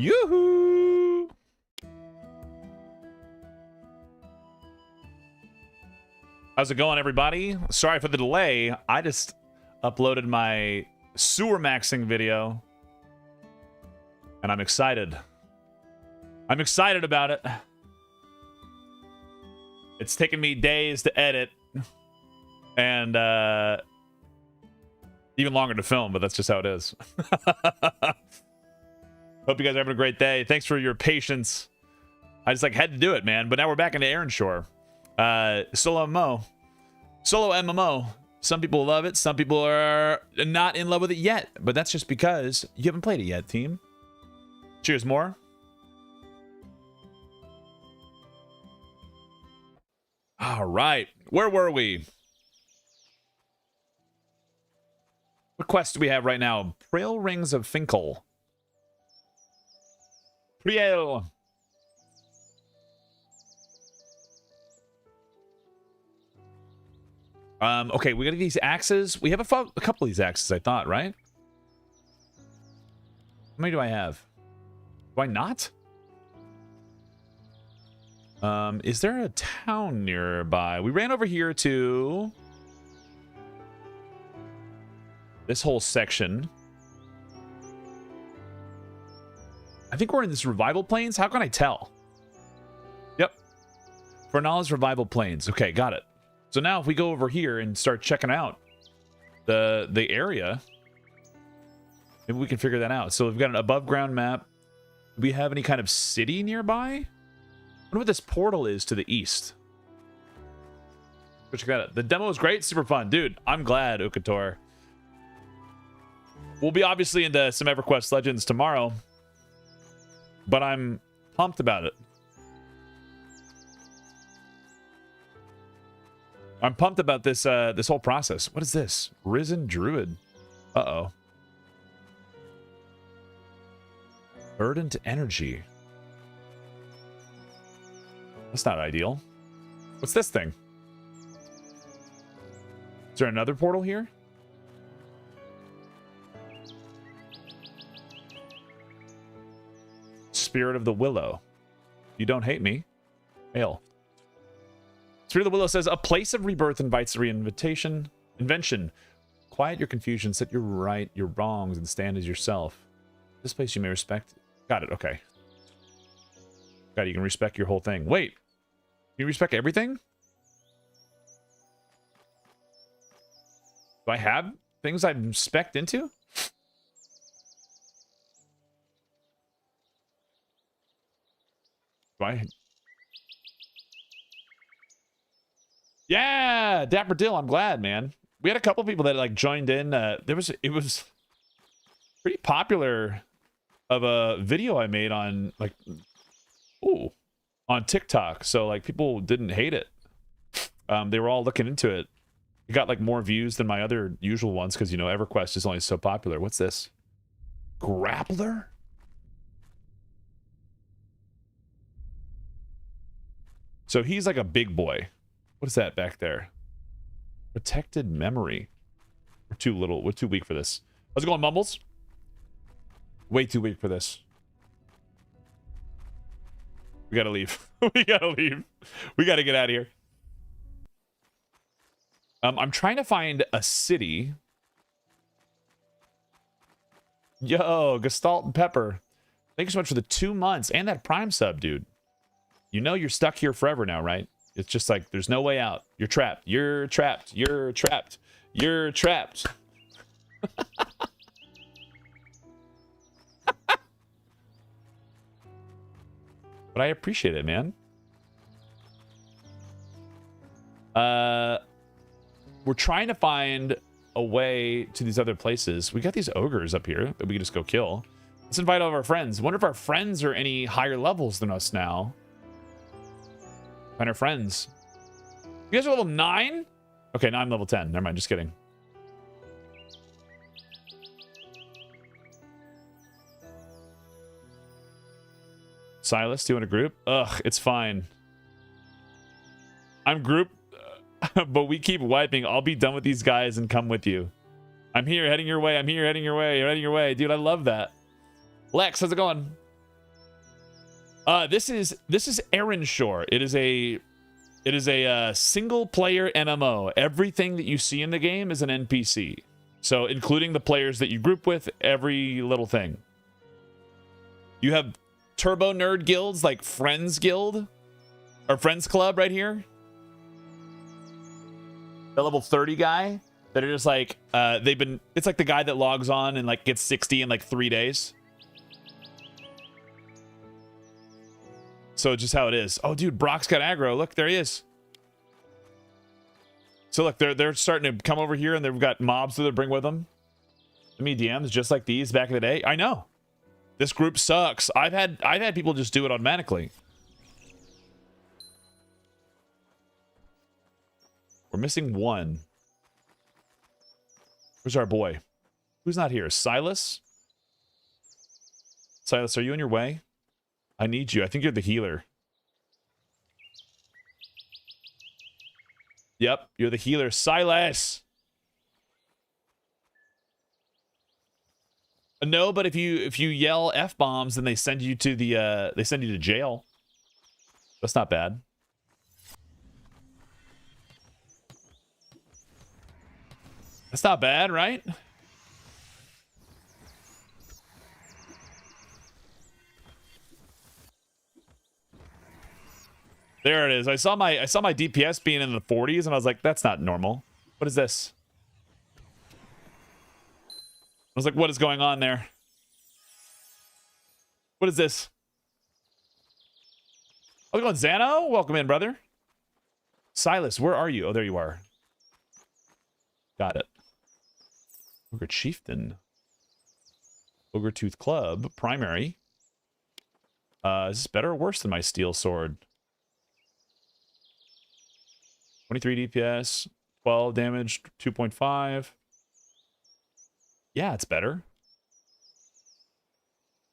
Yoo-hoo! How's it going, everybody? Sorry for the delay. I just uploaded my sewer maxing video. And I'm excited. I'm excited about it. It's taken me days to edit. And even longer to film, but that's just how it is. Hope you guys are having a great day. Thanks for your patience. I just had to do it, man. But now we're back into Erenshor. Solo MMO. Solo MMO. Some people love it. Some people are not in love with it yet. But that's just because you haven't played it yet, team. Cheers, more. All right. Where were we? What quest do we have right now? Trail Rings of Finkel. Priel. Okay, we got these axes. We have a couple of these axes, I thought, right? How many do I have? Do I not? Is there a town nearby? We ran over here to this whole section. I think we're in this revival plains. How can I tell? Yep. Fernald's revival plains. Okay, got it. So now if we go over here and start checking out the area, maybe we can figure that out. So we've got an above ground map. Do we have any kind of city nearby? I wonder what this portal is to the east. Go check that out. The demo is great, super fun. Dude, I'm glad, Ukator. We'll be obviously into some EverQuest Legends tomorrow, but I'm pumped about it. I'm pumped about this this whole process. What is this? Risen Druid. Uh-oh. Verdant energy. That's not ideal. What's this thing? Is there another portal here? Spirit of the Willow. You don't hate me. Hail. Spirit of the Willow says, a place of rebirth invites reinvention. Invention. Quiet your confusion, set your wrongs, and stand as yourself. This place you may respect. Got it, okay. God, you can respect your whole thing. Wait. Can you respect everything? Do I have things I'm spec'd into? Do I? Yeah, Dapper Dill, I'm glad, man. We had a couple people that joined in. It was pretty popular of a video I made on on TikTok. So people didn't hate it. They were all looking into it. It got more views than my other usual ones because EverQuest is only so popular. What's this? Grappler? So he's like a big boy. What is that back there? Protected memory. We're too little. We're too weak for this. How's it going, Mumbles? Way too weak for this. We gotta leave. We gotta leave. We gotta get out of here. I'm trying to find a city. Yo, Gestalt and Pepper. Thank you so much for the 2 months and that Prime sub, dude. You know you're stuck here forever now, right? It's just there's no way out. You're trapped. You're trapped. You're trapped. You're trapped. But I appreciate it, man. We're trying to find a way to these other places. We got these ogres up here that we can just go kill. Let's invite all of our friends. Wonder if our friends are any higher levels than us now. Find our friends. You guys are level 9? Okay, now I'm level 10. Never mind, just kidding. Silas, do you want a group? Ugh, it's fine. I'm group, but we keep wiping. I'll be done with these guys and come with you. I'm here, heading your way. I'm here, heading your way. Heading your way. Dude, I love that. Lex, how's it going? This is Erenshor. It is a single player MMO. Everything that you see in the game is an NPC. So including the players that you group with, every little thing. You have turbo nerd guilds like Friends Guild or Friends Club right here. The level 30 guy that are just like it's like the guy that logs on and like gets 60 in like 3 days. So just how it is. Oh, dude, Brock's got aggro. Look, there he is. So look, they're starting to come over here, and they've got mobs that they bring with them. DMs just like these back in the day. I know. This group sucks. I've had people just do it automatically. We're missing one. Where's our boy? Who's not here? Silas? Silas, are you on your way? I need you. I think you're the healer. Yep, you're the healer. Silas! No, but if you yell F-bombs, then they send you to jail. That's not bad. That's not bad, right? There it is. I saw my DPS being in the 40s, and I was like, that's not normal. What is this? I was like, what is going on there? What is this? How's it going, Zano? Welcome in, brother. Silas, where are you? Oh, there you are. Got it. Ogre Chieftain. Ogre Tooth Club. Primary. Is this better or worse than my steel sword? 23 DPS, 12 damage, 2.5. Yeah, it's better.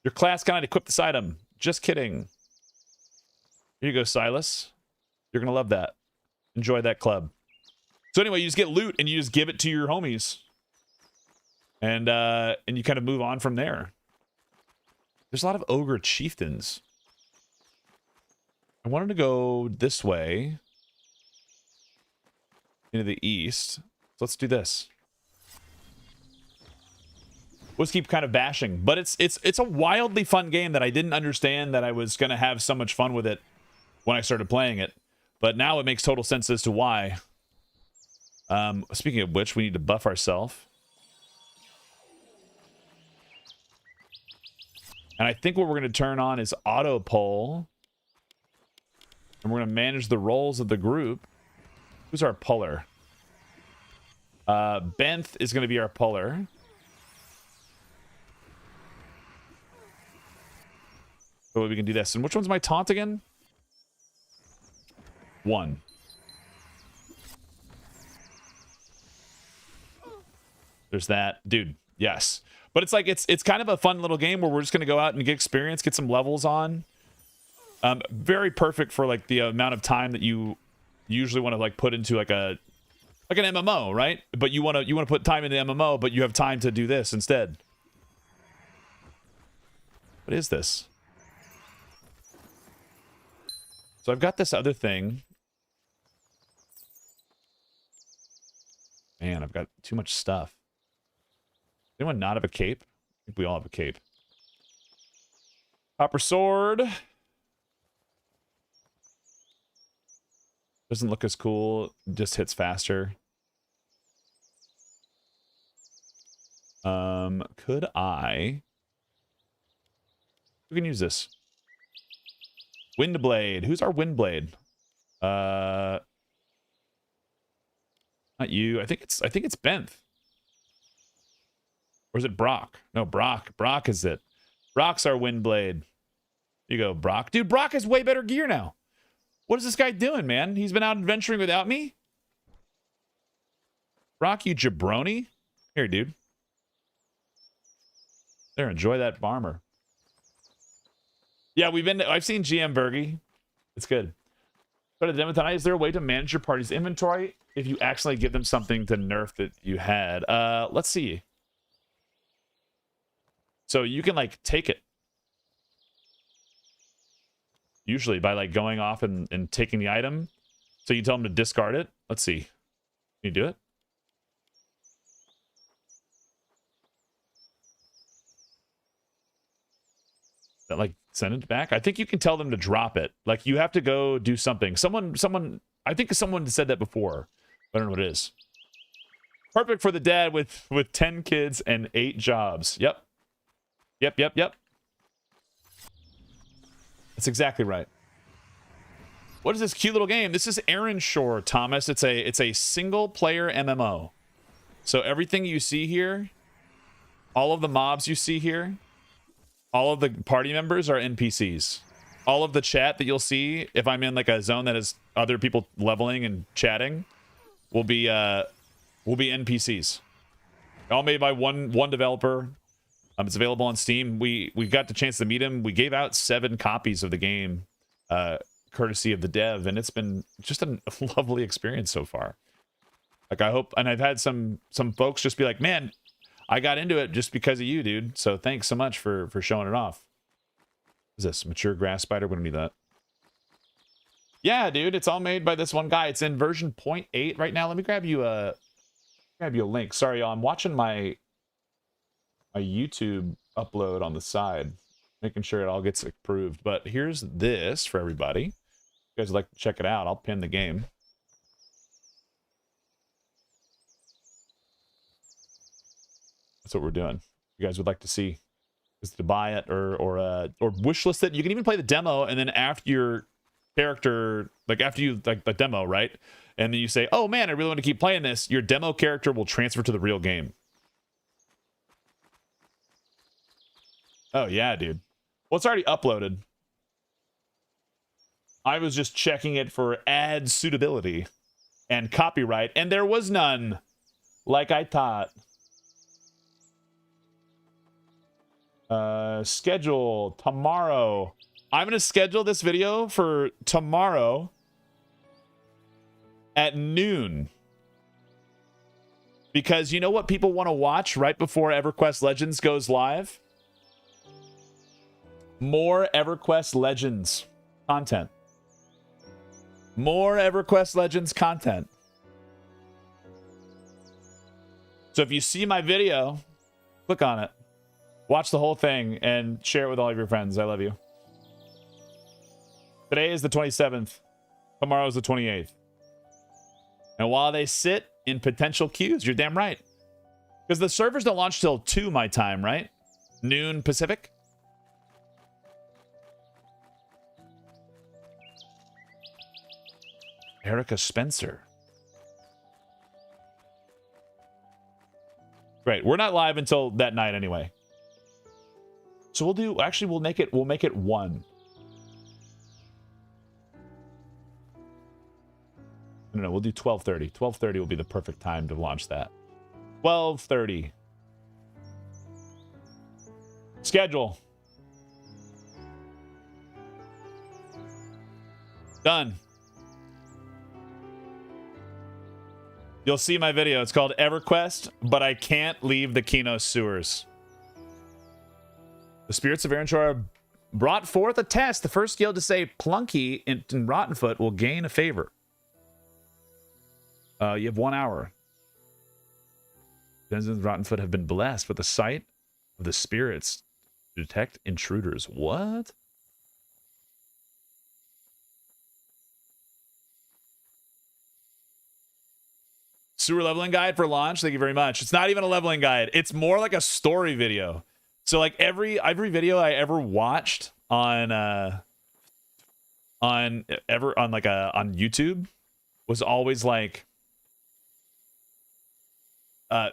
Your class cannot equip this item. Just kidding. Here you go, Silas. You're going to love that. Enjoy that club. So anyway, you just get loot and you just give it to your homies. And you kind of move on from there. There's a lot of Ogre Chieftains. I wanted to go this way. Into the east. So let's do this. Let's keep kind of bashing. But it's a wildly fun game that I didn't understand that I was going to have so much fun with it when I started playing it. But now it makes total sense as to why. Speaking of which, we need to buff ourselves. And I think what we're going to turn on is auto poll. And we're going to manage the roles of the group. Who's our puller? Benth is going to be our puller. So we can do this. And which one's my taunt again? 1. There's that. Dude, yes. But it's like, it's kind of a fun little game where we're just going to go out and get experience, get some levels on. Very perfect for like the amount of time that you usually want to like put into like an MMO, right? But you want to put time in the MMO, but you have time to do this instead. What is this? So I've got this other thing. Man, I've got too much stuff. Anyone not have a cape? I think we all have a cape. Copper sword. Doesn't look as cool. Just hits faster. Could I? Who can use this? Windblade. Who's our Windblade? Not you. I think it's Benth. Or is it Brock? No, Brock. Brock is it. Brock's our Windblade. Here you go, Brock. Dude, Brock has way better gear now. What is this guy doing, man? He's been out adventuring without me? Brock, you jabroni. Here, dude. There, enjoy that farmer. Yeah, I've seen GM Bergie. It's good. But at the demo tonight, is there a way to manage your party's inventory if you actually give them something to nerf that you had? Let's see. So you can like take it. Usually by like going off and taking the item. So you tell them to discard it. Let's see. Can you do it? That like send it back? I think you can tell them to drop it. Like you have to go do something. Someone, I think someone said that before. I don't know what it is. Perfect for the dad with 10 kids and 8 jobs. Yep. Yep. That's exactly right. What is this cute little game? This is Erenshor, Thomas. It's a single player MMO. So everything you see here, all of the mobs you see here, all of the party members are NPCs. All of the chat that you'll see, if I'm in like a zone that has other people leveling and chatting, will be NPCs. All made by one developer. It's available on Steam. We got the chance to meet him. We gave out 7 copies of the game, courtesy of the dev, and it's been just a lovely experience so far. Like I hope, and I've had some folks just be like, "Man, I got into it just because of you, dude. So thanks so much for showing it off." What is this mature grass spider? We don't need that. Yeah, dude, it's all made by this one guy. It's in version 0.8 right now. Let me grab you a link. Sorry, y'all. I'm watching my YouTube upload on the side, making sure it all gets approved. But here's this for everybody. If you guys would like to check it out, I'll pin the game. That's what we're doing. If you guys would like to see is to buy it or wishlist it. You can even play the demo, and then after your character, like after you like the demo, right? And then you say, "Oh man, I really want to keep playing this." Your demo character will transfer to the real game. Oh yeah, dude. Well, it's already uploaded. I was just checking it for ad suitability and copyright, and there was none, like I thought. Schedule tomorrow. I'm gonna schedule this video for tomorrow at noon, because you know what people want to watch right before EverQuest Legends goes live? More EverQuest Legends content. More EverQuest Legends content. So if you see my video, click on it. Watch the whole thing and share it with all of your friends. I love you. Today is the 27th. Tomorrow is the 28th. And while they sit in potential queues, you're damn right. Because the servers don't launch till 2 my time, right? Noon Pacific. Erica Spencer. Great. We're not live until that night anyway. So we'll make it 1. No, we'll do 12:30. 12:30 will be the perfect time to launch that. 12:30. Schedule. Done. You'll see my video. It's called EverQuest, but I can't leave the Quatos sewers. The spirits of Erenshor brought forth a test. The first guild to say Plunky in Rottenfoot will gain a favor. You have 1 hour. Denizens of Rottenfoot have been blessed with the sight of the spirits to detect intruders. What? Sewer leveling guide for launch. Thank you very much. It's not even a leveling guide. It's more like a story video. So like every video I ever watched on YouTube was always like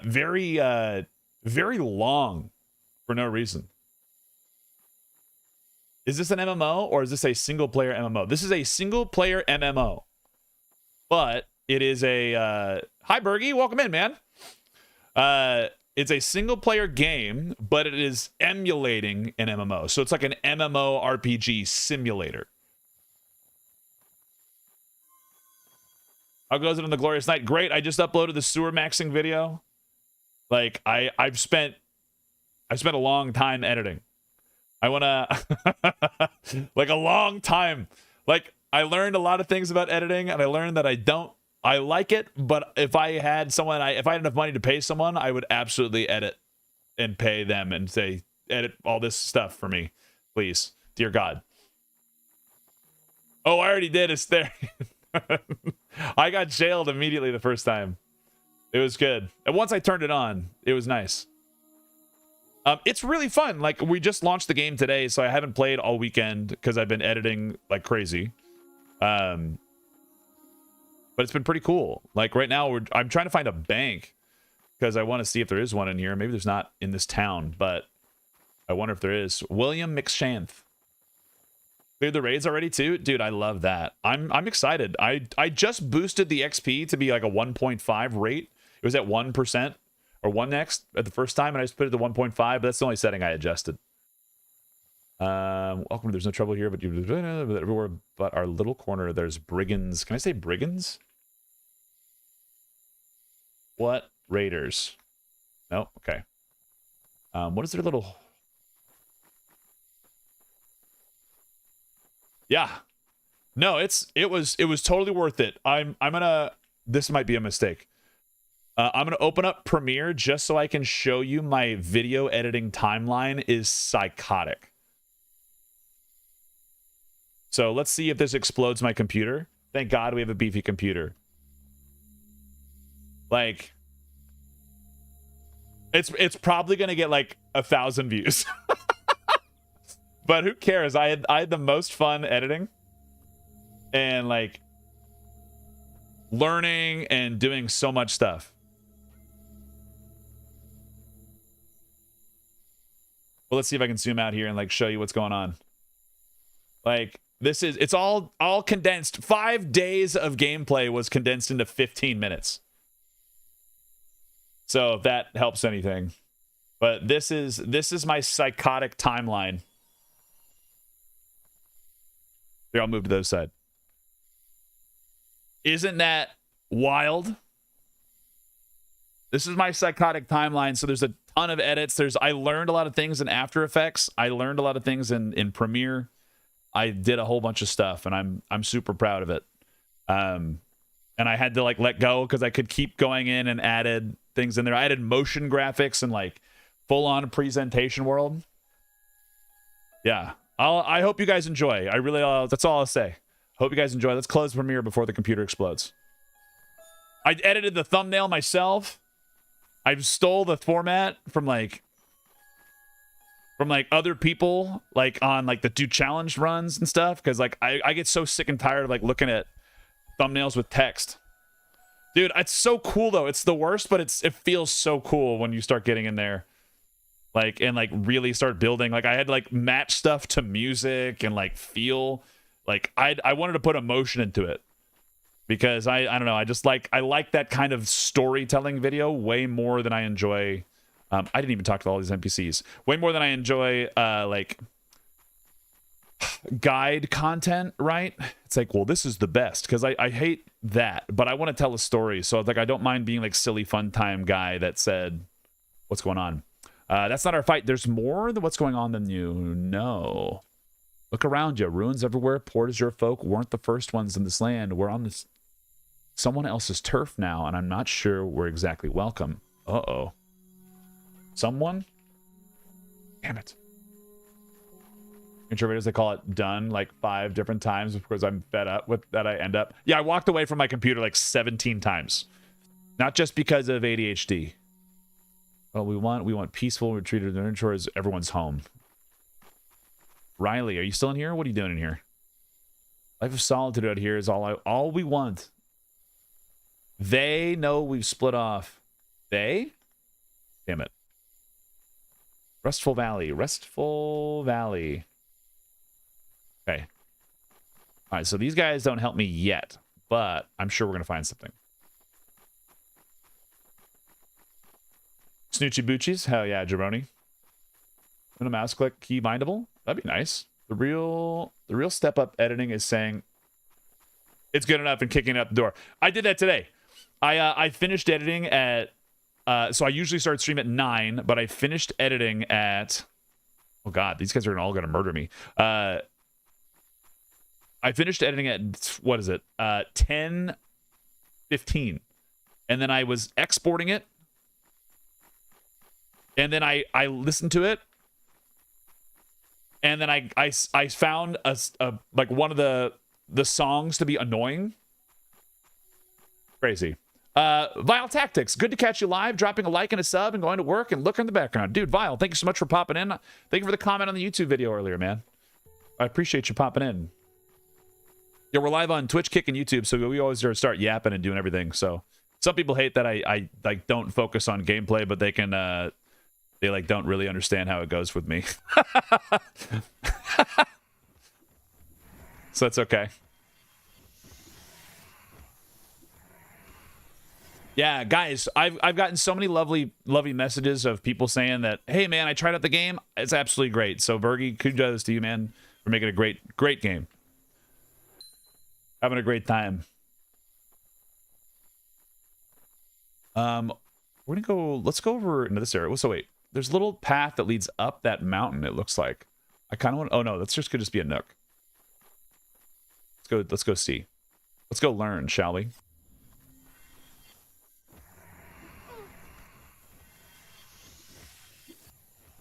very long for no reason. Is this an MMO or is this a single player MMO? This is a single player MMO, but it is a hi Bergie, welcome in, man. It's a single player game, but it is emulating an MMO. So it's like an MMO RPG simulator. How goes it on the glorious night? Great. I just uploaded the sewer maxing video. Like I've spent a long time editing. I want to like a long time. Like I learned a lot of things about editing, and I learned that I like it, but if I had enough money to pay someone, I would absolutely edit and pay them and say, edit all this stuff for me, please, dear God. Oh, I already did. It's there. I got jailed immediately the first time. It was good. And once I turned it on, it was nice. It's really fun. Like, we just launched the game today, so I haven't played all weekend because I've been editing like crazy. But it's been pretty cool. Like right now, I'm trying to find a bank because I want to see if there is one in here. Maybe there's not in this town, but I wonder if there is. William McShanth. Cleared the raids already too? Dude, I love that. I'm excited. I just boosted the XP to be like a 1.5 rate. It was at 1% or 1x at the first time, and I just put it to 1.5, but that's the only setting I adjusted. Welcome to There's No Trouble Here, but everywhere but our little corner, there's brigands. Can I say brigands? What? Raiders. No? Okay. What is their little... Yeah. No, it was totally worth it. I'm gonna... This might be a mistake. I'm gonna open up Premiere just so I can show you my video editing timeline is psychotic. So let's see if this explodes my computer. Thank God we have a beefy computer. Like, it's probably gonna get like 1,000 views. But who cares? I had the most fun editing and like learning and doing so much stuff. Well, let's see if I can zoom out here and like show you what's going on. Like, it's all condensed. 5 days of gameplay was condensed into 15 minutes. So if that helps anything. But this is my psychotic timeline. Here, I'll move to the other side. Isn't that wild? This is my psychotic timeline. So there's a ton of edits. I learned a lot of things in After Effects. I learned a lot of things in Premiere. I did a whole bunch of stuff, and I'm super proud of it. And I had to like let go because I could keep going in and added things in there. I added motion graphics and like full on presentation world. Yeah. I hope you guys enjoy. I really, that's all I'll say. Hope you guys enjoy. Let's close Premiere before the computer explodes. I edited the thumbnail myself. I stole the format from like other people, like on like the do challenge runs and stuff. Cause like I get so sick and tired of like looking at thumbnails with text. Dude, it's so cool though. It's the worst, but it feels so cool when you start getting in there. Like, and like really start building. Like I had to like match stuff to music and like feel like I wanted to put emotion into it because I don't know. I like that kind of storytelling video way more than I enjoy. I didn't even talk to all these NPCs. Way more than I enjoy like guide content, right? It's like, well, this is the best because I hate that, but I want to tell a story. So like I don't mind being like silly fun time guy that said, what's going on? That's not our fight. There's more than what's going on than you know. Look around you. Ruins everywhere. Poor as your folk weren't the first ones in this land. We're on this someone else's turf now, and I'm not sure we're exactly welcome. Uh-oh. Someone? Damn it. Introverters, they call it done like 5 different times because I'm fed up with that. I end up. Yeah, I walked away from my computer like 17 times. Not just because of ADHD. Well, we want peaceful retreat at Erenshor as everyone's home. Riley, are you still in here? What are you doing in here? Life of solitude out here is all we want. They know we've split off. They? Damn it. Restful Valley. Restful Valley. Okay. All right, so these guys don't help me yet, but I'm sure we're going to find something. Snoochie Boochies. Hell yeah, Jabroni. And a mouse click key bindable. That'd be nice. The real step up editing is saying it's good enough and kicking out the door. I did that today. I finished editing at so I usually start stream at 9, but I finished editing at Oh God, these guys are all gonna murder me. I finished editing at, what is it? 10:15, and then I was exporting it, and then I listened to it, and then I found a like one of the songs to be annoying. Crazy. Vile Tactics, good to catch you live, dropping a like and a sub and going to work and look in the background. Dude, Vile, thank you so much for popping in. Thank you for the comment on the YouTube video earlier, man. I appreciate you popping in. Yeah, we're live on Twitch, Kick, and YouTube, so we always start yapping and doing everything. So some people hate that I like don't focus on gameplay, but they can they like don't really understand how it goes with me. So that's okay. Yeah, guys, I've gotten so many lovely messages of people saying that, hey man, I tried out the game, it's absolutely great. So Bergie, kudos to you, man, for making a great game. Having a great time. We're gonna go, let's go over into this area. So wait, there's a little path that leads up that mountain, it looks like. I kind of want, oh no, that's just could just be a nook. Let's go see. Let's go learn, shall we?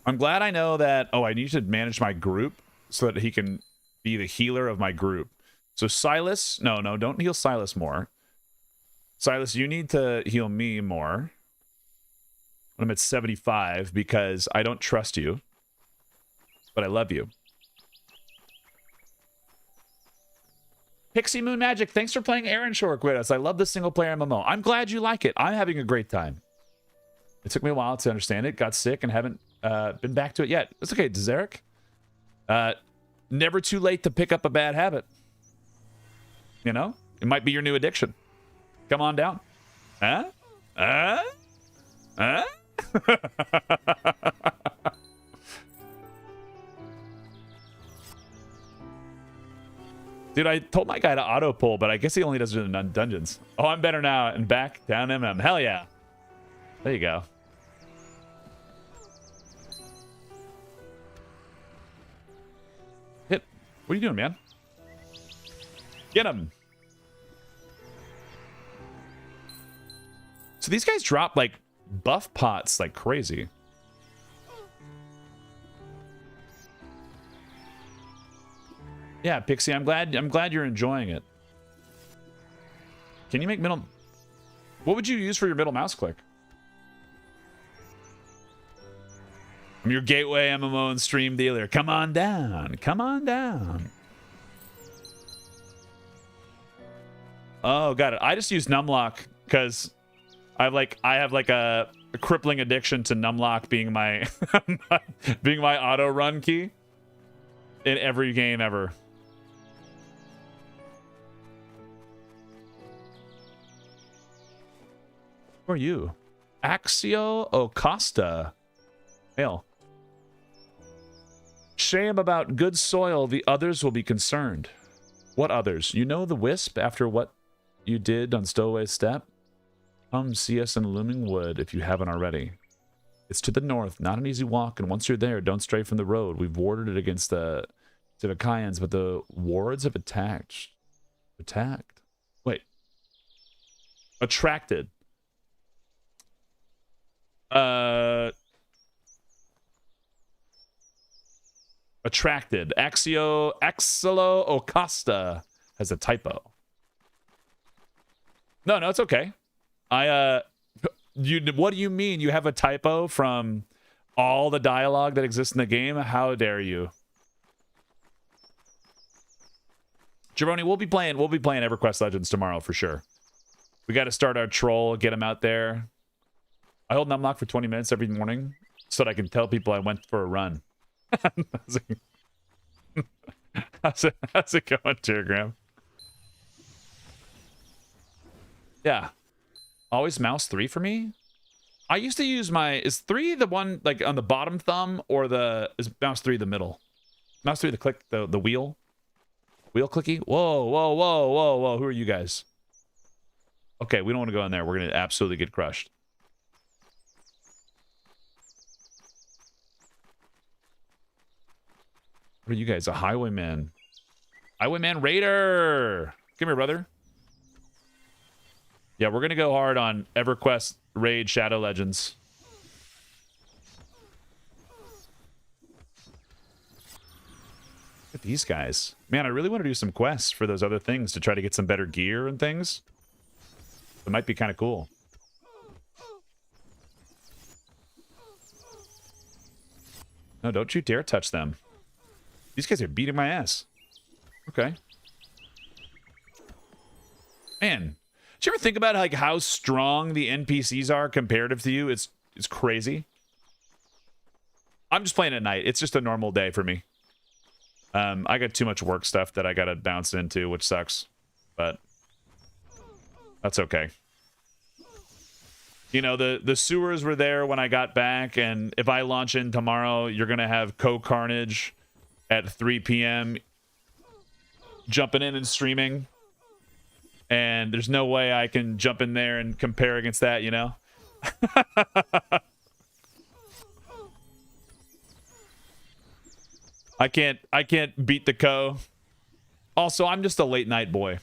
I'm glad I know that, oh, I need to manage my group so that he can be the healer of my group. So Silas, no, don't heal Silas more. Silas, you need to heal me more. I'm at 75 because I don't trust you, but I love you. Pixie Moon Magic, thanks for playing Erenshor, Quatos. I love the single-player MMO. I'm glad you like it. I'm having a great time. It took me a while to understand it. Got sick and haven't been back to it yet. It's okay, Zarek. Never too late to pick up a bad habit. You know? It might be your new addiction. Come on down. Huh? Dude, I told my guy to auto pull, but I guess he only does it in dungeons. Oh, I'm better now and back down MM. Hell yeah. There you go. Hit. What are you doing, man? Get him. So these guys drop like buff pots like crazy. Yeah, Pixie, I'm glad you're enjoying it. Can you make middle? What would you use for your middle mouse click? I'm your gateway MMO and stream dealer. Come on down. Come on down. Oh, got it. I just use numlock because I have like a crippling addiction to numlock being my being my auto run key in every game ever. Who are you? Axio Acosta. Hail. Shame about good soil, the others will be concerned. What others? You know the wisp after what you did on Stowaway Step? Come see us in Looming Wood if you haven't already. It's to the north, not an easy walk, and once you're there, don't stray from the road. We've warded it against the Tivakayans, but the wards have attacked. Attacked? Wait. Attracted. Attracted. Axio Acosta has a typo. No, it's okay. What do you mean you have a typo from all the dialogue that exists in the game? How dare you? Jabroni, we'll be playing EverQuest Legends tomorrow for sure. We got to start our troll, get him out there. I hold numlock for 20 minutes every morning so that I can tell people I went for a run. How's it going, Telegram? Yeah. Always mouse 3 for me? I used to use is 3 the one like on the bottom thumb, or is mouse 3 the middle? Mouse 3 the click, the wheel? Wheel clicky? Whoa. Who are you guys? Okay, we don't want to go in there. We're going to absolutely get crushed. What are you guys? A highwayman. Highwayman Raider! Come here, brother. Yeah, we're gonna go hard on EverQuest Raid Shadow Legends. Look at these guys. Man, I really want to do some quests for those other things to try to get some better gear and things. It might be kind of cool. No, don't you dare touch them. These guys are beating my ass. Okay. Man, did you ever think about like how strong the NPCs are comparative to you? It's crazy. I'm just playing at night. It's just a normal day for me. I got too much work stuff that I gotta bounce into, which sucks. But that's okay. You know, the sewers were there when I got back, and if I launch in tomorrow, you're gonna have Co-Carnage at 3 p.m. jumping in and streaming. And there's no way I can jump in there and compare against that, you know? I can't beat the Co. Also, I'm just a late night boy.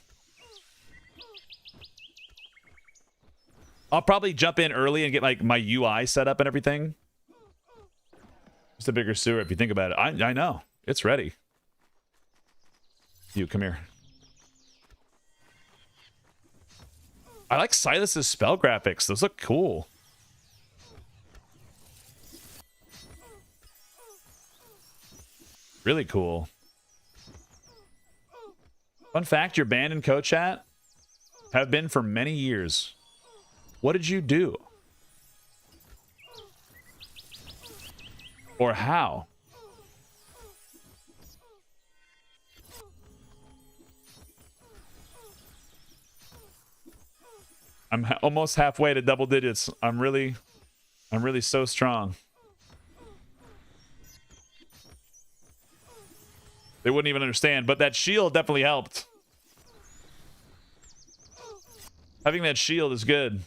I'll probably jump in early and get like my UI set up and everything. Just a bigger sewer if you think about it. I know. It's ready. You, come here. I like Silas's spell graphics. Those look cool. Really cool. Fun fact, your band and co-chat have been for many years. What did you do? Or how? I'm almost halfway to double digits. I'm really so strong. They wouldn't even understand, but that shield definitely helped. Having that shield is good.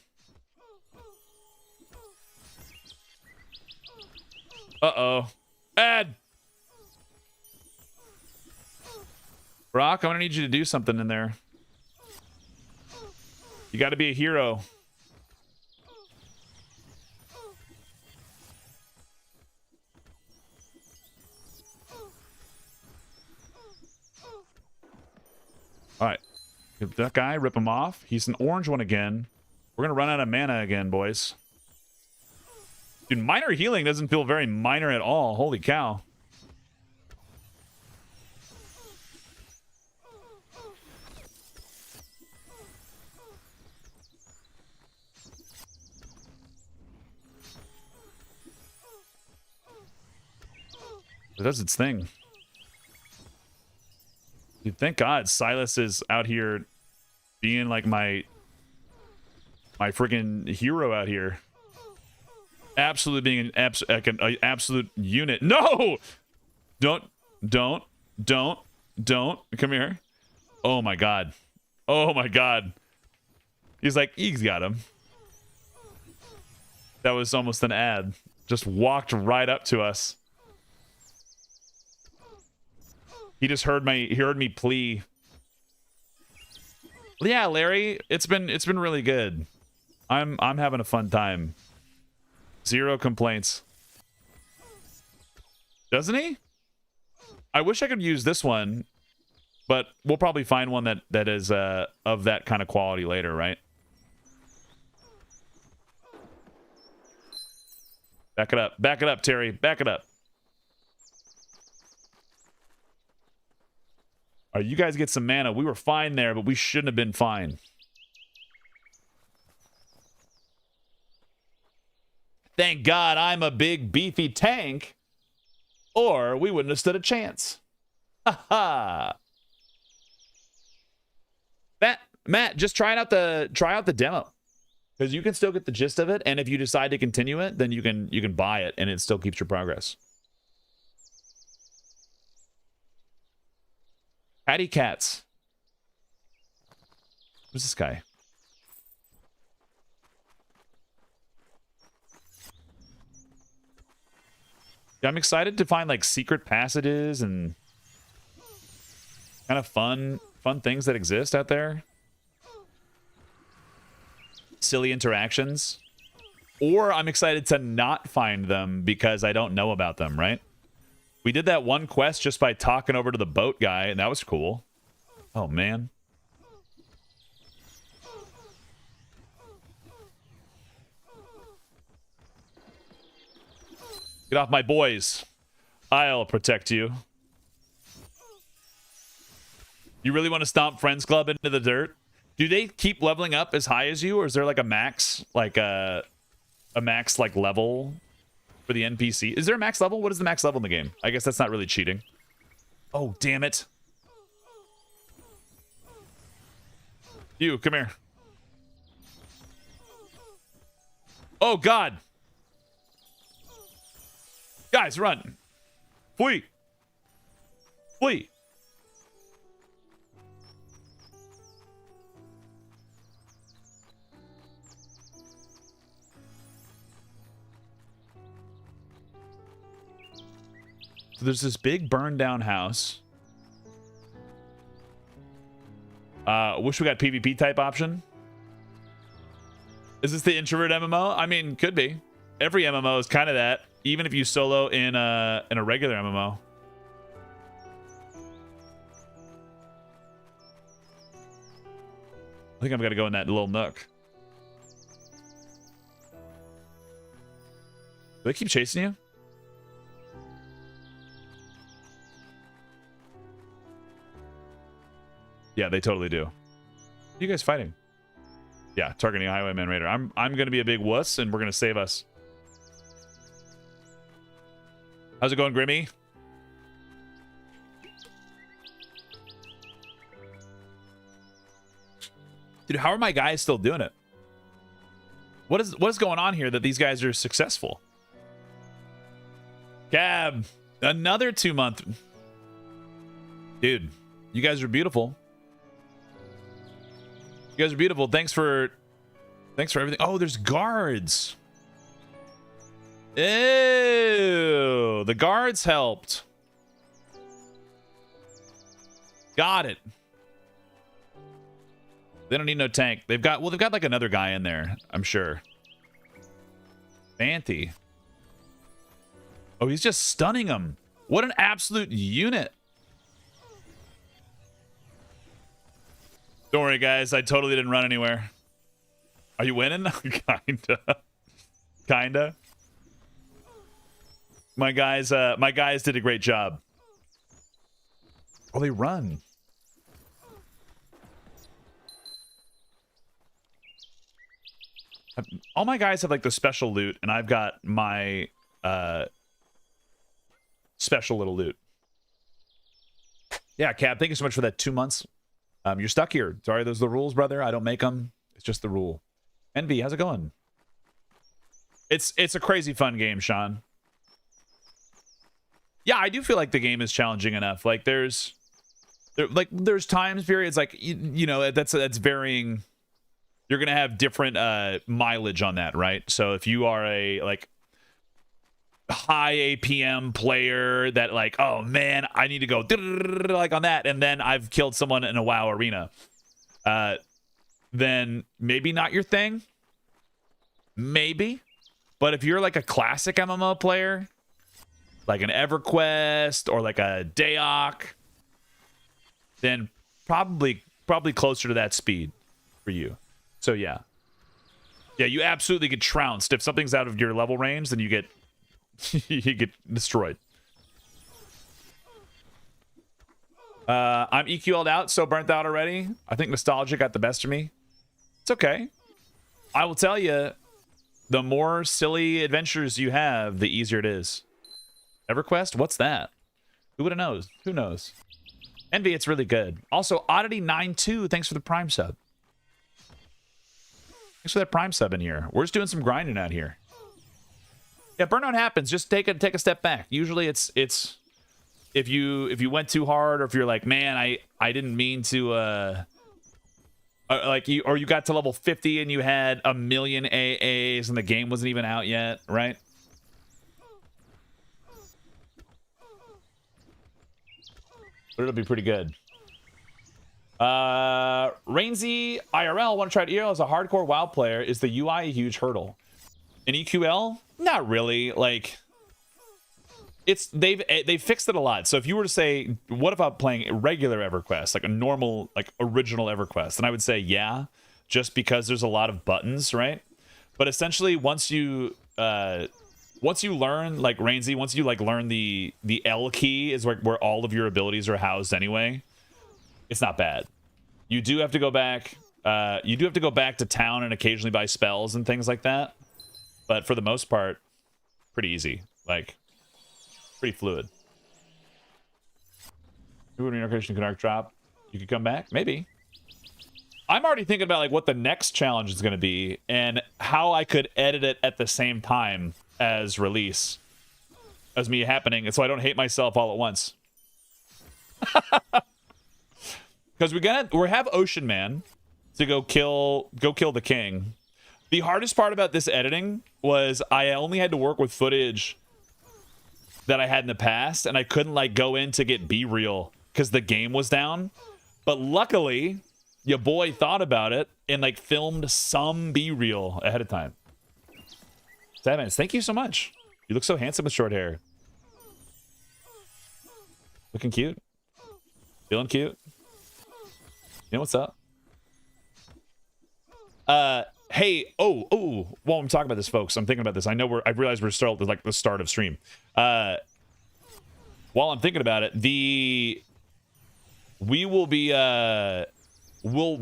Uh-oh. Ad! Brock, I'm gonna need you to do something in there. You gotta be a hero. Alright. Get that guy, rip him off. He's an orange one again. We're gonna run out of mana again, boys. Dude, minor healing doesn't feel very minor at all. Holy cow. It does its thing. Dude, thank God Silas is out here being like my freaking hero out here. Absolutely being an absolute unit. No! Don't. Come here. Oh my God. Oh my God. He's like, he's got him. That was almost an ad. Just walked right up to us. He just heard me plea. Yeah, Larry, it's been really good. I'm having a fun time. Zero complaints. Doesn't he? I wish I could use this one, but we'll probably find one that is of that kind of quality later, right? Back it up. Back it up, Terry. Back it up. All right, you guys get some mana. We were fine there, but we shouldn't have been fine. Thank God I'm a big, beefy tank, or we wouldn't have stood a chance. Ha ha. Matt, just try out the demo, because you can still get the gist of it, and if you decide to continue it, then you can buy it, and it still keeps your progress. Patty Cats. Who's this guy? Yeah, I'm excited to find like secret passages and kind of fun things that exist out there. Silly interactions. Or I'm excited to not find them because I don't know about them, right? We did that one quest just by talking over to the boat guy, and that was cool. Oh, man. Get off my boys. I'll protect you. You really want to stomp Friends Club into the dirt? Do they keep leveling up as high as you, or is there like a max, like a max like level for the NPC? Is there a max level? What is the max level in the game? I guess that's not really cheating. Oh, damn it. You, come here. Oh, God. Guys, run. Flee. Flee. So there's this big burned down house. Wish we got PvP type option. Is this the introvert MMO? I mean, could be. Every MMO is kind of that, even if you solo in a regular MMO. I think I'm gonna go in that little nook. Do they keep chasing you? Yeah, they totally do. What are you guys fighting? Yeah, targeting a highwayman raider. I'm gonna be a big wuss, and we're gonna save us. How's it going, Grimmy? Dude, how are my guys still doing it? What is going on here that these guys are successful? Cab, another 2-month. Dude, you guys are beautiful. You guys are beautiful. Thanks for everything. Oh, there's guards. Ew, the guards helped. Got it. They don't need no tank. They've got like another guy in there, I'm sure. Banthy. Oh, he's just stunning him. What an absolute unit. Don't worry, guys. I totally didn't run anywhere. Are you winning? Kinda. My guys did a great job. Oh, they run. All my guys have like the special loot, and I've got my special little loot. Yeah, Cab, thank you so much for that 2 months. You're stuck here. Sorry, those are the rules, brother. I don't make them. It's just the rule. Envy, how's it going? It's a crazy fun game, Sean. Yeah, I do feel like the game is challenging enough. Like there's times periods like you know that's varying. You're gonna have different mileage on that, right? So if you are a like high APM player that like, oh man, I need to go like on that, and then I've killed someone in a WoW arena, then maybe not your thing. Maybe. But if you're like a classic MMO player, like an EverQuest or like a Daok, then probably closer to that speed for you. So yeah, you absolutely get trounced if something's out of your level range. Then you get you get destroyed. I'm EQL'd out, so burnt out already. I think nostalgia got the best of me. It's okay. I will tell you, the more silly adventures you have, the easier it is. EverQuest? What's that? Who would have knows? Who knows? Envy, it's really good. Also, Oddity92, thanks for the Prime sub. Thanks for that Prime sub in here. We're just doing some grinding out here. Yeah, burnout happens. Just take a step back. Usually it's if you went too hard, or if you're like, man, I didn't mean to like you got to level 50 and you had a million AAs and the game wasn't even out yet, right? But it'll be pretty good. Rainsy IRL, want to try it ERL as a hardcore WoW player? Is the UI a huge hurdle? In EQL? Not really. Like, it's they've fixed it a lot. So if you were to say, what if I'm playing a regular EverQuest, like a normal, like original EverQuest, then I would say yeah, just because there's a lot of buttons, right? But essentially, once you learn, like Rainsy, once you like learn the L key is where all of your abilities are housed anyway. It's not bad. You do have to go back. You do have to go back to town and occasionally buy spells and things like that. But for the most part, pretty easy. Like, pretty fluid. When reincarnation can arc drop, you could come back? Maybe. I'm already thinking about like what the next challenge is going to be and how I could edit it at the same time as release, as me happening, and so I don't hate myself all at once. Because we have Ocean Man to go kill the king. The hardest part about this editing was I only had to work with footage that I had in the past, and I couldn't like go in to get B-reel because the game was down. But luckily, your boy thought about it and like filmed some B-reel ahead of time. 7 minutes. Thank you so much. You look so handsome with short hair. Looking cute. Feeling cute. You know what's up? Hey, while I'm talking about this, folks, I'm thinking about this. I realized we're still at like the start of stream. While I'm thinking about it, we'll be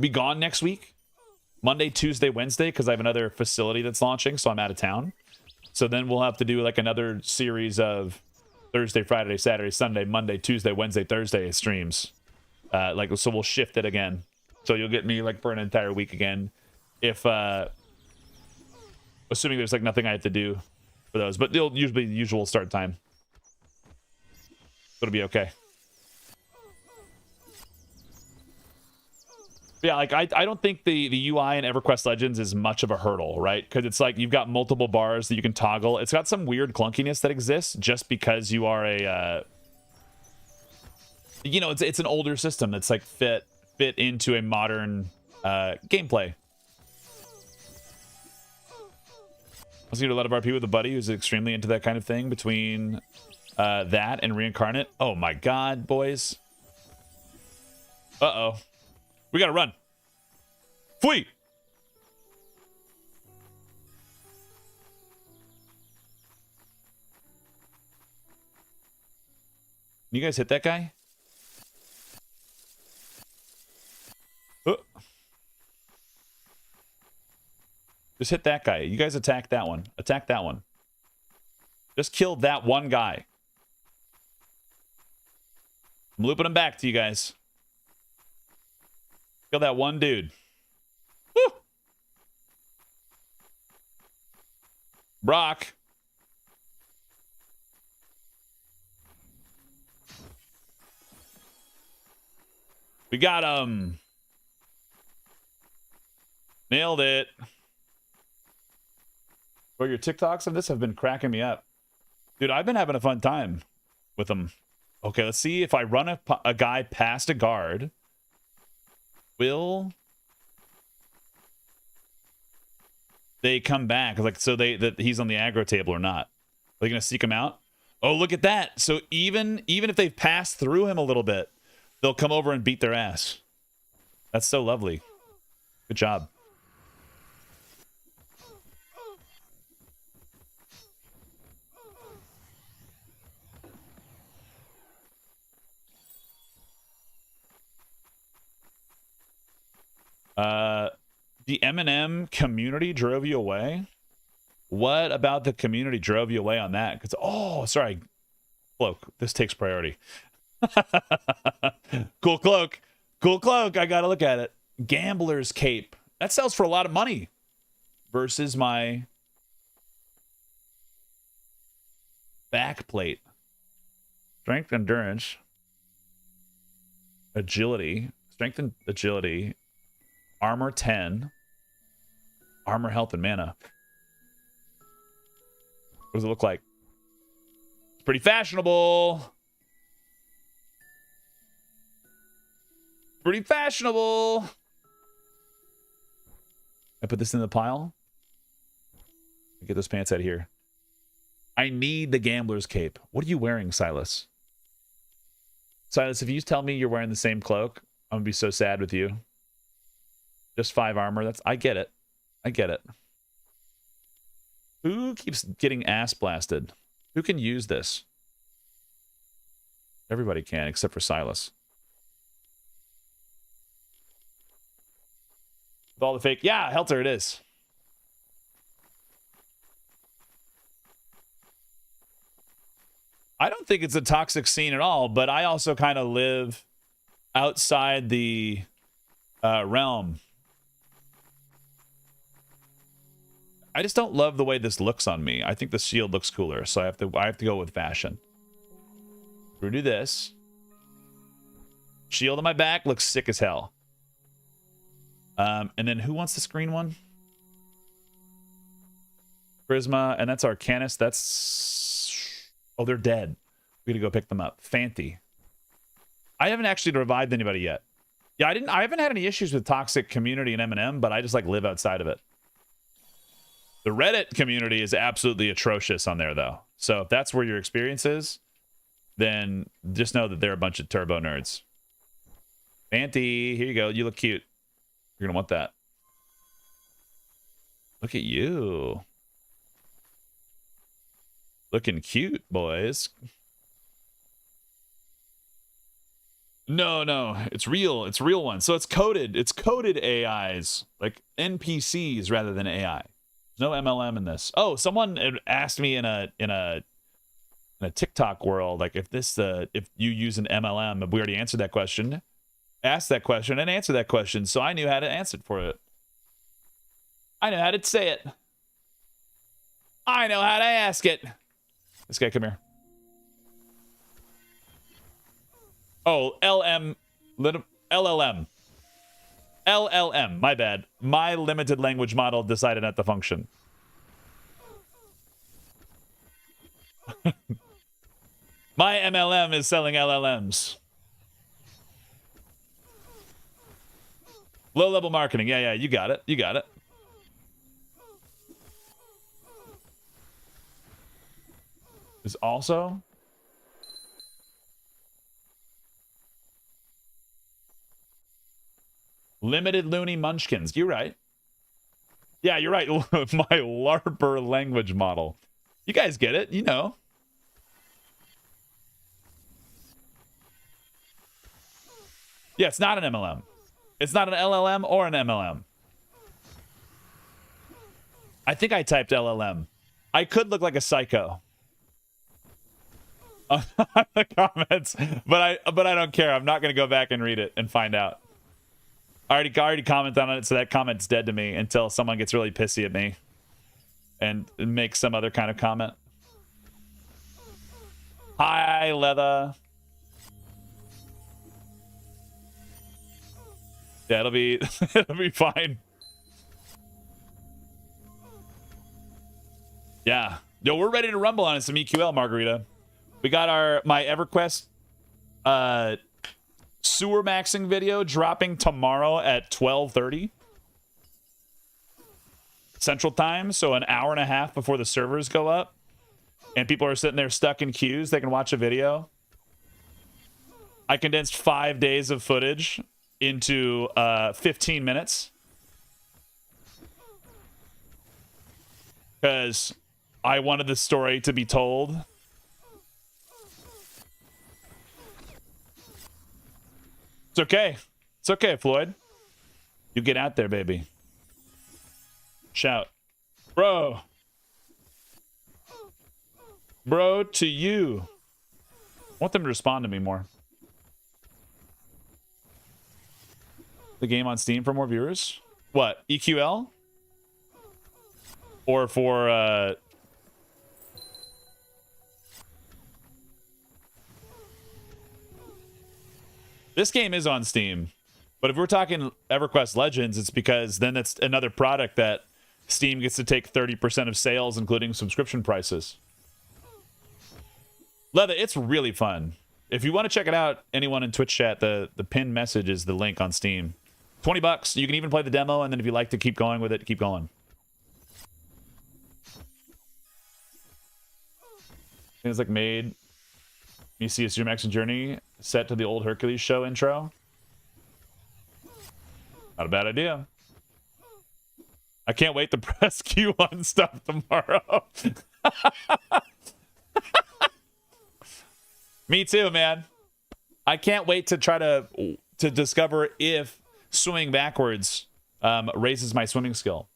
gone next week, Monday, Tuesday, Wednesday, because I have another facility that's launching, so I'm out of town. So then we'll have to do like another series of Thursday, Friday, Saturday, Sunday, Monday, Tuesday, Wednesday, Thursday streams. So we'll shift it again. So you'll get me like for an entire week again. If assuming there's like nothing I have to do for those, but they'll usually be the usual start time. It'll be okay. Yeah, like I don't think the UI in EverQuest Legends is much of a hurdle, right? Because it's like you've got multiple bars that you can toggle. It's got some weird clunkiness that exists just because you are a it's an older system that's like fit into a modern gameplay. I was going to do a lot of RP with a buddy who's extremely into that kind of thing between that and Reincarnate. Oh my god, boys. Uh-oh. We gotta run. Flee! You guys hit that guy? Oh. Just hit that guy. You guys attack that one. Attack that one. Just killed that one guy. I'm looping him back to you guys. Kill that one dude. Woo! Brock. We got him. Nailed it. Bro, your TikToks on this have been cracking me up. Dude, I've been having a fun time with them. Okay, let's see if I run a guy past a guard. Will they come back? Like, so that he's on the aggro table or not? Are they gonna seek him out? Oh, look at that. So even if they've passed through him a little bit, they'll come over and beat their ass. That's so lovely. Good job. The M&M community drove you away? What about the community drove you away on that? Because, oh, sorry. Cloak. This takes priority. Cool cloak. Cool cloak. I gotta look at it. Gambler's cape. That sells for a lot of money. Versus my backplate. Strength, endurance. Agility. Strength and agility. Armor 10. Armor, health, and mana. What does it look like? It's pretty fashionable. Pretty fashionable. I put this in the pile. Get those pants out of here. I need the gambler's cape. What are you wearing, Silas? Silas, if you tell me you're wearing the same cloak, I'm gonna be so sad with you. Just 5 armor. I get it. I get it. Who keeps getting ass blasted? Who can use this? Everybody can, except for Silas. With all the fake... Yeah, Helter, it is. I don't think it's a toxic scene at all, but I also kind of live outside the realm. I just don't love the way this looks on me. I think the shield looks cooler, so I have to go with fashion. We're gonna do this. Shield on my back looks sick as hell. And then who wants this green one? Charisma, and that's Arcanist. That's... Oh, they're dead. We gotta go pick them up. Fanty. I haven't actually revived anybody yet. Yeah, I haven't had any issues with toxic community in M&M, but I just like live outside of it. The Reddit community is absolutely atrocious on there, though. So if that's where your experience is, then just know that they're a bunch of turbo nerds. Fanty, here you go. You look cute. You're going to want that. Look at you. Looking cute, boys. No. It's real. It's real ones. So it's coded. It's coded AIs. Like NPCs rather than AI. No MLM in this. Oh, someone had asked me in a TikTok world, like if you use an MLM, we already answered that question, asked that question, and answered that question, so I knew how to answer for it. I know how to say it. I know how to ask it. This guy, come here. Oh, LLM. LLM, my bad. My limited language model decided not to function. My MLM is selling LLMs. Low-level marketing. Yeah, you got it. You got it. Is also... Limited loony munchkins. You're right. Yeah, you're right. My LARPer language model. You guys get it. You know. Yeah, it's not an MLM. It's not an LLM or an MLM. I think I typed LLM. I could look like a psycho. On the comments, but I don't care. I'm not going to go back and read it and find out. I already commented on it, so that comment's dead to me until someone gets really pissy at me and makes some other kind of comment. Hi, Leather. Yeah, it'll be fine. Yeah. Yo, we're ready to rumble on some EQL, Margarita. We got my EverQuest sewer maxing video dropping tomorrow at 12:30 Central Time, so an hour and a half before the servers go up, and people are sitting there stuck in queues. They can watch a video. I condensed 5 days of footage into 15 minutes because I wanted the story to be told. It's okay. It's okay, Floyd. You get out there, baby. Shout. Bro. Bro, to you. I want them to respond to me more. The game on Steam for more viewers? What? EQL? Or for, This game is on Steam, but if we're talking EverQuest Legends, it's because then that's another product that Steam gets to take 30% of sales, including subscription prices. Leather, it's really fun. If you want to check it out, anyone in Twitch chat, the pinned message is the link on Steam. $20. You can even play the demo, and then if you like to keep going with it, keep going. Things like made you see a Super Max Journey set to the old Hercules show intro. Not a bad idea. I can't wait to press Q1 stuff tomorrow. Me too, man. I can't wait to try to discover if swimming backwards raises my swimming skill.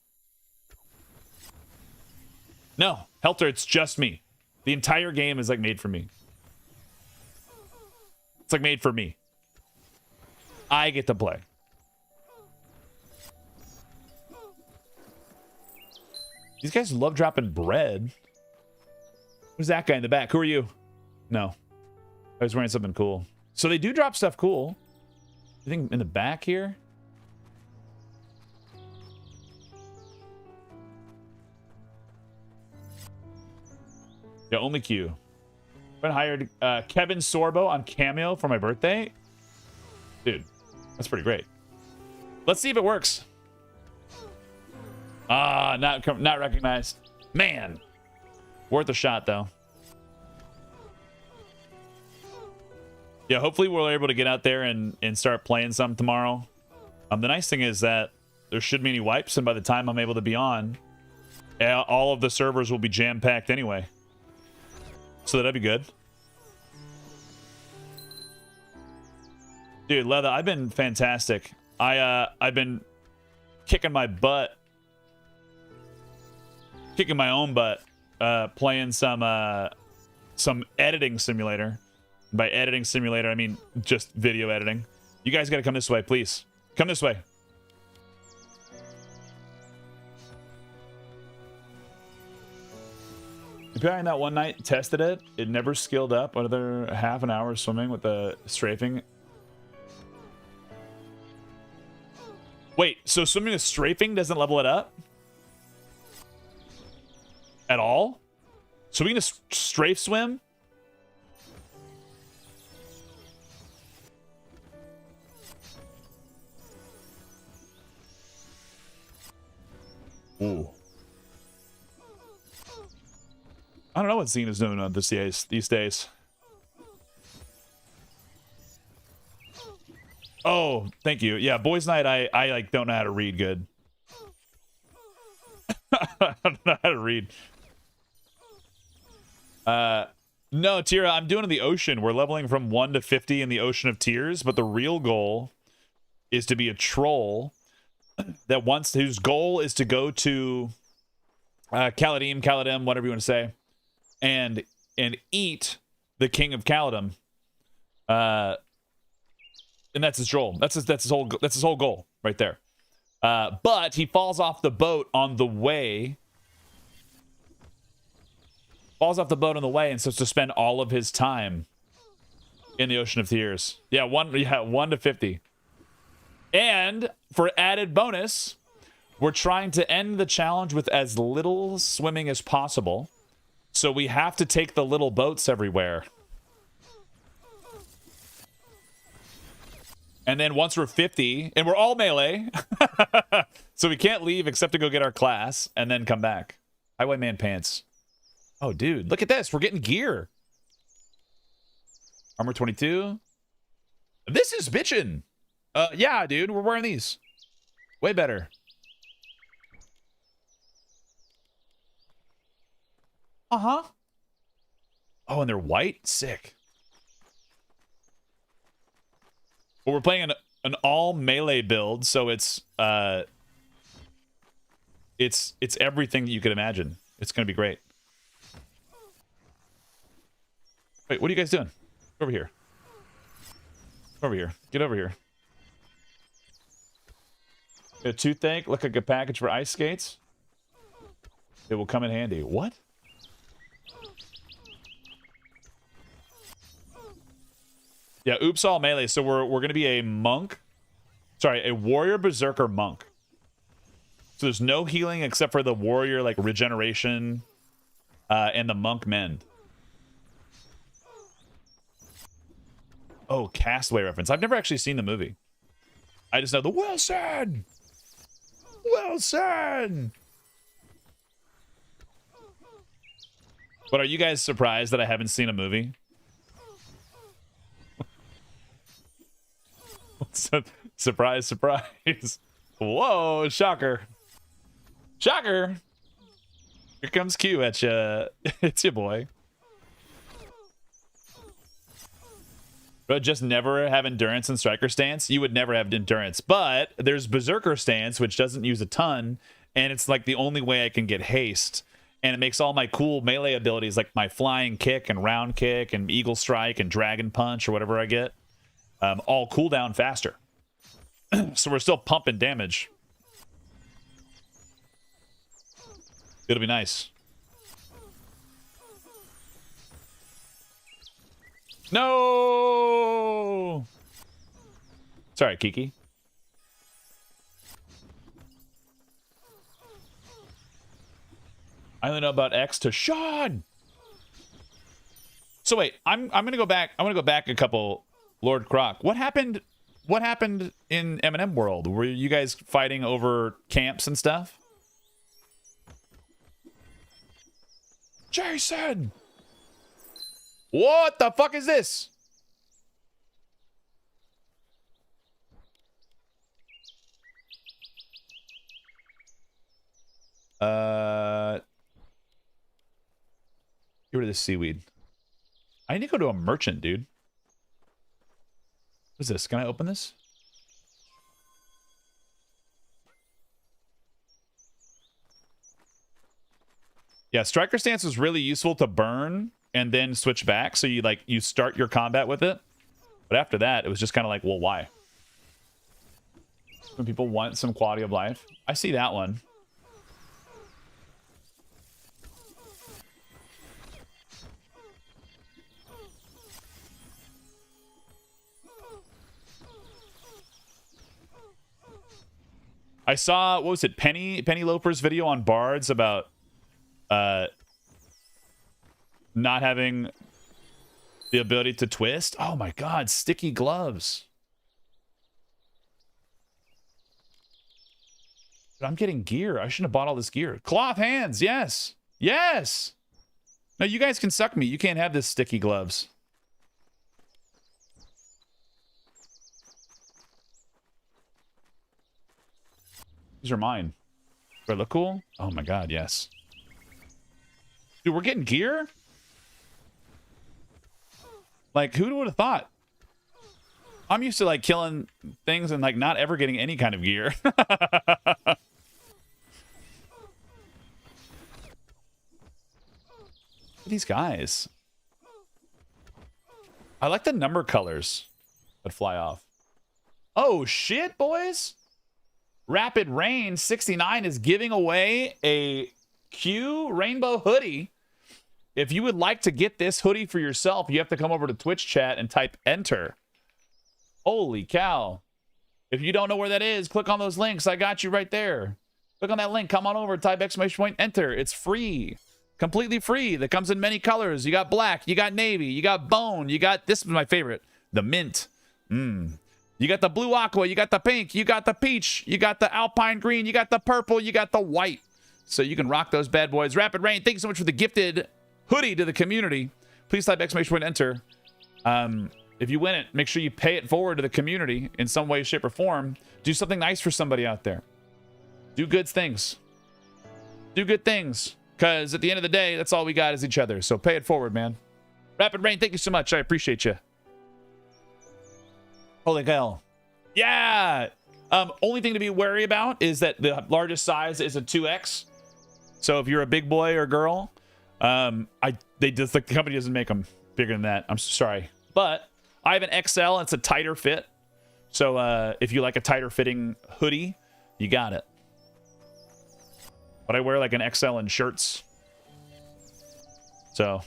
No, Helter, it's just me. The entire game is like made for me. It's like made for me. I get to play. These guys love dropping bread. Who's that guy in the back? Who are you? No. I was wearing something cool. So they do drop stuff cool. You think in the back here? Yeah, only Q. Been hired Kevin Sorbo on Cameo for my birthday. Dude, that's pretty great. Let's see if it works. Ah, not recognized. Man, worth a shot though. Yeah, hopefully we're able to get out there and start playing some tomorrow. The nice thing is that there shouldn't be any wipes, and by the time I'm able to be on, all of the servers will be jam-packed anyway. So that'd be good. Dude, Leather, I've been fantastic. I've been kicking my butt. Kicking my own butt. Playing some editing simulator. By editing simulator, I mean just video editing. You guys gotta come this way, please. Come this way. Comparing that one night, tested it. It never skilled up. Another half an hour swimming with the strafing. Wait, so swimming with strafing doesn't level it up? At all? So we can just strafe swim? Ooh. I don't know what Xena's doing on these days. Oh, thank you. Yeah, boys' night, I like don't know how to read good. I don't know how to read. No, Tira, I'm doing in the ocean. We're leveling from 1 to 50 in the Ocean of Tears, but the real goal is to be a troll that whose goal is to go to Paladin, whatever you want to say, and eat the king of Paladin. And that's his goal. That's his whole goal right there. But he falls off the boat on the way. Falls off the boat on the way and starts to spend all of his time in the Ocean of Tears. Yeah, 1 to 50. And for added bonus, we're trying to end the challenge with as little swimming as possible. So we have to take the little boats everywhere. And then once we're 50, and we're all melee, so we can't leave except to go get our class and then come back. Highwayman pants. Oh, dude, look at this. We're getting gear. Armor 22. This is bitchin'. Yeah, dude, we're wearing these. Way better. Uh-huh. Oh, and they're white? Sick. Well, we're playing an all melee build, so it's everything that you could imagine. It's gonna be great. Wait, what are you guys doing? Over here. Over here. Get over here. A toothache, look like a package for ice skates. It will come in handy. What? Yeah, oops, all melee. So we're gonna be a monk. Sorry, a warrior berserker monk. So there's no healing except for the warrior like regeneration and the monk mend. Oh, Castaway reference. I've never actually seen the movie. I just know the Wilson. Wilson. But are you guys surprised that I haven't seen a movie? Surprise, surprise. Whoa, shocker. Shocker. Here comes Q at you. It's your boy. But just never have endurance and striker stance. You would never have endurance. But there's berserker stance, which doesn't use a ton. And it's like the only way I can get haste. And it makes all my cool melee abilities, like my flying kick and round kick and eagle strike and dragon punch or whatever I get, all cooldown faster. So we're still pumping damage. It'll be nice. No! Sorry, Kiki. I only know about X to Sean. So wait, I'm gonna go back. I want to go back a couple. Lord Croc, what happened? What happened in M&M world? Were you guys fighting over camps and stuff? Jason, what the fuck is this? Get rid of this seaweed. I need to go to a merchant, dude. What is this? Can I open this? Yeah, striker stance was really useful to burn and then switch back. So you start your combat with it. But after that, it was just kind of like, well, why? When people want some quality of life. I see that one. I saw, what was it, Penny Loafer's video on bards about not having the ability to twist. Oh my god, sticky gloves. I'm getting gear. I shouldn't have bought all this gear. Cloth hands, yes. Yes! No, you guys can suck me. You can't have this sticky gloves. These are mine. Do I look cool? Oh my god, yes. Dude, we're getting gear? Like, who would have thought? I'm used to, like, killing things and, like, not ever getting any kind of gear. These guys. I like the number colors that fly off. Oh, shit, boys. Rapid Rain 69 is giving away a Q rainbow hoodie. If you would like to get this hoodie for yourself, you have to come over to Twitch chat and type enter. Holy cow. If you don't know where that is, click on those links. I got you right there. Click on that link. Come on over, type exclamation point enter. It's free. Completely free. That comes in many colors. You got black, you got navy, you got bone, you got, this is my favorite, the mint. You got the blue aqua, you got the pink, you got the peach, you got the alpine green, you got the purple, you got the white. So you can rock those bad boys. Rapid Rain, thank you so much for the gifted hoodie to the community. Please type exclamation point enter. If you win it, make sure you pay it forward to the community in some way, shape, or form. Do something nice for somebody out there. Do good things. Do good things. Because at the end of the day, that's all we got is each other. So pay it forward, man. Rapid Rain, thank you so much. I appreciate you. Holy cow. Yeah. Only thing to be wary about is that the largest size is a 2X. So if you're a big boy or girl, the company doesn't make them bigger than that. I'm sorry. But I have an XL and it's a tighter fit. So if you like a tighter fitting hoodie, you got it. But I wear like an XL in shirts. So,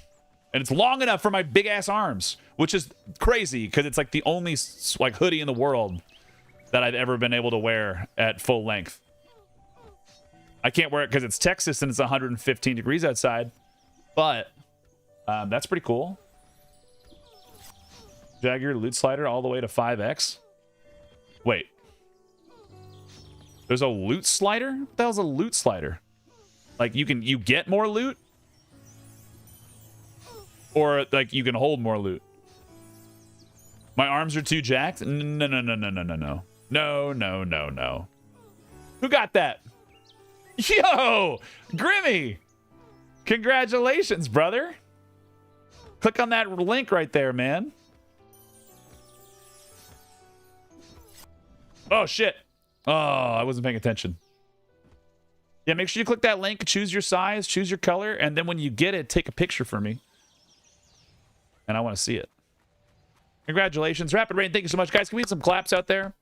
and it's long enough for my big ass arms, which is crazy because it's like the only like hoodie in the world that I've ever been able to wear at full length. I can't wear it because it's Texas and it's 115 degrees outside, but that's pretty cool. Drag your loot slider all the way to 5x. Wait. There's a loot slider? What the hell's a loot slider? Like you get more loot? Or like you can hold more loot? My arms are too jacked? No, no, no, no, no, no, no. No, no, no, no. Who got that? Yo! Grimmy! Congratulations, brother. Click on that link right there, man. Oh, shit. Oh, I wasn't paying attention. Yeah, make sure you click that link, choose your size, choose your color, and then when you get it, take a picture for me. And I want to see it. Congratulations. Rapid Rain, thank you so much. Guys, can we get some claps out there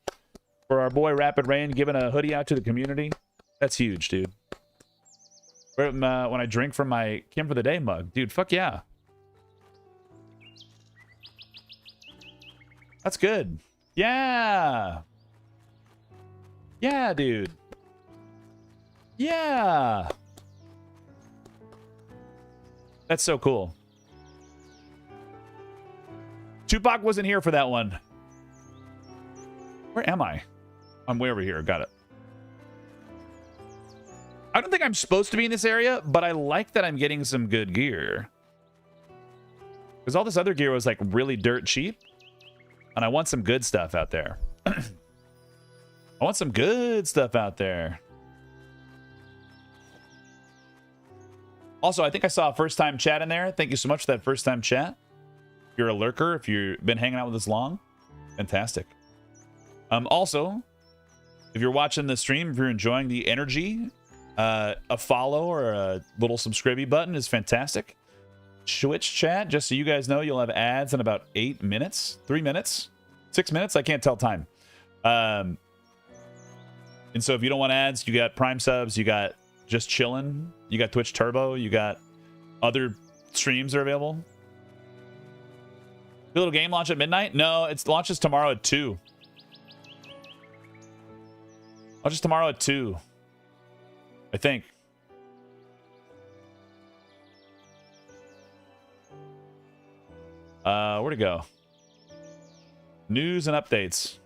for our boy Rapid Rain giving a hoodie out to the community? That's huge, dude. When I drink from my Kim for the Day mug. Dude, fuck yeah. That's good. Yeah. Yeah, dude. Yeah. That's so cool. Tupac wasn't here for that one. Where am I? I'm way over here. Got it. I don't think I'm supposed to be in this area, but I like that I'm getting some good gear. Because all this other gear was like really dirt cheap. And I want some good stuff out there. I want some good stuff out there. Also, I think I saw a first time chat in there. Thank you so much for that first time chat. If you're a lurker, if you've been hanging out with us long, fantastic. Also, if you're watching the stream, if you're enjoying the energy, a follow or a little subscribe button is fantastic. Twitch chat, just so you guys know, you'll have ads in about 8 minutes, 3 minutes, 6 minutes. I can't tell time. And so if you don't want ads, you got Prime subs, you got just chilling, you got Twitch Turbo, you got other streams are available. The little game launch at midnight? No, it launches tomorrow at 2. Launches tomorrow at 2. I think. Where'd it go? News and updates.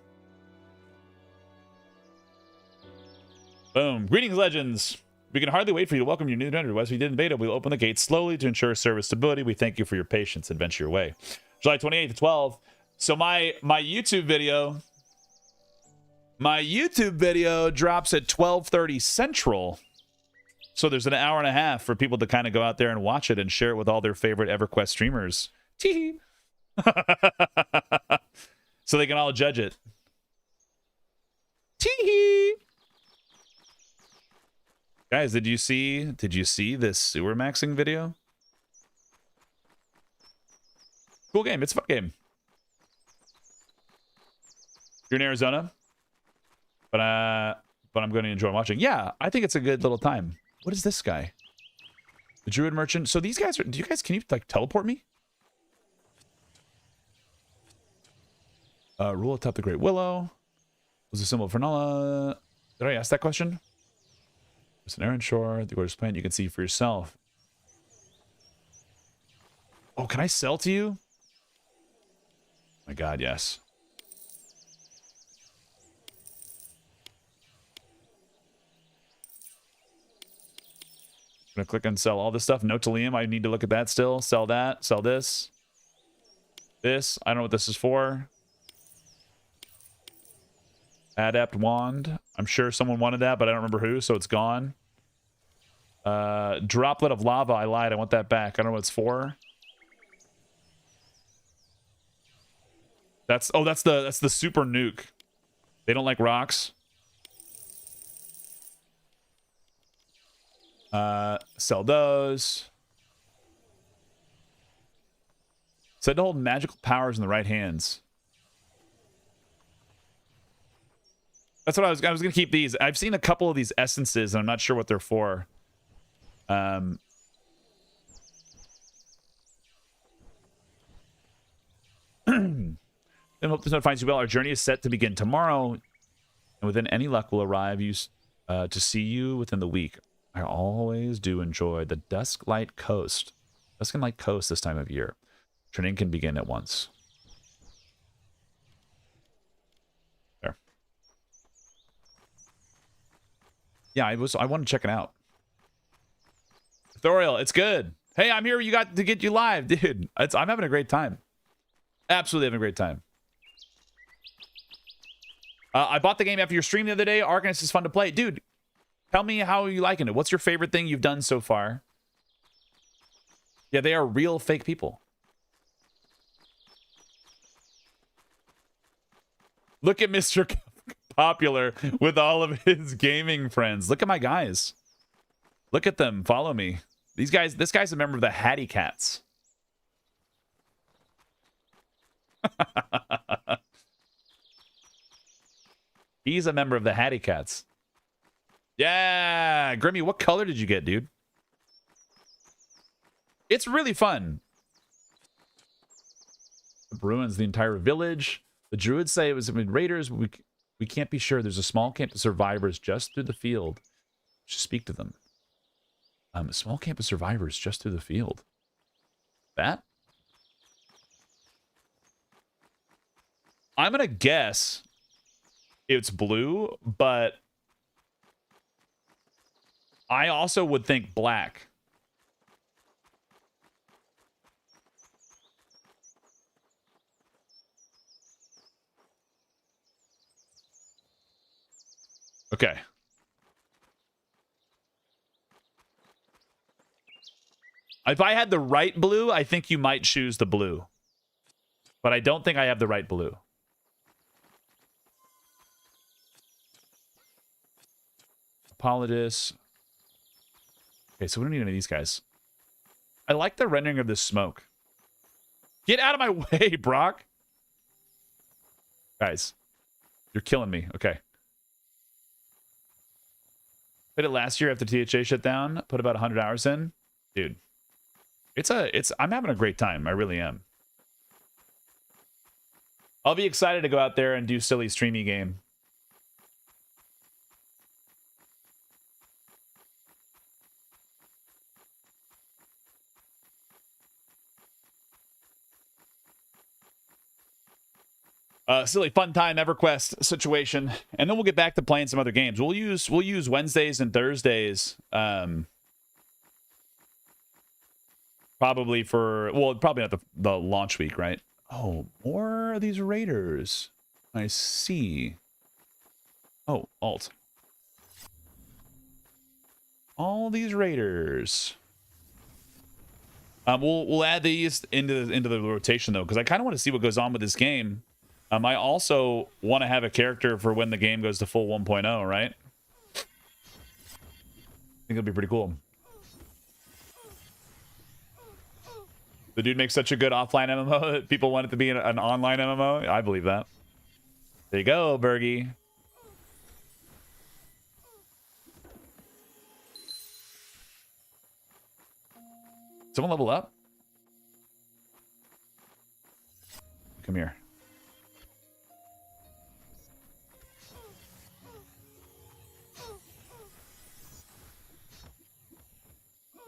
Boom. Greetings, legends. We can hardly wait for you to welcome your new vendor. As we did in beta, we'll open the gates slowly to ensure service stability. We thank you for your patience. Adventure your way. July 28th to 12. So my YouTube video drops at 12:30 Central. So there's an hour and a half for people to kind of go out there and watch it and share it with all their favorite EverQuest streamers. Tee. So they can all judge it. Tee. Guys, did you see this sewer maxing video? Cool game. It's a fun game. You're in Arizona, but I'm going to enjoy watching. Yeah, I think it's a good little time. What is this guy? The Druid Merchant. So these guys are. Can you like teleport me? Rule atop the Great Willow. Was a symbol for Nala. Did I ask that question? It's an Erenshor, the gorgeous plant you can see for yourself. Oh, can I sell to you? My God, yes. I'm gonna click and sell all this stuff. Note to Liam, I need to look at that still. Sell that, sell this. This, I don't know what this is for. Adept wand. I'm sure someone wanted that, but I don't remember who, so it's gone. Droplet of lava. I lied. I want that back. I don't know what it's for. That's the super nuke. They don't like rocks. Sell those. Said to hold magical powers in the right hands. That's what I was gonna keep these. I've seen a couple of these essences and I'm not sure what they're for. Then hope this note finds you well. Our journey is set to begin tomorrow, and within any luck will arrive to see you within the week. I always do enjoy the Dusk and Light Coast this time of year. Training can begin at once. Yeah, I want to check it out. Thoriel, it's good. Hey, I'm here. You got to get you live, dude. I'm having a great time. Absolutely having a great time. I bought the game after your stream the other day. Arcanist is fun to play. Dude, tell me how you liking it. What's your favorite thing you've done so far? Yeah, they are real fake people. Look at Mr. Popular with all of his gaming friends. Look at my guys. Look at them. Follow me. These guys, this guy's a member of the Hattie Cats. He's a member of the Hattie Cats. Yeah, Grimmy, what color did you get, dude? It's really fun. It ruins the entire village. The druids say it was raiders. We can't be sure. There's a small camp of survivors just through the field. We should speak to them. A small camp of survivors just through the field. That? I'm gonna guess it's blue, but I also would think black. Okay. If I had the right blue, I think you might choose the blue. But I don't think I have the right blue. Paladin. Okay, so we don't need any of these guys. I like the rendering of this smoke. Get out of my way, Brock. Guys, you're killing me. Okay. Played it last year after THA shut down. Put about 100 hours in. Dude. I'm having a great time. I really am. I'll be excited to go out there and do silly streamy game. Silly fun time EverQuest situation, and then we'll get back to playing some other games. We'll use Wednesdays and Thursdays, probably probably not the launch week, right? Oh, more of these raiders. I see. Oh, alt. All these raiders. We'll add these into the rotation though, because I kind of want to see what goes on with this game. I also want to have a character for when the game goes to full 1.0, right? I think it'll be pretty cool. The dude makes such a good offline MMO that people want it to be an online MMO. I believe that. There you go, Bergie. Someone level up? Come here.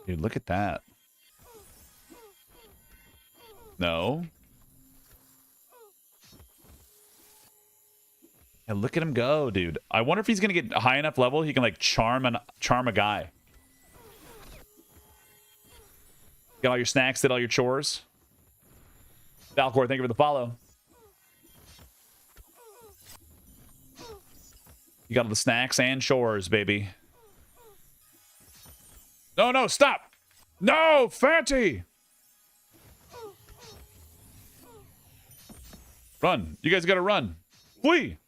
Dude, look at that. No. Yeah, look at him go, dude. I wonder if he's gonna get high enough level he can like charm a guy. Get all your snacks, did all your chores. Valcor, thank you for the follow. You got all the snacks and chores, baby. No, stop! No, Fatty! Run. You guys gotta run. Flee!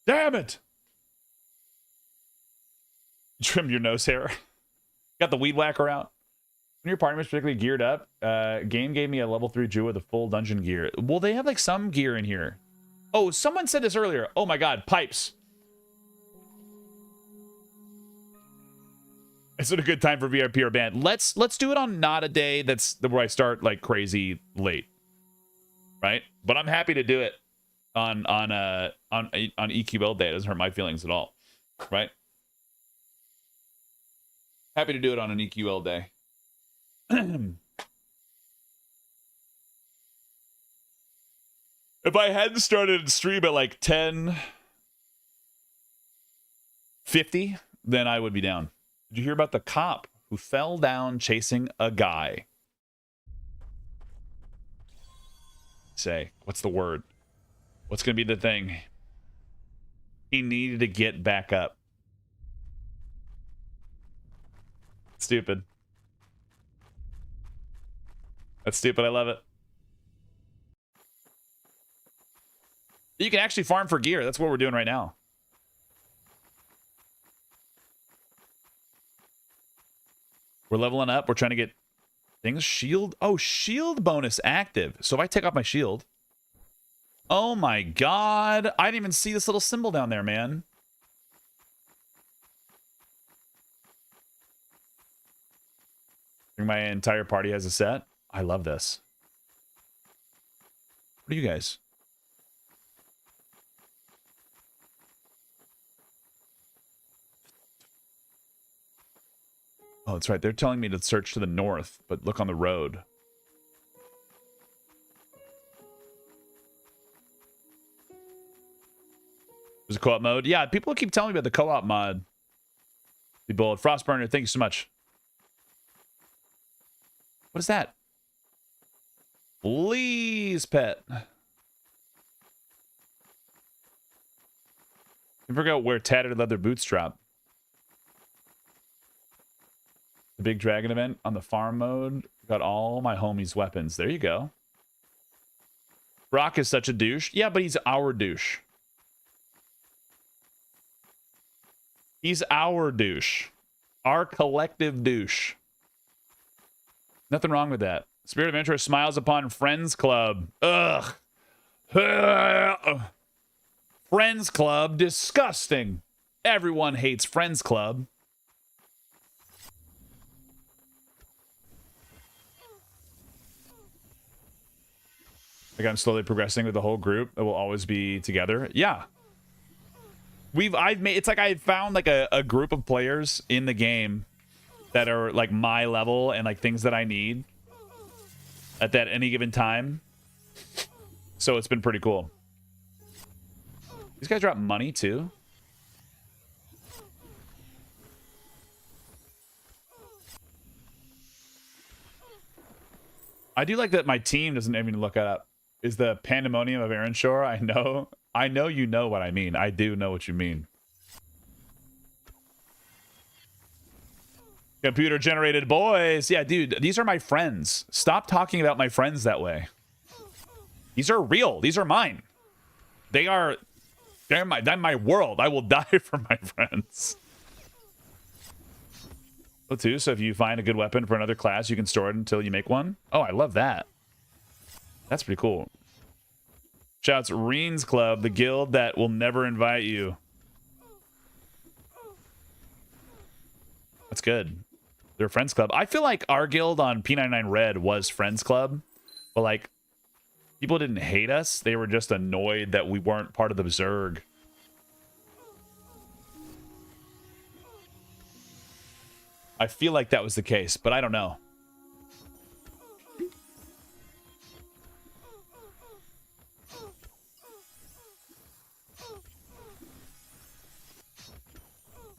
Damn it! Trim your nose hair. Got the weed whacker out. When your party was particularly geared up, game gave me a level 3 Jew with a full dungeon gear. Well, they have like some gear in here. Oh, someone said this earlier. Oh my god, pipes. Is it a good time for VIP or band? Let's do it on not a day that's where I start like crazy late, right? But I'm happy to do it on EQL day. It doesn't hurt my feelings at all, right? Happy to do it on an EQL day. If I hadn't started stream at like 10:50, then I would be down. Did you hear about the cop who fell down chasing a guy? Say, what's the word? What's going to be the thing? He needed to get back up. Stupid. That's stupid. I love it. You can actually farm for gear. That's what we're doing right now. We're leveling up. We're trying to get things. Shield. Oh, shield bonus active. So if I take off my shield. Oh my god. I didn't even see this little symbol down there, man. I think my entire party has a set. I love this. What are you guys? Oh, that's right. They're telling me to search to the north, but look on the road. There's a co-op mode. Yeah, people keep telling me about the co-op mod. The bullet Frostburner, thank you so much. What is that? Please, pet. I forgot where tattered leather boots drop. The big dragon event on the farm mode. Got all my homies' weapons. There you go. Brock is such a douche. Yeah, but he's our douche. He's our douche. Our collective douche. Nothing wrong with that. Spirit Adventurer smiles upon Friends Club. Ugh. Friends Club, disgusting. Everyone hates Friends Club. Like I'm slowly progressing with the whole group. It will always be together. Yeah. It's like I found like a group of players in the game that are like my level and like things that I need at that any given time. So it's been pretty cool. These guys drop money too. I do like that my team doesn't even look it up. Is the pandemonium of Erenshor? I know you know what I mean. I do know what you mean. Computer generated boys. Yeah, dude, these are my friends. Stop talking about my friends that way. These are real. These are mine. They're my world. I will die for my friends. Oh, too, so if you find a good weapon for another class, you can store it until you make one. Oh, I love that. That's pretty cool. Shouts Reen's Club, the guild that will never invite you. That's good. They're Friends Club. I feel like our guild on P99 Red was Friends Club, but like people didn't hate us. They were just annoyed that we weren't part of the Zerg. I feel like that was the case, but I don't know.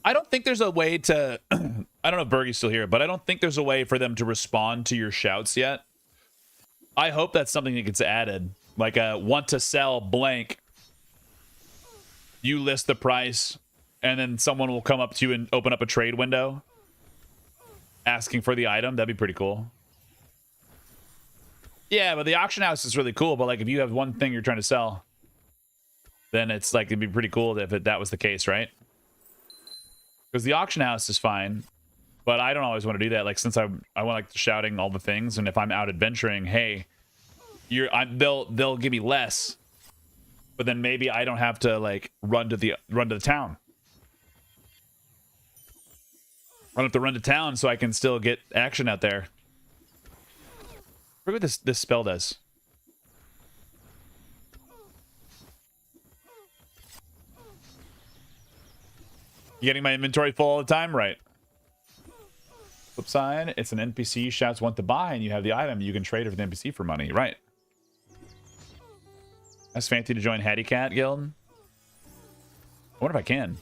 I don't think there's a way to... I don't know if Bergie's still here, but I don't think there's a way for them to respond to your shouts yet. I hope that's something that gets added. Like a want to sell blank. You list the price, and then someone will come up to you and open up a trade window asking for the item. That'd be pretty cool. Yeah, but the auction house is really cool, but like if you have one thing you're trying to sell, then it's like it'd be pretty cool if that was the case, right? Because the auction house is fine, but I don't always want to do that. Like since I want like shouting all the things, and if I'm out adventuring, hey, they'll give me less, but then maybe I don't have to like run to the town. I don't have to run to town so I can still get action out there. Look what this spell does. You getting my inventory full all the time? Right. Flip side, it's an NPC shouts want to buy, and you have the item. You can trade it with the NPC for money. Right. Ask Fancy to join Hattie Cat Guild. I wonder if I can.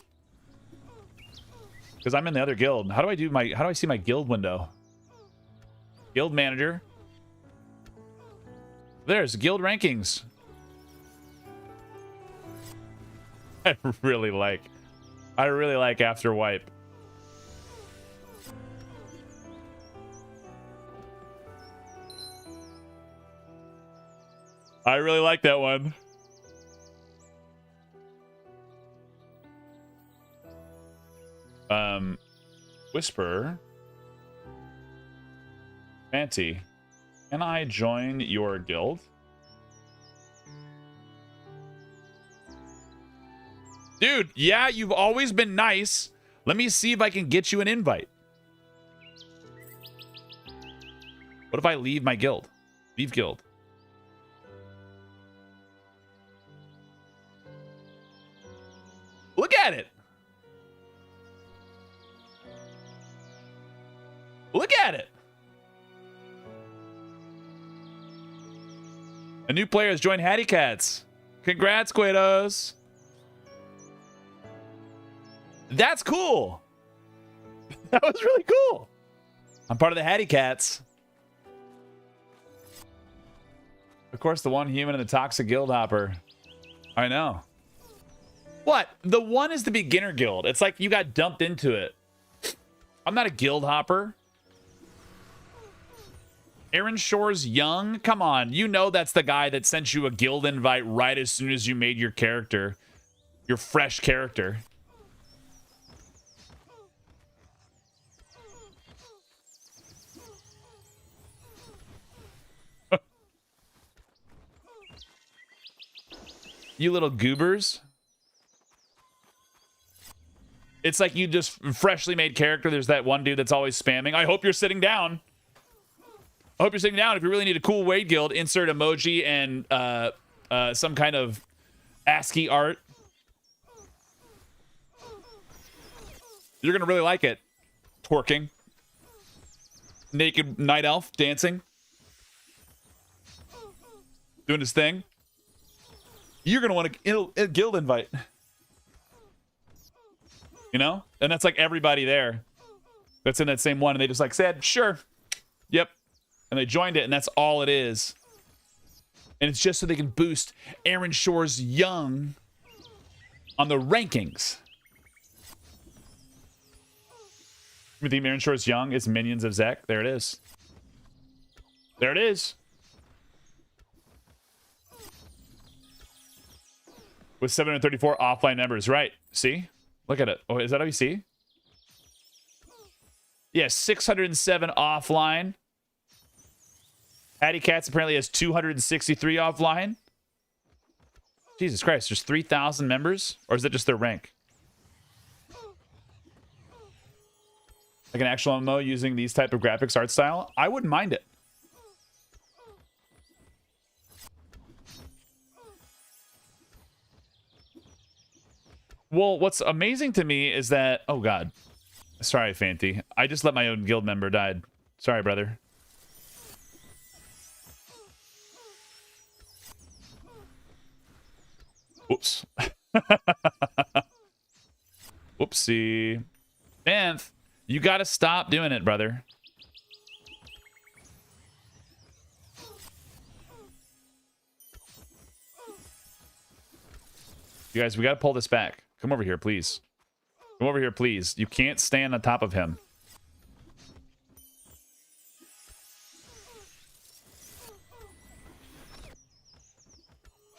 Because I'm in the other guild. How do I see my guild window? Guild manager. There's guild rankings. I really like After Wipe. I really like that one. Whisper. Fancy. Can I join your guild? Dude, yeah, you've always been nice. Let me see if I can get you an invite. What if I leave my guild? Leave guild. Look at it. Look at it. A new player has joined Hattie Cats. Congrats, Quatos. That's cool. That was really cool. I'm part of the Hattie Cats. Of course, the one human in the toxic guild hopper. I know. What? The one is the beginner guild. It's like you got dumped into it. I'm not a guild hopper. Erenshor's young? Come on. You know that's the guy that sent you a guild invite right as soon as you made your character. Your fresh character. You little goobers. It's like you just freshly made character. There's that one dude that's always spamming. I hope you're sitting down. I hope you're sitting down. If you really need a cool Wade guild, insert emoji and some kind of ASCII art. You're going to really like it. Twerking. Naked night elf dancing. Doing his thing. You're going to want a guild invite. You know? And that's like everybody there that's in that same one. And they just like said, sure. Yep. And they joined it, and that's all it is. And it's just so they can boost Erenshor's young on the rankings. You think Erenshor's young is minions of Zek? There it is. There it is. With 734 offline members. Right. See? Look at it. Oh, is that how you see? Yeah, 607 offline. Hattie Cats apparently has 263 offline. Jesus Christ, there's 3,000 members? Or is that just their rank? Like an actual MMO using these type of graphics art style? I wouldn't mind it. Well, what's amazing to me is that... Oh, God. Sorry, Fanty. I just let my own guild member die. Sorry, brother. Whoops. Whoopsie. Banth, you gotta stop doing it, brother. You guys, we gotta pull this back. Come over here, please. Come over here, please. You can't stand on top of him.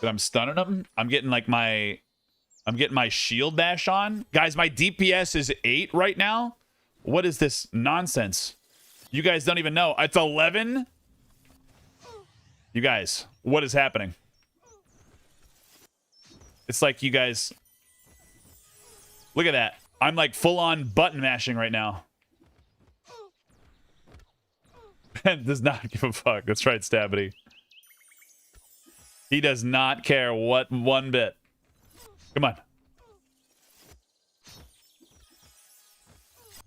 But I'm stunning him. I'm getting like my shield dash on. Guys, my DPS is 8 right now. What is this nonsense? You guys don't even know. It's 11. You guys, what is happening? It's like you guys... Look at that. I'm like full on button mashing right now. Ben does not give a fuck. That's right, Stabity. He does not care one bit. Come on.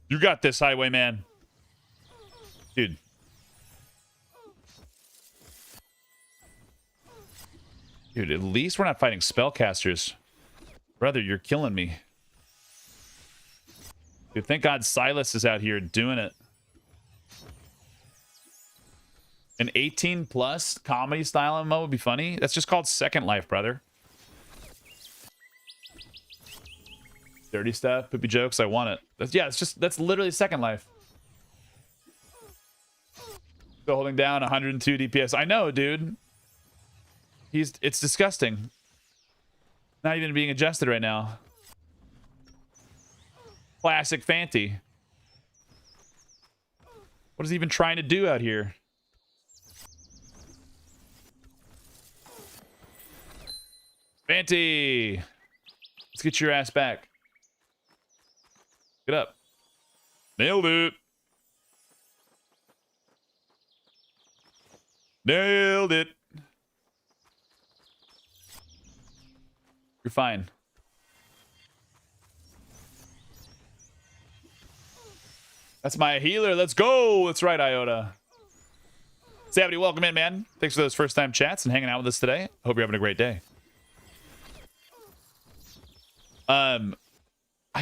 You got this, Highwayman. Dude. Dude, at least we're not fighting spellcasters. Brother, you're killing me. Dude, thank God Silas is out here doing it. An 18+ comedy style MMO would be funny. That's just called Second Life, brother. Dirty stuff, poopy jokes, I want it. That's literally Second Life. Still holding down 102 DPS. I know, dude. It's disgusting. Not even being adjusted right now. Classic Fanty. What is he even trying to do out here? Fanty! Let's get your ass back. Get up. Nailed it. Nailed it. You're fine. That's my healer. Let's go. That's right, Iota. Savity, welcome in, man. Thanks for those first-time chats and hanging out with us today. Hope you're having a great day. I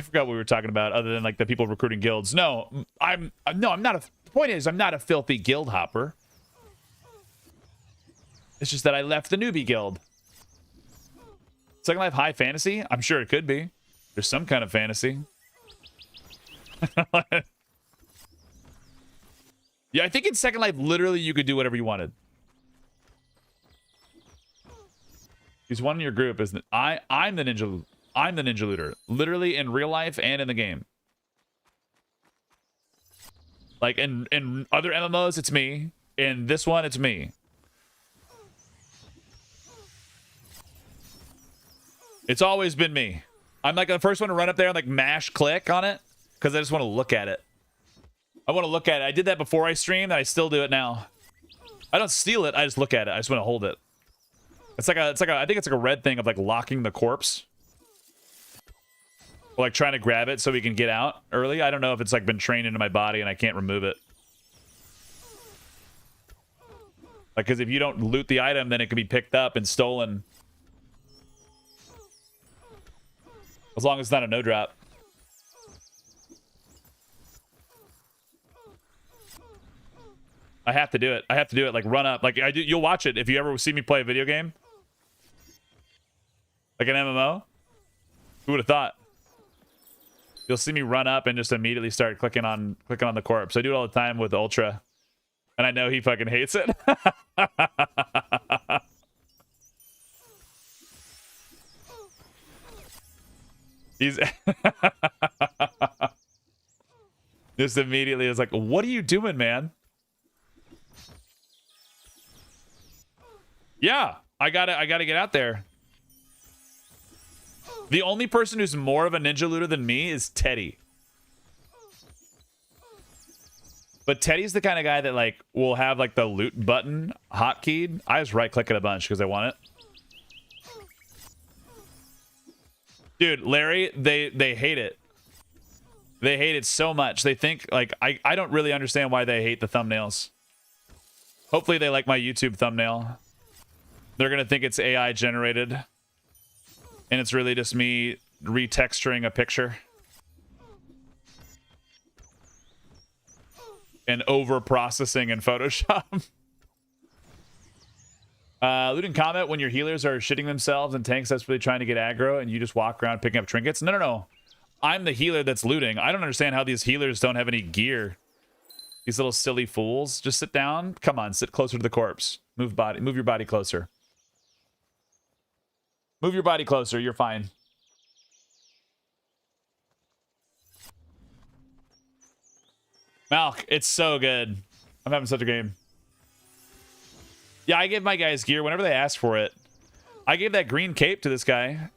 forgot what we were talking about other than like the people recruiting guilds. No, I'm not the point is I'm not a filthy guild hopper. It's just that I left the newbie guild. Second Life high fantasy? I'm sure it could be. There's some kind of fantasy. Yeah, I think in Second Life, literally, you could do whatever you wanted. He's one in your group, isn't it? I'm the ninja looter. Literally in real life and in the game. Like in other MMOs, it's me. In this one, it's me. It's always been me. I'm like the first one to run up there and like mash click on it because I just want to look at it. I want to look at it. I did that before I streamed, and I still do it now. I don't steal it. I just look at it. I just want to hold it. It's like a. I think it's like a red thing of like locking the corpse, or like trying to grab it so we can get out early. I don't know if it's like been trained into my body and I can't remove it. Like, because if you don't loot the item, then it can be picked up and stolen. As long as it's not a no drop. I have to do it. I have to do it. Like run up. Like I do. You'll watch it if you ever see me play a video game, like an MMO. Who would have thought? You'll see me run up and just immediately start clicking on the corpse. I do it all the time with Ultra, and I know he fucking hates it. He's just immediately is like, "What are you doing, man?" Yeah, I gotta get out there. The only person who's more of a ninja looter than me is Teddy. But Teddy's the kind of guy that like will have like the loot button hotkeyed. I just right click it a bunch because I want it. Dude, Larry, they hate it. They hate it so much. They think like I don't really understand why they hate the thumbnails. Hopefully they like my YouTube thumbnail. They're gonna think it's AI generated, and it's really just me retexturing a picture and over processing in Photoshop. Looting comment when your healers are shitting themselves and tanks desperately trying to get aggro and you just walk around picking up trinkets. No. I'm the healer that's looting. I don't understand how these healers don't have any gear. These little silly fools. Just sit down. Come on, sit closer to the corpse. Move your body closer. Move your body closer. You're fine. Malk, it's so good. I'm having such a game. Yeah, I give my guys gear whenever they ask for it. I gave that green cape to this guy.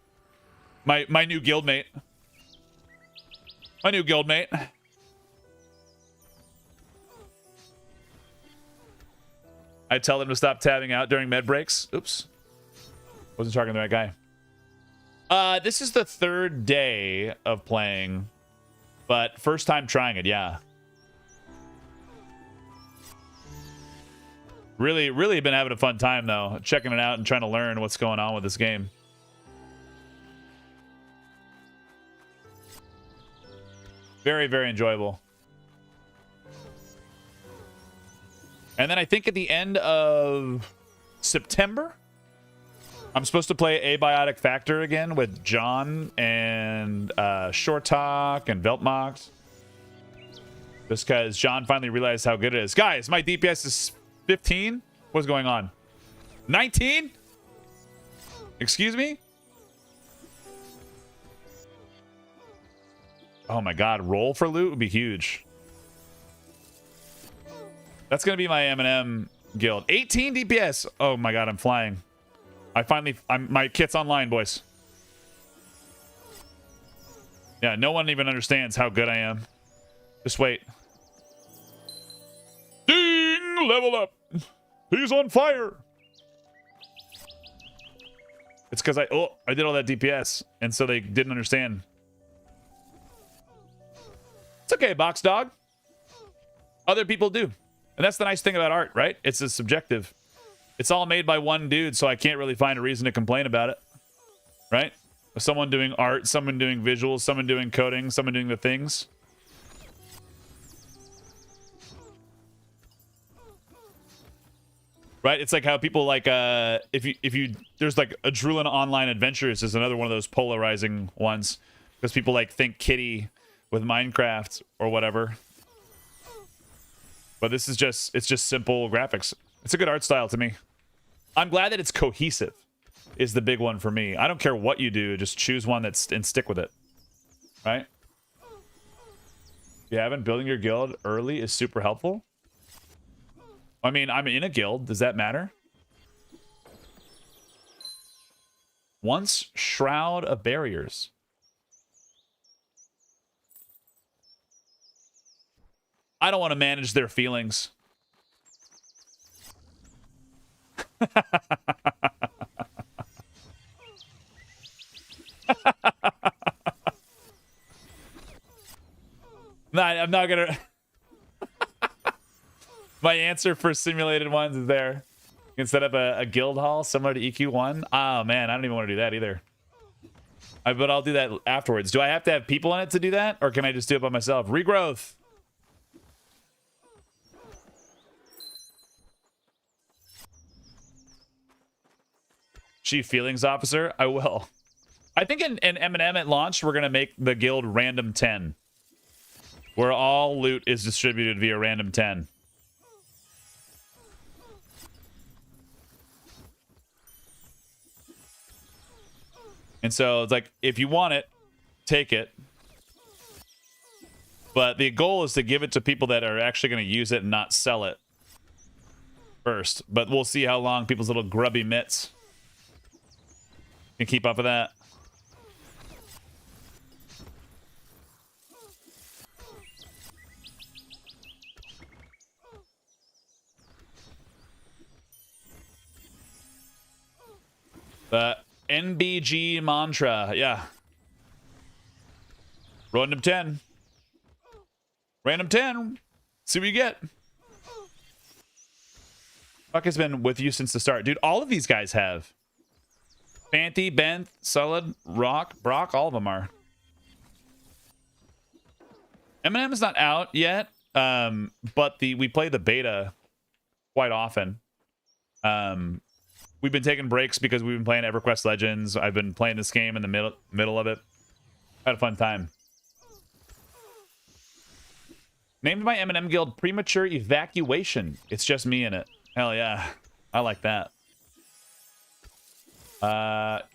My new guildmate. My new guildmate. I tell them to stop tabbing out during med breaks. Oops. Wasn't talking to the right guy. This is the third day of playing, but first time trying it, yeah. Really been having a fun time though, checking it out and trying to learn what's going on with this game. Very enjoyable. And then I think at the end of September, I'm supposed to play Abiotic Factor again with John and Short Talk and Veltmox. Just because John finally realized how good it is. Guys, my DPS is 15. What's going on? 19? Excuse me? Oh my god, roll for loot would be huge. That's gonna be my M&M guild. 18 DPS. Oh my god, I'm flying. My kit's online, boys. Yeah, no one even understands how good I am. Just wait. Ding! Level up. He's on fire. It's because I did all that DPS, and so they didn't understand. It's okay, box dog. Other people do. And that's the nice thing about art, right? It's a subjective. It's all made by one dude, so I can't really find a reason to complain about it. Right? Someone doing art, someone doing visuals, someone doing coding, someone doing the things. Right? It's like how people like if you there's like a Drulin Online Adventures is another one of those polarizing ones because people like think Kitty with Minecraft or whatever. But this is just simple graphics. It's a good art style to me. I'm glad that it's cohesive is the big one for me. I don't care what you do, just choose one and stick with it. Right? You haven't building your guild early is super helpful. I mean, I'm in a guild. Does that matter? Once Shroud of Barriers. I don't want to manage their feelings. No, I'm not gonna. My answer for simulated ones is there. You can set up a guild hall similar to EQ1. Oh man, I don't even want to do that either. But I'll do that afterwards. Do I have to have people in it to do that, or can I just do it by myself? Regrowth. Chief Feelings Officer. I will. I think in M&M at launch, we're gonna make the guild random 10, where all loot is distributed via random 10. And so it's like, if you want it, take it. But the goal is to give it to people that are actually going to use it and not sell it first. But we'll see how long people's little grubby mitts can keep up with that. The NBG mantra, yeah. Random 10. Random 10. See what you get. Fuck has been with you since the start. Dude, all of these guys have. Fanty, Bent, Solid, Rock, Brock, all of them are. M&M is not out yet, but we play the beta quite often. We've been taking breaks because we've been playing EverQuest Legends. I've been playing this game in the middle of it. Had a fun time. Named my M&M guild Premature Evacuation. It's just me in it. Hell yeah. I like that.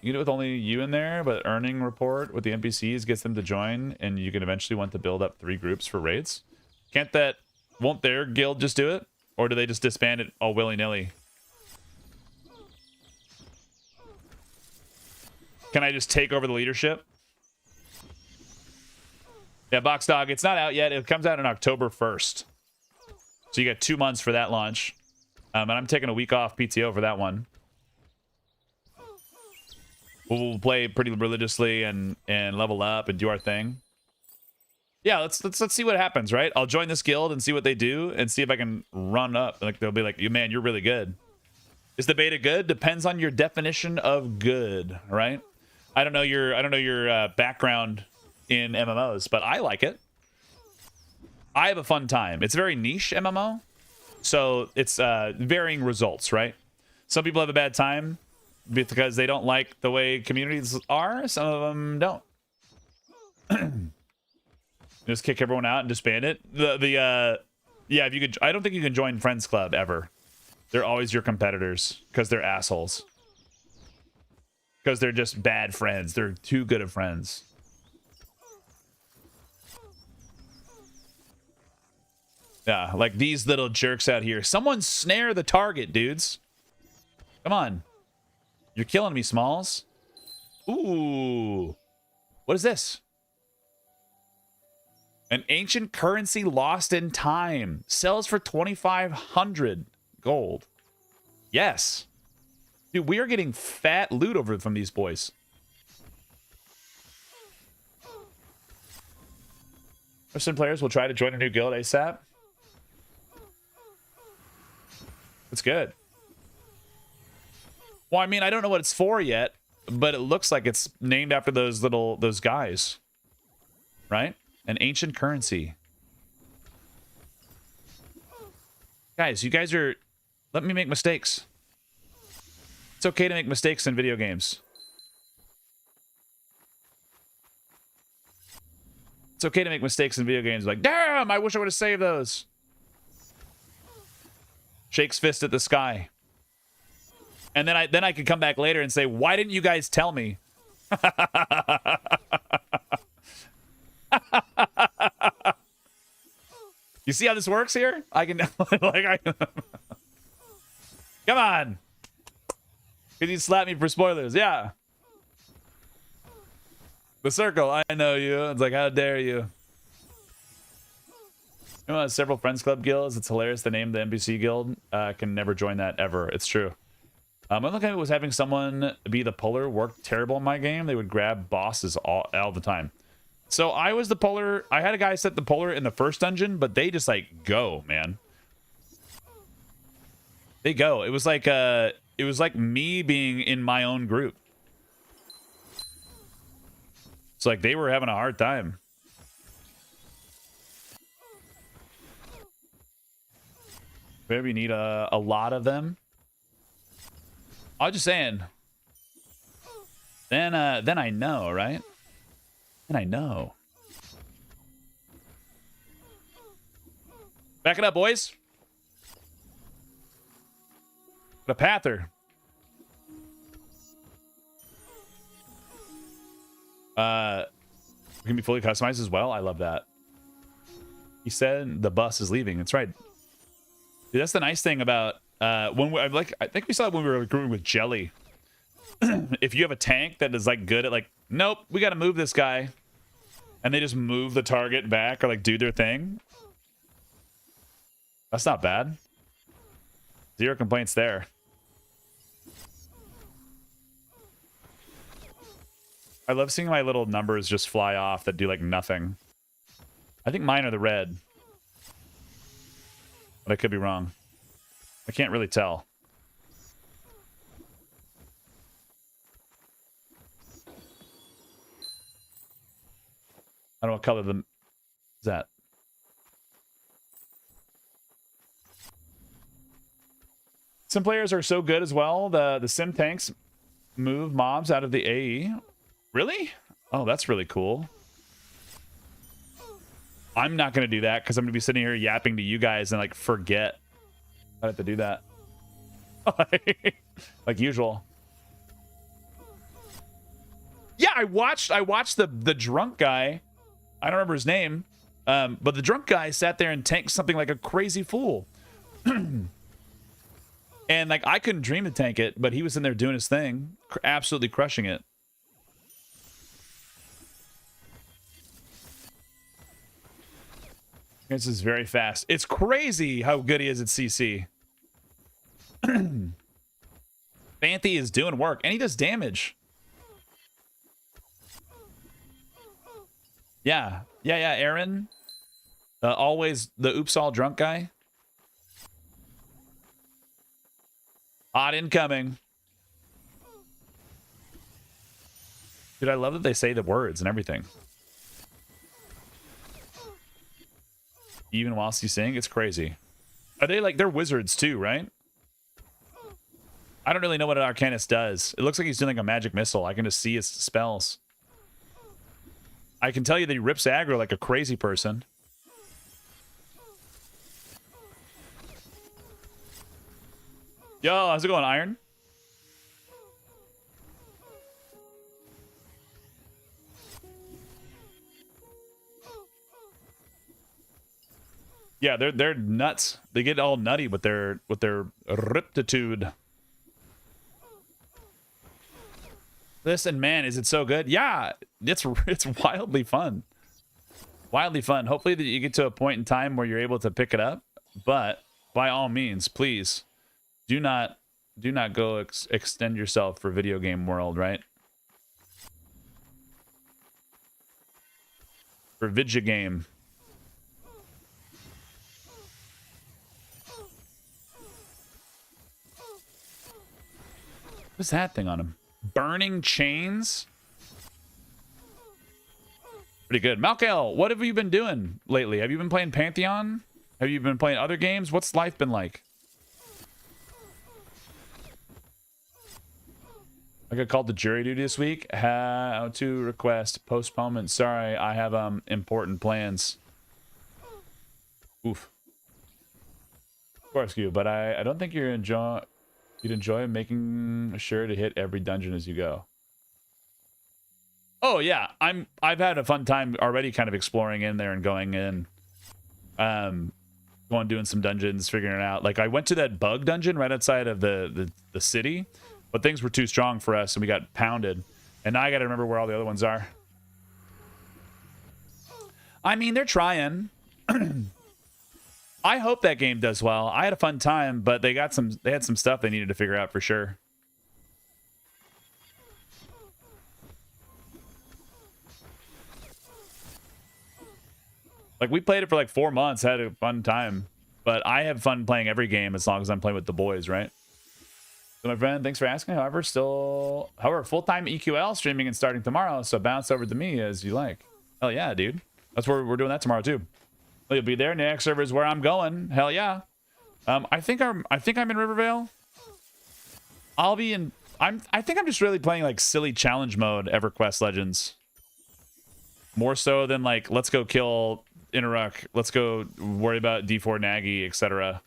You do it with only you in there, but earning report with the NPCs gets them to join, and you can eventually want to build up 3 groups for raids. Won't their guild just do it? Or do they just disband it all willy-nilly? Can I just take over the leadership? Yeah, Box Dog, it's not out yet. It comes out on October 1st. So you got 2 months for that launch. And I'm taking a week off PTO for that one. We'll play pretty religiously and level up and do our thing. Yeah, let's see what happens, right? I'll join this guild and see what they do and see if I can run up. Like they'll be like, "You man, you're really good." Is the beta good? Depends on your definition of good, right? I don't know your background in MMOs, but I like it. I have a fun time. It's a very niche MMO, so it's varying results, right? Some people have a bad time because they don't like the way communities are. Some of them don't. Just kick everyone out and disband it. Yeah, if you could, I don't think you can join Friends Club ever. They're always your competitors because they're assholes. Because they're just bad friends. They're too good of friends. Yeah, like these little jerks out here. Someone snare the target, dudes. Come on. You're killing me, Smalls. Ooh. What is this? An ancient currency lost in time. Sells for 2,500 gold. Yes. Dude, we are getting fat loot over from these boys. Some players will try to join a new guild ASAP. That's good. Well, I mean, I don't know what it's for yet, but it looks like it's named after those guys. Right? An ancient currency. Guys, you guys are... Let me make mistakes. It's okay to make mistakes in video games. It's okay to make mistakes in video games. Like, damn, I wish I would have saved those. Shakes fist at the sky. And then I could come back later and say, why didn't you guys tell me? You see how this works here? I can come on. Could you slap me for spoilers? Yeah. The circle, I know you. It's like, how dare you? You know, several Friends Club guilds. It's hilarious. The name of the NPC guild can never join that ever. It's true. One look at it was having someone be the puller worked terrible in my game. They would grab bosses all the time. So I was the puller. I had a guy set the puller in the first dungeon, but they just like go, man. They go. It was like me being in my own group. It's like they were having a hard time. Maybe you need a lot of them. I was just saying. Then I know, right? Then I know. Back it up, boys. The Pather. Can be fully customized as well. I love that. He said the bus is leaving. That's right. Dude, that's the nice thing about when we, I think we saw it when we were recruiting with Jelly. If you have a tank that is like good at like, nope, we got to move this guy, and they just move the target back or like do their thing. That's not bad. Zero complaints there. I love seeing my little numbers just fly off that do like nothing. I think mine are the red. But I could be wrong. I can't really tell. I don't know what color is that. Some players are so good as well. The sim tanks move mobs out of the AE. Really? Oh, that's really cool. I'm not going to do that because I'm going to be sitting here yapping to you guys and like forget I have to do that. Like usual. Yeah, I watched the drunk guy. I don't remember his name. But the drunk guy sat there and tanked something like a crazy fool. And like I couldn't dream to tank it, but he was in there doing his thing, absolutely crushing it. This is very fast. It's crazy how good he is at CC. Fanthy is doing work, and he does damage. Yeah, Yeah, yeah, Aaron. Always the oops all drunk guy. Hot incoming. Dude, I love that they say the words and everything. Even whilst you sing, it's crazy. Are they like, they're wizards too, right? I don't really know what an Arcanist does. It looks like he's doing like a magic missile. I can just see his spells. I can tell you that he rips aggro like a crazy person. Yo, how's it going, Iron? Yeah, they're nuts. They get all nutty with their riptitude. Listen, man, is it so good? Yeah, it's wildly fun. Wildly fun. Hopefully that you get to a point in time where you're able to pick it up. But by all means, please do not go extend yourself for video game world, right? For video game. What's that thing on him? Burning chains? Pretty good. Malkel, what have you been doing lately? Have you been playing Pantheon? Have you been playing other games? What's life been like? I got called to jury duty this week. How to request postponement. Sorry, I have important plans. Oof. Of course, you, but I don't think you'd enjoy making sure to hit every dungeon as you go. Oh yeah, I've had a fun time already, kind of exploring in there and going in, doing some dungeons, figuring it out. Like I went to that bug dungeon right outside of the city, but things were too strong for us and we got pounded. And now I got to remember where all the other ones are. I mean, they're trying. I hope that game does well. I had a fun time, but they had some stuff they needed to figure out for sure. Like we played it for like 4 months, had a fun time, but I have fun playing every game as long as I'm playing with the boys, right? So my friend, thanks for asking. However, full-time EQL streaming and starting tomorrow, so bounce over to me as you like. Hell yeah, dude. That's where we're doing that tomorrow too. You'll be there. Next server is where I'm going. Hell yeah. I think I'm in Rivervale. I'll be in. I think I'm just really playing like silly challenge mode EverQuest Legends. More so than like let's go kill Interruck. Let's go worry about D4 Nagy, etc.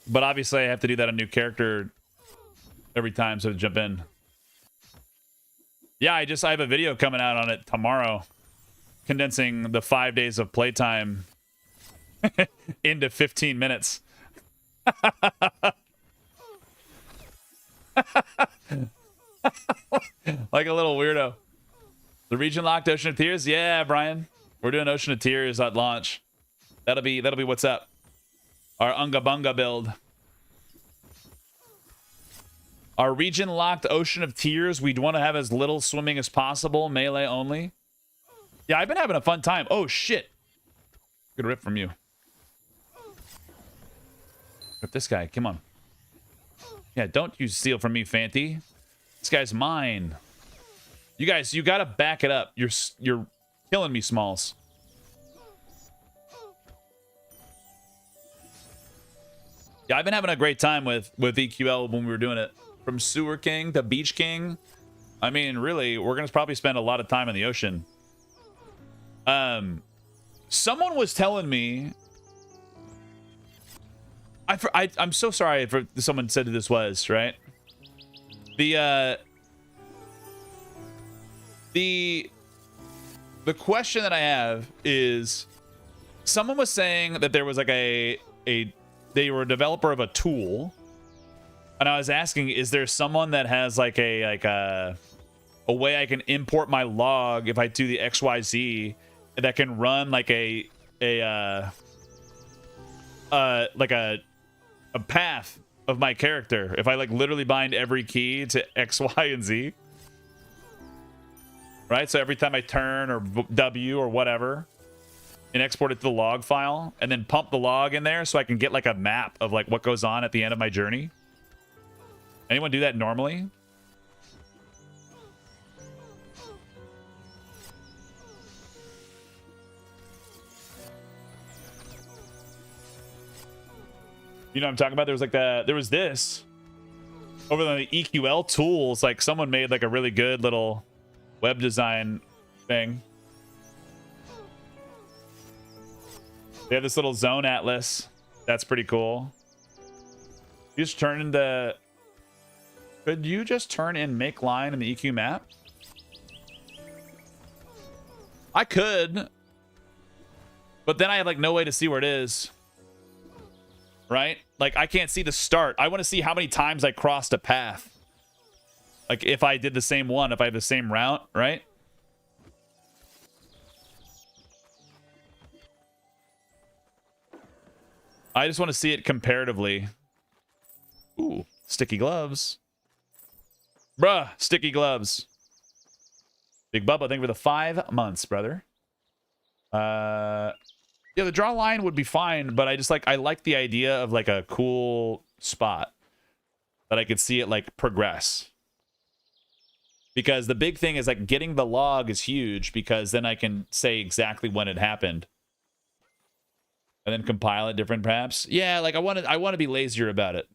But obviously I have to do that on new character every time, so to jump in. Yeah, I have a video coming out on it tomorrow, condensing the 5 days of playtime into 15 minutes. Like a little weirdo. The region locked Ocean of Tears? Yeah, Brian. We're doing Ocean of Tears at launch. That'll be what's up. Our Unga Bunga build. Our region locked Ocean of Tears. We'd want to have as little swimming as possible, melee only. Yeah, I've been having a fun time. Oh shit. Good rip from you. Rip this guy, come on. Yeah, don't you steal from me, Fanty. This guy's mine. You guys, you gotta back it up. You're killing me, Smalls. Yeah, I've been having a great time with EQL when we were doing it. From Sewer King to Beach King. I mean, really, we're gonna probably spend a lot of time in the ocean. Someone was telling me. I'm so sorry for someone said who this was, right? The question that I have is, someone was saying that there was like they were a developer of a tool, and I was asking, is there someone that has like a way I can import my log if I do the XYZ that can run like a path of my character if I like literally bind every key to X, Y, and Z? right? So every time I turn or W or whatever, and export it to the log file, and then pump the log in there so I can get like a map of like what goes on at the end of my journey. Anyone do that normally? You know what I'm talking about? There was like there was this over on the EQL tools. Like someone made like a really good little web design thing. They have this little zone atlas. That's pretty cool. You just turn into... Could you just turn in make line in the EQ map? I could. But then I have like no way to see where it is. Right? Like I can't see the start. I want to see how many times I crossed a path. Like if I did the same one, if I have the same route, right? I just want to see it comparatively. Ooh, sticky gloves. Bruh, sticky gloves. Big Bubba, thank you for the 5 months, brother. Yeah, the draw line would be fine, but I like the idea of like a cool spot that I could see it like progress. Because the big thing is like getting the log is huge because then I can say exactly when it happened. And then compile it different perhaps. Yeah, like I want to be lazier about it.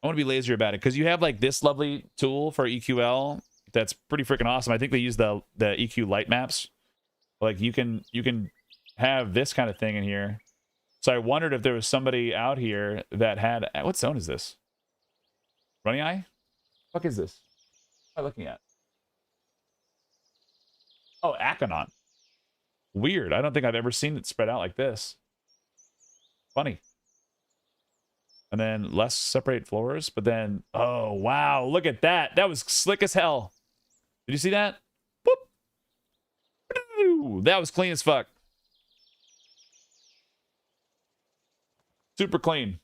I want to be lazier about it because you have like this lovely tool for EQL that's pretty freaking awesome. I think they use the EQ light maps. Like you can have this kind of thing in here. So I wondered if there was somebody out here that had... What zone is this? Running Eye? What the fuck is this? What am I looking at? Oh, Akanon. Weird. I don't think I've ever seen it spread out like this. Funny. And then less separate floors, but then... Oh, wow. Look at that. That was slick as hell. Did you see that? Boop. That was clean as fuck. Super clean.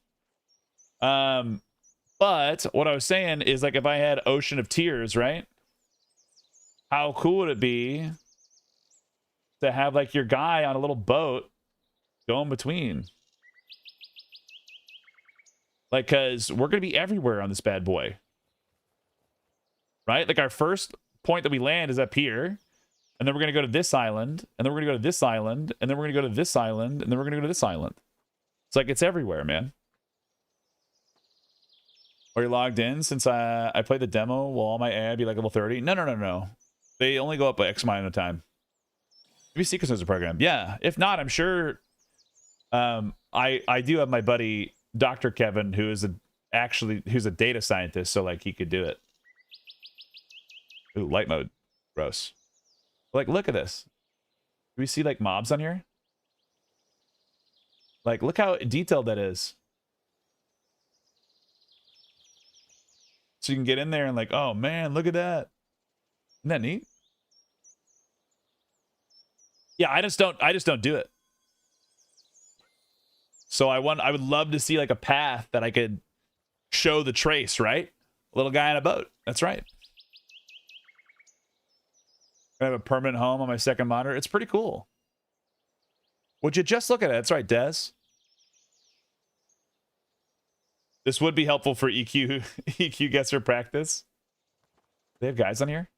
But what I was saying is like if I had Ocean of Tears, right? How cool would it be to have like your guy on a little boat going between? Like, cause we're gonna be everywhere on this bad boy. Right? Like our first point that we land is up here. And then we're gonna go to this island, and then we're gonna go to this island, and then we're gonna go to this island, and then we're gonna go to this island. It's like it's everywhere, man. Are you logged in since I played the demo? Will all my AI be like level 30? No. They only go up by X amount of time. Maybe Secrets is a program. Yeah. If not, I'm sure I do have my buddy Dr. Kevin, who is who's a data scientist, so like he could do it. Ooh, light mode. Gross. Like, look at this. Do we see like mobs on here? Like, look how detailed that is. So you can get in there and like, oh man, look at that. Isn't that neat? Yeah, I just don't do it. So I would love to see like a path that I could show the trace, right? A little guy on a boat. That's right. I have a permanent home on my second monitor. It's pretty cool. Would you just look at it? That's right, Des. This would be helpful for EQ guesser practice. They have guys on here?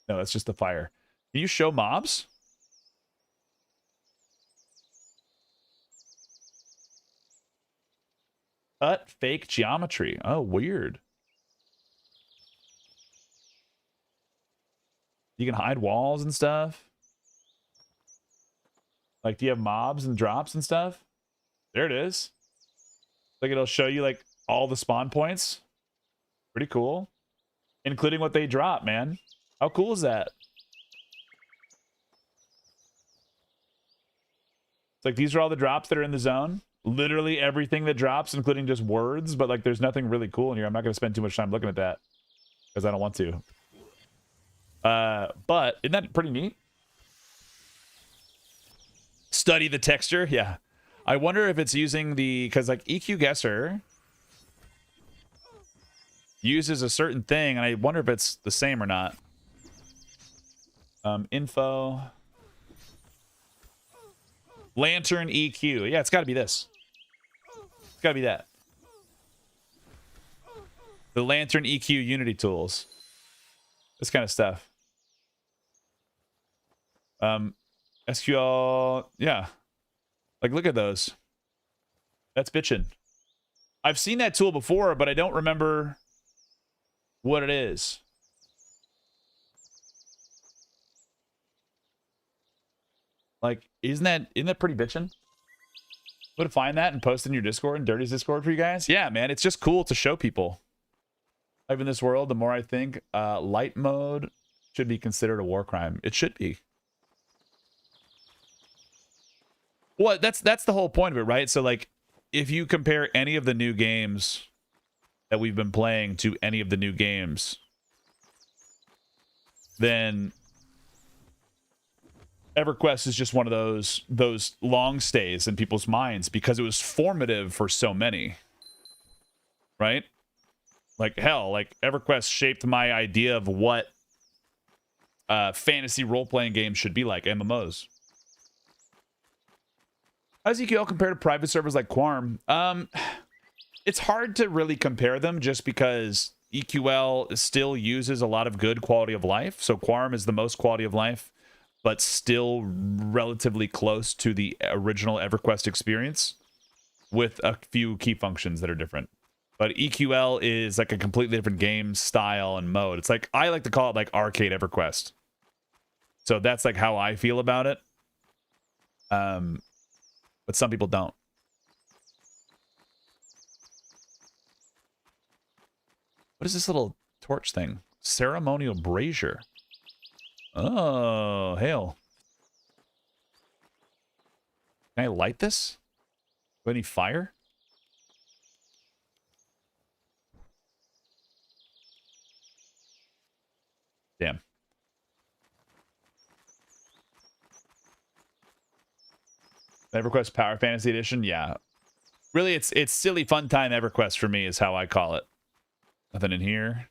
No, that's just the fire. Can you show mobs? Cut fake geometry. Oh, weird. You can hide walls and stuff. Like, do you have mobs and drops and stuff? There it is. Like, it'll show you, like, all the spawn points. Pretty cool. Including what they drop, man. How cool is that? It's like, these are all the drops that are in the zone. Literally everything that drops, including just words. But, like, there's nothing really cool in here. I'm not going to spend too much time looking at that. Because I don't want to. But isn't that pretty neat? Study the texture. Yeah. I wonder if it's using the, because like EQ Guesser uses a certain thing, and I wonder if it's the same or not. Info. Lantern EQ. Yeah, it's got to be this. It's got to be that. The Lantern EQ Unity tools. This kind of stuff. SQL. Yeah. Like, look at those. That's bitchin'. I've seen that tool before, but I don't remember what it is. Like, isn't that pretty bitchin'? Would find that and post in your Discord and Dirty's Discord for you guys? Yeah, man, it's just cool to show people. Life in this world, the more I think, light mode should be considered a war crime. It should be. Well, that's the whole point of it, right? So, like, if you compare any of the new games that we've been playing to any of the new games, then EverQuest is just one of those long stays in people's minds because it was formative for so many, right? Like, hell, like, EverQuest shaped my idea of what fantasy role-playing games should be like, MMOs. How does EQL compare to private servers like Quarm? It's hard to really compare them just because EQL still uses a lot of good quality of life. So Quarm is the most quality of life, but still relatively close to the original EverQuest experience with a few key functions that are different. But EQL is like a completely different game style and mode. It's like, I like to call it like arcade EverQuest. So that's like how I feel about it. But some people don't. What is this little torch thing? Ceremonial brazier. Oh, hail. Can I light this? Do I need fire? Damn. EverQuest Power Fantasy Edition? Yeah. Really, it's silly fun time EverQuest for me is how I call it. Nothing in here.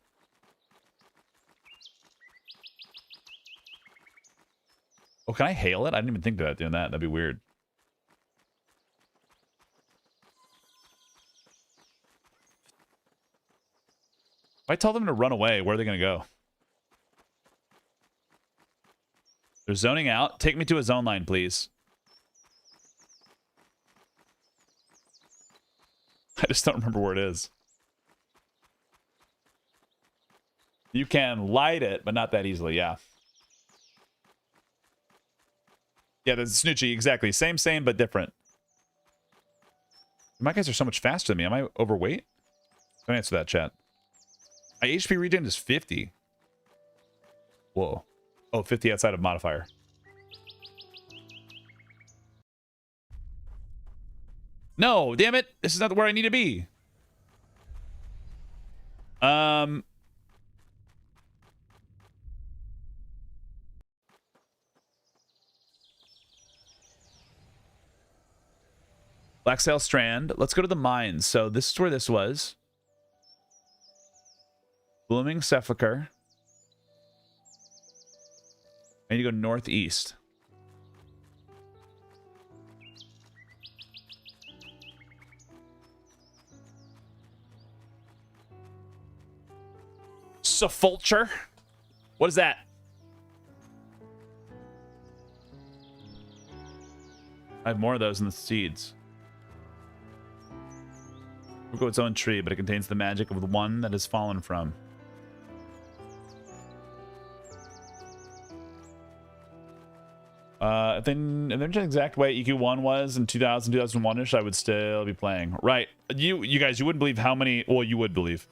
Oh, can I hail it? I didn't even think about doing that. That'd be weird. If I tell them to run away, where are they going to go? They're zoning out. Take me to a zone line, please. I just don't remember where it is. You can light it, but not that easily, yeah. Yeah, the Snoochie, exactly. Same, but different. My guys are so much faster than me. Am I overweight? Don't answer that, chat. My HP regen is 50. Whoa. Oh, 50 outside of modifier. No, damn it. This is not where I need to be. Black Sail Strand. Let's go to the mines. So this is where this was. Blooming Sepulchre. I need to go northeast. Sepulchre? What is that? I have more of those in the seeds. We'll go its own tree, but it contains the magic of the one that has fallen from. If there's an exact way EQ1 was in 2000, 2001-ish, I would still be playing. Right. You guys, you wouldn't believe how many... Well, you would believe.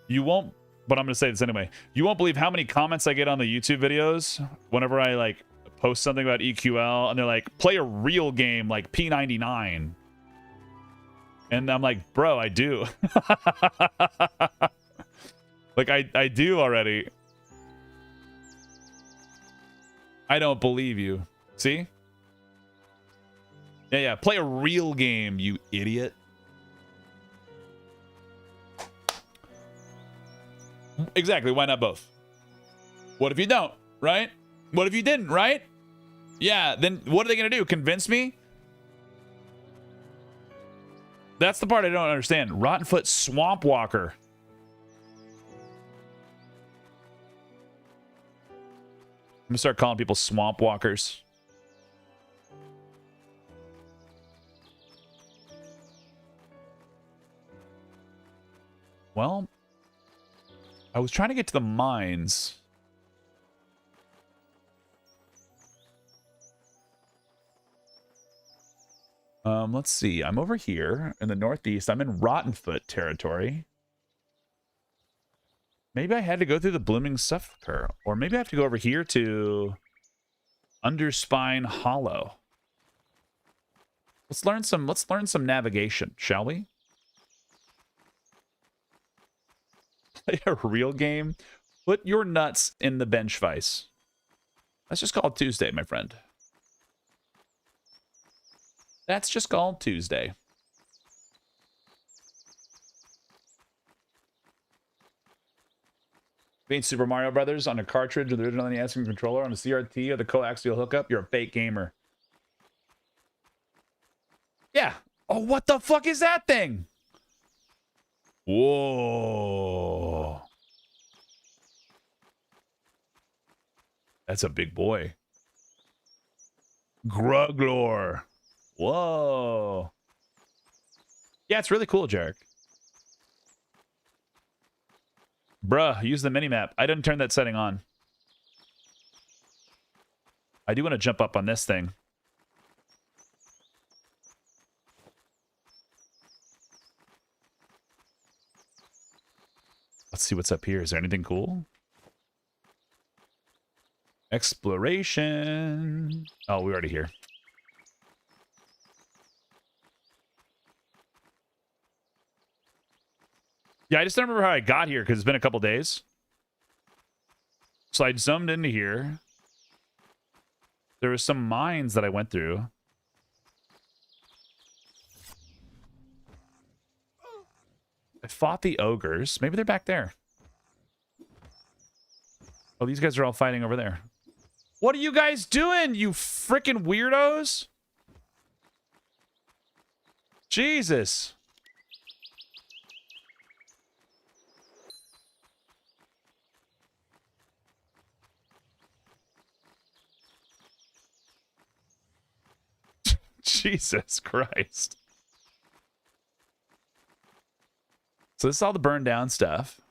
You won't... But I'm going to say this anyway. You won't believe how many comments I get on the YouTube videos whenever I, like, post something about EQL, and they're like, play a real game like P99. And I'm like, bro, I do. Like, I do already. I don't believe you. See? Yeah, play a real game, you idiot. Exactly. Why not both? What if you don't, right? What if you didn't, right? Yeah, then what are they going to do? Convince me? That's the part I don't understand. Rottenfoot Swamp Walker. I'm going to start calling people Swamp Walkers. Well, I was trying to get to the mines. Let's see. I'm over here in the northeast. I'm in Rottenfoot territory. Maybe I had to go through the Blooming Sepulchre, or maybe I have to go over here to Underspine Hollow. Let's learn some navigation, shall we? Play a real game. Put your nuts in the bench vise. That's just called Tuesday, my friend. That's just called Tuesday. Being Super Mario Brothers on a cartridge with the original NES and controller on a CRT or the coaxial hookup, you're a fake gamer. Yeah. Oh, what the fuck is that thing? Whoa. That's a big boy. Gruglor. Whoa. Yeah, it's really cool, Jarek. Bruh, use the minimap. I didn't turn that setting on. I do want to jump up on this thing. Let's see what's up here. Is there anything cool? Exploration. Oh, we're already here. Yeah, I just don't remember how I got here because it's been a couple days. So I zoomed into here. There were some mines that I went through. I fought the ogres. Maybe they're back there. Oh, these guys are all fighting over there. What are you guys doing, you freaking weirdos? Jesus. Jesus Christ. So this is all the burned down stuff.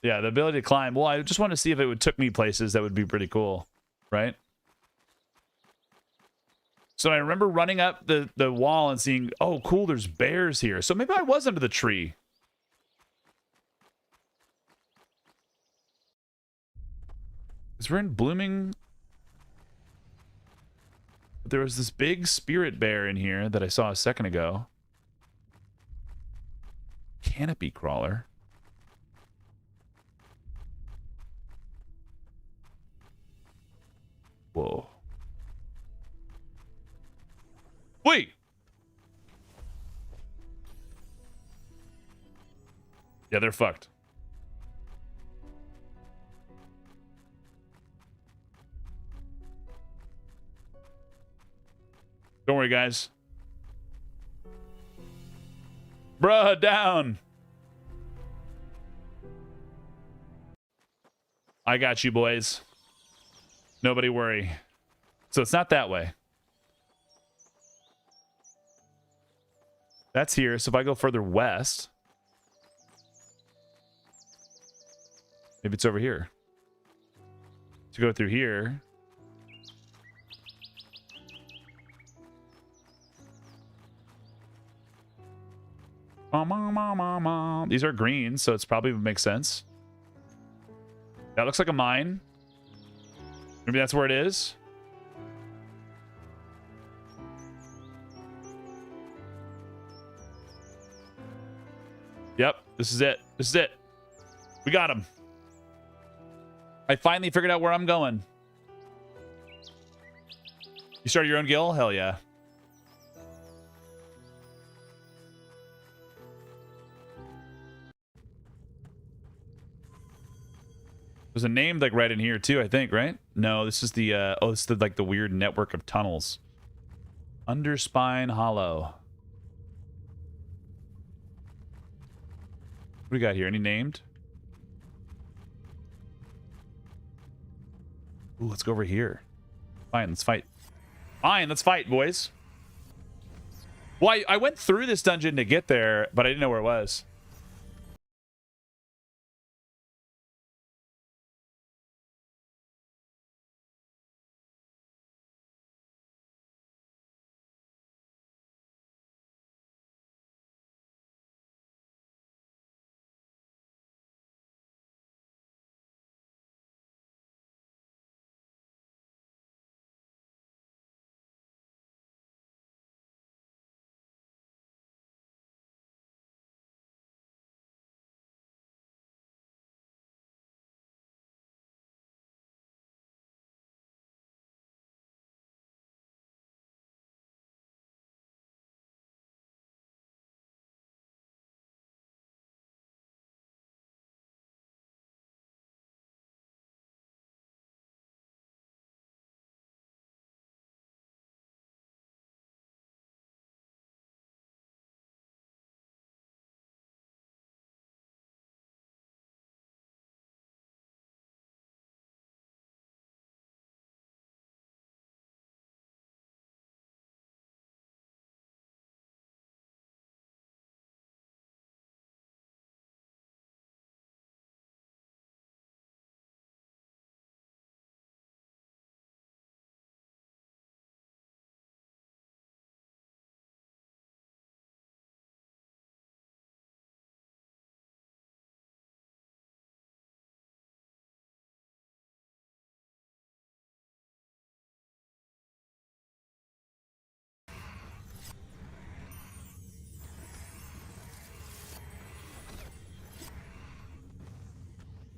Yeah, the ability to climb. Well, I just wanted to see if it would took me places that would be pretty cool, right? So I remember running up the wall and seeing, oh, cool, there's bears here. So maybe I was under the tree. Because we're in Blooming. There was this big spirit bear in here that I saw a second ago. Canopy crawler. Whoa. Wait! Yeah, they're fucked. Don't worry, guys. Bruh, down. I got you, boys. Nobody worry. So it's not that way. That's here. So if I go further west, maybe it's over here. To go through here. These are green, so it's probably would make sense. That looks like a mine. Maybe that's where it is. Yep, this is it. This is it. We got him. I finally figured out where I'm going. You started your own guild? Hell yeah. There's a name like right in here too, I think, right? No, this is the oh, this is the, like the weird network of tunnels. Underspine Hollow. What do we got here? Any named? Ooh, let's go over here. Fine, let's fight. Fine, let's fight, boys. Well, I went through this dungeon to get there, but I didn't know where it was.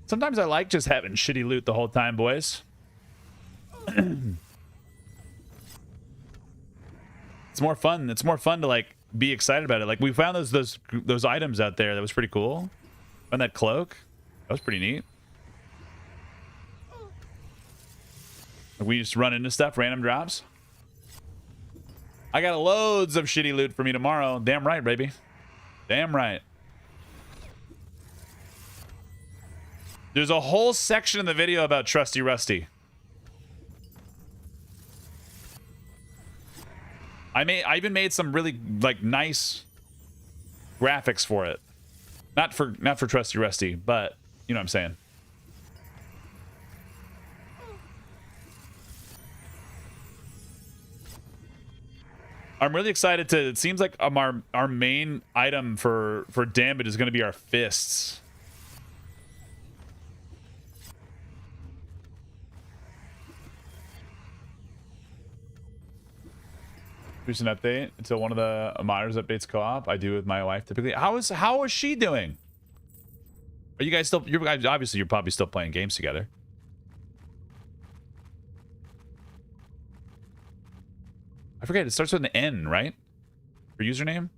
Sometimes I like just having shitty loot the whole time, boys. It's more fun. It's more fun to like be excited about it. Like we found those items out there. That was pretty cool. Found that cloak. That was pretty neat. We just run into stuff, random drops. I got loads of shitty loot for me tomorrow. Damn right, baby. Damn right. There's a whole section in the video about Trusty Rusty. I even made some really like nice graphics for it. Not for Trusty Rusty, but you know what I'm saying. I'm really excited to. It seems like our main item for damage is going to be our fists. Recent update until one of the modders updates co-op. I do with my wife typically. How is she doing? Are you guys still? You're guys obviously you're probably still playing games together. I forget. It starts with an N, right? For username.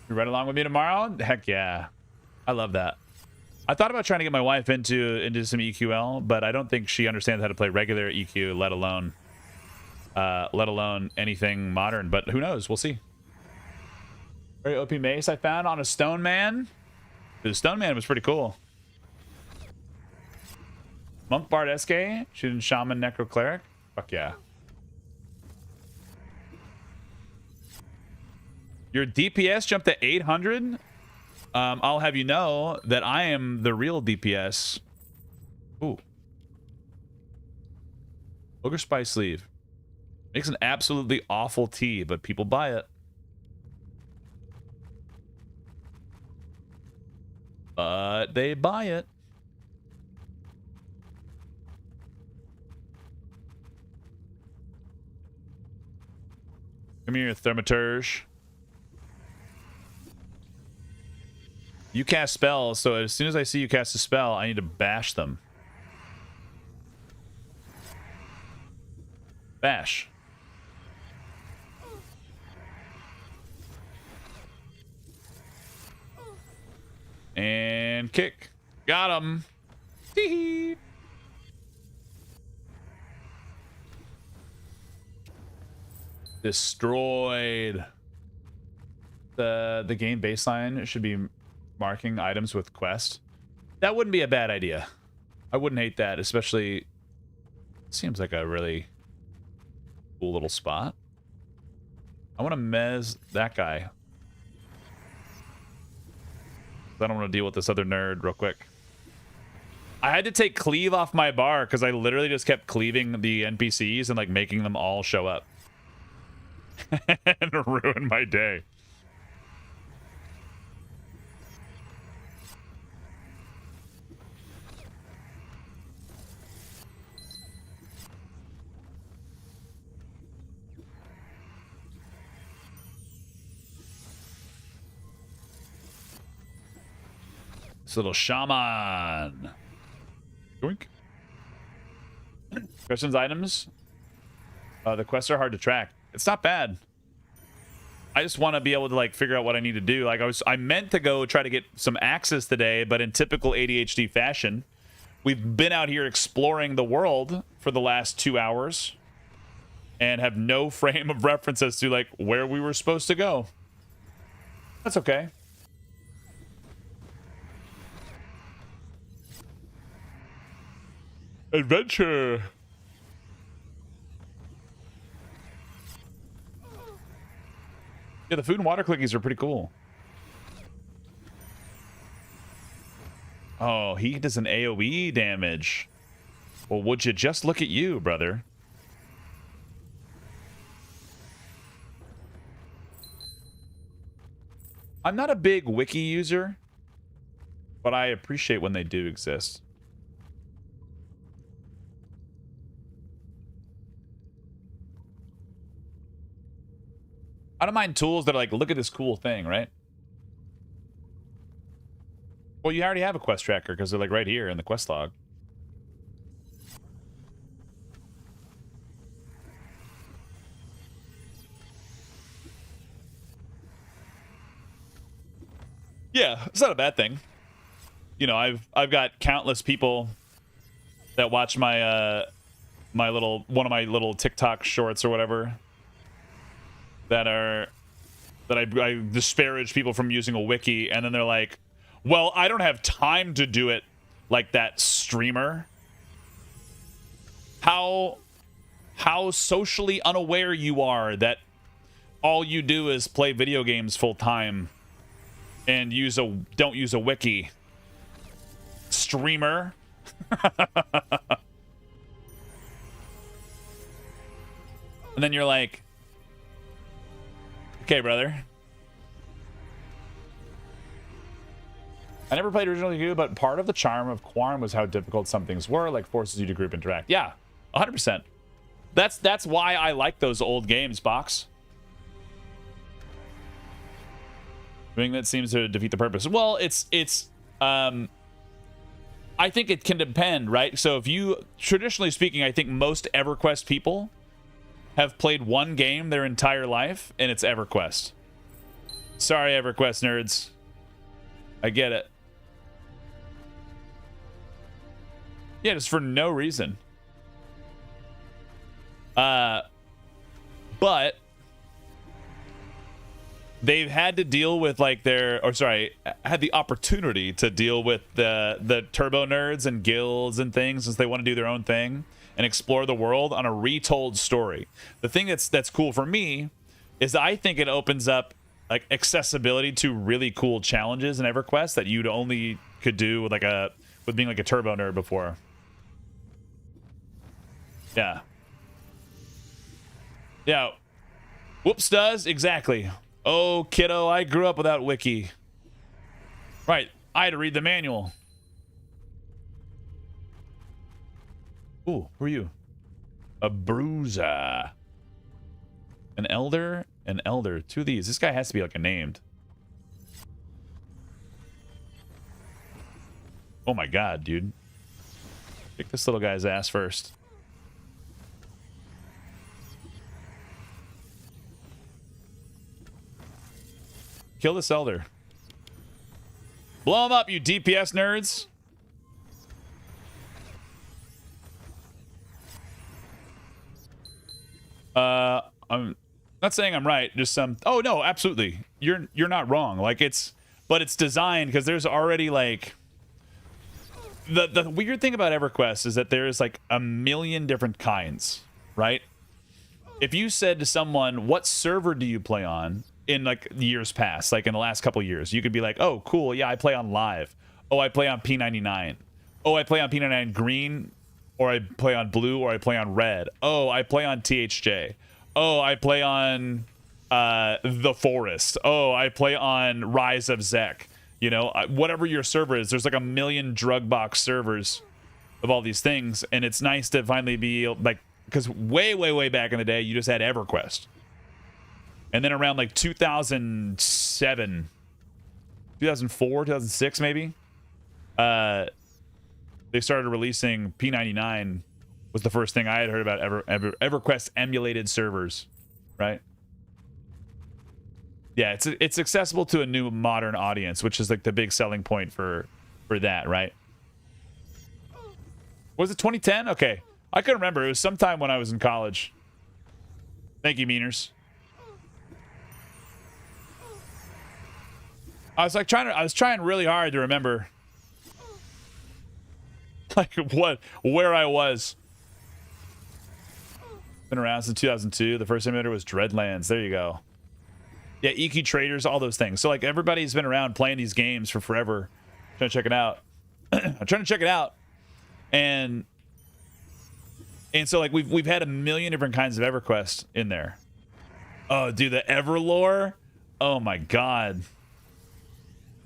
You ride along with me tomorrow? Heck yeah. I love that. I thought about trying to get my wife into some EQL, but I don't think she understands how to play regular EQ, let alone anything modern. But who knows? We'll see. Very OP mace I found on a stone man. The stone man was pretty cool. Monk Bard SK, shooting shaman necro cleric. Fuck yeah. Your DPS jumped to 800. I'll have you know that I am the real DPS. Ooh. Ogre Spice Sleeve. Makes an absolutely awful tea, but people buy it. But they buy it. Come here, Thermaturge. You cast spells, so as soon as I see you cast a spell, I need to bash them. Bash. And kick. Got him. Tee-hee. Destroyed. The game baseline should be marking items with quest. That wouldn't be a bad idea. I wouldn't hate that, especially seems like a really cool little spot. I want to mez that guy. I don't want to deal with this other nerd real quick. I had to take cleave off my bar because I literally just kept cleaving the NPCs and like making them all show up. And ruin my day. This little shaman. Doink. Questions, items. The quests are hard to track. It's not bad. I just want to be able to like figure out what I need to do. Like I meant to go try to get some axes today, but in typical ADHD fashion, we've been out here exploring the world for the last 2 hours and have no frame of reference as to like where we were supposed to go. That's okay. Adventure. Yeah, the food and water clickies are pretty cool. Oh, he does an AoE damage. Well, would you just look at you, brother? I'm not a big wiki user, but I appreciate when they do exist. I don't mind tools that are like, look at this cool thing, right? Well, you already have a quest tracker because they're like right here in the quest log. Yeah, it's not a bad thing. You know, I've got countless people that watch my one of my little TikTok shorts or whatever. That I disparage people from using a wiki, and then they're like, well, I don't have time to do it like that streamer. How socially unaware you are that all you do is play video games full time and don't use a wiki. Streamer. And then you're like, okay, brother. I never played original Yu, but part of the charm of Quarm was how difficult some things were, like forces you to group interact. Yeah, 100%. That's why I like those old games, Box. Doing that seems to defeat the purpose. Well, I think it can depend, right? So if you, traditionally speaking, I think most EverQuest people have played one game their entire life, and it's EverQuest. Sorry, EverQuest nerds. I get it. Yeah, just for no reason. But they've had to deal with like had the opportunity to deal with the turbo nerds and guilds and things since they want to do their own thing and explore the world on a retold story. The thing that's cool for me is I think it opens up like accessibility to really cool challenges in EverQuest that you'd only could do with being like a turbo nerd before. Yeah. Yeah. Whoops does exactly. Oh, kiddo, I grew up without wiki. Right, I had to read the manual. Ooh, who are you? A bruiser. An elder? An elder. Two of these. This guy has to be like a named. Oh my god, dude. Kick this little guy's ass first. Kill this elder. Blow him up, you DPS nerds. I'm not saying I'm right. Just some. Oh no, absolutely. You're not wrong. Like but it's designed because there's already like. The weird thing about EverQuest is that there's like a million different kinds, right? If you said to someone, what server do you play on in like years past, like in the last couple years, you could be like, oh, cool. Yeah, I play on live. Oh, I play on P99. Oh, I play on P99 green, or I play on blue, or I play on red. Oh, I play on THJ. Oh, I play on The Forest. Oh, I play on Rise of Zek. You know, whatever your server is, there's like a million drug box servers of all these things. And it's nice to finally be like, because way back in the day, you just had EverQuest. And then around like 2007, 2004, 2006, maybe, they started releasing P99 was the first thing I had heard about EverQuest emulated servers, right? Yeah, it's accessible to a new modern audience, which is like the big selling point for that, right? Was it 2010? Okay, I couldn't remember. It was sometime when I was in college. Thank you, Meaners. I was trying really hard to remember, like where I was. Been around since 2002. The first emulator was Dreadlands. There you go. Yeah, EQ Traders, all those things. So like everybody's been around playing these games for forever. I'm trying to check it out. I'm trying to check it out. And so like we've had a million different kinds of EverQuest in there. Oh, dude, the Everlore. Oh my god.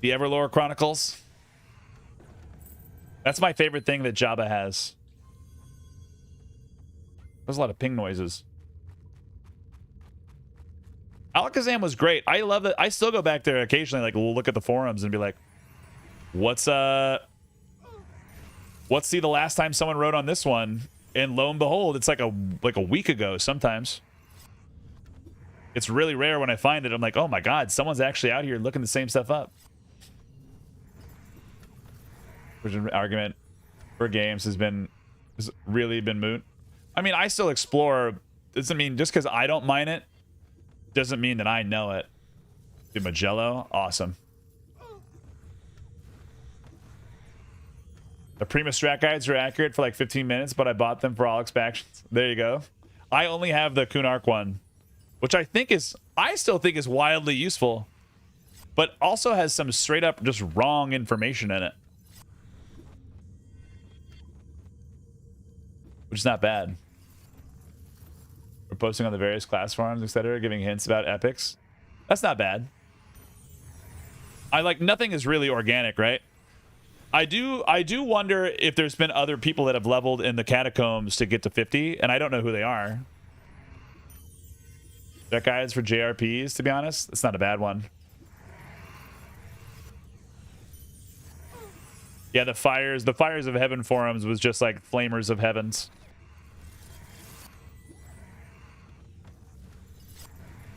The Everlore Chronicles. That's my favorite thing that Jabba has. There's a lot of ping noises. Alakazam was great. I love it. I still go back there occasionally, like we'll look at the forums and be like, what's the last time someone wrote on this one? And lo and behold, it's like a week ago sometimes. It's really rare when I find it. I'm like, oh my god, someone's actually out here looking the same stuff up. Which an argument for games has really been moot. I mean, I still explore. Doesn't mean just because I don't mine it doesn't mean that I know it. Dude, Magello, awesome. The Prima strat guides are accurate for like 15 minutes, but I bought them for all expansions. There you go. I only have the Kunark one, which I still think is wildly useful, but also has some straight up just wrong information in it, which is not bad. We're posting on the various class forums, etc., giving hints about epics. That's not bad. I like nothing is really organic, right? I do wonder if there's been other people that have leveled in the catacombs to get to 50, and I don't know who they are. That guides for JRPs, to be honest. It's not a bad one. Yeah, the fires of heaven forums was just like flamers of heavens.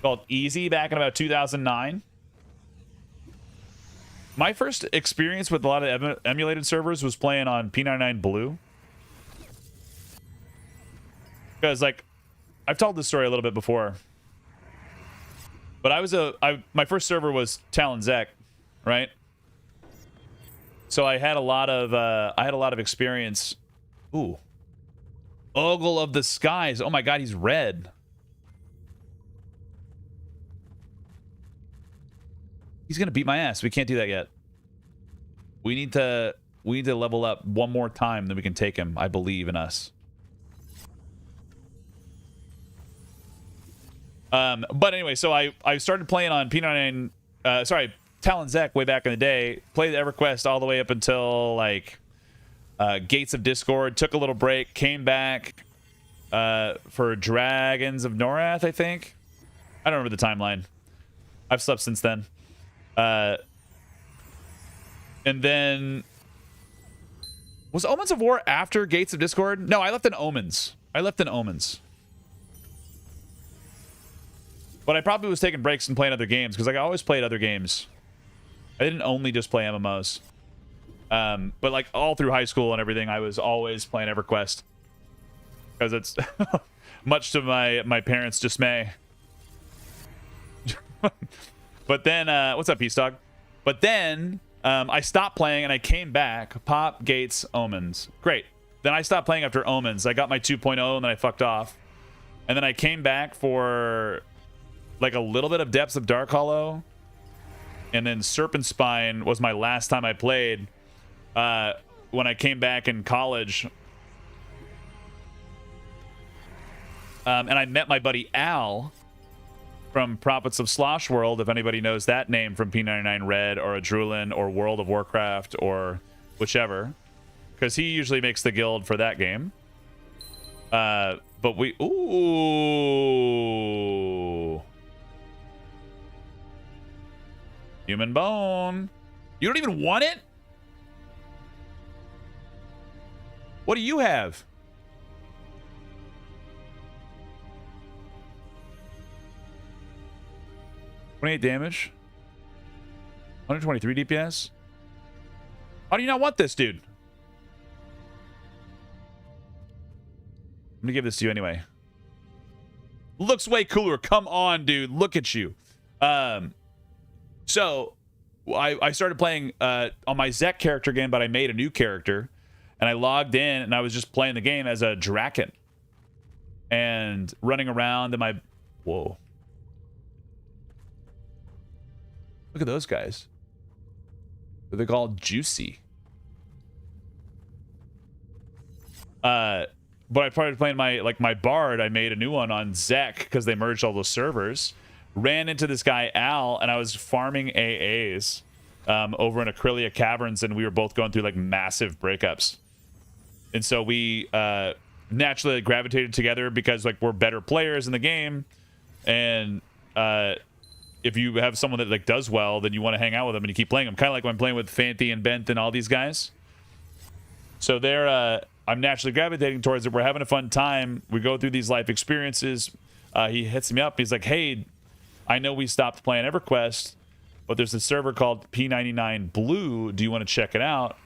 Called Easy back in about 2009. My first experience with a lot of emulated servers was playing on P99 Blue. Because like I've told this story a little bit before. But my first server was Talon Zek, right? So I had a lot of experience. Ooh. Ogle of the Skies. Oh my god, he's red. He's gonna beat my ass. We can't do that yet. We need to level up one more time, then we can take him. I believe in us. But anyway, so I started playing on P99. Talon Zek way back in the day. Played EverQuest all the way up until like Gates of Discord. Took a little break. Came back for Dragons of Norath, I think. I don't remember the timeline. I've slept since then. And then was Omens of War after Gates of Discord? No, I left in Omens. But I probably was taking breaks and playing other games because like I always played other games. I didn't only just play MMOs. But like all through high school and everything, I was always playing EverQuest because it's much to my parents' dismay. But then, what's up, Peace Dog? But then I stopped playing and I came back. Pop, Gates, Omens. Great. Then I stopped playing after Omens. I got my 2.0 and then I fucked off. And then I came back for like a little bit of Depths of Dark Hollow. And then Serpent Spine was my last time I played when I came back in college. And I met my buddy Al from Prophets of Slosh World, if anybody knows that name from P99 Red or Adrulan or World of Warcraft or whichever. Because he usually makes the guild for that game. But we... Ooh... Human bone. You don't even want it? What do you have? 28 damage. 123 DPS. How do you not want this, dude? I'm gonna give this to you anyway. Looks way cooler. Come on, dude. Look at you. So I started playing on my Zek character again, but I made a new character and I logged in and I was just playing the game as a Draken and running around in my... Whoa. Look at those guys. They're called Juicy. But I started playing my Bard. I made a new one on Zek because they merged all those servers. Ran into this guy Al, and I was farming AAs over in Acrylia Caverns, and we were both going through like massive breakups. And so we naturally gravitated together because like we're better players in the game, and if you have someone that like does well, then you want to hang out with them and you keep playing them. Kind of like when I'm playing with Fanti and Bent and all these guys. So they're I'm naturally gravitating towards it. We're having a fun time. We go through these life experiences. He hits me up. He's like, hey, I know we stopped playing EverQuest, but there's a server called P99 Blue. Do you want to check it out?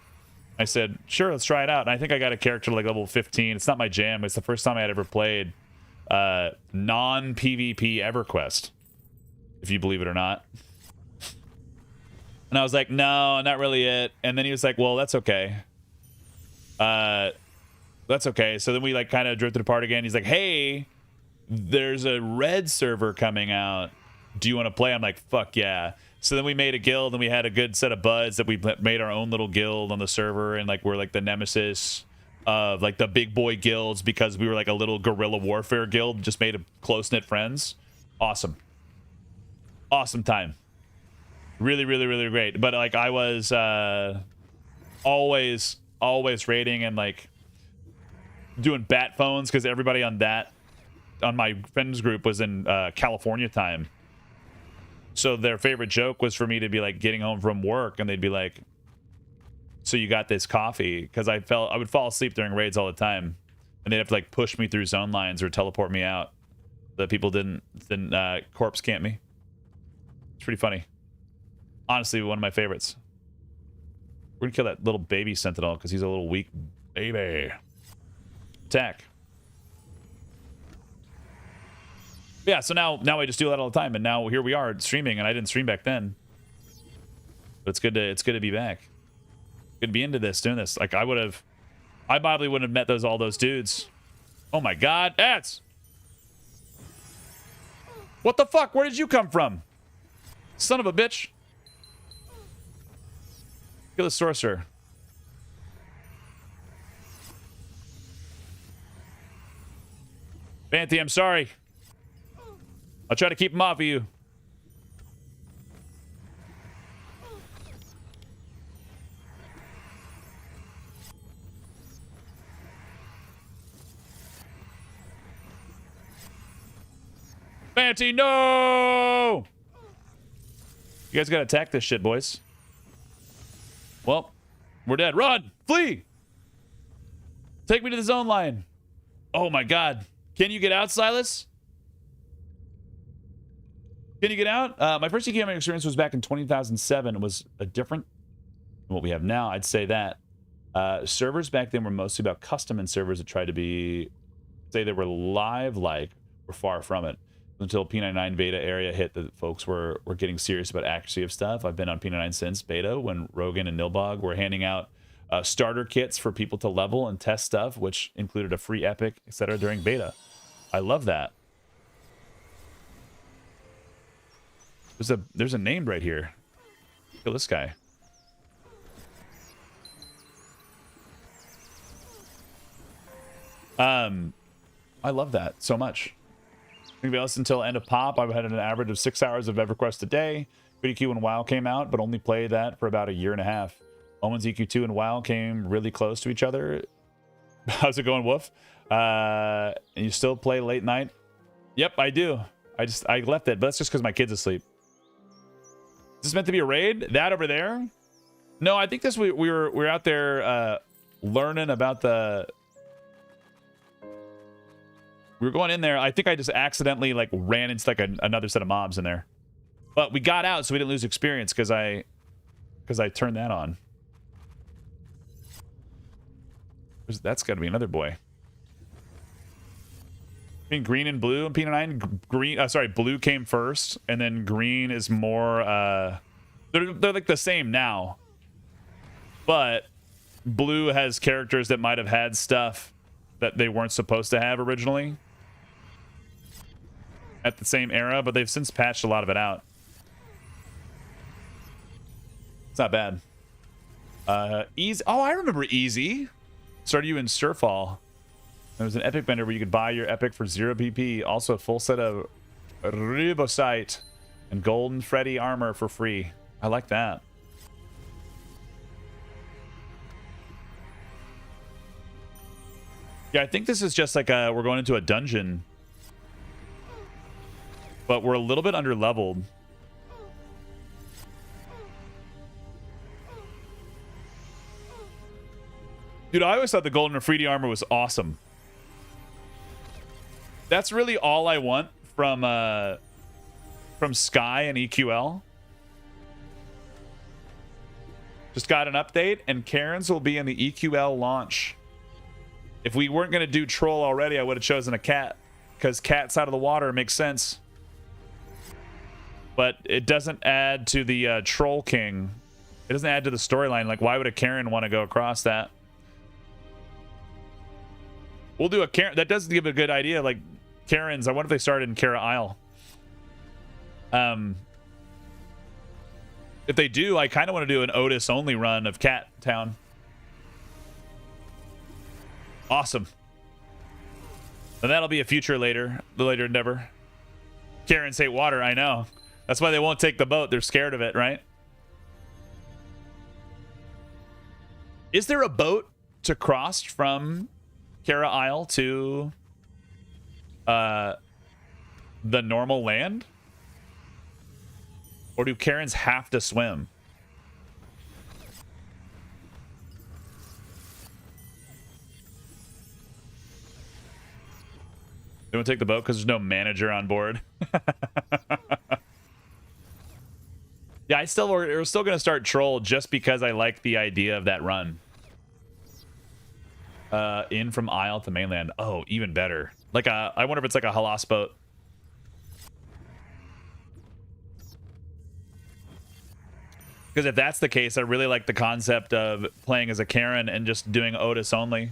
I said, sure, let's try it out. And I think I got a character like level 15. It's not my jam. It's the first time I had ever played non-PvP EverQuest, if you believe it or not. And I was like, no, not really it. And then he was like, well, that's okay. That's okay. So then we like kind of drifted apart again. He's like, hey, there's a red server coming out. Do you want to play? I'm like, fuck yeah. So then we made a guild and we had a good set of buds that we made our own little guild on the server. And like, we're like the nemesis of like the big boy guilds because we were like a little guerrilla warfare guild, just made of close-knit friends. Awesome. Awesome time. Really, really, really great. But like I was always raiding and like doing bat phones because everybody on my friends group was in California time. So their favorite joke was for me to be like getting home from work and they'd be like, so you got this coffee? Because I would fall asleep during raids all the time and they'd have to like push me through zone lines or teleport me out so that people didn't corpse camp me. It's pretty funny. Honestly, one of my favorites. We're gonna kill that little baby sentinel because he's a little weak baby. Attack. Yeah, so now I just do that all the time, and now here we are streaming, and I didn't stream back then. But it's good to be back. Good to be into this, doing this. Like I probably wouldn't have met all those dudes. Oh my god, Ats! What the fuck? Where did you come from? Son of a bitch. Kill the sorcerer. Fanti, I'm sorry. I'll try to keep him off of you. Fanti, no! You guys gotta attack this shit, boys. Well, we're dead. Run! Flee! Take me to the zone line. Oh my god. Can you get out, Silas? Can you get out? My first EQ experience was back in 2007. It was a different than what we have now. I'd say that. Servers back then were mostly about custom, and servers that tried to be, say they were live-like, were far from it. Until P99 beta area hit, that folks were getting serious about accuracy of stuff. I've been on P99 since beta, when Rogan and Nilbog were handing out starter kits for people to level and test stuff, which included a free epic, etc. during beta. I love that. There's a name right here. Kill this guy. I love that so much. Anybody else? Until end of pop, I've had an average of 6 hours of EverQuest a day. EQ when WoW came out, but only played that for about a year and a half. Omen's EQ2 and WoW came really close to each other. How's it going, Wolf? And you still play late night? Yep, I do. I left it, but that's just because my kid's asleep. Is this meant to be a raid? That over there? No, I think this we were out there learning about the. We were going in there. I think I just accidentally like ran into like another set of mobs in there, but we got out, so we didn't lose experience because I turned that on. That's got to be another boy. I mean, green and blue and P9. Green, sorry, blue came first, and then green is more. They're like the same now, but blue has characters that might have had stuff that they weren't supposed to have originally at the same era, but they've since patched a lot of it out. It's not bad. Easy. Oh, I remember Easy. Started you in Surfall. There was an epic vendor where you could buy your epic for 0 PP. Also a full set of Ribosite and Golden Freddy armor for free. I like that. Yeah, I think this is just like we're going into a dungeon, but we're a little bit under leveled. Dude, I always thought the Golden Freddy armor was awesome. That's really all I want from Sky and EQL. Just got an update, and Karen's will be in the EQL launch. If we weren't going to do troll already, I would have chosen a cat, because cat's out of the water makes sense. But it doesn't add to the troll king. It doesn't add to the storyline. Like, why would a Karen want to go across that? We'll do a Karen. That does give a good idea. Like, Karens, I wonder if they started in Kara Isle. If they do, I kind of want to do an Otis only run of Cat Town. Awesome. And that'll be a future later endeavor. Karens hate water, I know. That's why they won't take the boat. They're scared of it, right? Is there a boat to cross from Kara Isle to the normal land? Or do Karens have to swim? They won't take the boat because there's no manager on board. Yeah, we're still gonna start troll just because I like the idea of that run. In from Isle to mainland. Oh, even better. Like I wonder if it's like a Halas boat. Because if that's the case, I really like the concept of playing as a Karen and just doing Otis only.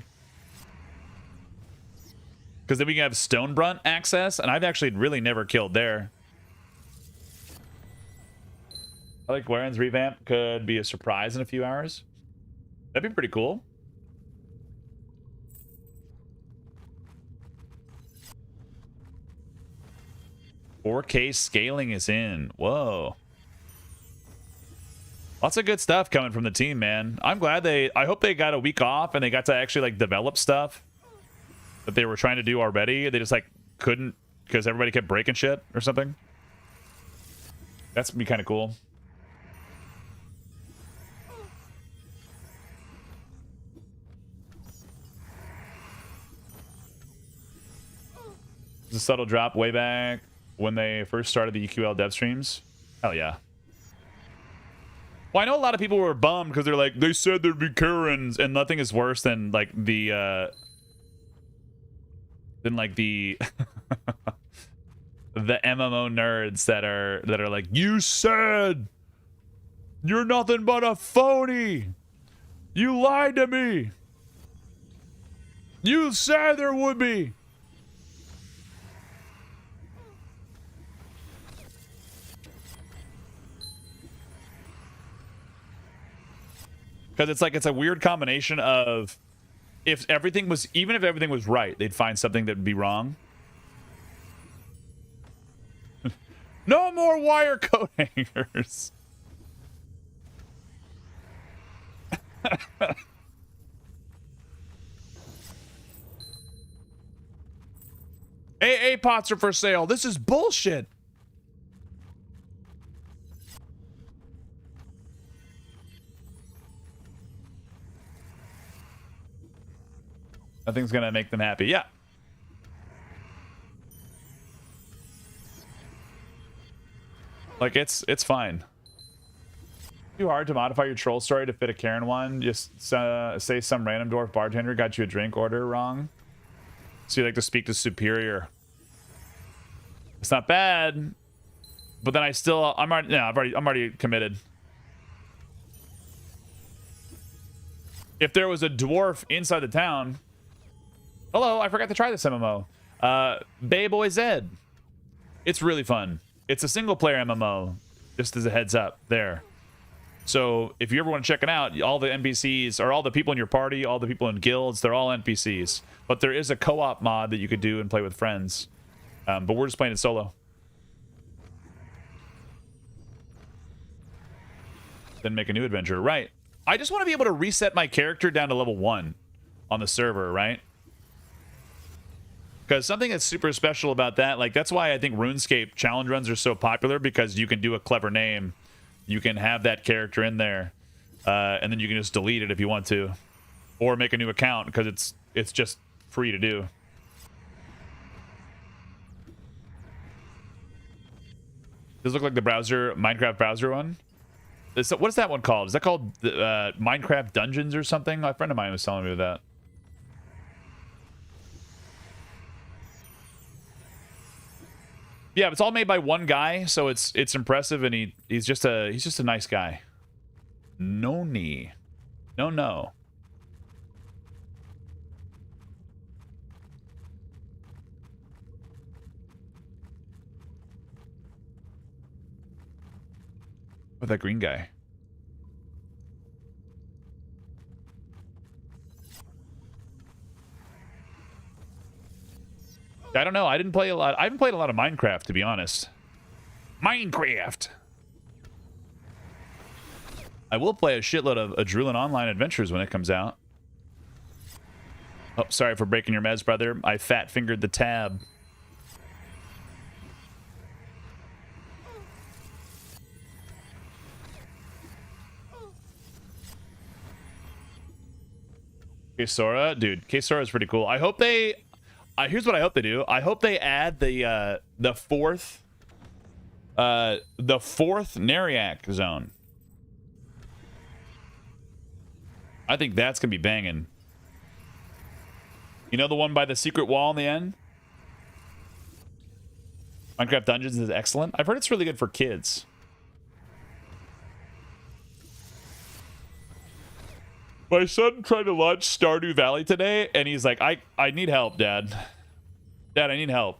Because then we can have Stonebrunt access, and I've actually really never killed there. I like Waren's revamp could be a surprise in a few hours. That'd be pretty cool. "4K scaling is in." Whoa. Lots of good stuff coming from the team, man. I'm glad I hope they got a week off and they got to actually like develop stuff that they were trying to do already. They just like couldn't because everybody kept breaking shit or something. That's gonna be kind of cool. There's a subtle drop way back. when they first started the EQL dev streams. Hell yeah. Well, I know a lot of people were bummed because they're like, they said there'd be Karens, and nothing is worse than like the the MMO nerds that are like, you said you're nothing but a phony. You lied to me. You said there would be. Because it's like, it's a weird combination of, if everything was, even if everything was right, they'd find something that would be wrong. No more wire coat hangers. AA pots are for sale. This is bullshit. Nothing's gonna make them happy. Yeah. Like, it's fine. Too hard to modify your troll story to fit a Karen one. Just say some random dwarf bartender got you a drink order wrong. So you like to speak to superior. It's not bad, but then I'm already committed. If there was a dwarf inside the town, hello, I forgot to try this MMO. Bay Boy Zed. It's really fun. It's a single player MMO, just as a heads up there. So if you ever want to check it out, all the NPCs, or all the people in your party, all the people in guilds, they're all NPCs. But there is a co-op mod that you could do and play with friends. But we're just playing it solo. Then make a new adventure. Right. I just want to be able to reset my character down to level 1 on the server, right? Because something that's super special about that, like, that's why I think RuneScape challenge runs are so popular, because you can do a clever name. You can have that character in there, and then you can just delete it if you want to, or make a new account, because it's just free to do. Does it look like the browser, Minecraft browser one? What is that one called? Is that called Minecraft Dungeons or something? A friend of mine was telling me that. Yeah, it's all made by one guy, so it's impressive, and he's just a nice guy. No knee. No. With that green guy. I don't know. I didn't play a lot. I haven't played a lot of Minecraft, to be honest. Minecraft. I will play a shitload of Adrenaline Online Adventures when it comes out. Oh, sorry for breaking your mez, brother. I fat-fingered the tab. Kesora? Dude, Kesora is pretty cool. I hope they... here's what I hope they do. I hope they add the fourth Neriac zone. I think that's gonna be banging. You know, the one by the secret wall in the end? Minecraft Dungeons is excellent. I've heard it's really good for kids. My son tried to launch Stardew Valley today, and he's like, I need help, Dad. Dad, I need help.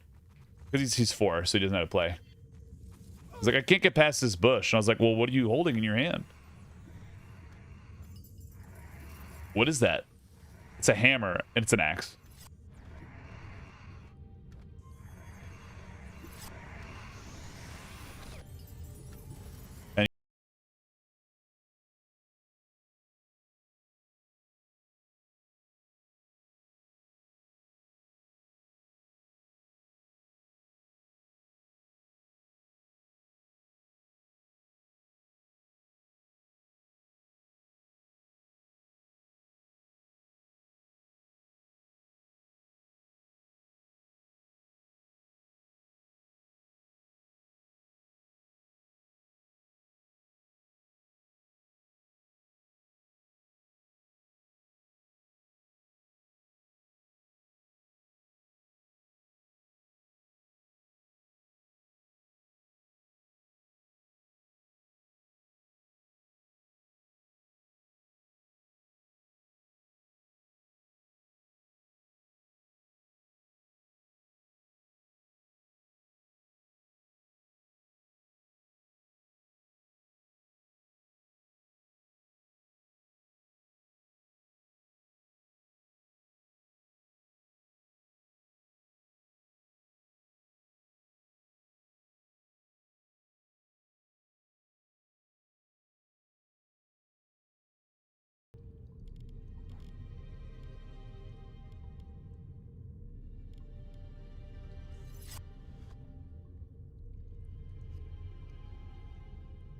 Because he's 4, so he doesn't know how to play. He's like, I can't get past this bush. And I was like, well, what are you holding in your hand? What is that? It's a hammer, and it's an axe.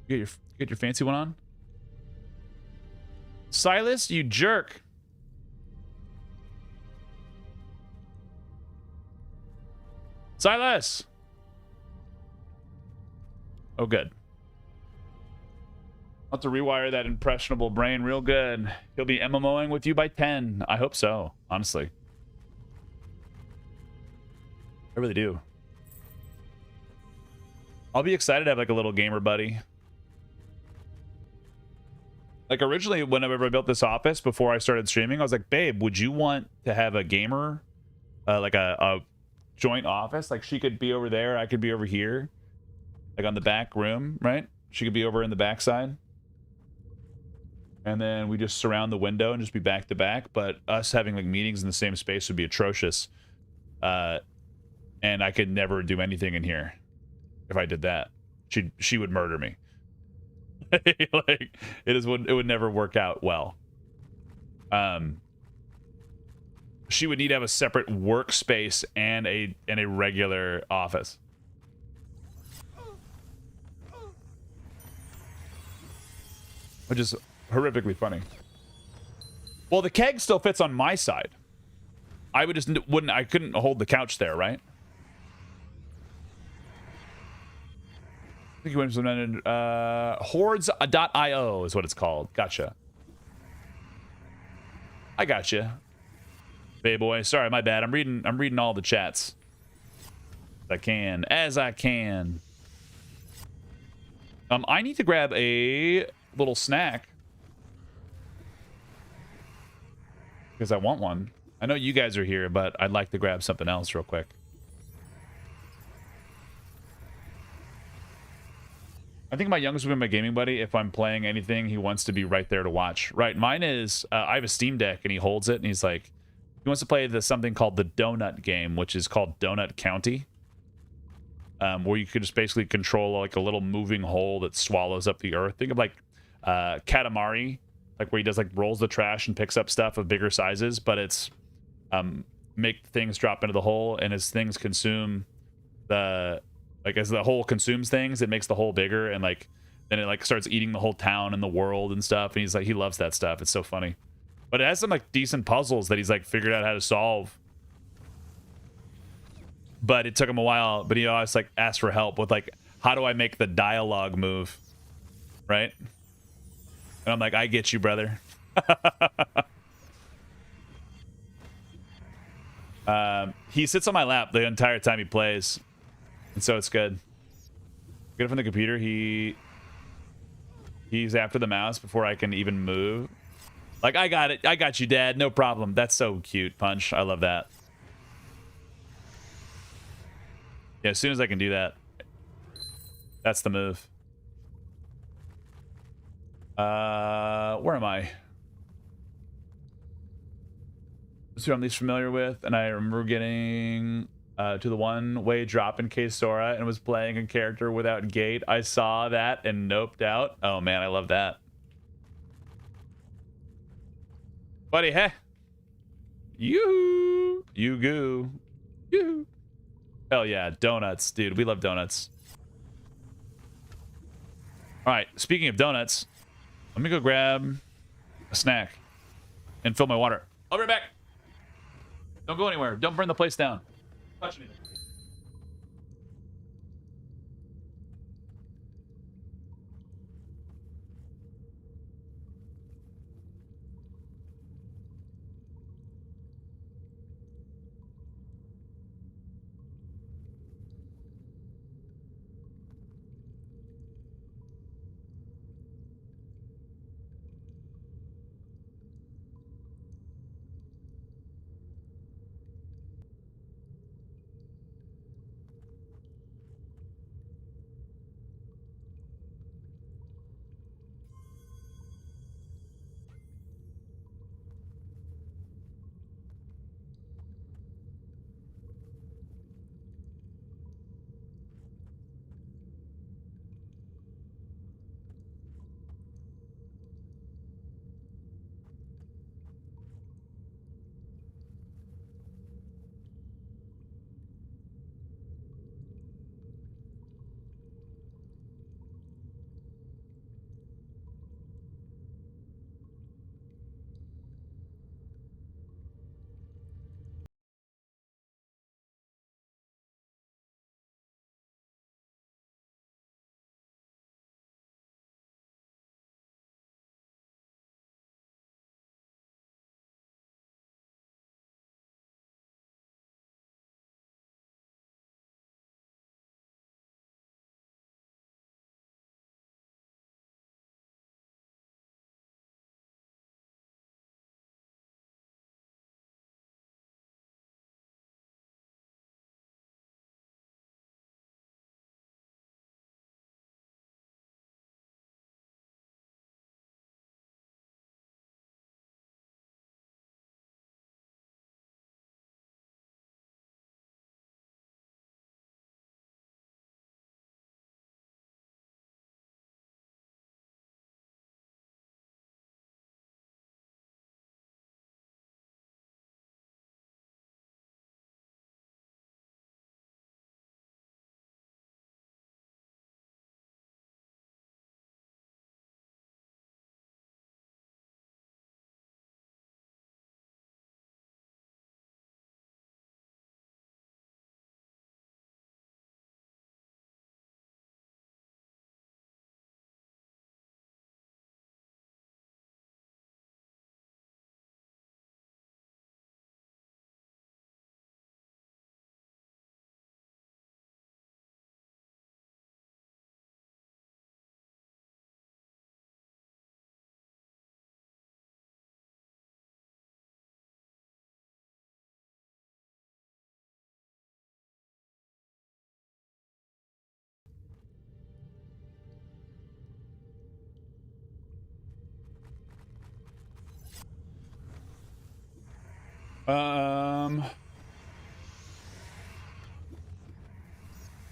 Get your fancy one on. Silas, you jerk. Silas. Oh, good. I'll have to rewire that impressionable brain real good. He'll be MMOing with you by 10. I hope so, honestly. I really do. I'll be excited to have like a little gamer buddy. Like originally, whenever I built this office before I started streaming, I was like, babe, would you want to have a gamer, like a joint office? Like she could be over there, I could be over here, like on the back room, right? She could be over in the back side. And then we just surround the window and just be back to back. But us having like meetings in the same space would be atrocious. And I could never do anything in here if I did that. She would murder me. Like it would never work out well. She would need to have a separate workspace and a regular office. Which is horrifically funny. Well, the keg still fits on my side. I couldn't hold the couch there, right? I think you went from hordes.io is what it's called. Gotcha. I gotcha. Bay boy, sorry, my bad. I'm reading all the chats. As I can. I need to grab a little snack because I want one. I know you guys are here, but I'd like to grab something else real quick. I think my youngest will be my gaming buddy. If I'm playing anything, he wants to be right there to watch. Right, mine is I have a Steam Deck and he holds it and he's like, he wants to play something called the Donut game, which is called Donut County, where you could just basically control like a little moving hole that swallows up the earth. Think of like Katamari, like where he does like rolls the trash and picks up stuff of bigger sizes, but it's make things drop into the hole, and as things consume as the hole consumes things, it makes the hole bigger, and like then it like starts eating the whole town and the world and stuff. And he's like, he loves that stuff. It's so funny. But it has some like decent puzzles that he's like figured out how to solve. But it took him a while. But he always like asked for help with like, how do I make the dialogue move? Right? And I'm like, I get you, brother. He sits on my lap the entire time he plays. And so it's good. Get it from the computer. He's after the mouse before I can even move. Like, I got it. I got you, Dad. No problem. That's so cute, Punch. I love that. Yeah, as soon as I can do that, that's the move. Where am I? This is who I'm least familiar with, and I remember getting to the one-way drop in case Sora and was playing a character without gate. I saw that and noped out. Oh man, I love that. Buddy, hey. You goo. You. Hell yeah, donuts, dude. We love donuts. All right, speaking of donuts, let me go grab a snack and fill my water. I'll be right back. Don't go anywhere. Don't burn the place down. Touch anything.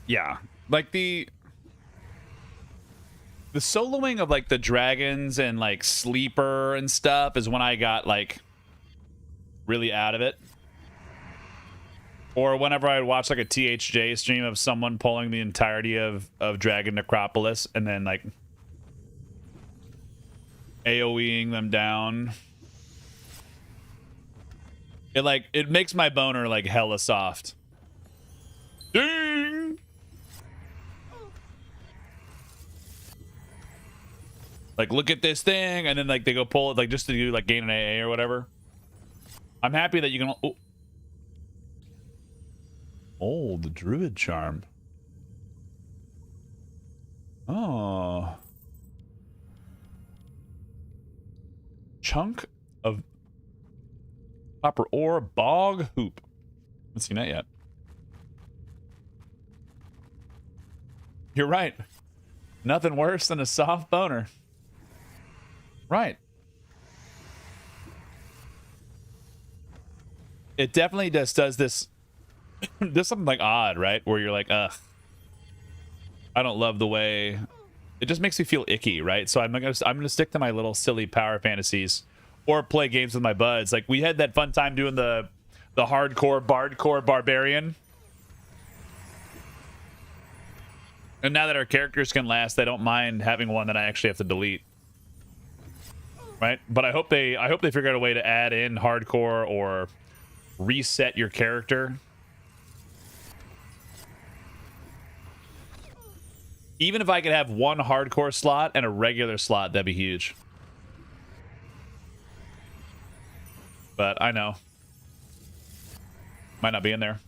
Yeah, like the soloing of like the dragons and like sleeper and stuff is when I got like really out of it. Or whenever I would watch like a THJ stream of someone pulling the entirety of Dragon Necropolis and then like AoEing them down. It makes my boner like hella soft. Ding! Like, look at this thing, and then like they go pull it like just to do like gain an AA or whatever. I'm happy that you can. Oh, the druid charm. Oh, chunk of copper ore bog hoop. Haven't seen that yet. You're right. Nothing worse than a soft boner. Right. It definitely just does this. There's something like odd, right? Where you're like, ugh. I don't love the way. It just makes me feel icky, right? So I'm gonna stick to my little silly power fantasies, or play games with my buds. Like we had that fun time doing the hardcore bardcore barbarian. And now that our characters can last, I don't mind having one that I actually have to delete. Right? But I hope they figure out a way to add in hardcore or reset your character. Even if I could have one hardcore slot and a regular slot, that'd be huge. But I know. Might not be in there.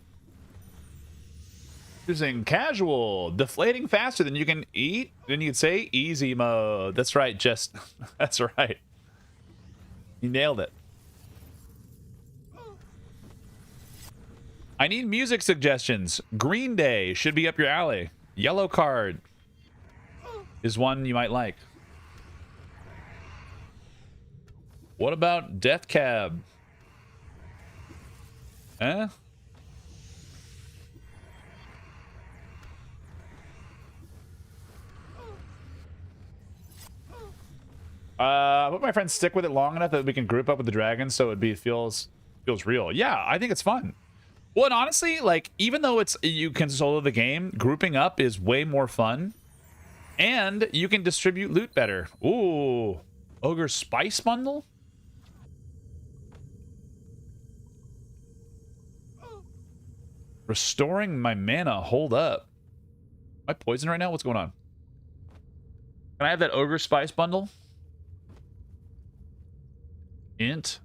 Using casual, deflating faster than you can eat. Then you could say easy mode. That's right, just that's right. You nailed it. I need music suggestions. Green Day should be up your alley. Yellow Card is one you might like. What about Death Cab? Eh? I hope my friends stick with it long enough that we can group up with the dragons so it feels real. Yeah, I think it's fun. Well, and honestly, like, even though you can solo the game, grouping up is way more fun. And you can distribute loot better. Ooh. Ogre Spice Bundle? Restoring my mana. Hold up. Am I poisoned right now? What's going on? Can I have that Ogre Spice Bundle? Int.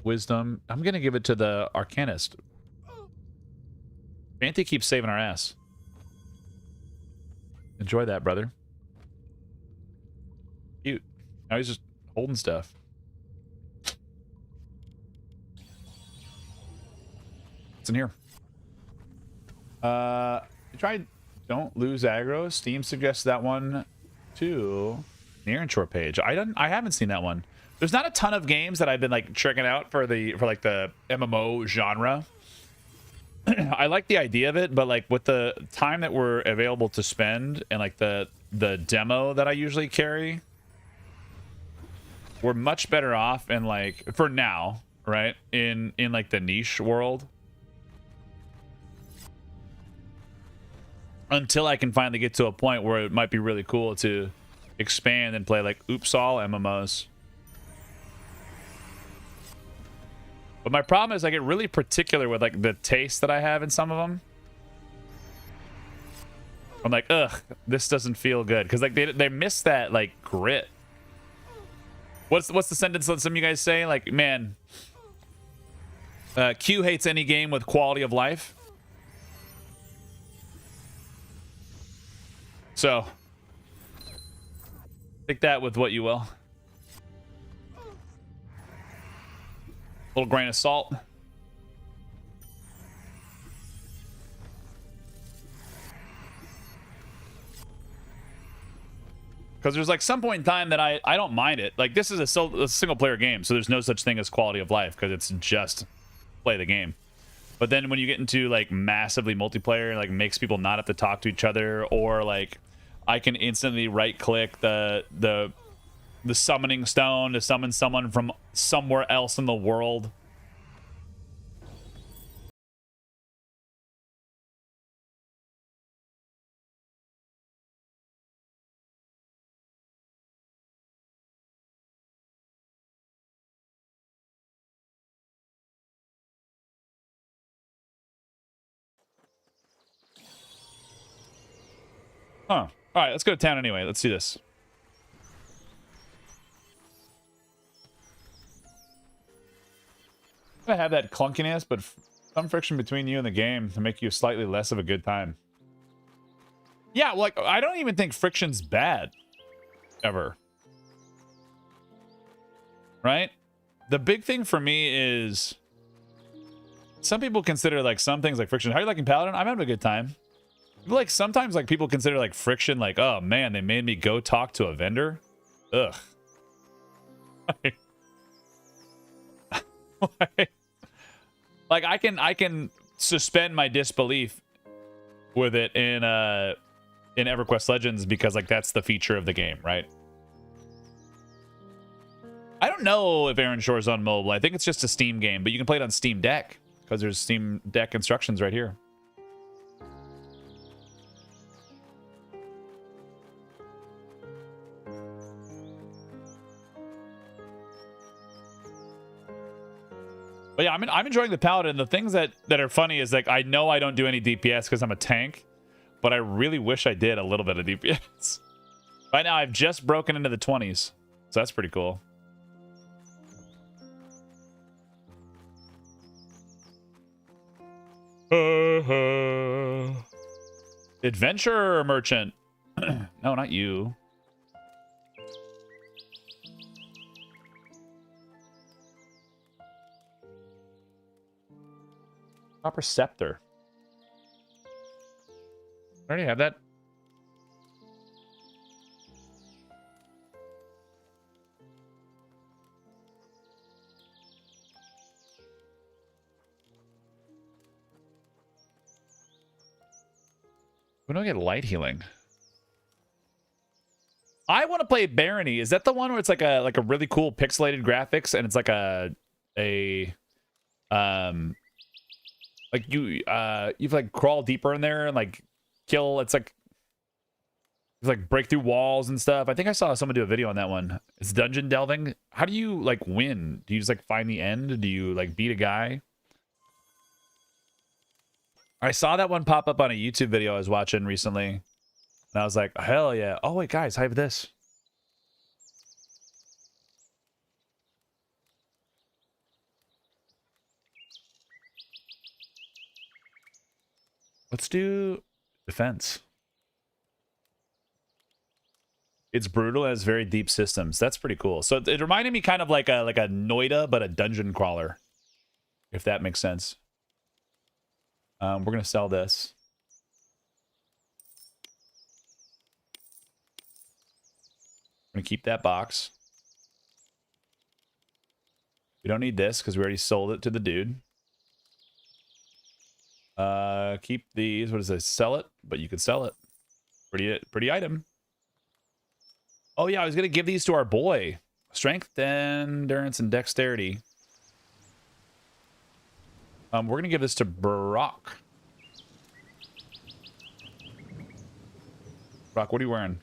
Wisdom. I'm going to give it to the Arcanist. Fanti keeps saving our ass. Enjoy that, brother. Cute. Now he's just holding stuff. What's in here? Try Don't Lose Aggro. Steam suggests that one too. The Erenshor page. I haven't seen that one. There's not a ton of games that I've been like checking out for like the MMO genre. I like the idea of it, but like with the time that we're available to spend and like the demo that I usually carry, we're much better off in like for now, right? In like the niche world. Until I can finally get to a point where it might be really cool to expand and play like oops all MMOs. But my problem is I get really particular with like the taste that I have in some of them. I'm like, ugh, this doesn't feel good because like they miss that like grit. What's the sentence that some of you guys say? Like, man, Q hates any game with quality of life. So, take that with what you will. Little grain of salt. Because there's like some point in time that I don't mind it. Like this is a single player game, so there's no such thing as quality of life because it's just play the game. But then when you get into like massively multiplayer, like makes people not have to talk to each other, or like I can instantly right click the summoning stone to summon someone from somewhere else in the world. Huh. All right, let's go to town anyway. Let's see this. I have that clunkiness, but some friction between you and the game to make you slightly less of a good time. Yeah, like I don't even think friction's bad, ever. Right? The big thing for me is some people consider like some things like friction. How are you liking Paladin? I'm having a good time. Like sometimes like people consider like friction like, oh man, they made me go talk to a vendor. Ugh. Like I can suspend my disbelief with it in EverQuest Legends because like that's the feature of the game, right? I don't know if Erenshor is on mobile. I think it's just a Steam game, but you can play it on Steam Deck because there's Steam Deck instructions right here. But yeah, I'm enjoying the Paladin. The things that are funny is like I know I don't do any DPS because I'm a tank, but I really wish I did a little bit of DPS. Right now, I've just broken into the 20s, so that's pretty cool. Adventurer merchant. No, not you. Copper scepter. I already have that. We don't get light healing. I want to play Barony. Is that the one where it's like a really cool pixelated graphics and it's like like you've like crawl deeper in there and like kill. It's like break through walls and stuff. I think I saw someone do a video on that one. It's dungeon delving. How do you like win? Do you just like find the end? Do you like beat a guy? I saw that one pop up on a YouTube video I was watching recently. And I was like, hell yeah. Oh wait, guys, I have this. Let's do defense. It's brutal and has very deep systems. That's pretty cool. So it reminded me kind of like a Noida, but a dungeon crawler, if that makes sense. We're gonna sell this. I'm gonna keep that box. We don't need this because we already sold it to the dude. Keep these. What does it? Sell it, but you can sell it. Pretty item. Oh yeah, I was gonna give these to our boy. Strength, endurance, and dexterity. We're gonna give this to Brock. Brock, what are you wearing?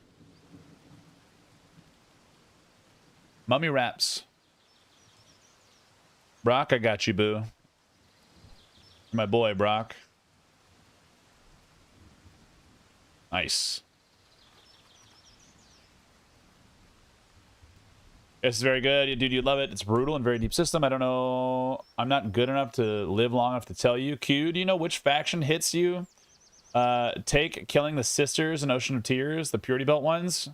Mummy wraps. Brock, I got you, boo. My boy, Brock. Nice. It's very good. Dude, you love it. It's brutal and very deep system. I don't know. I'm not good enough to live long enough to tell you. Q, do you know which faction hits you? Take killing the sisters in Ocean of Tears, the Purity Belt ones.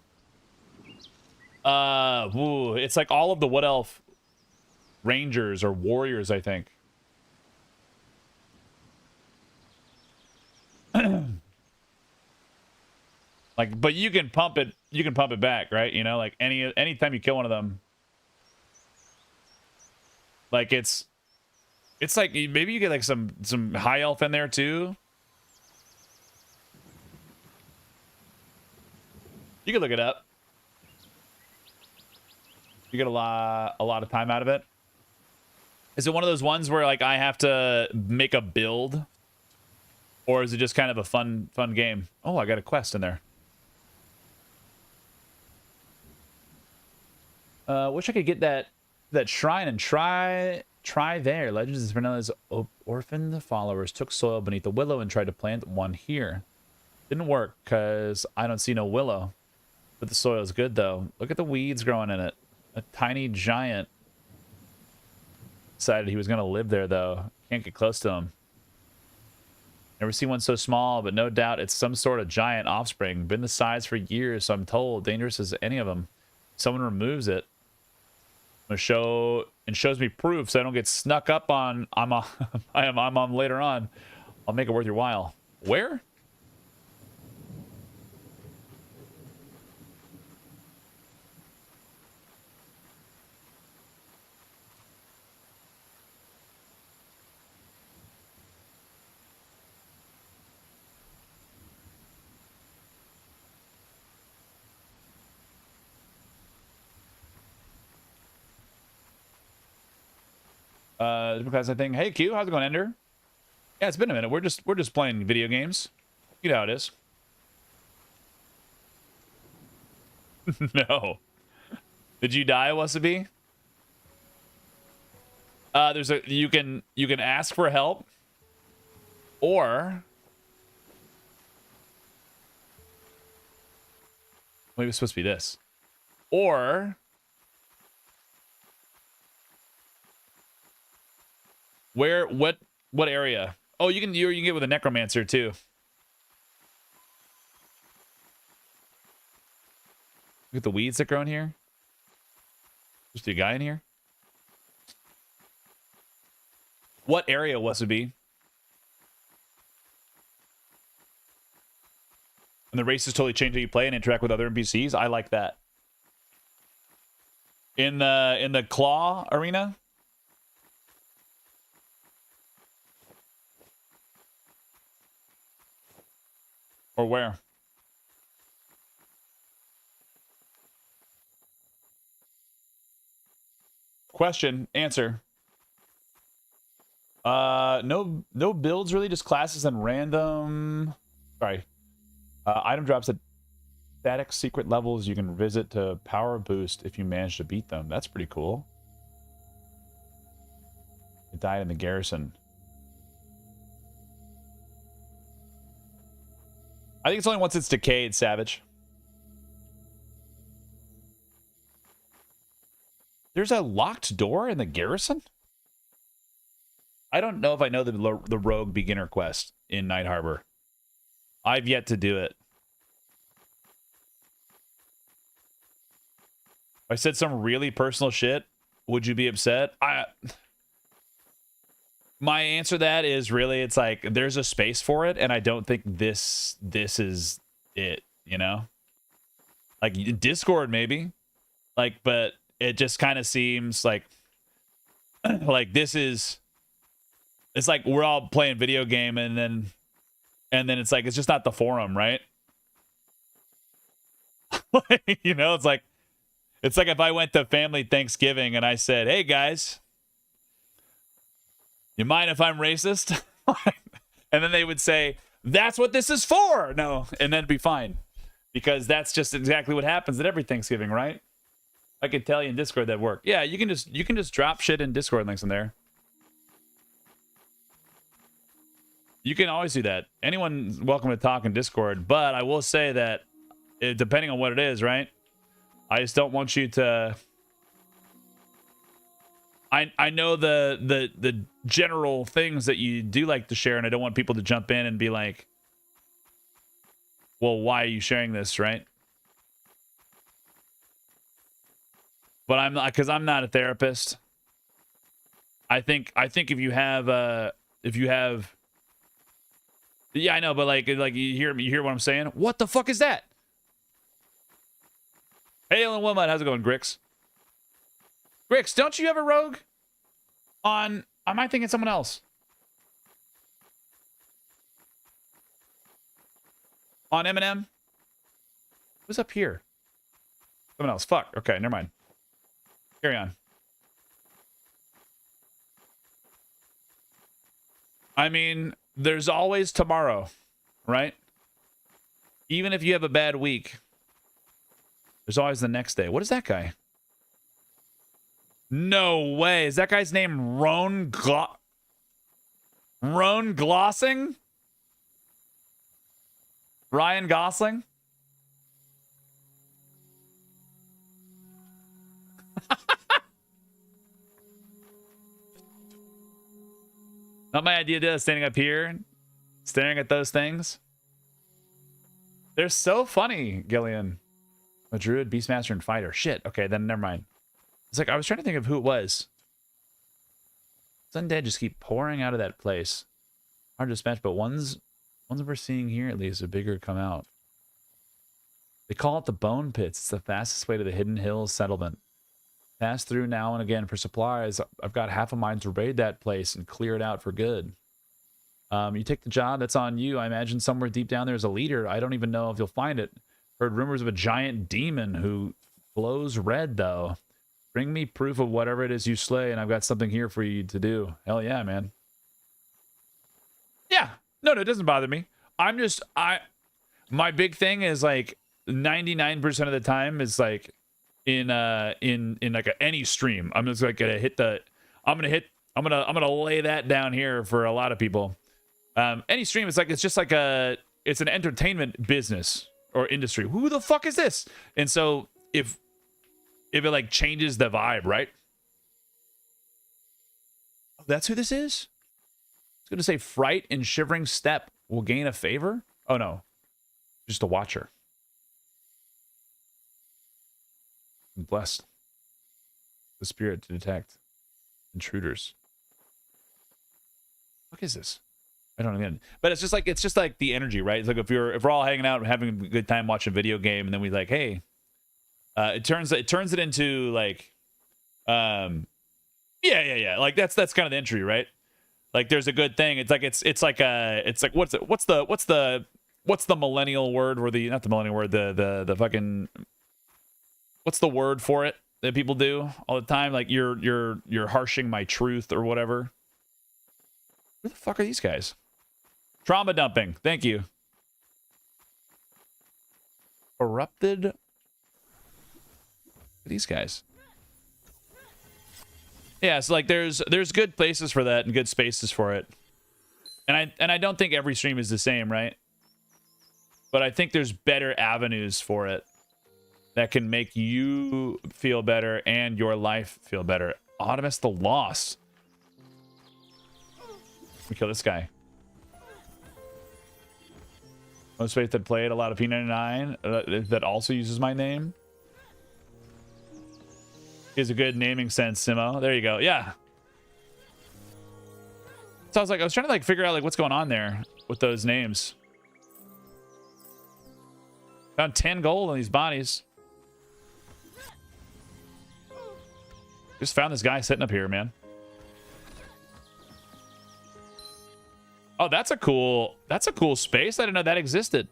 It's like all of the Wood Elf Rangers or Warriors, I think. Like, but you can pump it back, right? You know, like anytime you kill one of them, like it's It's like maybe you get like some high elf in there too. You can look it up. You get a lot of time out of it. Is it one of those ones where like I have to make a build, or is it just kind of a fun game? Oh, I got a quest in there. Wish I could get that shrine and try there. Legends of Fernella's orphaned followers took soil beneath the willow and tried to plant one here. Didn't work because I don't see no willow. But the soil is good though. Look at the weeds growing in it. A tiny giant decided he was going to live there though. Can't get close to him. Never seen one so small, but no doubt it's some sort of giant offspring. Been the size for years, so I'm told. Dangerous as any of them. Someone removes it. I'm gonna shows me proof so I don't get snuck up on. I'm on later on. I'll make it worth your while. Where? Because I think, hey Q, how's it going, Ender? Yeah, it's been a minute. We're just playing video games. You know how it is. No. Did you die, Wasabi? There's a you can ask for help, or maybe it's supposed to be this, or where what area? Oh, you can get with a necromancer too. Look at the weeds that grow in here. Just a guy in here. What area was it be? And the races totally change how you play and interact with other NPCs. I like that. In the claw arena. Or where? Question, answer. No builds really, just classes and random. Sorry. Item drops at static secret levels you can visit to power boost if you manage to beat them. That's pretty cool. It died in the garrison. I think it's only once it's decayed, Savage. There's a locked door in the garrison? I don't know if I know the rogue beginner quest in Night Harbor. I've yet to do it. If I said some really personal shit, would you be upset? My answer to that is really, it's like there's a space for it, and I don't think this is it, you know? Like Discord maybe. Like, but it just kind of seems like like this is, it's like we're all playing video game and then it's like it's just not the forum, right? You know, it's like if I went to family Thanksgiving and I said, "Hey guys, you mind if I'm racist?" And then they would say, "That's what this is for." No, and then it'd be fine. Because that's just exactly what happens at every Thanksgiving, right? I could tell you in Discord that work. Yeah, you can just drop shit in Discord links in there. You can always do that. Anyone's welcome to talk in Discord, but I will say that depending on what it is, right? I just don't want you to. I know the general things that you do like to share, and I don't want people to jump in and be like, "Well, why are you sharing this?" Right? But because I'm not a therapist. I think if you have yeah, I know, but like you hear what I'm saying? What the fuck is that? Hey, Ellen Wilmot, how's it going, Grix? Grix, don't you have a rogue on Am I thinking someone else? On M&M? Who's up here? Someone else. Fuck. Okay, never mind. Carry on. I mean, there's always tomorrow, right? Even if you have a bad week, there's always the next day. What is that guy? No way. Is that guy's name Roan Glossing? Ryan Gosling? Not my idea, standing up here, staring at those things. They're so funny, Gillian. A druid, beastmaster, and fighter. Shit. Okay, then never mind. It's like I was trying to think of who it was. Undead just keep pouring out of that place. Hard to dispatch, but ones we're seeing here at least are bigger come out. They call it the Bone Pits. It's the fastest way to the Hidden Hills settlement. Pass through now and again for supplies. I've got half a mind to raid that place and clear it out for good. You take the job, that's on you. I imagine somewhere deep down there's a leader. I don't even know if you'll find it. Heard rumors of a giant demon who glows red, though. Bring me proof of whatever it is you slay, and I've got something here for you to do. Hell yeah, man. Yeah. No, it doesn't bother me. My big thing is like 99% of the time is like in like any stream. I'm just like gonna I'm gonna lay that down here for a lot of people. Any stream is like it's an entertainment business or industry. Who the fuck is this? And so if it like changes the vibe, right? Oh, that's who this is? I was gonna say Fright and Shivering Step will gain a favor. Oh no, just a watcher. I'm blessed. The spirit to detect intruders. What is this? I don't know. But it's just like the energy, right? It's like if we're all hanging out and having a good time watching a video game, and then we like, hey, it turns it into like, yeah. Like that's kind of the entry, right? Like there's a good thing. It's like what's the millennial word, or not the millennial word, the fucking, what's the word for it that people do all the time? Like you're harshing my truth or whatever. Who the fuck are these guys? Trauma dumping. Thank you. Corrupted. These guys. Yeah, so like there's good places for that and good spaces for it. And I don't think every stream is the same, right? But I think there's better avenues for it that can make you feel better and your life feel better. Audimus the Lost. We kill this guy. Most faith that played a lot of P99 that also uses my name. Is a good naming sense, Simo. There you go. Yeah. So I was trying to like figure out like what's going on there with those names. Found 10 gold on these bodies. Just found this guy sitting up here, man. Oh, that's a cool space. I didn't know that existed.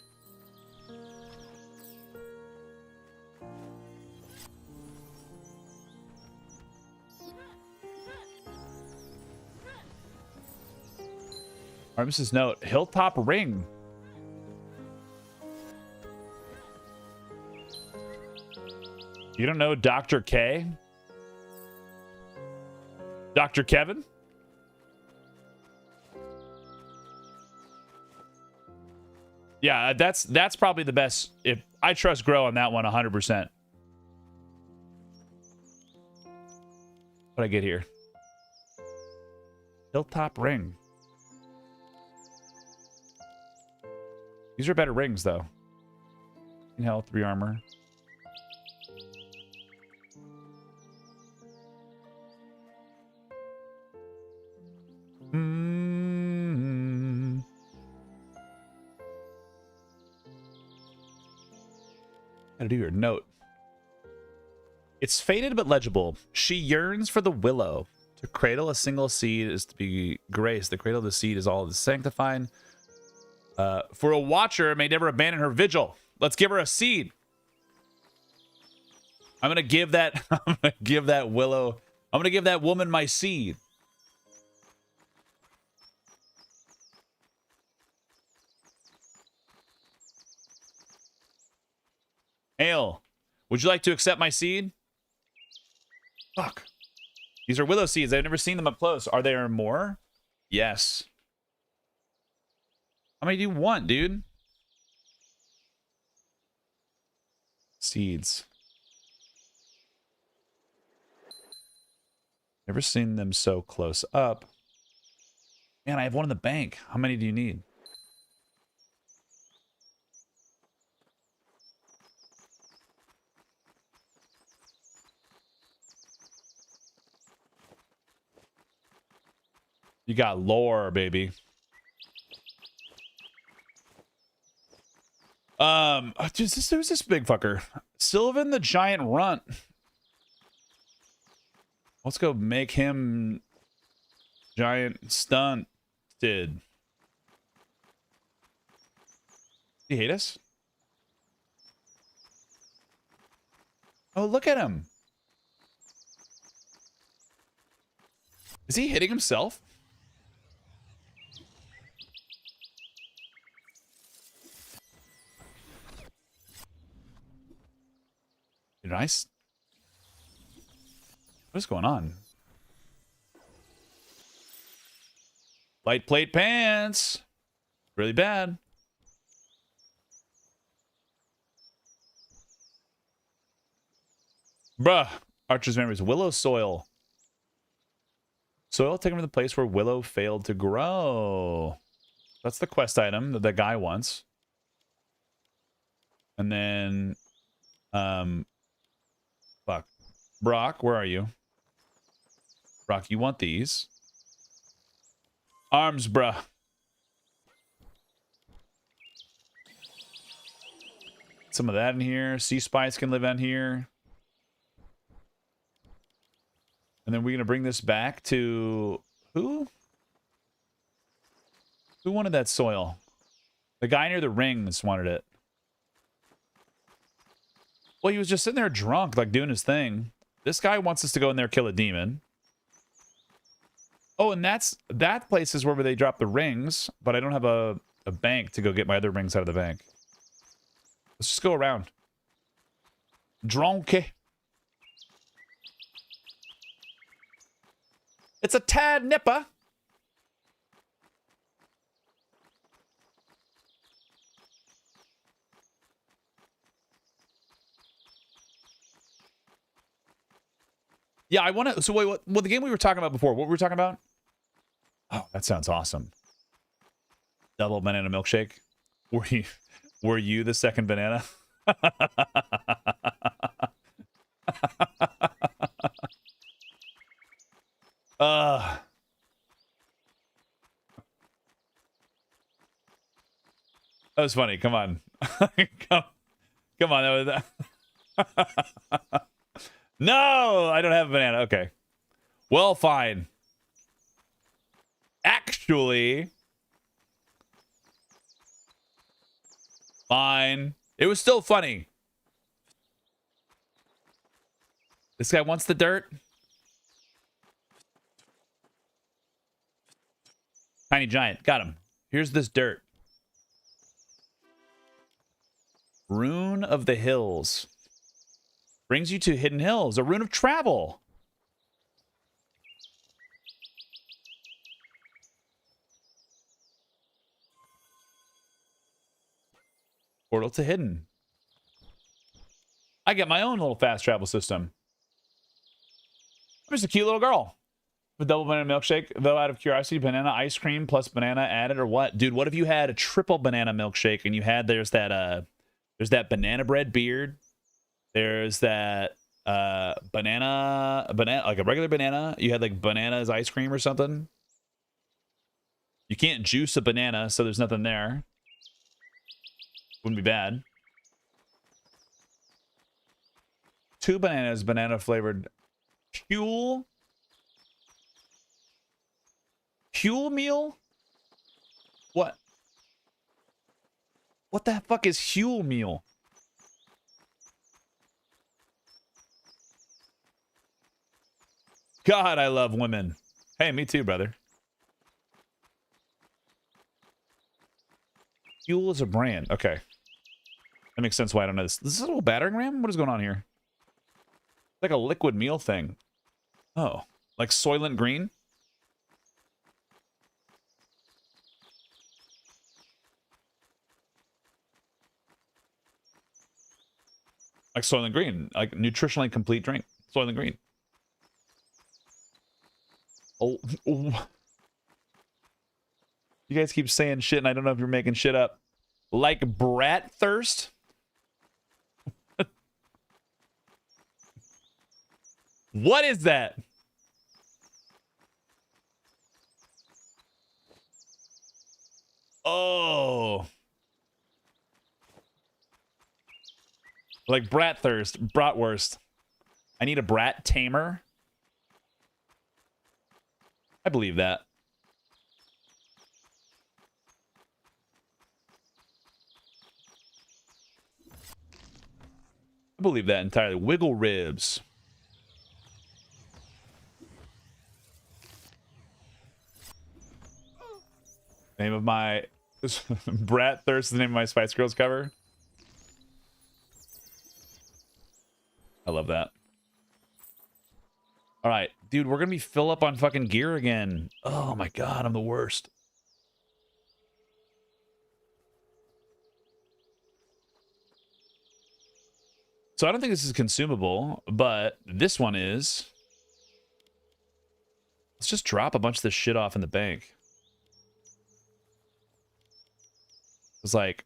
Artemis's note, Hilltop Ring. You don't know Dr. K? Dr. Kevin? Yeah, that's probably the best. If I trust Grow on that one 100%. What I get here? Hilltop Ring. These are better rings, though. In health, 3 armor. Gotta do your note. It's faded but legible. She yearns for the willow To cradle a single seed is to be graced. The cradle of the seed is all that is sanctified. For a watcher may never abandon her vigil. Let's give her a seed. I'm gonna give that. I'm gonna give that willow. I'm gonna give that woman my seed. Hail. Would you like to accept my seed? Fuck. These are willow seeds. I've never seen them up close. Are there more? Yes. How many do you want, dude? Seeds. Never seen them so close up. Man, I have one in the bank. How many do you need? You got lore, baby. Who's this big fucker? Sylvan the Giant Runt. Let's go make him giant stunted. Did he hate us? Oh, look at him. Is he hitting himself? Nice. What is going on? Light plate pants. Really bad. Bruh. Archer's memories. Willow soil. Soil taken from the place where willow failed to grow. That's the quest item that the guy wants. And then... Fuck. Brock, where are you? Brock, you want these. Arms, bruh. Some of that in here. Sea Spice can live on here. And then we're going to bring this back to... Who? Who wanted that soil? The guy near the rings wanted it. Well, he was just sitting there drunk, like doing his thing. This guy wants us to go in there kill a demon. Oh, and that place is where they drop the rings, but I don't have a bank to go get my other rings out of the bank. Let's just go around. Dronke. It's a tad nipper. Yeah, I want to... So wait, what the game we were talking about before, what were we talking about? Oh, that sounds awesome. Double banana milkshake. Were you the second banana? That was funny. Come on. Come on. That was... No, I don't have a banana. Okay. Well, fine. Actually, fine. It was still funny. This guy wants the dirt. Tiny giant. Got him. Here's this dirt. Rune of the Hills. Brings you to Hidden Hills, a rune of travel. Portal to Hidden. I get my own little fast travel system. I'm just a cute little girl. With double banana milkshake, though out of curiosity, banana ice cream plus banana added or what? Dude, what if you had a triple banana milkshake and you had there's that banana bread beard. There's that banana like a regular banana. You had like bananas ice cream or something. You can't juice a banana, so there's nothing there. Wouldn't be bad. 2 bananas, banana flavored Huel. Huel meal? What? What the fuck is Huel meal? God, I love women. Hey, me too, brother. Huel is a brand. Okay. That makes sense why I don't know this. This is a little battering ram? What is going on here? Like a liquid meal thing. Oh. Like Soylent Green? Like Soylent Green. Like nutritionally complete drink. Soylent Green. Oh. Oh. You guys keep saying shit and I don't know if you're making shit up. Like brat thirst? What is that? Oh. Like brat thirst. Bratwurst. I need a brat tamer. I believe that. I believe that entirely. Wiggle ribs. Name of my Brat Thirst is the name of my Spice Girls cover. I love that. All right, dude, we're gonna be fill up on fucking gear again. Oh my god, I'm the worst. So I don't think this is consumable, but this one is. Let's just drop a bunch of this shit off in the bank. It's like.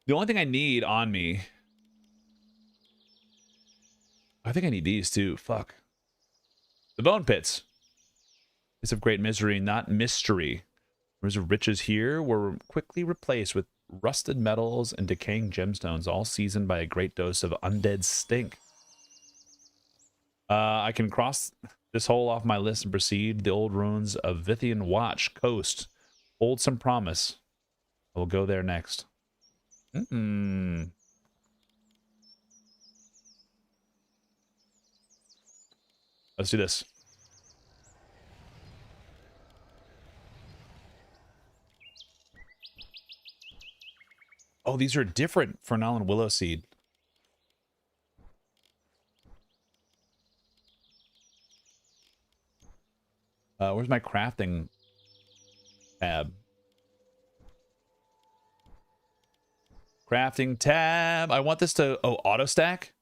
The only thing I need on me. I think I need these too. Fuck. The bone pits. It's of great misery, not mystery. Rivers of riches here were quickly replaced with rusted metals and decaying gemstones, all seasoned by a great dose of undead stink. I can cross this hole off my list and proceed. The old ruins of Vithian Watch Coast hold some promise. I will go there next. Let's do this. Oh, these are different for Fernal and Willow Seed. Where's my crafting tab? Crafting tab. I want this to... Oh, auto stack?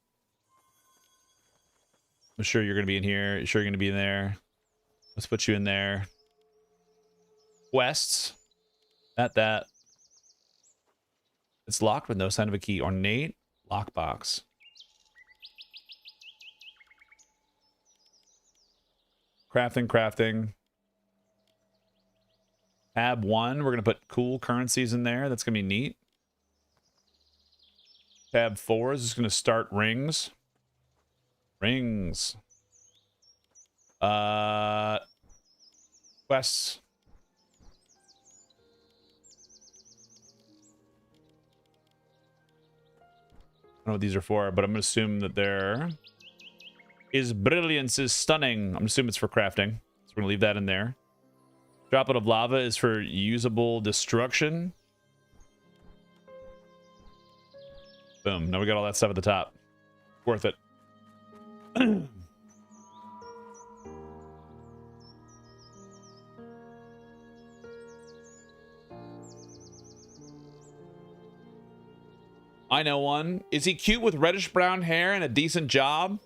I'm sure you're going to be in here. Sure you're going to be in there. Let's put you in there. Quests. Not that. It's locked with no sign of a key. Ornate lockbox. Crafting. Tab 1. We're going to put cool currencies in there. That's going to be neat. Tab 4 is just going to start rings. Quests. I don't know what these are for, but I'm going to assume that there is brilliance is stunning. I'm going to assume it's for crafting. So we're going to leave that in there. Droplet of lava is for usable destruction. Boom. Now we got all that stuff at the top. Worth it. I know one. Is he cute with reddish brown hair and a decent job?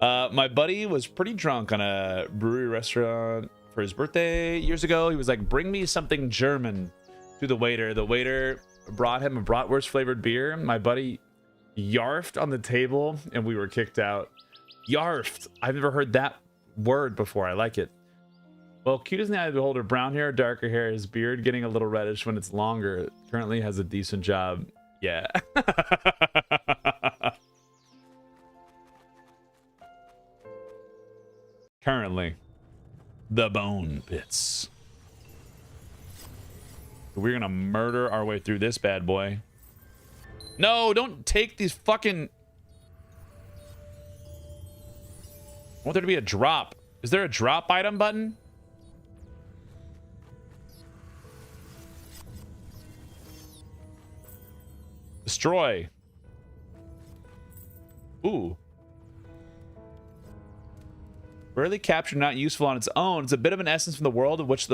My buddy was pretty drunk on a brewery restaurant for his birthday years ago. He was like, bring me something German to the waiter. The waiter brought him a bratwurst flavored beer. My buddy yarfed on the table and we were kicked out. Yarfed. I've never heard that word before. I like it. Well, cute as the eye of the beholder. Brown hair, darker hair. His beard getting a little reddish when it's longer. Currently has a decent job. Yeah. Currently. The bone bits. We're gonna murder our way through this bad boy. No, don't take these fucking... I want there to be a drop. Is there a drop item button? Destroy. Ooh. Rarely captured, not useful on its own. It's a bit of an essence from the world of which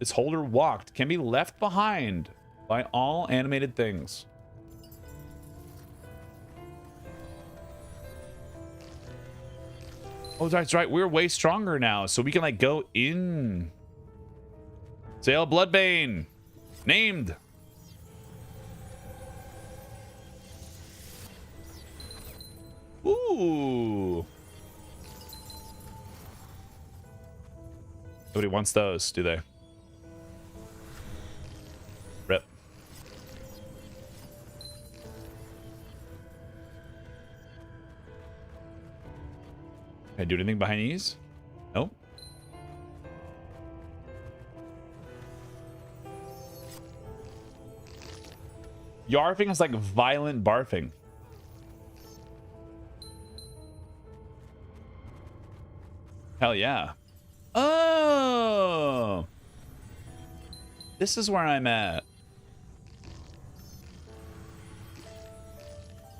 its holder walked. Can be left behind by all animated things. Oh, that's right. We're way stronger now, so we can like go in. Sail Bloodbane. Named. Ooh. Nobody wants those, do they? Rip. Can I do anything behind these? Nope. Yarfing is like violent barfing. Hell yeah. Oh! This is where I'm at.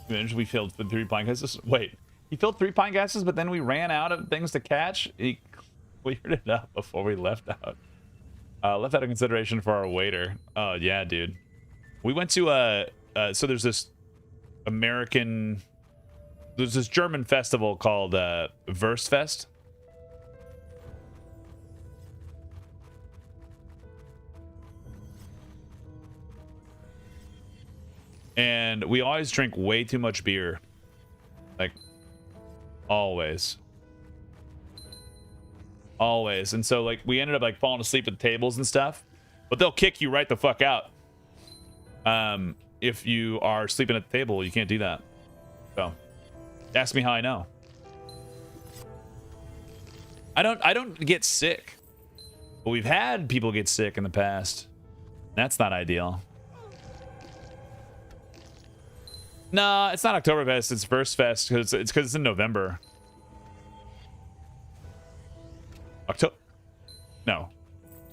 We filled 3 pine gases. Wait, he filled 3 pine gases, but then we ran out of things to catch? He cleared it up before we left out. Left out of consideration for our waiter. Oh, yeah, dude. We went to, so there's this American... There's this German festival called Verse Fest. And we always drink way too much beer. Like, always. Always. And so, like, we ended up, like, falling asleep at the tables and stuff. But they'll kick you right the fuck out. If you are sleeping at the table, you can't do that. So, ask me how I know. I don't get sick. But we've had people get sick in the past. That's not ideal. No, it's not Oktoberfest. It's Verse Fest because it's in November. No,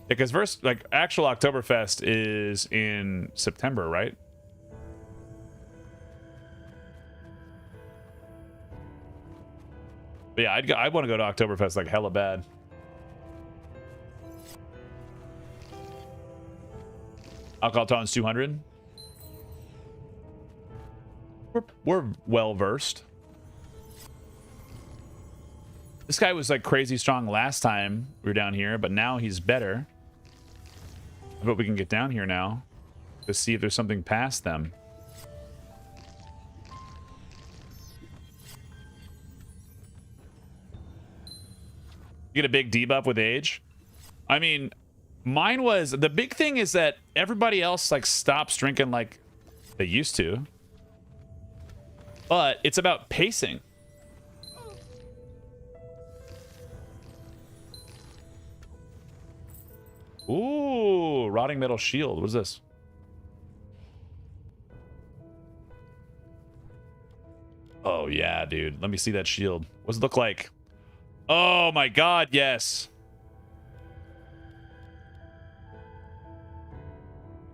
because actual Oktoberfest is in September, right? But yeah, I'd want to go to Oktoberfest like hella bad. Alcohol tolerance 200. We're well versed. This guy was like crazy strong last time we were down here, but now he's better. I hope we can get down here now to see if there's something past them. You get a big debuff with age. I mean, mine was, the big thing is that everybody else like stops drinking like they used to. But it's about pacing. Ooh, rotting metal shield. What is this? Oh, yeah, dude. Let me see that shield. What does it look like? Oh, my God, yes.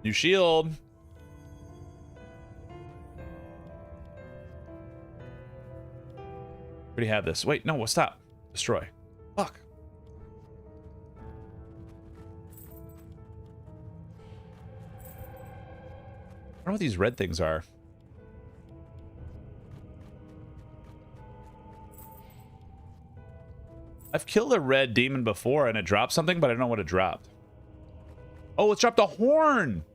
New shield. Already have this. Wait, no, stop. Destroy. Fuck. I don't know what these red things are. I've killed a red demon before and it dropped something, but I don't know what it dropped. Oh, it dropped a horn.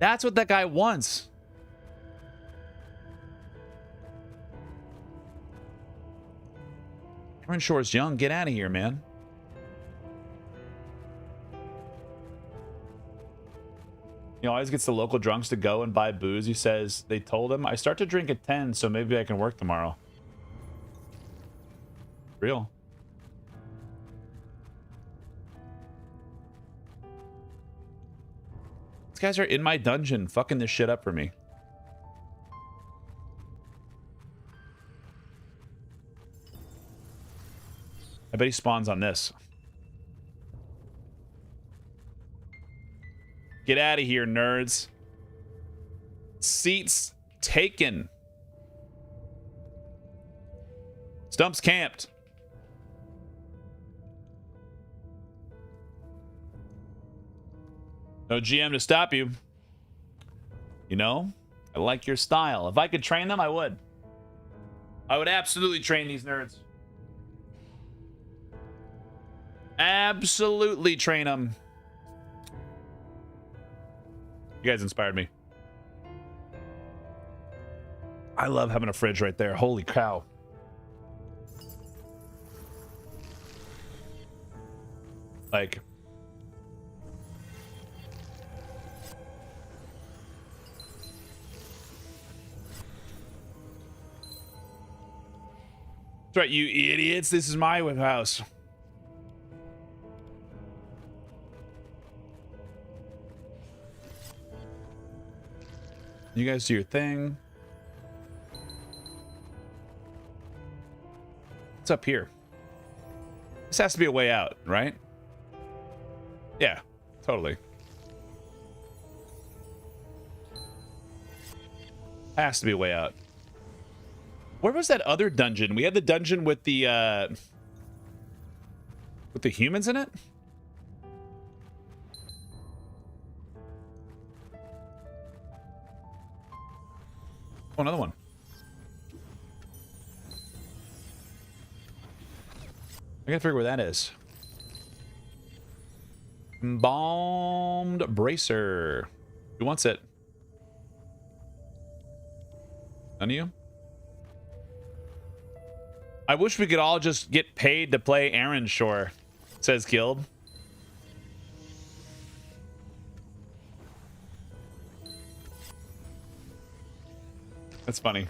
That's what that guy wants. Erenshor's young. Get out of here, man. He always gets the local drunks to go and buy booze. He says they told him, I start to drink at 10, so maybe I can work tomorrow. Real. These guys are in my dungeon fucking this shit up for me. I bet he spawns on this. Get out of here, nerds. Seats taken. Stumps camped. No GM to stop you. You know, I like your style. If I could train them, I would. I would absolutely train these nerds. Absolutely train them. You guys inspired me. I love having a fridge right there. Holy cow. Like, that's right, you idiots. This is my house. You guys do your thing. What's up here? This has to be a way out, right? Yeah, totally. Has to be a way out. Where was that other dungeon? We had the dungeon with the humans in it? Oh, another one. I gotta figure where that is. Embalmed bracer. Who wants it? None of you? I wish we could all just get paid to play Erenshor, says Guild. That's funny.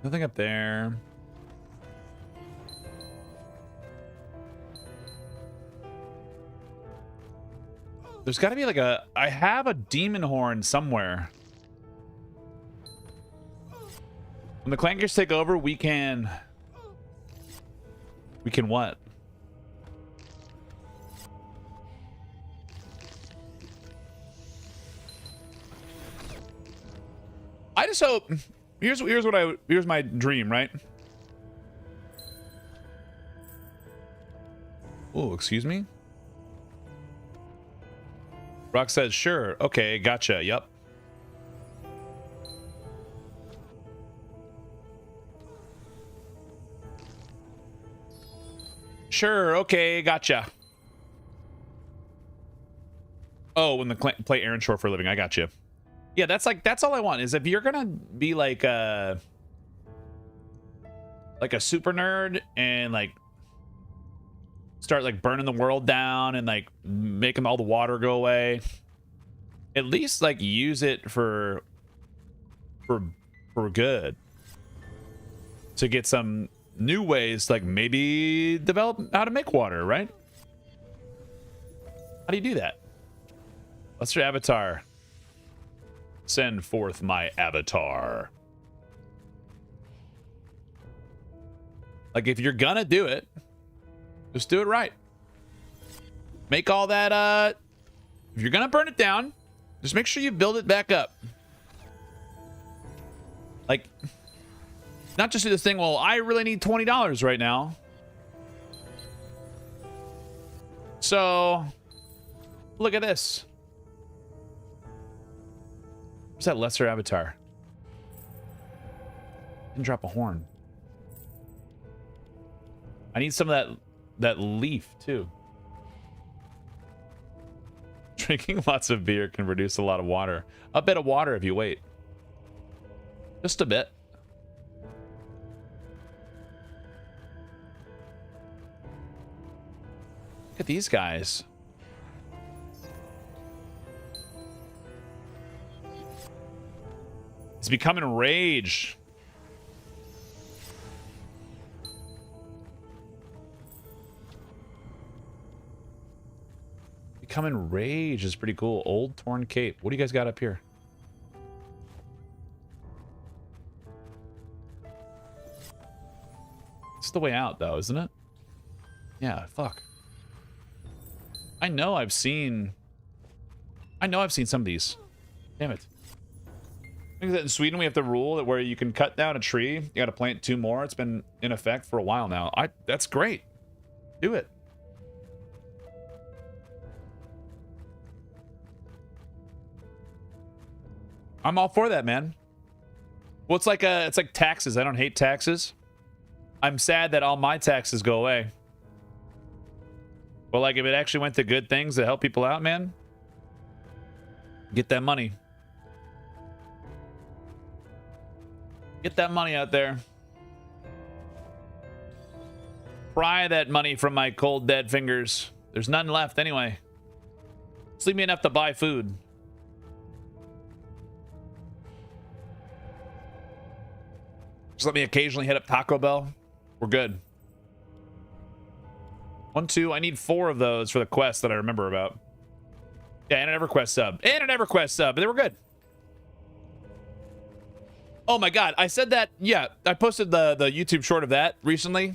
Nothing up there. There's got to be like a... I have a demon horn somewhere. When the clankers take over, we can... We can what? I just hope... Here's my dream, right? Oh, excuse me? Rock says, sure. Okay, gotcha. Yep. Sure. Okay, gotcha. Oh, when the play Erenshor for a living. I got you. Yeah, that's all I want is if you're gonna be like a super nerd and like start like burning the world down and like making all the water go away, at least like use it for good to get some new ways, like maybe develop how to make water, right? How do you do that? What's your avatar? Send forth my avatar. Like, if you're gonna do it, just do it right. Make all that, if you're gonna burn it down, just make sure you build it back up. Like, not just do this thing, well, I really need $20 right now. So, look at this. What's that lesser avatar? Didn't drop a horn. I need some of that leaf too. Drinking lots of beer can produce a lot of water. A bit of water if you wait. Just a bit. Look at these guys. He's becoming rage. Becoming rage is pretty cool. Old torn cape. What do you guys got up here? It's the way out, though, isn't it? Yeah, fuck. I know I've seen some of these. Damn it. I think that in Sweden we have the rule that where you can cut down a tree, you gotta plant 2 more. It's been in effect for a while now. That's great. Do it. I'm all for that, man. Well, it's like taxes. I don't hate taxes. I'm sad that all my taxes go away. But like if it actually went to good things that help people out, man, get that money. Get that money out there. Pry that money from my cold, dead fingers. There's none left anyway. Just leave me enough to buy food. Just let me occasionally hit up Taco Bell. We're good. 1, 2. I need 4 of those for the quest that I remember about. Yeah, and an EverQuest sub. And an EverQuest sub. But they were good. Oh my god, I said that. Yeah, I posted the YouTube short of that recently.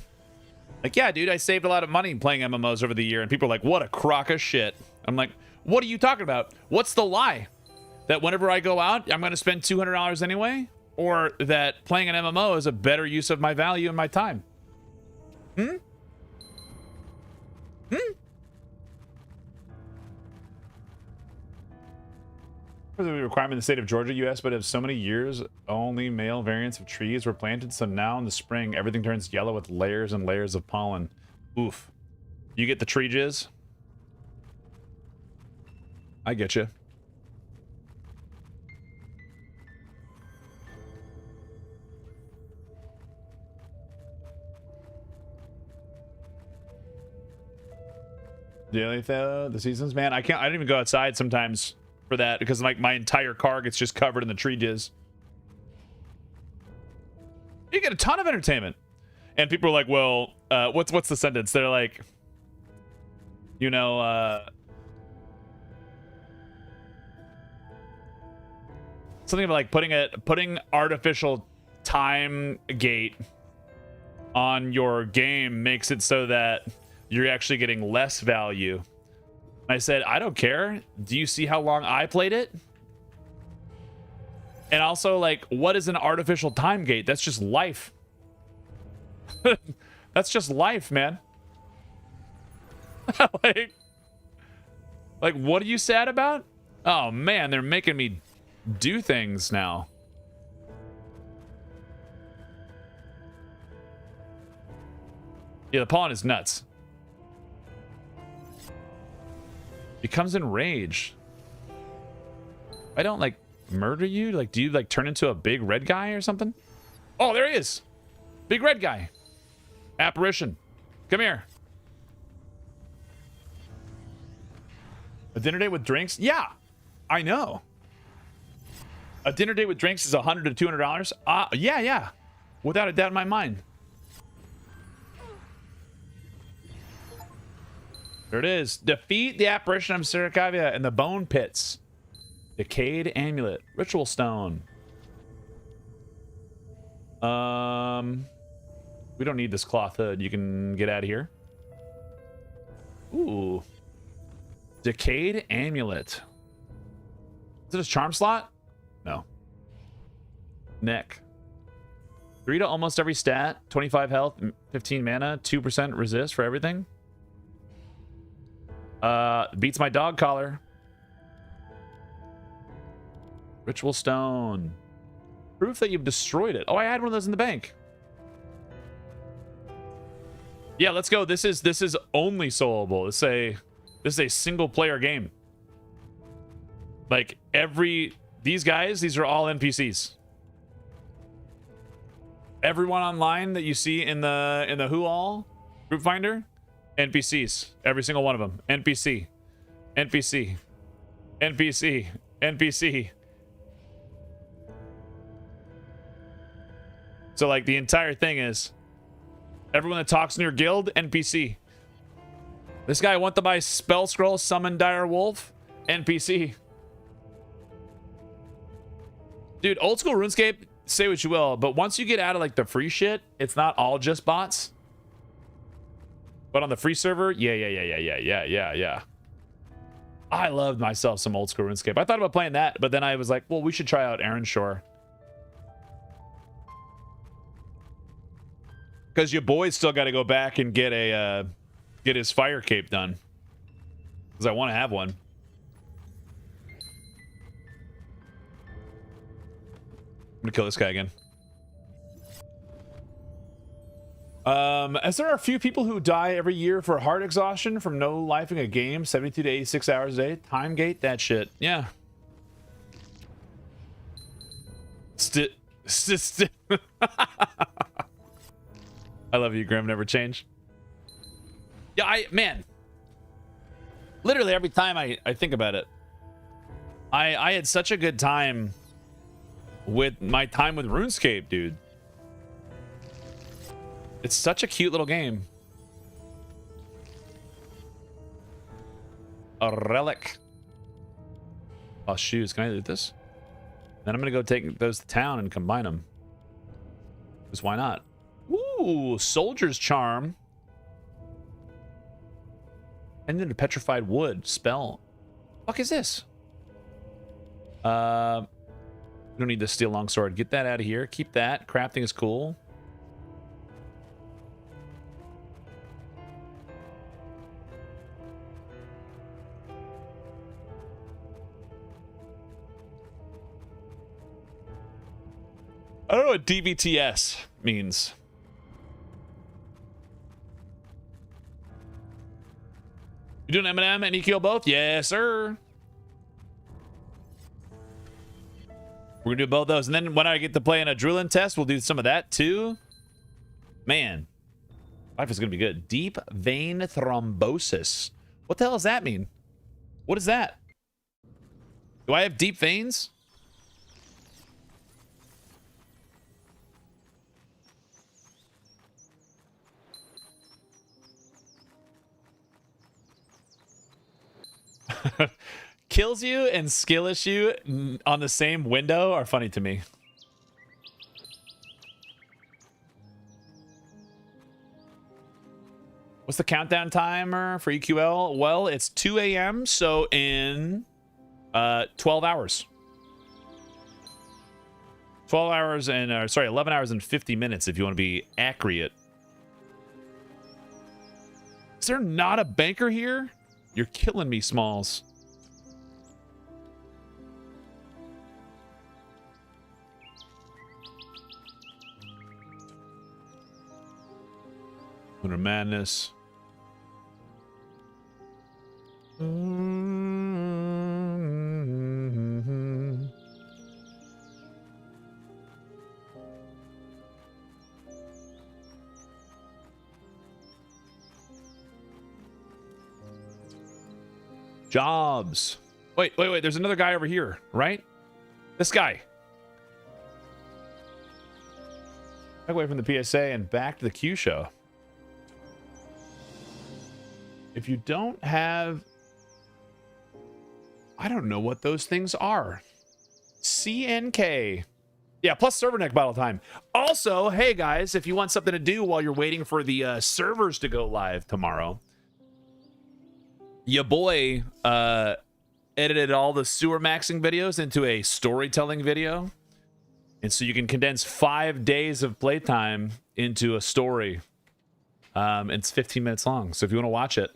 Like, yeah, dude, I saved a lot of money playing MMOs over the year. And people are like, what a crock of shit. I'm like, what are you talking about? What's the lie? That whenever I go out, I'm going to spend $200 anyway? Or that playing an MMO is a better use of my value and my time? Hmm? Hmm? For the requirement in the state of Georgia, U.S., but of so many years, only male variants of trees were planted. So now in the spring, everything turns yellow with layers and layers of pollen. Oof. You get the tree jizz? I get you. Daily the seasons, man. I don't even go outside sometimes for that because like my entire car gets just covered in the tree jizz. You get a ton of entertainment, and people are like, "Well, what's the sentence?" They're like, you know, something about like putting artificial time gate on your game makes it so that you're actually getting less value. I said, I don't care. Do you see how long I played it? And also, like, what is an artificial time gate? That's just life. That's just life, man. like, what are you sad about? Oh, man, they're making me do things now. Yeah, the pollen is nuts. Becomes enraged. I don't like murder you. Like, do you like turn into a big red guy or something? Oh, there he is. Big red guy. Apparition. Come here. A dinner date with drinks? Yeah, I know. A dinner date with drinks is $100 to $200. Yeah. Without a doubt in my mind. There it is. Defeat the apparition of Sirikavia in the bone pits. Decayed amulet. Ritual stone. We don't need this cloth hood. You can get out of here. Ooh. Decayed amulet. Is it a charm slot? No. Neck. 3 to almost every stat. 25 health, 15 mana, 2% resist for everything. Beats my dog collar. Ritual stone. Proof that you've destroyed it. Oh, I had one of those in the bank. Yeah, let's go. This is only soloable. This is a single player game. Like these guys, these are all NPCs. Everyone online that you see in the Who All group finder, NPCs. Every single one of them. NPC. NPC. NPC. NPC. So like the entire thing is everyone that talks in your guild, NPC. This guy want to buy spell scroll, summon dire wolf, NPC. Dude, old school RuneScape, say what you will, but once you get out of like the free shit, it's not all just bots. But on the free server, yeah. I loved myself some old school RuneScape. I thought about playing that, but then I was like, well, we should try out Erenshor. Because your boy's still got to go back and get a get his fire cape done. Because I want to have one. I'm gonna kill this guy again. As there are a few people who die every year for heart exhaustion from no lifing a game, 72 to 86 hours a day. Time gate that shit. Yeah. I love you, Grim. Never change. Yeah, man. Literally every time I think about it, I had such a good time with my time with RuneScape, dude. It's such a cute little game. A relic. Oh, shoes. Can I loot this? Then I'm going to go take those to town and combine them. Because why not? Ooh, Soldier's Charm. And then a Petrified Wood spell. Fuck is this? We don't need the Steel Longsword. Get that out of here. Keep that. Crafting is cool. I don't know what DVTS means. You doing M&M and EQ both? Yes, sir. We're gonna do both those, and then when I get to play in a drilling test, we'll do some of that too. Man, life is gonna be good. Deep vein thrombosis. What the hell does that mean? What is that? Do I have deep veins? Kills you and skill issue on the same window are funny to me. What's the countdown timer for EQL? Well, it's 2 a.m. so in 12 hours. 12 hours and sorry, 11 hours and 50 minutes if you want to be accurate. Is there not a banker here? You're killing me, Smalls. Lunar Madness. Jobs. Wait. There's another guy over here, right? This guy. Back away from the PSA and back to the Q show. If you don't have... I don't know what those things are. CNK. Yeah, plus server neck battle time. Also, hey guys, if you want something to do while you're waiting for the servers to go live tomorrow, your boy edited all the sewer maxing videos into a storytelling video. And so you can condense 5 days of playtime into a story. It's 15 minutes long. So if you want to watch it,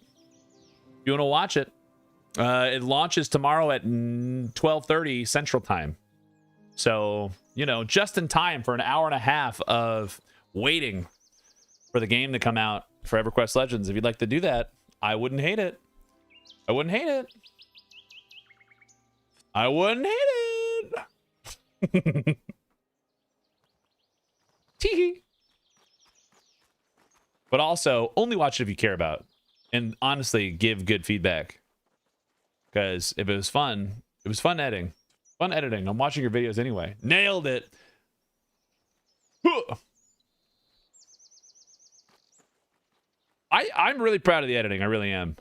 it launches tomorrow at 12:30 Central Time. So, you know, just in time for an hour and a half of waiting for the game to come out for EverQuest Legends. If you'd like to do that, I wouldn't hate it. I wouldn't hate it. I wouldn't hate it. Teehee. But also, only watch it if you care about And honestly, give good feedback. Because if it was fun editing. Fun editing. I'm watching your videos anyway. Nailed it. I'm really proud of the editing. I really am.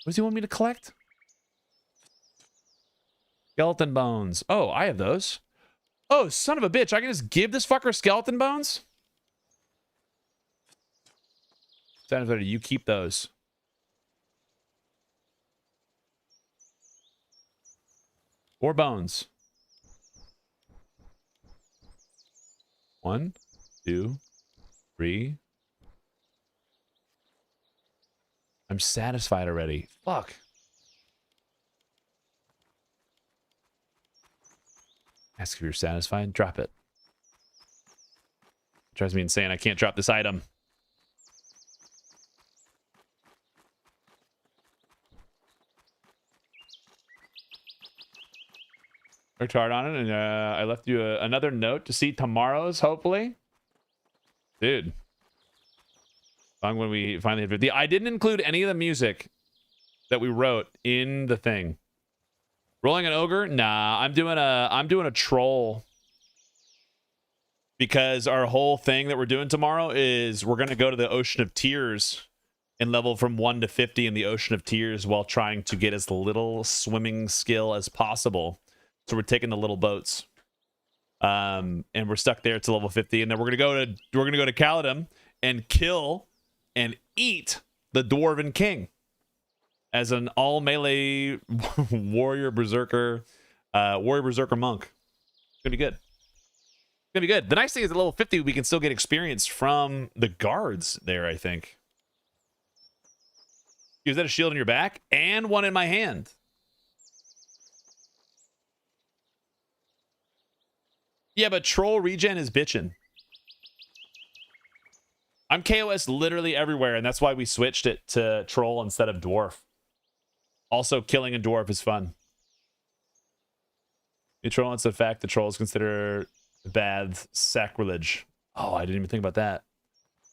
What does he want me to collect? Skeleton bones. Oh, I have those. Oh, son of a bitch. I can just give this fucker skeleton bones? Sounds better. You keep those. Or bones. 1, 2, 3. I'm satisfied already. Fuck. Ask if you're satisfied. Drop it. Drives me insane. I can't drop this item. Worked hard on it, and I left you another note to see tomorrow's, hopefully. Dude. Long when we finally hit 50. I didn't include any of the music that we wrote in the thing. Rolling an ogre? Nah, I'm doing a troll. Because our whole thing that we're doing tomorrow is we're going to go to the Ocean of Tears and level from 1 to 50 in the Ocean of Tears while trying to get as little swimming skill as possible. So we're taking the little boats. And we're stuck there to level 50, and then we're going to go to Paladin and kill and eat the Dwarven King as an all melee warrior berserker monk. It's going to be good. Gonna be good. The nice thing is at level 50 we can still get experience from the guards there, I think. Is that a shield in your back? And one in my hand. Yeah, but troll regen is bitchin'. I'm KOS literally everywhere, and that's why we switched it to troll instead of dwarf. Also, killing a dwarf is fun. The troll, it's the fact that troll is considered baths sacrilege. Oh, I didn't even think about that.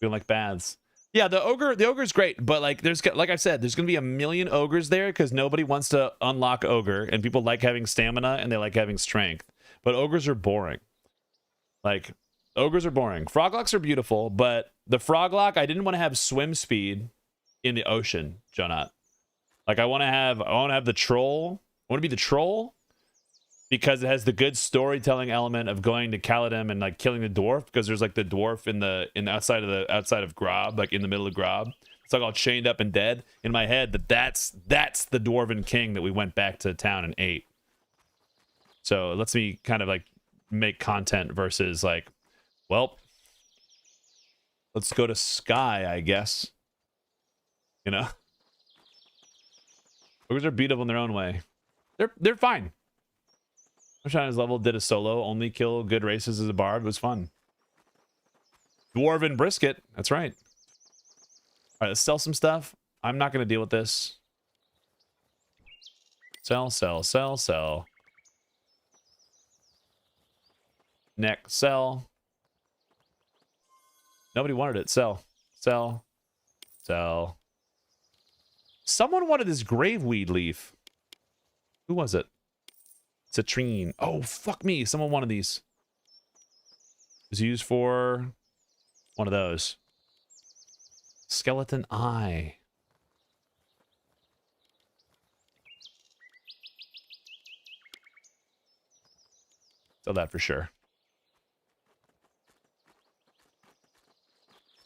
Feeling like baths. Yeah, the ogre's great, but like like I said, there's gonna be a million ogres there because nobody wants to unlock ogre, and people like having stamina and they like having strength. But ogres are boring. Like, ogres are boring. Froglocks are beautiful, but the froglock, I didn't want to have swim speed in the ocean, Jonat. Like, I want to have the troll. I want to be the troll because it has the good storytelling element of going to Paladin and like killing the dwarf, because there's like the dwarf in the outside of Grob, like in the middle of Grob. It's like all chained up and dead. In my head, that's the Dwarven King that we went back to town and ate. So it lets me kind of like make content versus like, well, let's go to Sky, I guess. You know? Ogres are beautiful in their own way. They're fine. His level did a solo, only kill good races as a bard. It was fun. Dwarven brisket. That's right. All right, let's sell some stuff. I'm not going to deal with this. Sell, sell, sell, sell. Neck, sell. Nobody wanted it. Sell, sell, sell. Someone wanted this graveweed leaf. Who was it? Citrine. Oh, fuck me. Someone wanted these. It was used for one of those. Skeleton eye. Sell that for sure.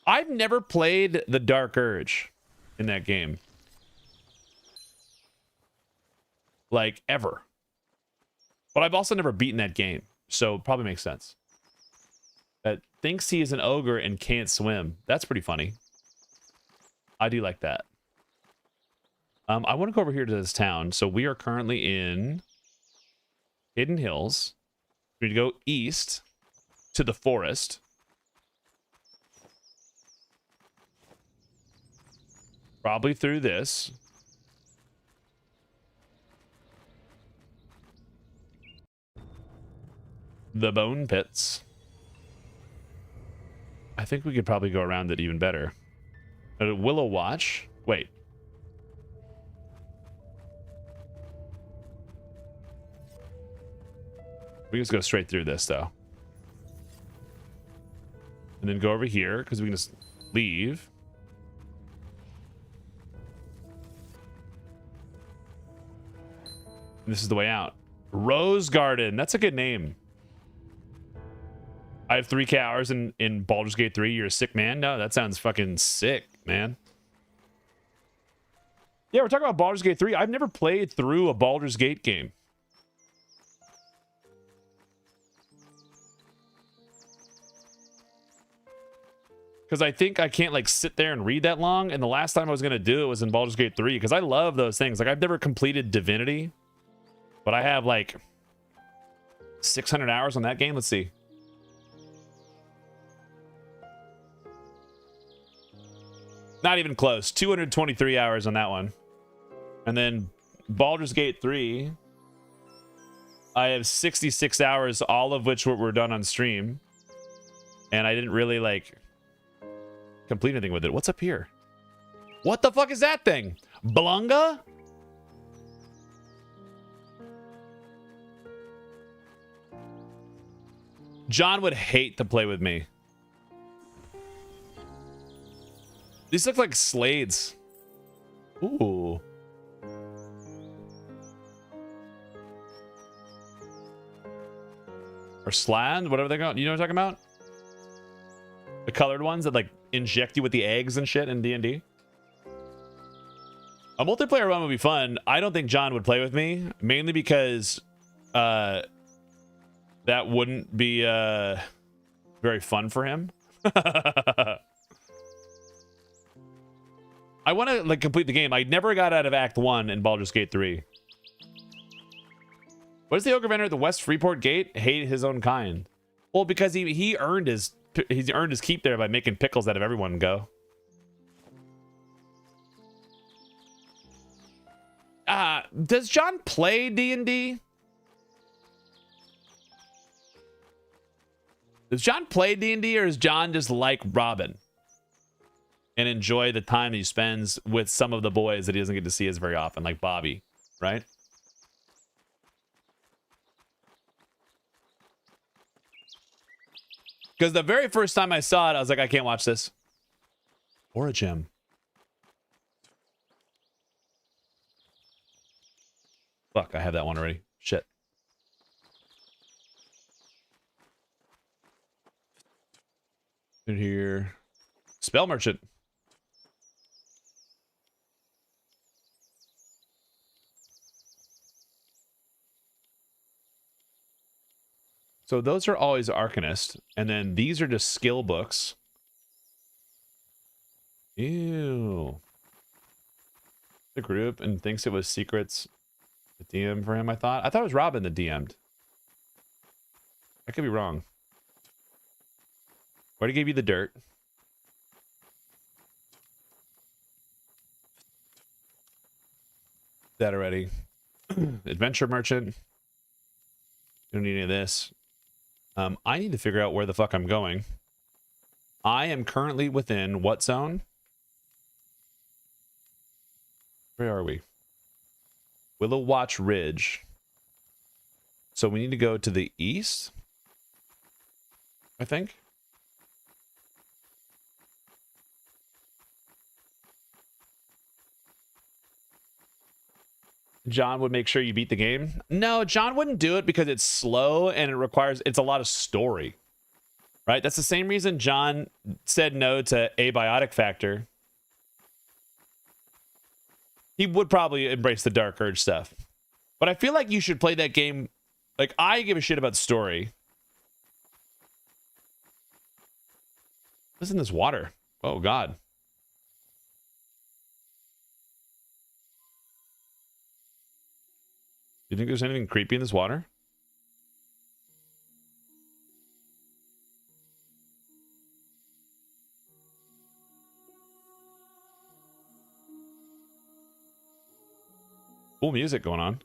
I've never played the Dark Urge in that game. Like, ever. But I've also never beaten that game, so it probably makes sense. That thinks he is an ogre and can't swim. That's pretty funny. I do like that. I want to go over here to this town. So we are currently in Hidden Hills. We need to go east to the forest. Probably through this. The bone pits. I think we could probably go around it even better. A Willow Watch. Wait. We can just go straight through this, though. And then go over here, because we can just leave. And this is the way out. Rose Garden. That's a good name. I have 3K hours in Baldur's Gate 3. You're a sick man? No, that sounds fucking sick, man. Yeah, we're talking about Baldur's Gate 3. I've never played through a Baldur's Gate game. Because I think I can't, like, sit there and read that long. And the last time I was going to do it was in Baldur's Gate 3. Because I love those things. Like, I've never completed Divinity. But I have, like, 600 hours on that game. Let's see. Not even close. 223 hours on that one. And then Baldur's Gate 3. I have 66 hours, all of which were done on stream. And I didn't really, like, complete anything with it. What's up here? What the fuck is that thing? Blunga? John would hate to play with me. These look like Slades. Ooh. Or Sland, whatever they're called. You know what I'm talking about? The colored ones that, like, inject you with the eggs and shit in D&D. A multiplayer run would be fun. I don't think John would play with me, mainly because that wouldn't be very fun for him. I want to, like, complete the game. I never got out of Act 1 in Baldur's Gate 3. What does the ogre vendor at the West Freeport Gate hate his own kind? Well, because he earned his keep there by making pickles out of everyone. Go. Does John play D&D? Does John play D&D, or is John just like Robin and enjoy the time he spends with some of the boys that he doesn't get to see as very often, like Bobby, right? Because the very first time I saw it, I was like, I can't watch this. Or a gem. Fuck, I have that one already. Shit. In here. Spell Merchant. So those are always Arcanist. And then these are just skill books. Ew. The group and thinks it was secrets. The DM for him, I thought. I thought it was Robin that DM'd. I could be wrong. Already gave you the dirt. That already. Adventure Merchant. Don't need any of this. I need to figure out where the fuck I'm going. I am currently within what zone? Where are we? Willow Watch Ridge. So we need to go to the east, I think. John would make sure you beat the game. No, John wouldn't do it because it's slow and it's a lot of story. Right? That's the same reason John said no to Abiotic Factor. He would probably embrace the Dark Urge stuff. But I feel like you should play that game. Like, I give a shit about story. What's in this water? Oh, God. Do you think there's anything creepy in this water? Cool music going on.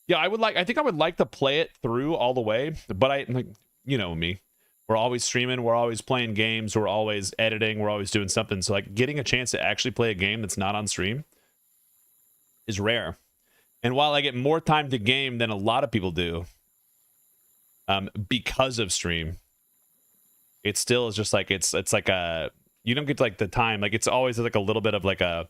Yeah, I think I would like to play it through all the way, but I like, you know me. We're always streaming, we're always playing games, we're always editing, we're always doing something. So like getting a chance to actually play a game that's not on stream is rare. And while I get more time to game than a lot of people do, because of stream, it still is just like it's like a, you don't get like the time. Like it's always like a little bit of like a,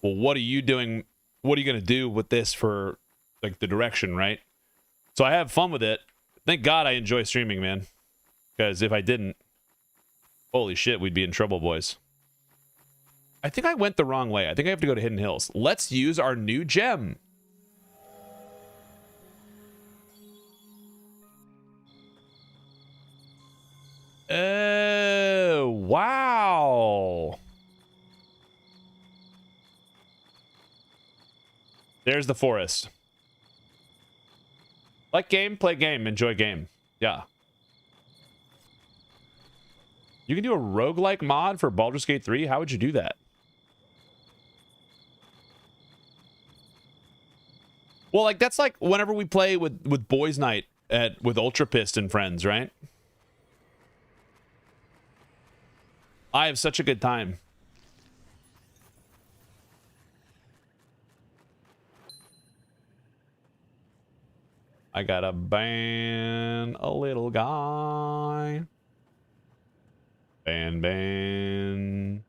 well, what are you doing? What are you gonna do with this for like the direction, right? So I have fun with it. Thank God I enjoy streaming, man. Because if I didn't, holy shit, we'd be in trouble, boys. I think I went the wrong way. I think I have to go to Hidden Hills. Let's use our new gem. Oh, wow. There's the forest. Like game, play game, enjoy game. Yeah. You can do a roguelike mod for Baldur's Gate 3? How would you do that? Well, like that's like whenever we play with Boys Night with Ultra Pissed and friends, right? I have such a good time. I gotta ban a little guy. Ban.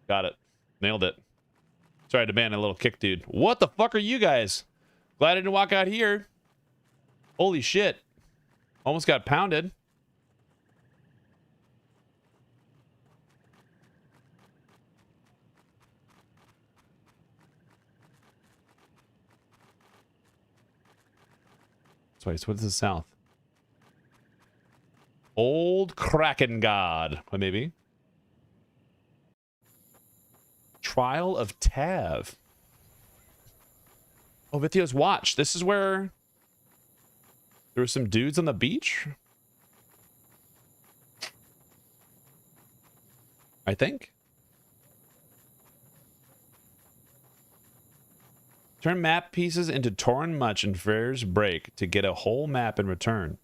Got it. Nailed it. Sorry to ban a little kick dude. What the fuck are you guys? Glad I didn't walk out here. Holy shit. Almost got pounded. So wait, so what is the south? Old Kraken God. What maybe? Trial of Tav. Oh, Vithio's Watch. This is where there were some dudes on the beach? I think. Turn map pieces into torn much and Fair's break to get a whole map in return.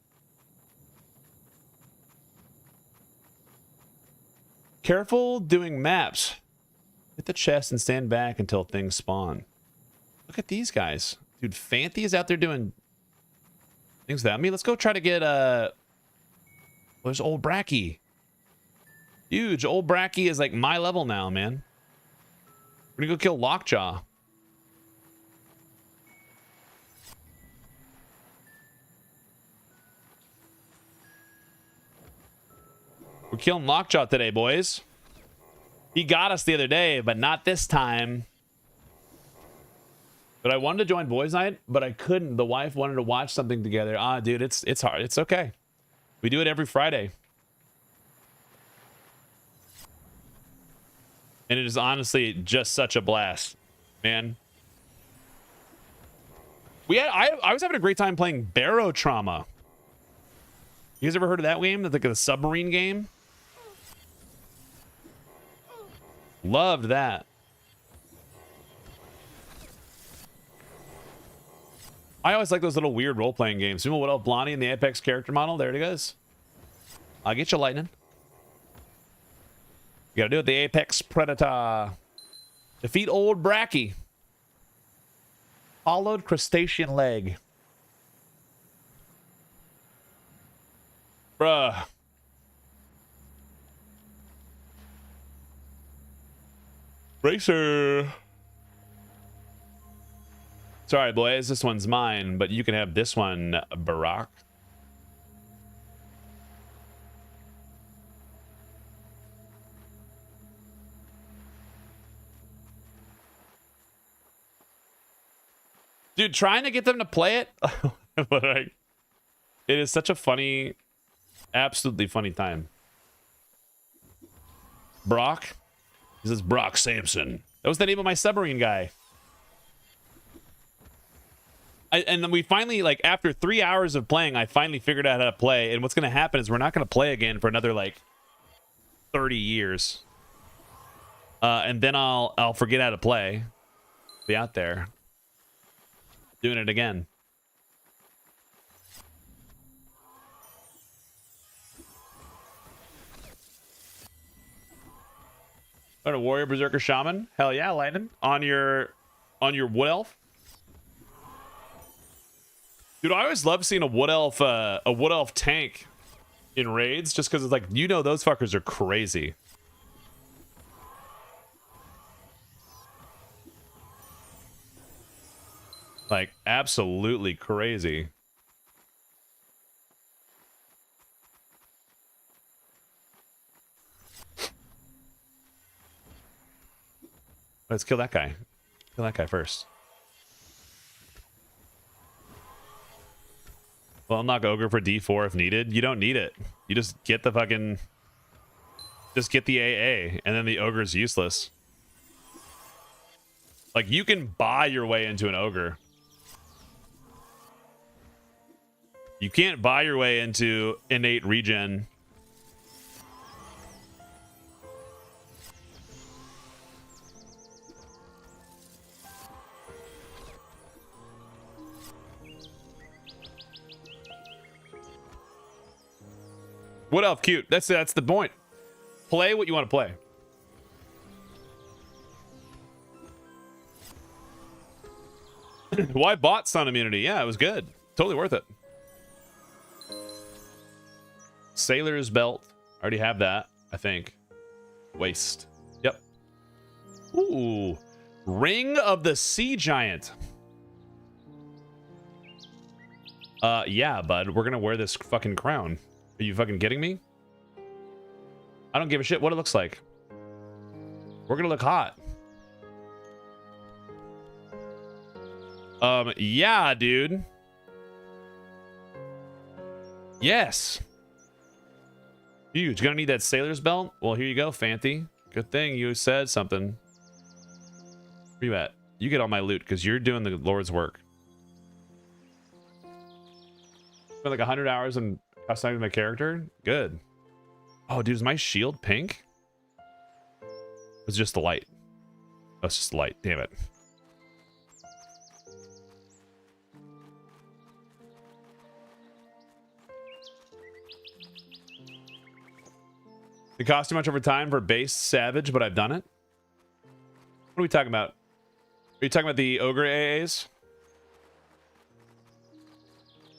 Careful doing maps. Hit the chest and stand back until things spawn. Look at these guys. Dude, Fanthy is out there doing things that me. Let's go try to get there's old Bracky. Huge. Old Bracky is like my level now, man. We're gonna go kill Lockjaw. We're killing Lockjaw today, boys. He got us the other day, but not this time. But I wanted to join Boys Night, but I couldn't. The wife wanted to watch something together. Ah, dude, it's hard. It's okay. We do it every Friday. And it is honestly just such a blast, man. I was having a great time playing Barrow Trauma. You guys ever heard of that game? That's like a submarine game. Loved that. I always like those little weird role-playing games. You know what else? Blondie and the Apex character model. There it goes. I'll get you, Lightning. You gotta do it. The Apex Predator. Defeat old Bracky. Hollowed crustacean leg. Bruh. Racer. Sorry, boys. This one's mine, but you can have this one, Barack. Dude, trying to get them to play it, but it is such a funny, absolutely funny time. Brock? This is Brock Sampson. That was the name of my submarine guy. and then we finally, like, after 3 hours of playing, I finally figured out how to play. And what's going to happen is we're not going to play again for another, like, 30 years. And then I'll forget how to play. Be out there doing it again. On a warrior, berserker, shaman. Hell yeah, Lightning. On your wood elf. Dude, I always love seeing a wood elf tank in raids, just because it's like, you know, those fuckers are crazy. Like, absolutely crazy. Let's kill that guy. Kill that guy first. Well, unlock Ogre for D4 if needed. You don't need it. You just get the fucking... Just get the AA, and then the Ogre's useless. Like, you can buy your way into an Ogre. You can't buy your way into innate regen. What elf cute? That's the point. Play what you want to play. Why bought Sun Immunity? Yeah, it was good. Totally worth it. Sailor's Belt. I already have that, I think. Waist. Yep. Ooh. Ring of the Sea Giant. Yeah, bud. We're gonna wear this fucking crown. Are you fucking kidding me? I don't give a shit what it looks like. We're gonna look hot. Yeah, dude. Yes. Huge. Gonna need that sailor's belt? Well, here you go, Fanty. Good thing you said something. Where you at? You get all my loot, because you're doing the Lord's work. Spent like 100 hours in customizing my character. Good. Oh, dude, is my shield pink? It's just the light. Oh, it's just the light. Damn it. It costs too much over time for base savage, but I've done it. What are we talking about? Are you talking about the ogre AAs?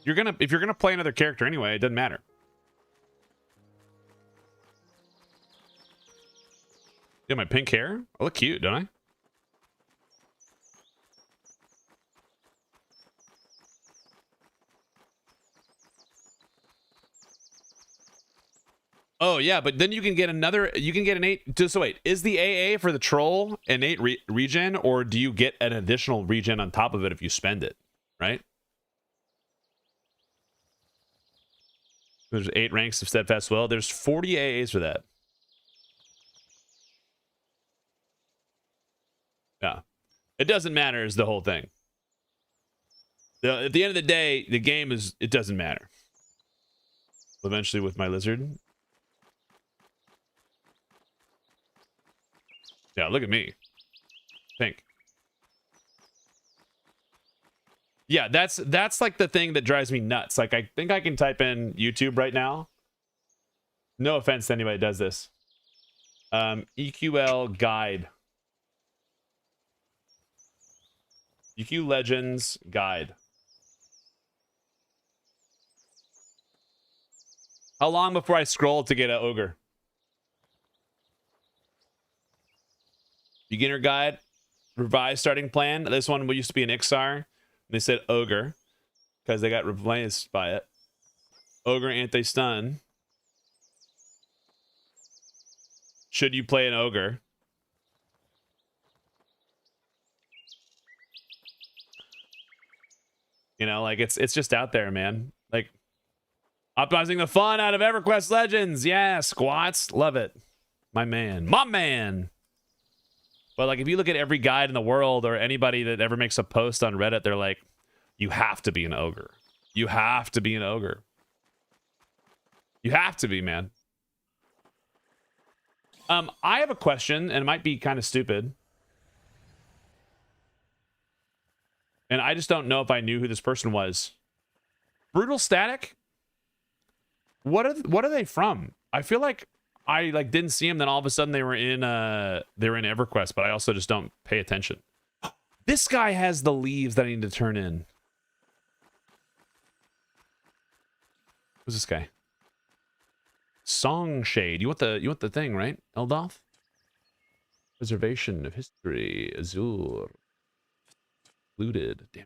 If you're gonna play another character anyway, it doesn't matter. You have my pink hair? I look cute, don't I? Oh yeah, but then you can get another. You can get an 8. So wait, is the AA for the troll an 8 regen, or do you get an additional regen on top of it if you spend it? Right? There's 8 ranks of steadfast will. There's 40 AAs for that. Yeah, it doesn't matter. Is the whole thing. At the end of the day, the game is. It doesn't matter. Eventually, with my lizard. Yeah, look at me. Pink. Yeah, that's like the thing that drives me nuts. Like, I think I can type in YouTube right now. No offense to anybody that does this. EQL guide. EQ Legends guide. How long before I scroll to get an ogre? Beginner guide, revised starting plan. This one used to be an Ixar. They said ogre because they got replaced by it. Ogre anti-stun. Should you play an ogre? You know, like it's just out there, man. Like optimizing the fun out of EverQuest Legends. Yeah, squats, love it. My man, my man. But like, if you look at every guide in the world or anybody that ever makes a post on Reddit, they're like, You have to be an ogre. You have to be an ogre. You have to be, man. I have a question, and it might be kind of stupid. And I just don't know if I knew who this person was. Brutal Static? What are they from? I feel like I didn't see them, then all of a sudden they were in EverQuest, but I also just don't pay attention. This guy has the leaves that I need to turn in. Who's this guy? Song Shade. You want the thing, right? Eldoth? Preservation of History. Azure. Looted. Damn.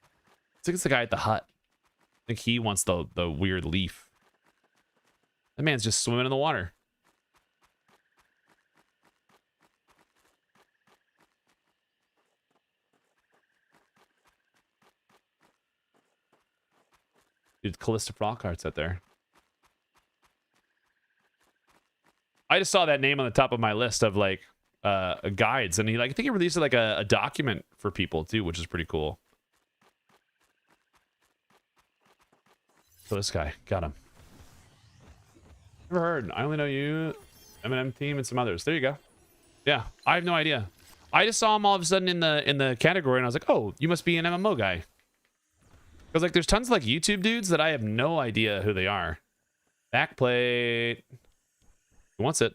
I think it's the guy at the hut. I think he wants the weird leaf. That man's just swimming in the water. Dude, Callista Frockheart's out there. I just saw that name on the top of my list of like guides, and I think he released like a document for people too, which is pretty cool. So this guy, got him. Never heard. I only know you, M&M team, and some others. There you go. Yeah, I have no idea. I just saw him all of a sudden in the category, and I was like, oh, you must be an MMO guy. Because like there's tons of like YouTube dudes that I have no idea who they are. Backplate. Who wants it?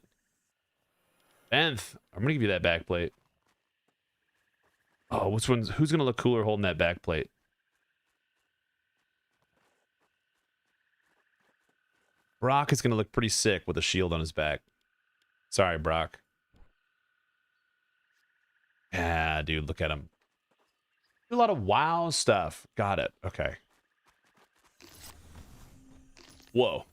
Benth. I'm gonna give you that backplate. Oh, who's gonna look cooler holding that backplate? Brock is gonna look pretty sick with a shield on his back. Sorry, Brock. Yeah, dude, look at him. Do a lot of WoW stuff. Got it. Okay. Whoa.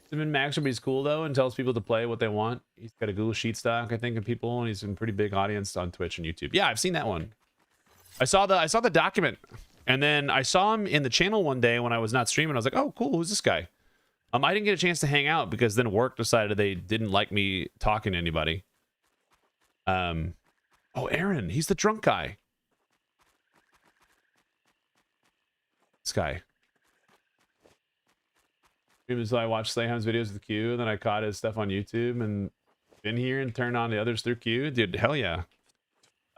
Simon Maxterby's cool though, and tells people to play what they want. He's got a Google Sheet stock, I think, of people, and he's in a pretty big audience on Twitch and YouTube. Yeah, I've seen that one. I saw the document, and then I saw him in the channel one day when I was not streaming. I was like, oh, cool, who's this guy? I didn't get a chance to hang out because then work decided they didn't like me talking to anybody. Oh, Aaron, he's the drunk guy. This guy. So I watched Slayham's videos with Q, and then I caught his stuff on YouTube and been here and turned on the others through Q. Dude, hell yeah.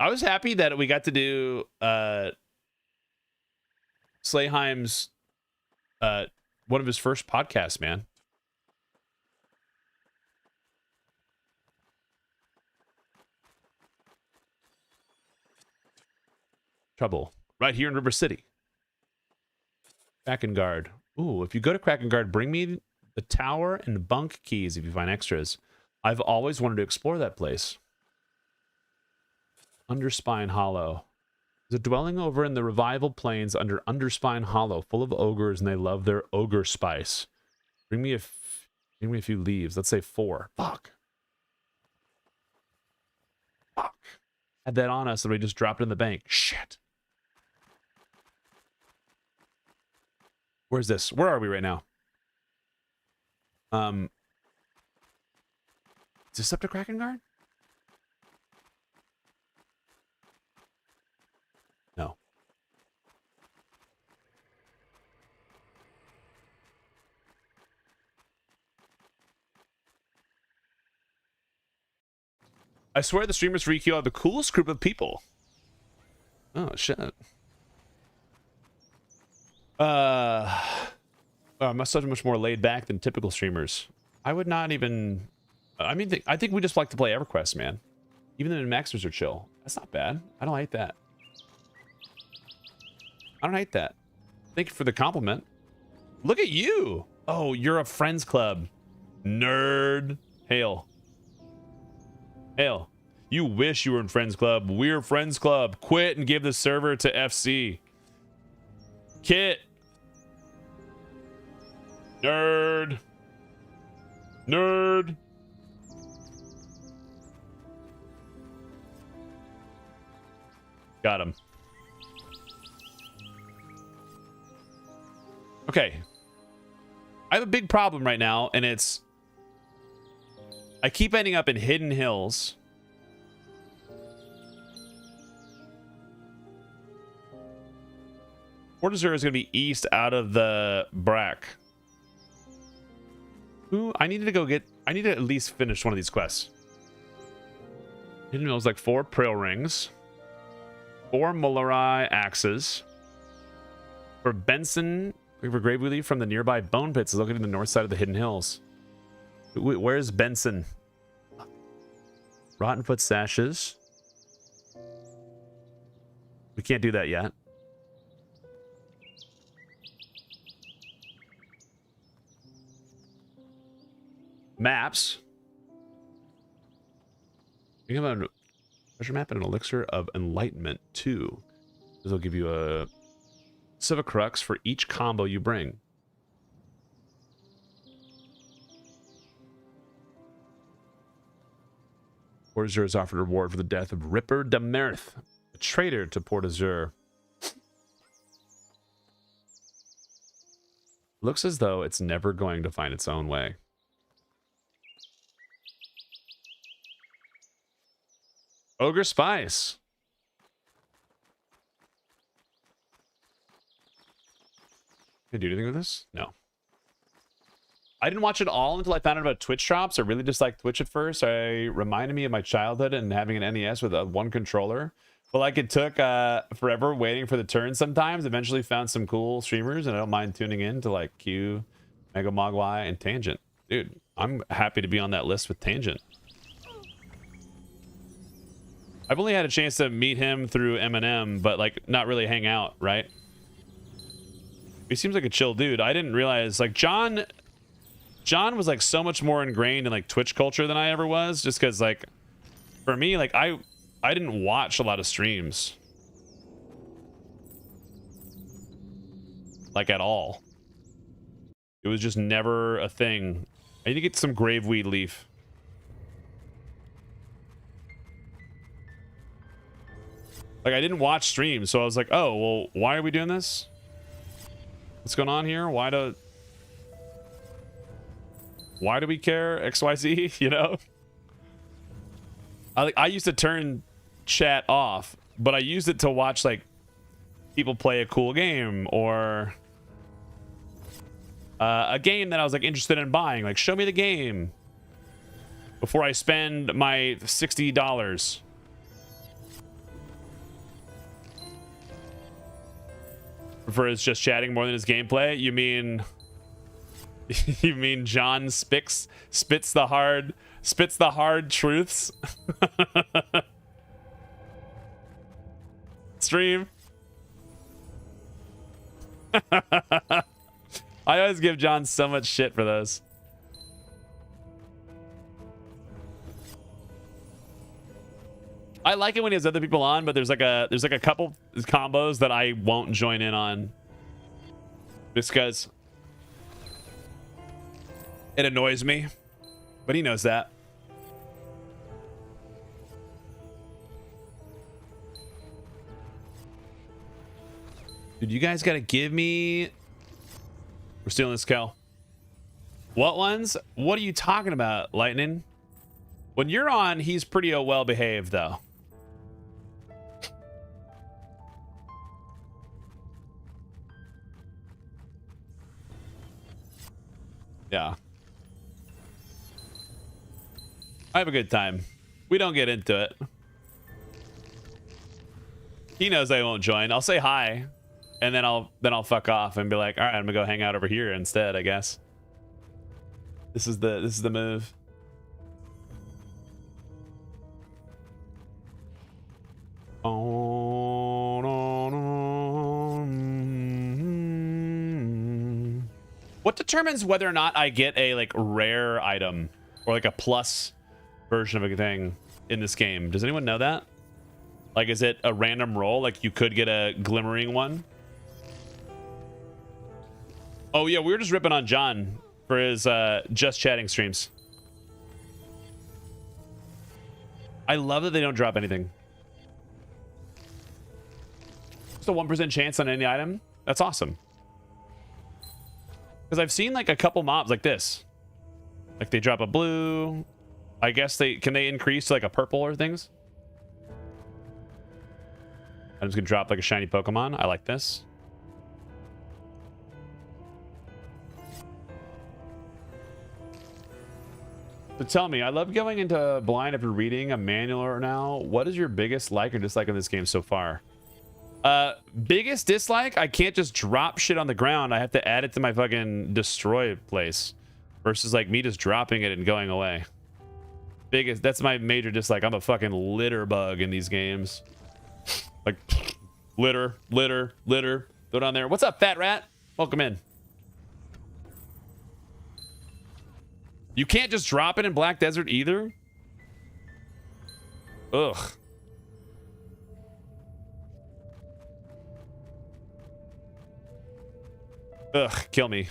I was happy that we got to do Slayheim's one of his first podcasts, man. Trouble. Right here in River City. Krakengard. Ooh, if you go to Krakengard, bring me the tower and the bunk keys if you find extras. I've always wanted to explore that place. Underspine Hollow. There's a dwelling over in the Revival Plains under Underspine Hollow, full of ogres, and they love their ogre spice. Bring me a few leaves. Let's say 4. Fuck. Fuck. Had that on us, and we just dropped it in the bank. Shit. Where's this? Where are we right now? Is this up to Krakengard? No. I swear the streamers for EQ are the coolest group of people. Oh, shit. I'm so much more laid back than typical streamers. I would not even... I mean, I think we just like to play EverQuest, man. Even the min-maxers are chill. That's not bad. I don't hate that. I don't hate that. Thank you for the compliment. Look at you! Oh, you're a Friends Club. Nerd. Hail. Hail. You wish you were in Friends Club. We're Friends Club. Quit and give the server to FC. Kit. Nerd. Nerd. Got him. Okay. I have a big problem right now, and it's... I keep ending up in Hidden Hills. Port Azure is going to be east out of the Brack. Ooh, I need to at least finish one of these quests. Hidden Mills, like 4 Prail Rings. 4 Mullarai Axes. For Benson, for Grave Leaf from the nearby Bone Pits is located in the north side of the Hidden Hills. Where's Benson? Rottenfoot Sashes. We can't do that yet. Maps. We have a treasure map and an elixir of enlightenment too. This will give you a Civic Crux for each combo you bring. Port Azure is offered a reward for the death of Ripper de Merth, a traitor to Port Azure. Looks as though it's never going to find its own way. Ogre Spice. Can I do anything with this? No. I didn't watch it all until I found out about Twitch drops. I really disliked Twitch at first. I reminded me of my childhood and having an NES with a 1 controller. But like it took forever waiting for the turn sometimes. Eventually found some cool streamers, and I don't mind tuning in to like Q, Mega Mogwai, and Tangent. Dude, I'm happy to be on that list with Tangent. I've only had a chance to meet him through Eminem, but like not really hang out, right? He seems like a chill dude. I didn't realize like John was like so much more ingrained in like Twitch culture than I ever was, just because like for me, like I didn't watch a lot of streams like at all. It was just never a thing. I need to get some graveweed leaf. Like I didn't watch streams, so I was like, oh well, why are we doing this? What's going on here? Why do we care? XYZ, you know? I used to turn chat off, but I used it to watch like people play a cool game or a game that I was like interested in buying. Like, show me the game before I spend my $60. For his just chatting more than his gameplay. You mean you mean John spits the hard truths? Stream. I always give John so much shit for those. I like it when he has other people on, but there's like a couple combos that I won't join in on just because it annoys me, but he knows that. Dude, you guys gotta give me... We're stealing this cow. What ones? What are you talking about, Lightning? When you're on, he's pretty well behaved though. Yeah. I have a good time. We don't get into it. He knows I won't join. I'll say hi, and then I'll fuck off and be like, all right, I'm gonna go hang out over here instead, I guess. This is the move. What determines whether or not I get a like rare item or like a plus version of a thing in this game? Does anyone know that? Like, is it a random roll? Like you could get a glimmering one. Oh yeah, we were just ripping on John for his just chatting streams. I love that they don't drop anything. Just a 1% chance on any item. That's awesome. Because I've seen like a couple mobs like this. Like they drop a blue. I guess can they increase to like a purple or things? I'm just gonna drop like a shiny Pokemon. I like this. So tell me, I love going into blind after reading a manual now. What is your biggest like or dislike of this game so far? Biggest dislike, I can't just drop shit on the ground. I have to add it to my fucking destroy place. Versus like me just dropping it and going away. That's my major dislike. I'm a fucking litter bug in these games. Like, litter. Throw it on there. What's up, fat rat? Welcome in. You can't just drop it in Black Desert either? Ugh. Ugh, kill me.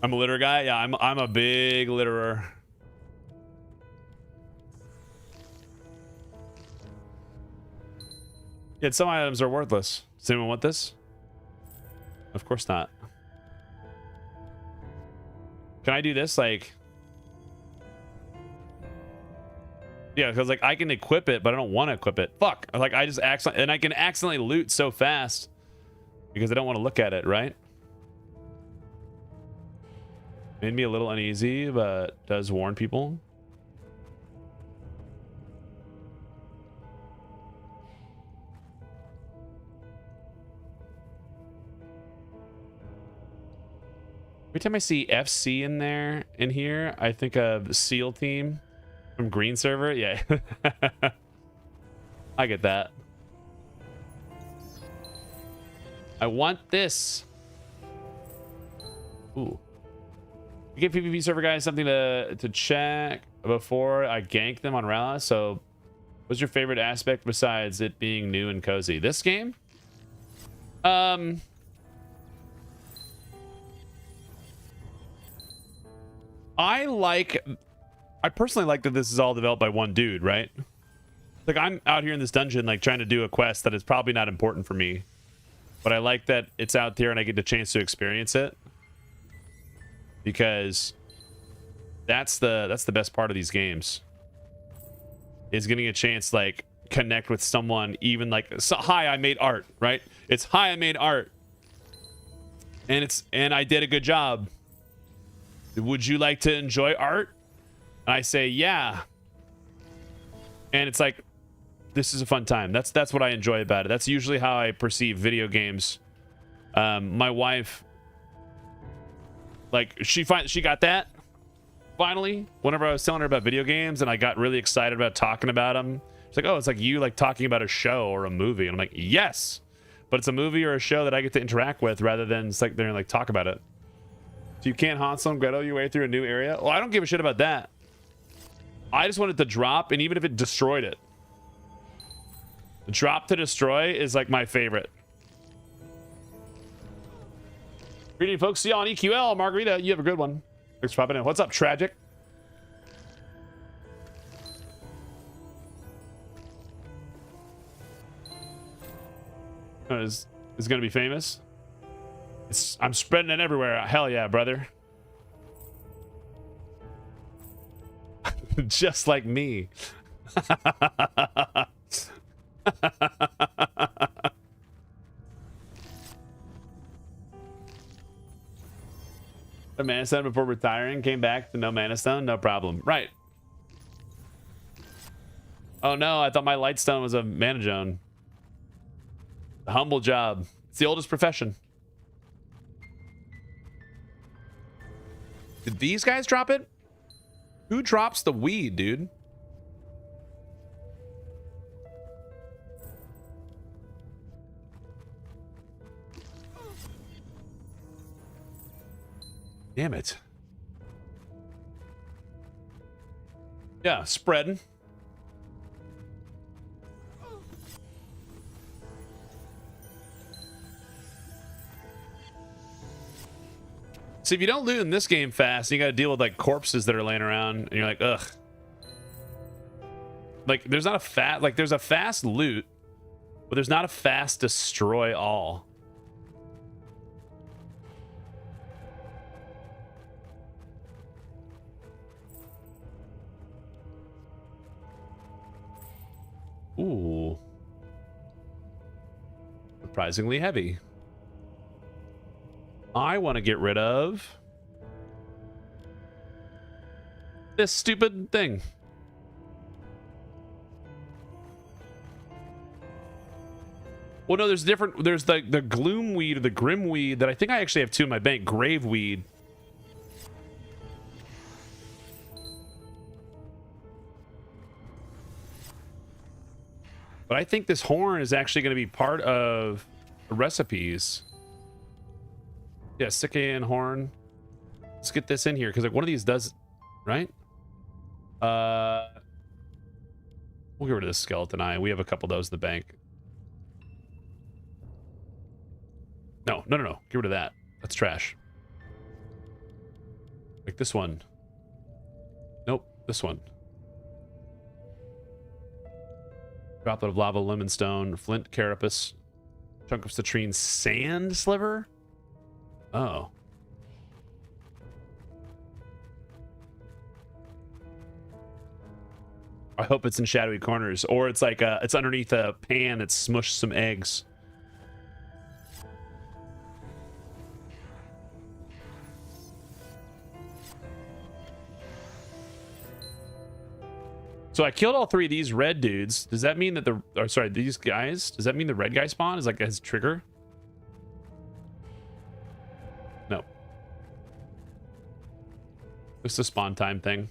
I'm a litter guy? Yeah, I'm a big litterer. Yet some items are worthless. Does anyone want this? Of course not. Can I do this? Like... Yeah, because like I can equip it, but I don't want to equip it. Fuck. Like I just accidentally... And I can accidentally loot so fast. Because I don't want to look at it, right? Made me a little uneasy, but does warn people. Every time I see FC in here, I think of the SEAL team from Green Server. Yeah. I get that. I want this. Ooh. You give PvP server guys something to check before I gank them on Rala. So what's your favorite aspect besides it being new and cozy? This game? I personally like that this is all developed by one dude, right? Like I'm out here in this dungeon like trying to do a quest that is probably not important for me. But I like that it's out there and I get the chance to experience it. Because that's the best part of these games. Is getting a chance to like connect with someone even like so, hi, I made art, right? It's hi, I made art. And I did a good job. Would you like to enjoy art? And I say, yeah. And it's like, this is a fun time. That's what I enjoy about it. That's usually how I perceive video games. My wife, like, she got that finally whenever I was telling her about video games, and I got really excited about talking about them. She's like, oh, it's like you like talking about a show or a movie. And I'm like, yes, but it's a movie or a show that I get to interact with rather than sit there and like talk about it. So you can't Hansel and Gretel your way through a new area? Well, I don't give a shit about that. I just wanted to drop, and even if it destroyed it, the drop to destroy is like my favorite. Greeting, folks. See you on EQL. Margarita, you have a good one. Thanks for popping in. What's up, Tragic? Oh, is going to be famous? I'm spreading it everywhere. Hell yeah, brother. Just like me. The Mana Stone before retiring, came back to no Mana Stone, no problem. Right. Oh no, I thought my Light Stone was a Mana Zone. A humble job. It's the oldest profession. Did these guys drop it? Who drops the weed, dude? Damn it. Yeah, spreading. See, if you don't loot in this game fast, you got to deal with like corpses that are laying around, and you're like, ugh. Like, there's not a there's a fast loot, but there's not a fast destroy all. Ooh. Surprisingly heavy. I want to get rid of this stupid thing. Well, no, there's different. There's the gloom weed or the grim weed that I think I actually have two in my bank. Grave weed. But I think this horn is actually going to be part of the recipes. Yeah, Sycian horn. Let's get this in here because like one of these does, right? We'll get rid of this skeleton eye. We have a couple of those in the bank. No. Get rid of that. That's trash. Like this one. Nope, this one. Droplet of lava, lemon stone, flint carapace, chunk of citrine, sand sliver. Oh. I hope it's in shadowy corners, or it's like it's underneath a pan that's smushed some eggs. So I killed all three of these red dudes. Does that mean that these guys? Does that mean the red guy spawn is like his trigger? No. Just a spawn time thing.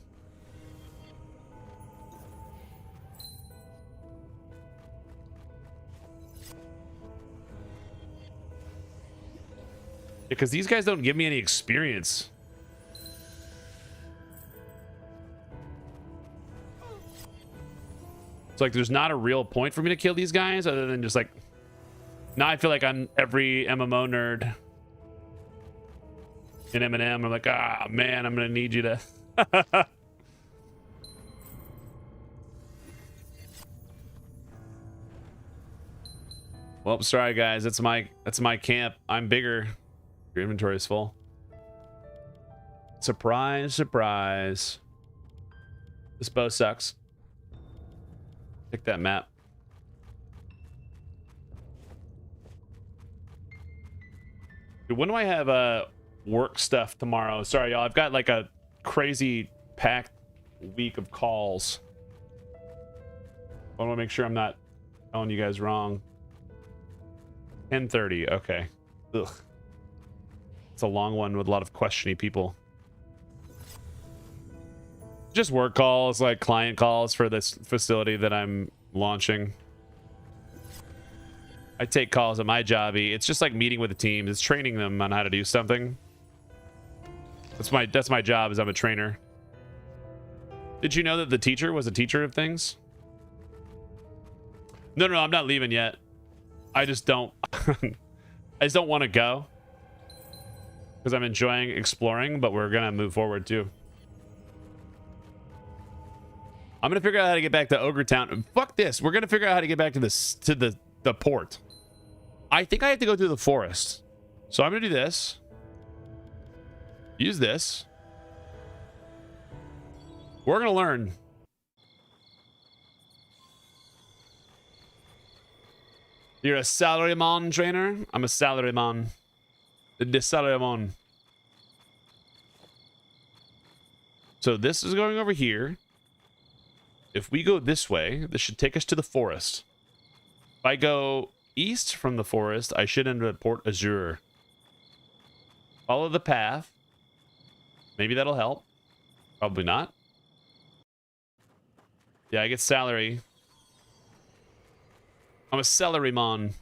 Because these guys don't give me any experience. It's like there's not a real point for me to kill these guys other than just like... Now I feel like I'm every MMO nerd in M&M. I'm like, ah, man, I'm going to need you to... Well, sorry, guys. That's my camp. I'm bigger. Your inventory is full. Surprise, surprise. This bow sucks. Pick that map. Dude, when do I have work stuff tomorrow? Sorry, y'all. I've got like a crazy packed week of calls. I want to make sure I'm not telling you guys wrong. 10:30. Okay. Ugh. It's a long one with a lot of questioning people. Just work calls, like client calls for this facility that I'm launching. I take calls at my jobby. It's just like meeting with the team. It's training them on how to do something. That's my job, is I'm a trainer. Did you know that the teacher was a teacher of things? No, I'm not leaving yet. I just don't I just don't want to go because I'm enjoying exploring, but we're gonna move forward too. I'm gonna figure out how to get back to Ogre Town. Fuck this. We're gonna figure out how to get back to this to the port. I think I have to go through the forest. So I'm gonna do this. Use this. We're gonna learn. You're a salaryman trainer? I'm a salaryman. The salaryman. So this is going over here. If we go this way, this should take us to the forest. If I go east from the forest, I should end up at Port Azure. Follow the path. Maybe that'll help. Probably not. Yeah, I get salary. I'm a salaryman.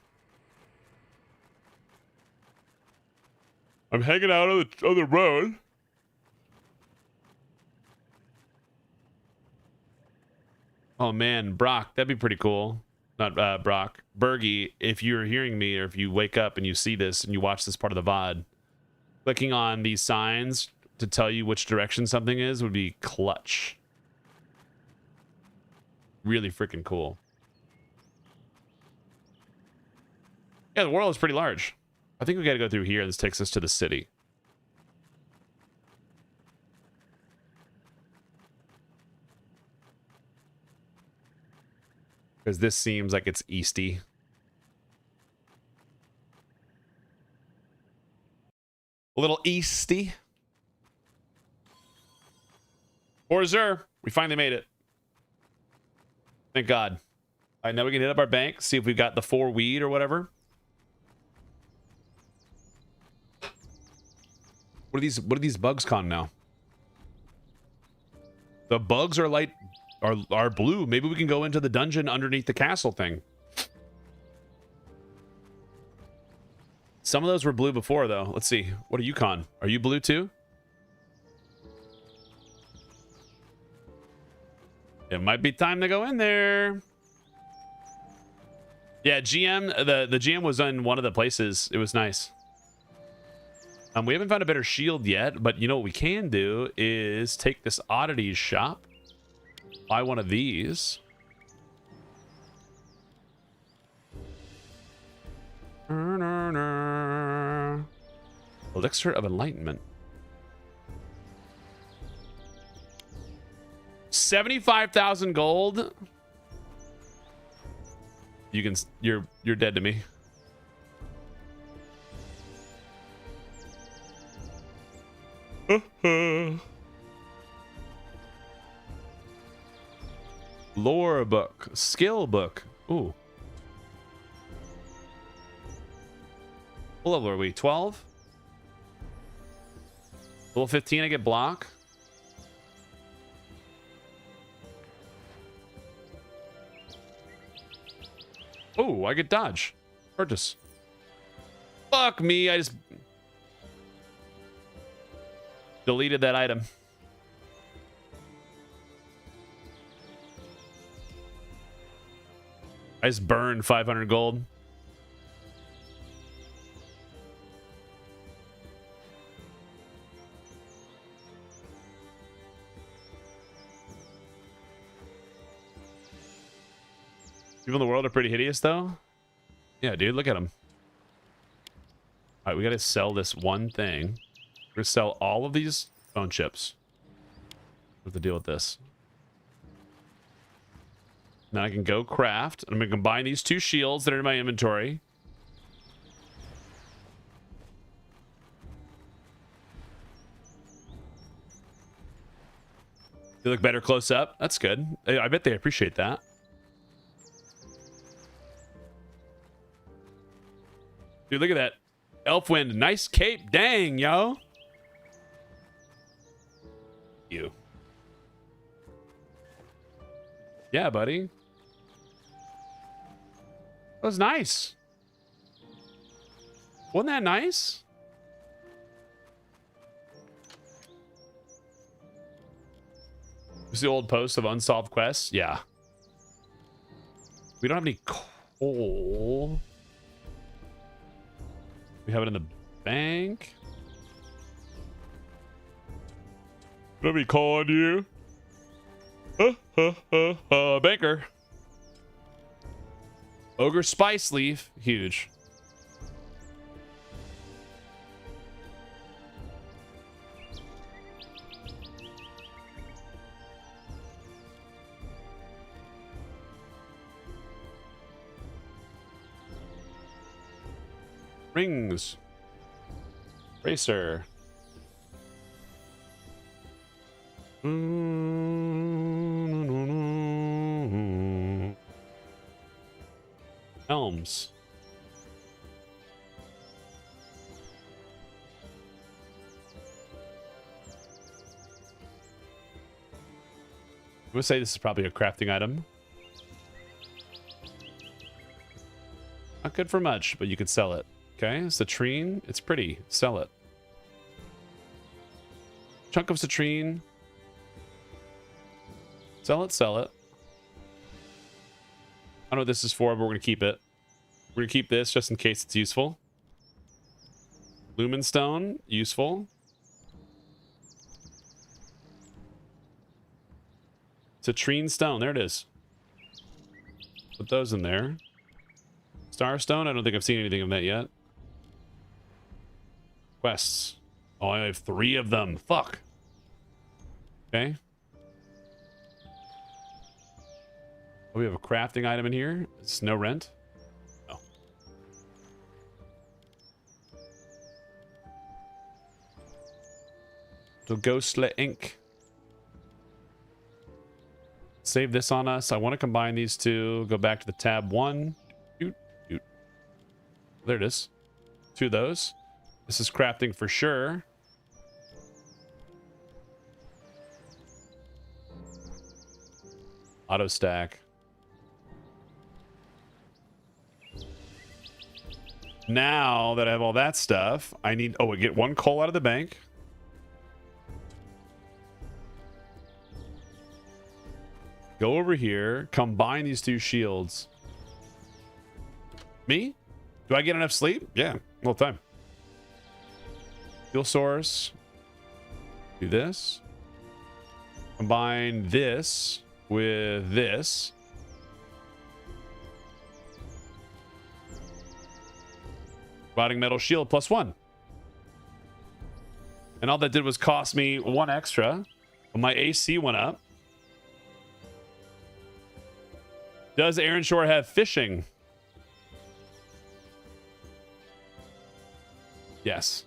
I'm hanging out on the road. Oh man, Brock, that'd be pretty cool. Not Brock, Bergie, if you're hearing me or if you wake up and you see this and you watch this part of the VOD, clicking on these signs to tell you which direction something is would be clutch. Really freaking cool. Yeah, the world is pretty large. I think we got to go through here. This takes us to the city. Because this seems like it's easty. A little easty. Orzer, we finally made it. Thank God. All right, now we can hit up our bank, see if we've got the 4 weed or whatever. What are these bugs con now? The bugs are light are blue. Maybe we can go into the dungeon underneath the castle thing. Some of those were blue before though. Let's see. What are you con? Are you blue too? It might be time to go in there. Yeah, GM, the GM was in one of the places. It was nice. We haven't found a better shield yet, but you know what we can do is take this oddities shop, buy one of these. Elixir of Enlightenment. 75,000 gold. You're dead to me. Lore book, skill book. Ooh. What level are we? 12? Level 15, I get block. Oh, I get dodge. Purchase. Fuck me, I just deleted that item. I just burned 500 gold. People in the world are pretty hideous, though. Yeah, dude, look at them. All right, we got to sell this one thing. We're going to sell all of these phone chips. We have to deal with this. Now I can go craft. I'm going to combine these 2 shields that are in my inventory. They look better close up. That's good. I bet they appreciate that. Dude, look at that. Elfwind, nice cape. Dang, yo. You. Yeah, buddy. That was nice. Wasn't that nice? Is the old post of unsolved quests? Yeah. We don't have any coal. We have it in the bank. Let me call on you. Banker. Ogre spice leaf. Huge. Rings. Racer. Elms. I would say this is probably a crafting item. Not good for much, but you could sell it. Okay, citrine. It's pretty. Sell it. Chunk of citrine. Sell it, sell it. I don't know what this is for, but we're going to keep it. We're going to keep this just in case it's useful. Lumen stone. Useful. Citrine stone. There it is. Put those in there. Starstone. I don't think I've seen anything of that yet. Quests. Oh, I have 3 of them. Fuck. Okay. Oh, we have a crafting item in here. It's no rent. Oh. So Ghostly Ink. Save this on us. I want to combine these two. Go back to the tab 1. Shoot, shoot. There it is. 2 of those. This is crafting for sure. Auto stack. Now that I have all that stuff, I need... Oh, I get 1 coal out of the bank. Go over here. Combine these 2 shields. Me? Do I get enough sleep? Yeah, all the time. Fuel source. Do this. Combine this with this. Rotting metal shield +1. And all that did was cost me 1 extra. But my AC went up. Does Erenshor have fishing? Yes.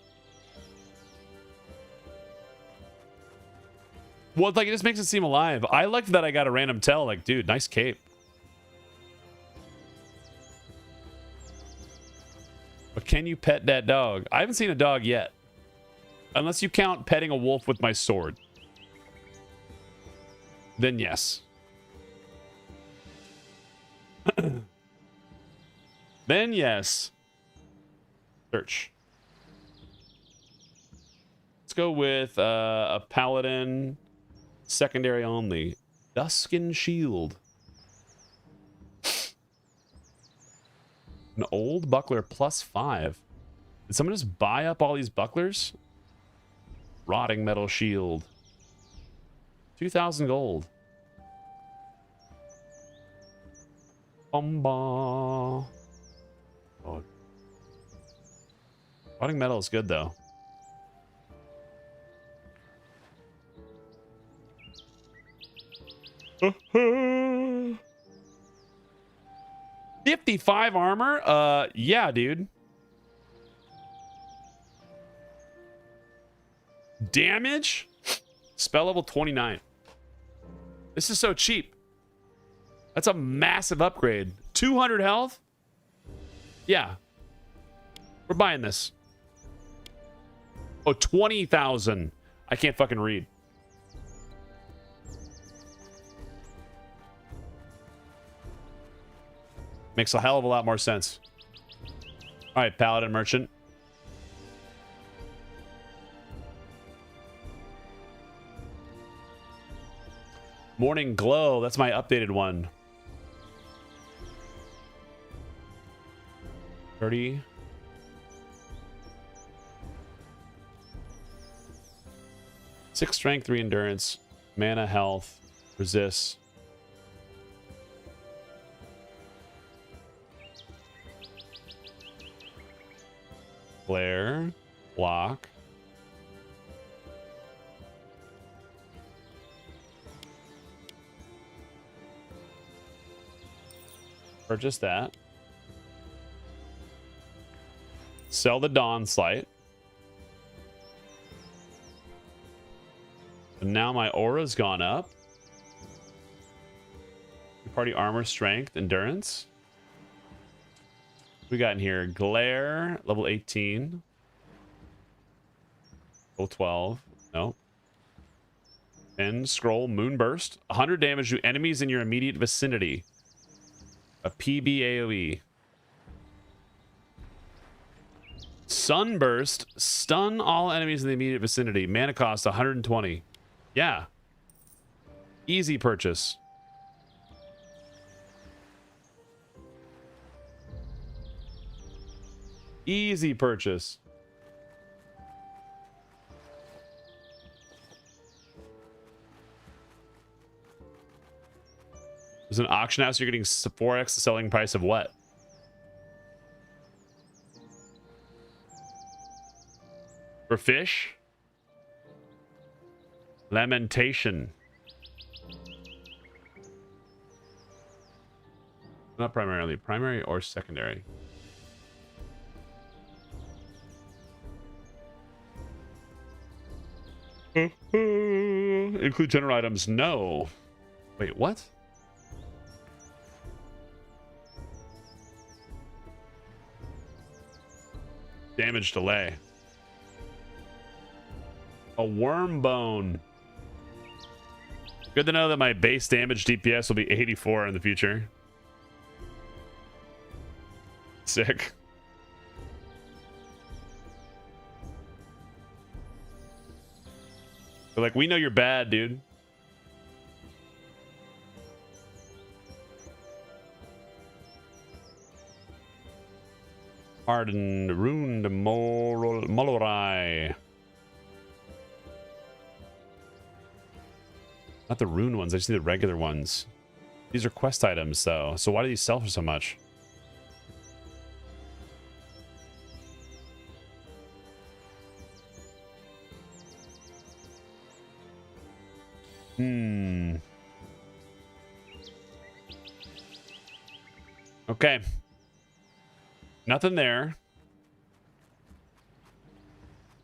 Well, it's like, it just makes it seem alive. I like that I got a random tell. Like, dude, nice cape. But can you pet that dog? I haven't seen a dog yet. Unless you count petting a wolf with my sword. Then yes. Then yes. Search. Let's go with a Paladin. Secondary only. Duskin Shield. An old buckler +5. Did someone just buy up all these bucklers? Rotting metal shield. 2,000 gold. Bomba. Oh. Rotting metal is good though. Uh-huh. 55 armor? Yeah, dude. Damage? Spell level 29. This is so cheap. That's a massive upgrade. 200 health? Yeah. We're buying this. Oh, 20,000. I can't fucking read. Makes a hell of a lot more sense. All right, Paladin Merchant. Morning Glow. That's my updated one. 30. Six strength, 3 endurance, mana, health, resists. Flare, block. Purchase that. Sell the Dawn Slight. And now my aura's gone up. Party armor, strength, endurance. We got in here glare, level 18. Level 12. No. End scroll, moonburst. 100 damage to enemies in your immediate vicinity. A PB AoE. Sunburst. Stun all enemies in the immediate vicinity. Mana cost 120. Yeah. Easy purchase. Easy purchase. There's an auction house. You're getting 4x the selling price of what? For fish? Lamentation. Not primarily. Primary or secondary. Include general items? No. Wait, what? Damage delay. A worm bone. Good to know that my base damage DPS will be 84 in the future. Sick. They're like, we know you're bad, dude. Hardened, ruined, Molorai. Not the rune ones, I just need the regular ones. These are quest items, though. So why do these sell for so much? Okay. Nothing there.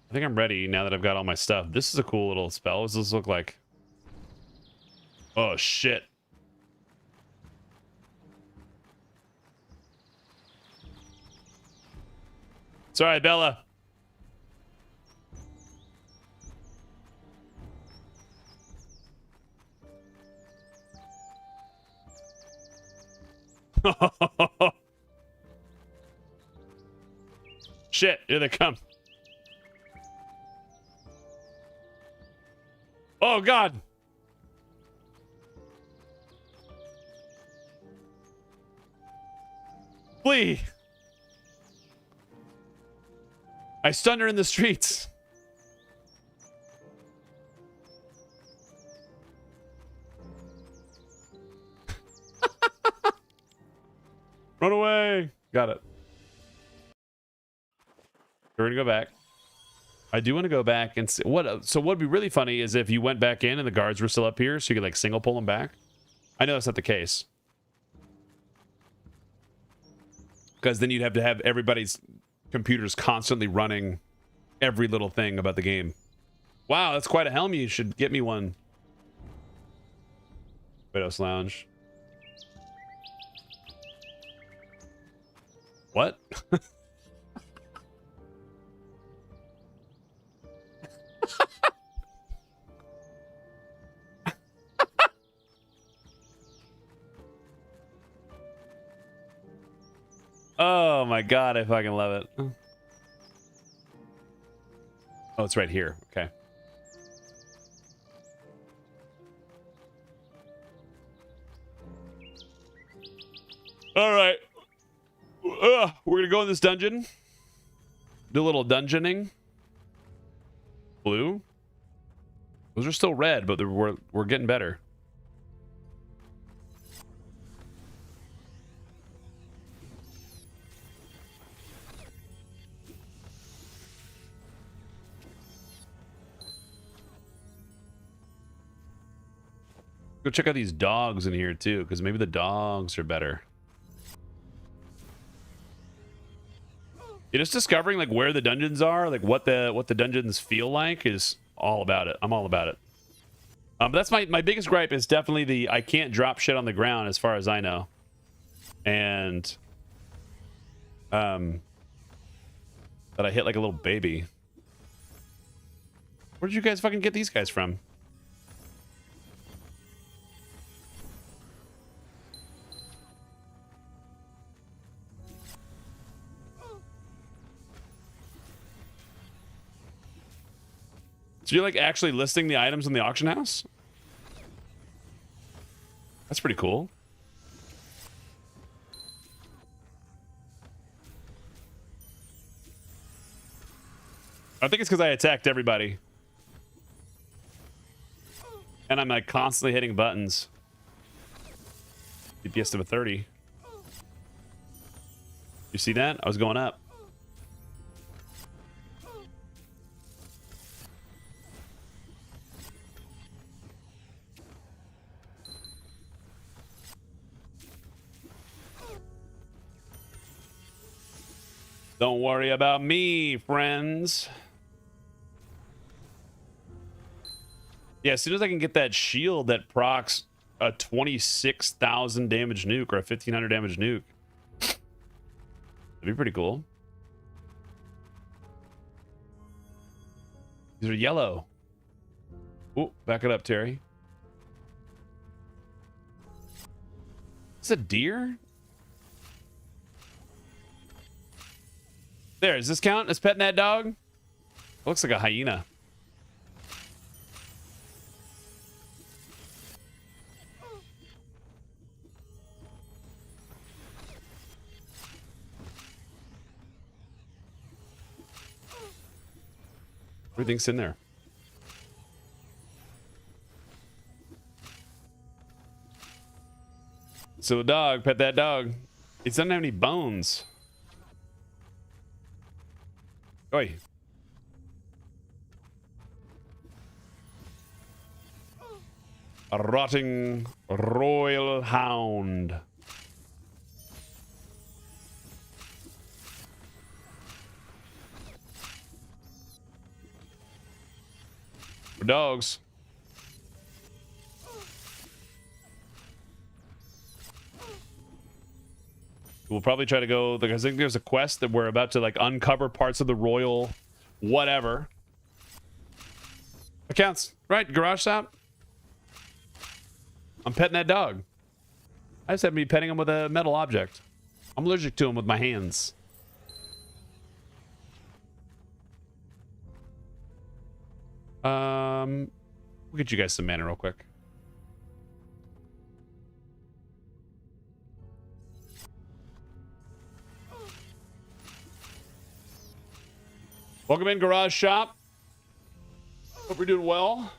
I think I'm ready now that I've got all my stuff. This is a cool little spell. What does this look like? Oh, shit. Sorry, Bella. Shit, here they come. Oh, God. Flee. I stunned her in the streets. Run away. Got it. We're gonna go back. I do want to go back and see what. So what'd be really funny is if you went back in and the guards were still up here, so you could like single pull them back. I know that's not the case, because then you'd have to have everybody's computers constantly running every little thing about the game. Wow, that's quite a helm. You should get me one. Quatos Lounge. What? Oh my god, I fucking love it. Oh, it's right here. Okay. All right. We're gonna go in this dungeon. Do a little dungeoning. Blue. Those are still red, but we're getting better. Go check out these dogs in here too, because maybe the dogs are better. You're just discovering like where the dungeons are, like what the dungeons feel like is all about it. I'm all about it. But that's my biggest gripe is definitely I can't drop shit on the ground as far as I know. And that I hit like a little baby. Where did you guys fucking get these guys from? So you're like actually listing the items in the auction house? That's pretty cool. I think it's because I attacked everybody. And I'm like constantly hitting buttons. DPS of a 30. You see that? I was going up. Don't worry about me, friends. Yeah, as soon as I can get that shield that procs a 26,000 damage nuke or a 1,500 damage nuke, that'd be pretty cool. These are yellow. Oh, back it up, Terry. Is it a deer? There, does this count as petting that dog? It looks like a hyena. Everything's in there. So a dog, pet that dog. It doesn't have any bones. Oi. A rotting royal hound. For dogs. We'll probably try to go, like, I think there's a quest that we're about to like uncover parts of the royal whatever. It counts, right? Garage shop. I'm petting that dog. I just have me petting him with a metal object. I'm allergic to him with my hands. We'll get you guys some mana real quick. Welcome in, Garage Shop. Hope you're doing well.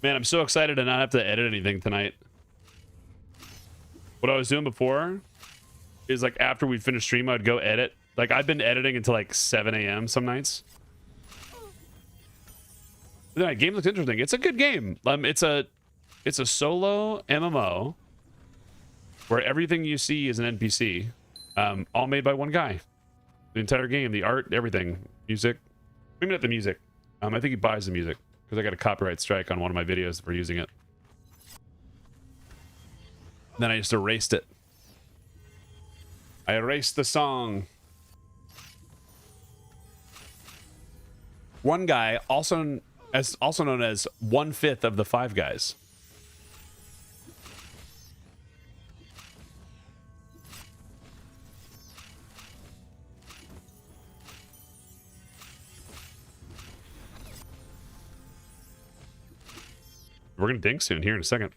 Man, I'm so excited to not have to edit anything tonight. What I was doing before is like after we finish stream, I'd go edit. Like I've been editing until like 7 a.m. some nights. But the game looks interesting. It's a good game. It's a solo MMO where everything you see is an NPC, all made by one guy. The entire game, the art, everything, music. Maybe not the music. I think he buys the music because I got a copyright strike on one of my videos for using it. Then I just erased it. I erased the song. One guy, also known as 1/5 of the Five Guys. We're gonna dink soon here in a second.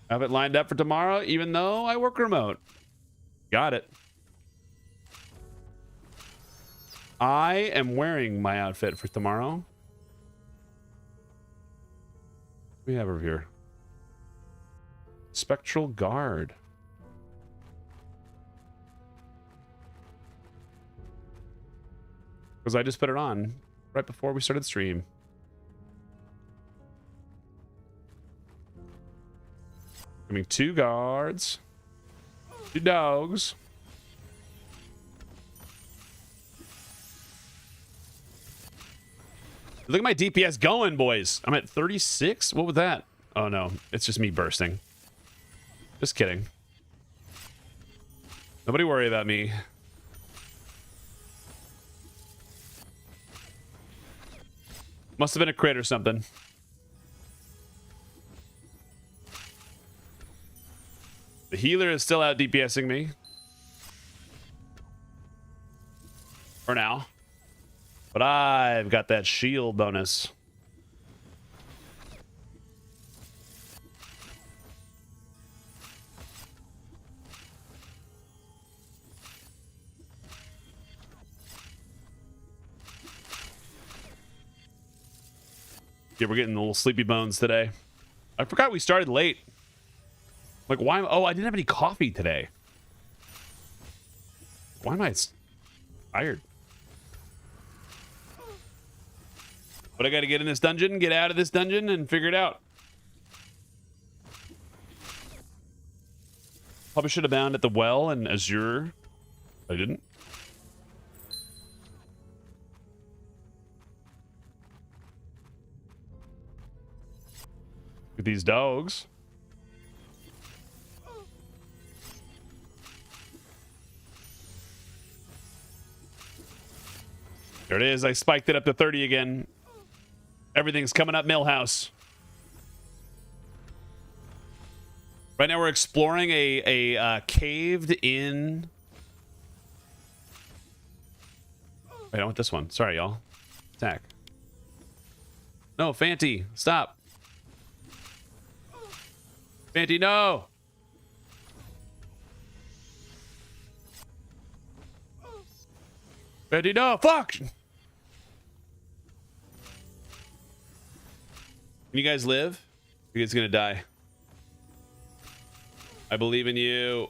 Have it lined up for tomorrow, even though I work remote. Got it. I am wearing my outfit for tomorrow. What do we have over here? Spectral Guard. Because I just put it on right before we started the stream. I mean, 2 guards, 2 dogs. Look at my DPS going, boys. I'm at 36. What was that? Oh no, it's just me bursting. Just kidding. Nobody worry about me. Must have been a crit or something. The healer is still out DPSing me. For now. But I've got that shield bonus. Yeah, we're getting a little sleepy bones today. I forgot we started late. Like, why? Oh, I didn't have any coffee today. Why am I tired? But I got to get in this dungeon, get out of this dungeon, and figure it out. Probably should have bound at the well and Azure. I didn't. Look at these dogs. There it is. I spiked it up to 30 again. Everything's coming up Millhouse. Right now we're exploring a caved in. Wait, I want this one. Sorry, y'all. Attack. No, Fanty, stop. Fanty, no. Fanty, no. Fuck. Can you guys live? You guys gonna die. I believe in you.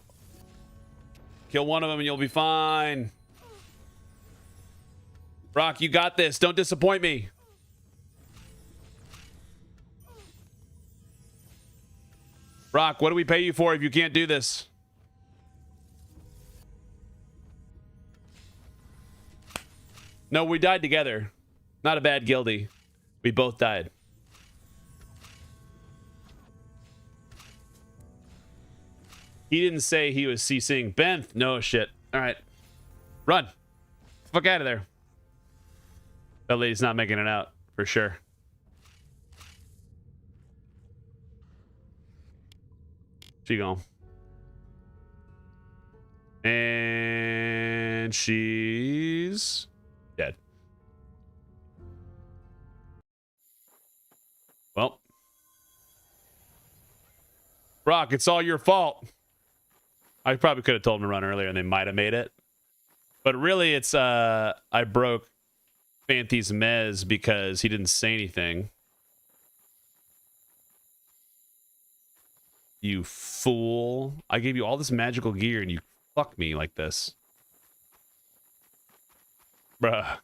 Kill one of them and you'll be fine. Brock, you got this. Don't disappoint me. Brock, what do we pay you for if you can't do this? No, we died together. Not a bad guildie. We both died. He didn't say he was CCing. Ben, no shit. All right. Run. Fuck out of there. That lady's not making it out, for sure. She gone. And she's dead. Well. Brock, it's all your fault. I probably could have told him to run earlier and they might have made it. But really, it's I broke Fanty's mez because he didn't say anything. You fool. I gave you all this magical gear and you fuck me like this. Bruh.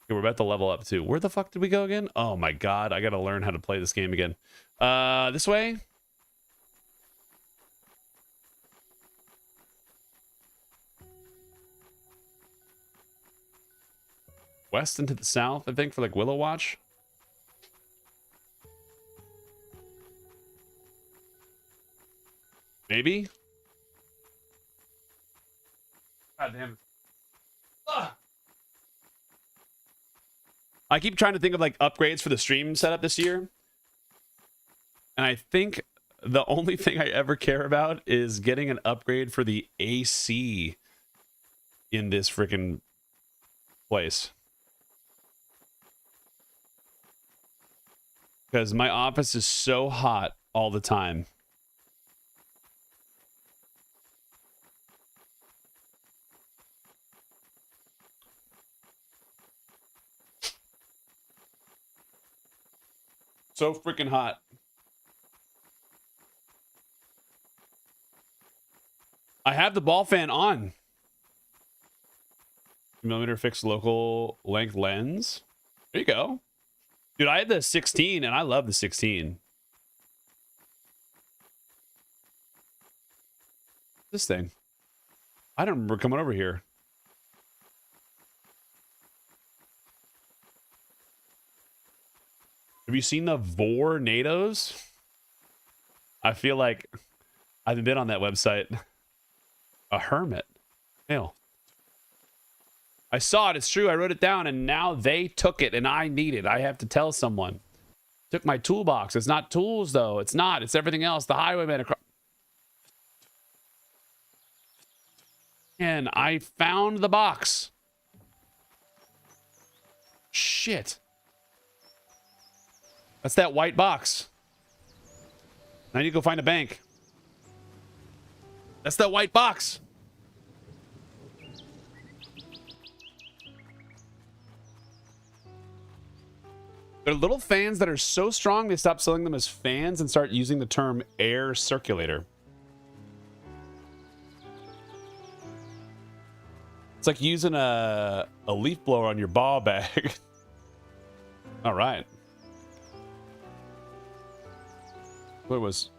Okay, we're about to level up too. Where the fuck did we go again? Oh my god, I gotta learn how to play this game again. This way? West into the south, I think, for like Willow Watch. Maybe? God damn it. Ugh. I keep trying to think of like upgrades for the stream setup this year. And I think the only thing I ever care about is getting an upgrade for the AC in this freaking place. Because my office is so hot all the time. So freaking hot. I have the ball fan on. Millimeter fixed local length lens. There you go. Dude, I had the 16 and I love the 16. This thing. I don't remember coming over here. Have you seen the Vornadoes? I feel like I haven't been on that website. A hermit. Hell. I saw it. It's true. I wrote it down and now they took it and I need it. I have to tell someone. Took my toolbox. It's not tools though. It's not. It's everything else. The highwayman across. And I found the box. Shit. That's that white box. I need to go find a bank. That's that white box. They're little fans that are so strong they stop selling them as fans and start using the term air circulator. It's like using a leaf blower on your ball bag. All right. What was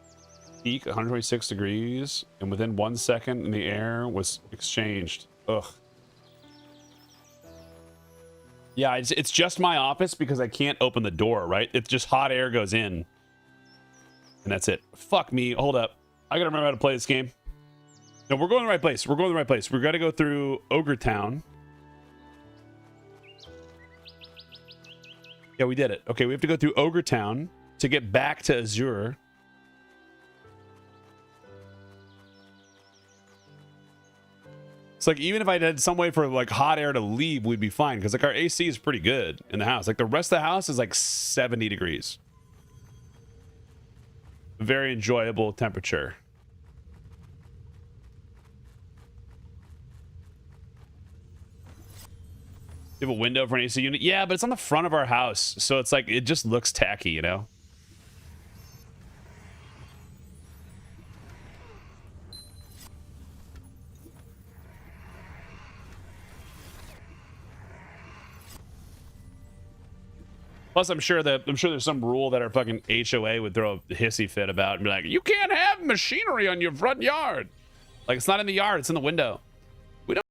peak 126 degrees, and within 1 second, the air was exchanged. Ugh. Yeah, it's just my office because I can't open the door, right? It's just hot air goes in. And that's it. Fuck me. Hold up. I gotta remember how to play this game. No, we're going the right place. We're going the right place. We're gotta go through Ogre Town. Yeah, we did it. Okay, we have to go through Ogre Town to get back to Azure. It's like, even if I had some way for like hot air to leave, we'd be fine. Because like our AC is pretty good in the house. Like the rest of the house is like 70 degrees. Very enjoyable temperature. You have a window for an AC unit? Yeah, but it's on the front of our house. So it's like, it just looks tacky, you know? Plus, I'm sure there's some rule that our fucking HOA would throw a hissy fit about and be like, you can't have machinery on your front yard. Like, it's not in the yard, it's in the window. We don't.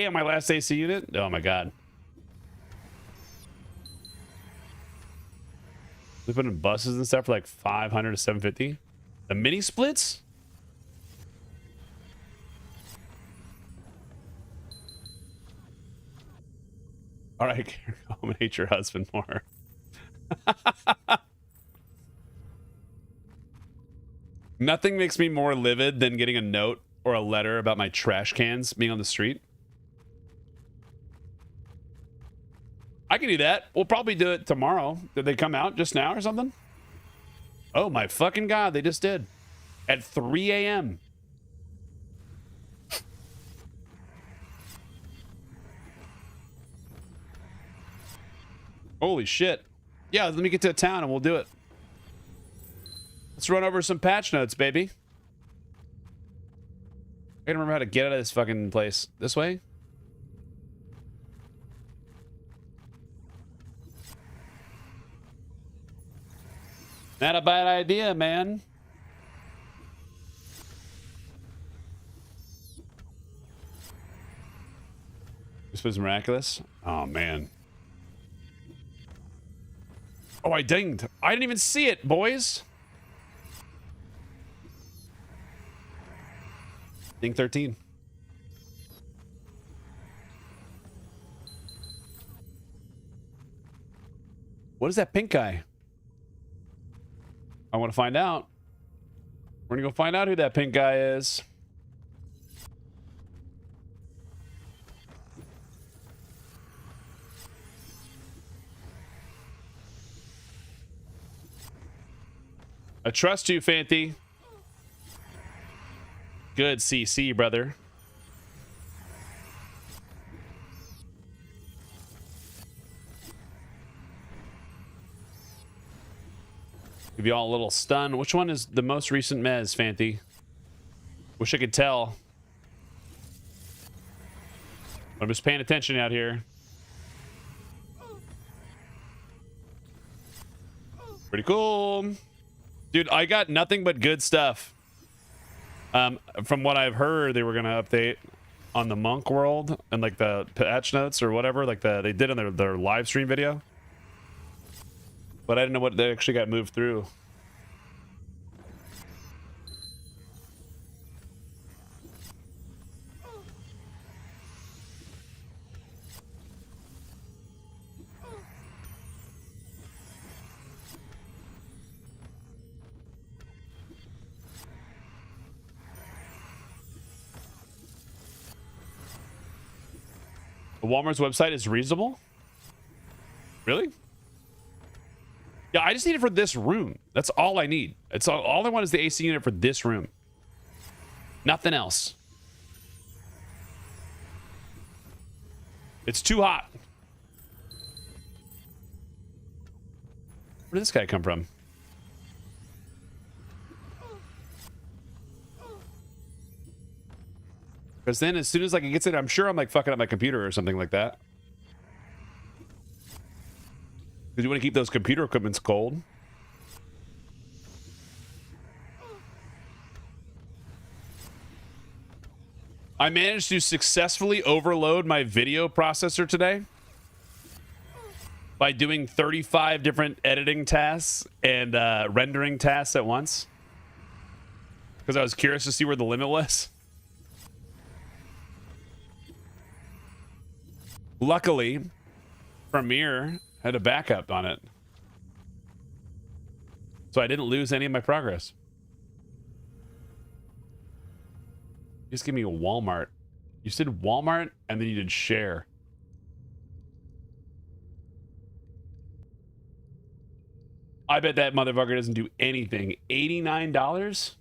Yeah, my last AC unit? Oh my god. We put in buses and stuff for like 500 to 750. The mini splits? All right, go home and hate your husband more. Nothing makes me more livid than getting a note or a letter about my trash cans being on the street. I can do that. We'll probably do it tomorrow. Did they come out just now or something? Oh my fucking god, they just did. At 3 a.m. Holy shit. Yeah, let me get to town and we'll do it. Let's run over some patch notes, baby. I gotta remember how to get out of this fucking place. This way? Not a bad idea, man. This was miraculous. Oh, man. Oh, I dinged. I didn't even see it, boys. Ding 13. What is that pink guy? I want to find out. We're gonna go find out who that pink guy is. I trust you, Fanty. Good CC, brother. Give you all a little stun. Which one is the most recent mez, Fanty? Wish I could tell. I'm just paying attention out here. Pretty cool. Dude, I got nothing but good stuff. From what I've heard, they were going to update on the Monk world and like the patch notes or whatever, like they did in their live stream video. But I didn't know what they actually got moved through. Walmart's website is reasonable? Really? Yeah, I just need it for this room. That's all I need. It's all I want is the AC unit for this room. Nothing else. It's too hot. Where did this guy come from? Because then as soon as like it gets it, I'm sure I'm like fucking up my computer or something like that. Because you want to keep those computer equipments cold. I managed to successfully overload my video processor today by doing 35 different editing tasks and rendering tasks at once. Because I was curious to see where the limit was. Luckily, Premiere had a backup on it. So I didn't lose any of my progress. Just give me a Walmart. You said Walmart and then you did share. I bet that motherfucker doesn't do anything. $89?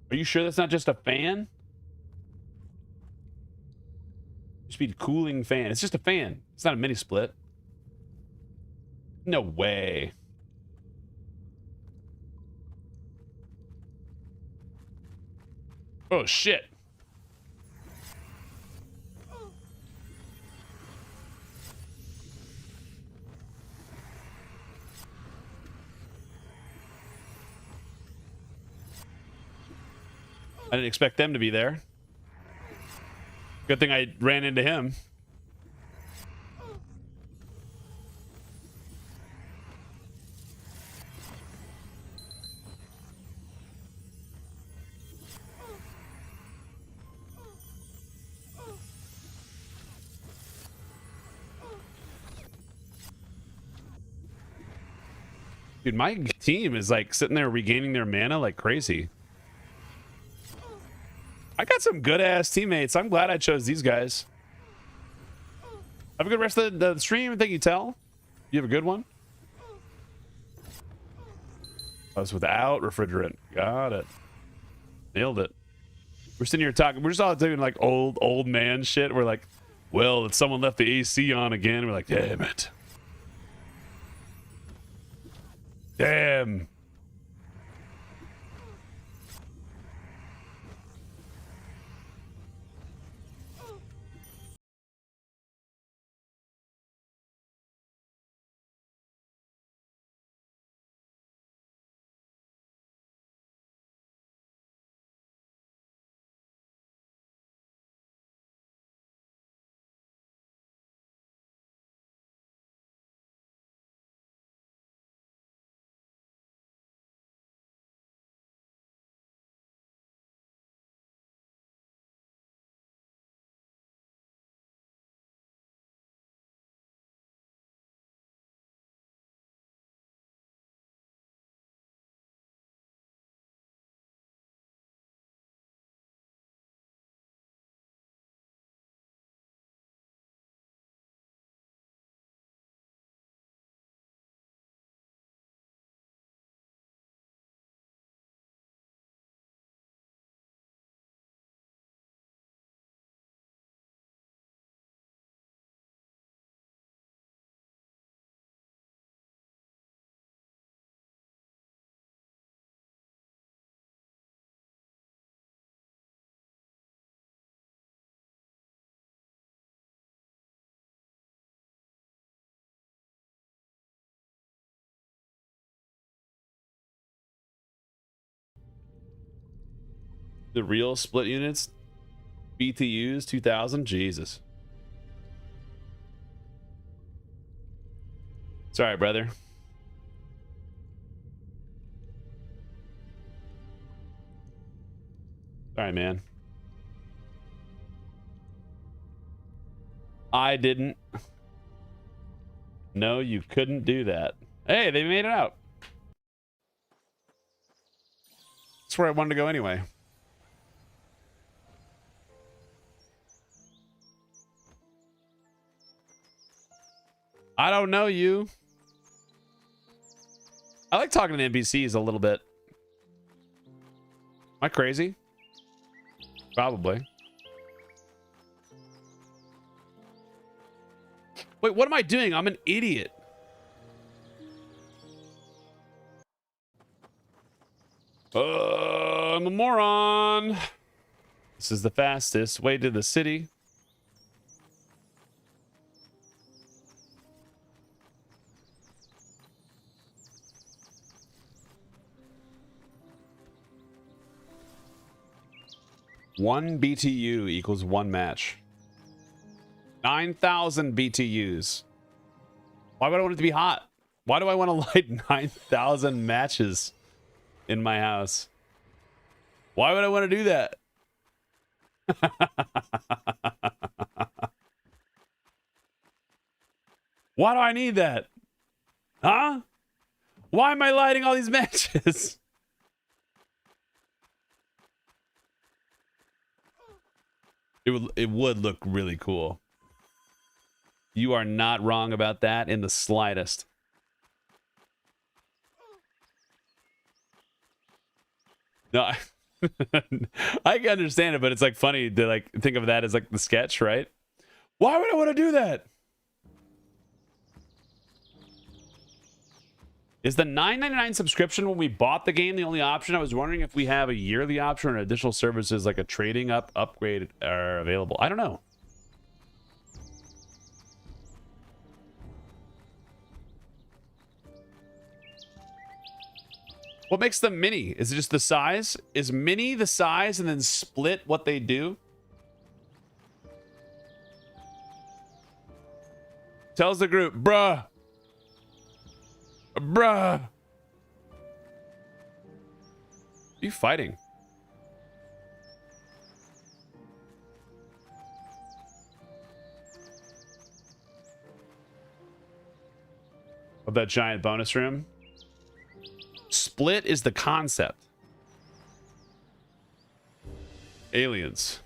Are you sure that's not just a fan? Speed cooling fan. It's just a fan. It's not a mini split. No way. Oh shit. I didn't expect them to be there. Good thing I ran into him. Dude, my team is like sitting there regaining their mana like crazy. I got some good ass teammates. I'm glad I chose these guys. Have a good rest of the stream. Thank you, Tell. You have a good one. I was without refrigerant. Got it. Nailed it. We're sitting here talking. We're just all doing like old man shit. We're like, well, someone left the AC on again. We're like, damn it. Damn. The real split units, BTUs, 2000. Jesus. It's all right, brother. All right, man. I didn't. No, you couldn't do that. Hey, they made it out. That's where I wanted to go anyway. I don't know you. I like talking to NPCs a little bit. Am I crazy? Probably. Wait, what am I doing? I'm an idiot. I'm a moron. This is the fastest way to the city. One BTU equals one match. 9,000 BTUs. Why would I want it to be hot? Why do I want to light 9,000 matches in my house? Why would I want to do that? Why do I need that? Huh? Why am I lighting all these matches? It would look really cool. You are not wrong about that in the slightest. No, I can understand it, but it's like funny to like think of that as like the sketch, right? Why would I want to do that? Is the $9.99 subscription when we bought the game the only option? I was wondering if we have a yearly option or additional services like a trading upgrade are available. I don't know. What makes them mini? Is it just the size? Is mini the size and then split what they do? Tells the group, bruh. Bruh. Are you fighting? Of that giant bonus room? Split is the concept. Aliens.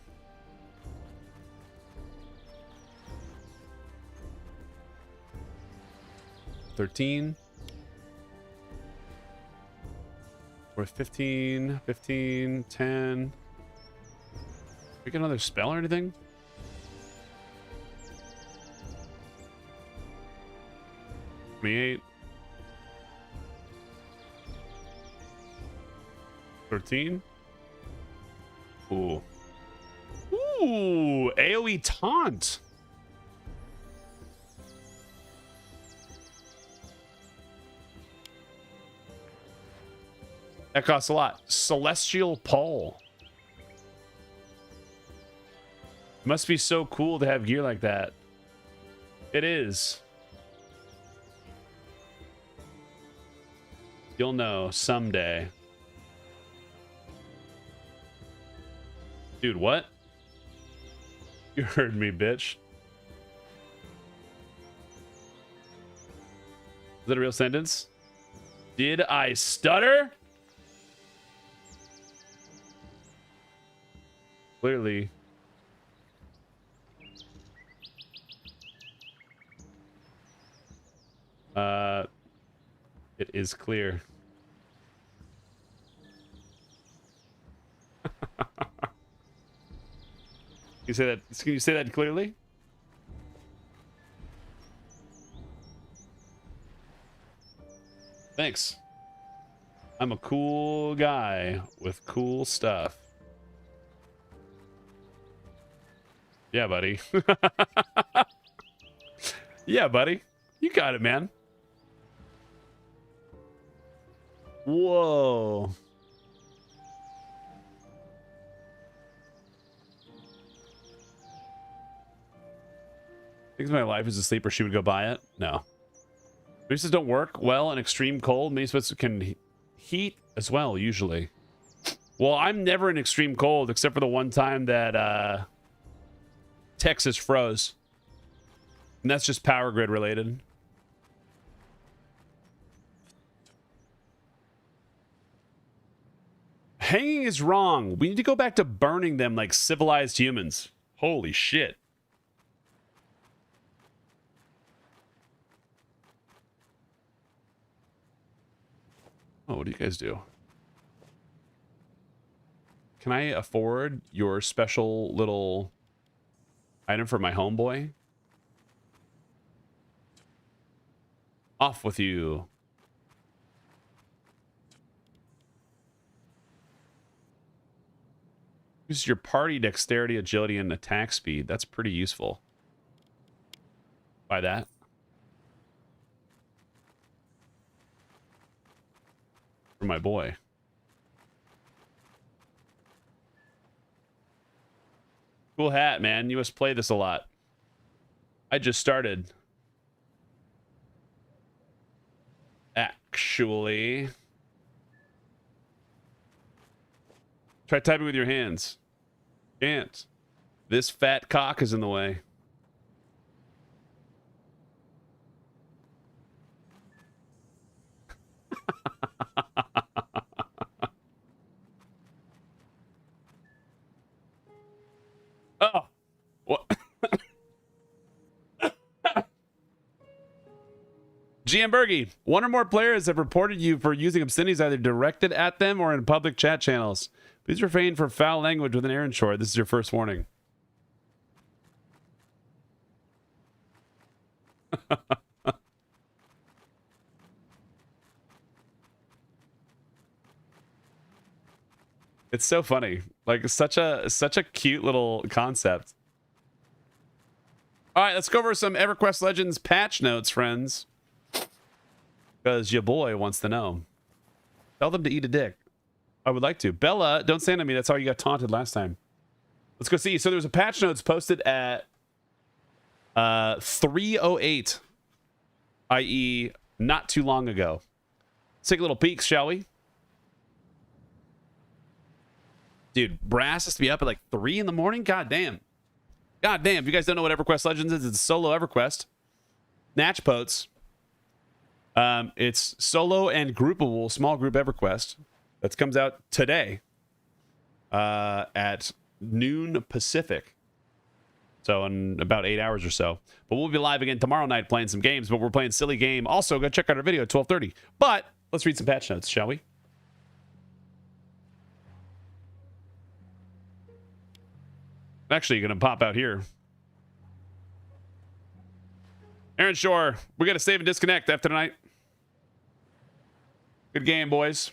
$13. We're 15, 15, 10. We get another spell or anything? $28. 13. Ooh. Ooh, AoE taunt. That costs a lot. Celestial Pole. Must be so cool to have gear like that. It is. You'll know someday. Dude, what? You heard me, bitch. Is that a real sentence? Did I stutter? Clearly. It is clear. You say that? Can you say that clearly? Thanks. I'm a cool guy with cool stuff. Yeah, buddy. Yeah, buddy. You got it, man. Whoa. Thinks my life is asleep or she would go buy it. No. Maces don't work well in extreme cold. Maces can heat as well, usually. Well, I'm never in extreme cold except for the one time that Texas froze. And that's just power grid related. Hanging is wrong. We need to go back to burning them like civilized humans. Holy shit. Oh, what do you guys do? Can I afford your special little item for my homeboy? Off with you. Use your party dexterity, agility, and attack speed. That's pretty useful. Buy that. For my boy. Cool hat, man. You must play this a lot. I just started. Actually. Try typing with your hands. Can't. This fat cock is in the way. Oh. What? GM Bergie, one or more players have reported you for using obscenities either directed at them or in public chat channels. Please refrain from foul language with an Erenshor. This is your first warning. It's so funny. Like such a cute little concept. All right, let's go over some EverQuest Legends patch notes, friends. Because your boy wants to know. Tell them to eat a dick. I would like to. Bella, don't stand on me. That's how you got taunted last time. Let's go see. So there's a patch notes posted at 3:08, i.e. not too long ago. Let's take a little peek, shall we? Dude, Brass has to be up at like 3 in the morning? God damn. God damn. If you guys don't know what EverQuest Legends is, it's solo EverQuest. Natchpotes. It's solo and groupable, small group EverQuest. That comes out today at noon Pacific. So in about 8 hours or so. But we'll be live again tomorrow night playing some games, but we're playing Silly Game. Also, go check out our video at 12:30. But let's read some patch notes, shall we? Actually, going to pop out here. Erenshor, we got to save and disconnect after tonight. Good game, boys.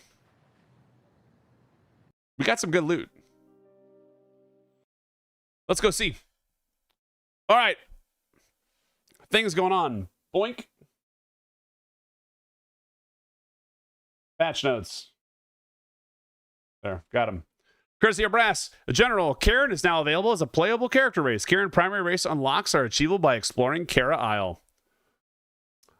We got some good loot. Let's go see. All right. Things going on. Boink. Patch notes. There, got him. Courtesy of Brass, General, Karen is now available as a playable character race. Karen primary race unlocks are achievable by exploring Kara Isle.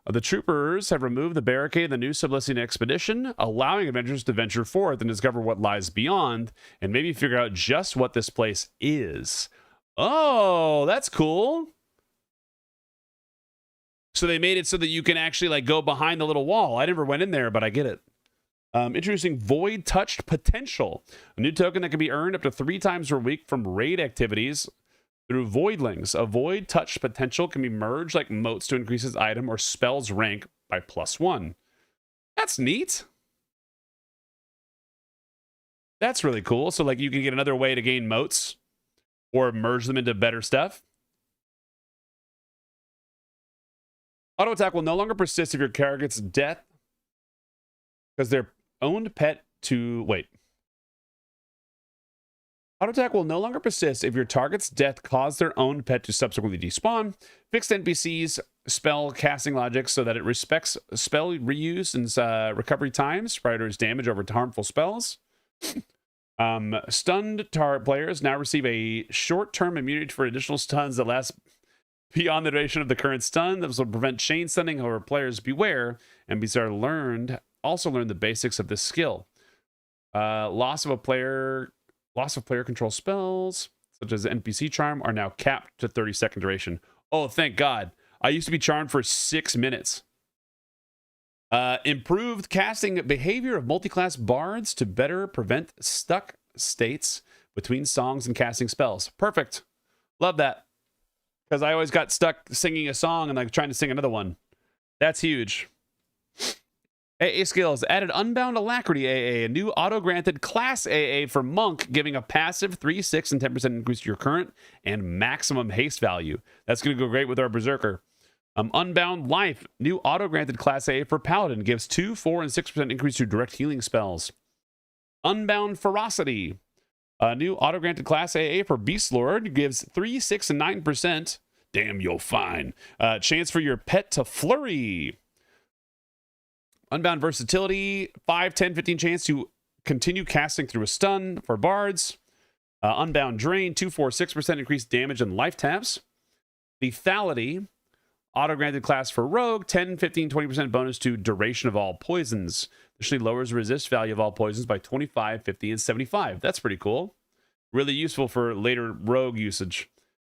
The troopers have removed the barricade in the new Sublician expedition, allowing adventurers to venture forth and discover what lies beyond, and maybe figure out just what this place is. Oh, that's cool. So they made it so that you can actually like go behind the little wall. I never went in there, but I get it. Introducing Void Touched Potential, a new token that can be earned up to 3 times per week from raid activities through Voidlings. A Void Touched Potential can be merged like motes to increase its item or spell's rank by +1. That's neat. That's really cool. So like you can get another way to gain motes or merge them into better stuff. Auto attack will no longer persist if your character gets death because their owned pet to wait. Auto attack will no longer persist if your target's death caused their own pet to subsequently despawn. Fixed NPCs spell casting logic so that it respects spell reuse and recovery times prior to its damage over harmful spells. Stunned target players now receive a short-term immunity for additional stuns that last beyond the duration of the current stun. This will prevent chain stunning. However, players beware. NPCs also learn the basics of this skill. Loss of player control spells, such as NPC charm, are now capped to 30-second duration. Oh, thank God. I used to be charmed for 6 minutes. Improved casting behavior of multi-class bards to better prevent stuck states between songs and casting spells. Perfect. Love that. Because I always got stuck singing a song and like trying to sing another one. That's huge. AA skills. Added Unbound Alacrity AA, a new auto-granted class AA for Monk, giving a passive 3, 6, and 10% increase to your current and maximum haste value. That's going to go great with our Berserker. Unbound Life, new auto-granted class AA for Paladin, gives 2, 4, and 6% increase to direct healing spells. Unbound Ferocity, a new auto-granted class AA for Beast Lord, gives 3, 6, and 9%. Damn, you'll fine. Chance for your pet to flurry. Unbound Versatility, 5, 10, 15 chance to continue casting through a stun for bards. Unbound Drain, 2, 4, 6% increased damage and life taps. Lethality, auto-granted class for Rogue, 10, 15, 20% bonus to duration of all poisons. Additionally lowers resist value of all poisons by 25, 50, and 75. That's pretty cool. Really useful for later Rogue usage.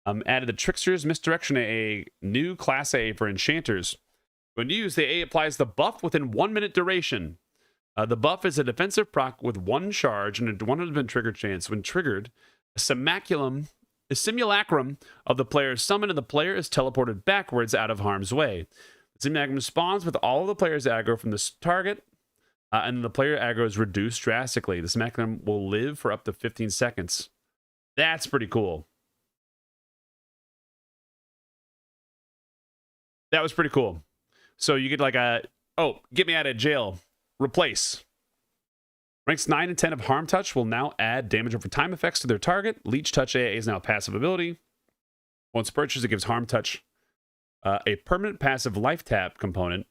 Added the Trickster's Misdirection AA, new class AA for Enchanters. When used, the A applies the buff within 1 minute duration. The buff is a defensive proc with 1 charge and a 100% trigger chance. When triggered, a simulacrum of the player's summon and the player is teleported backwards out of harm's way. The simulacrum spawns with all of the player's aggro from the target, and the player aggro is reduced drastically. The simulacrum will live for up to 15 seconds. That's pretty cool. That was pretty cool. So you get like get me out of jail. Replace. Ranks 9 and 10 of Harm Touch will now add damage over time effects to their target. Leech Touch AA is now a passive ability. Once purchased, it gives Harm Touch a permanent passive life tap component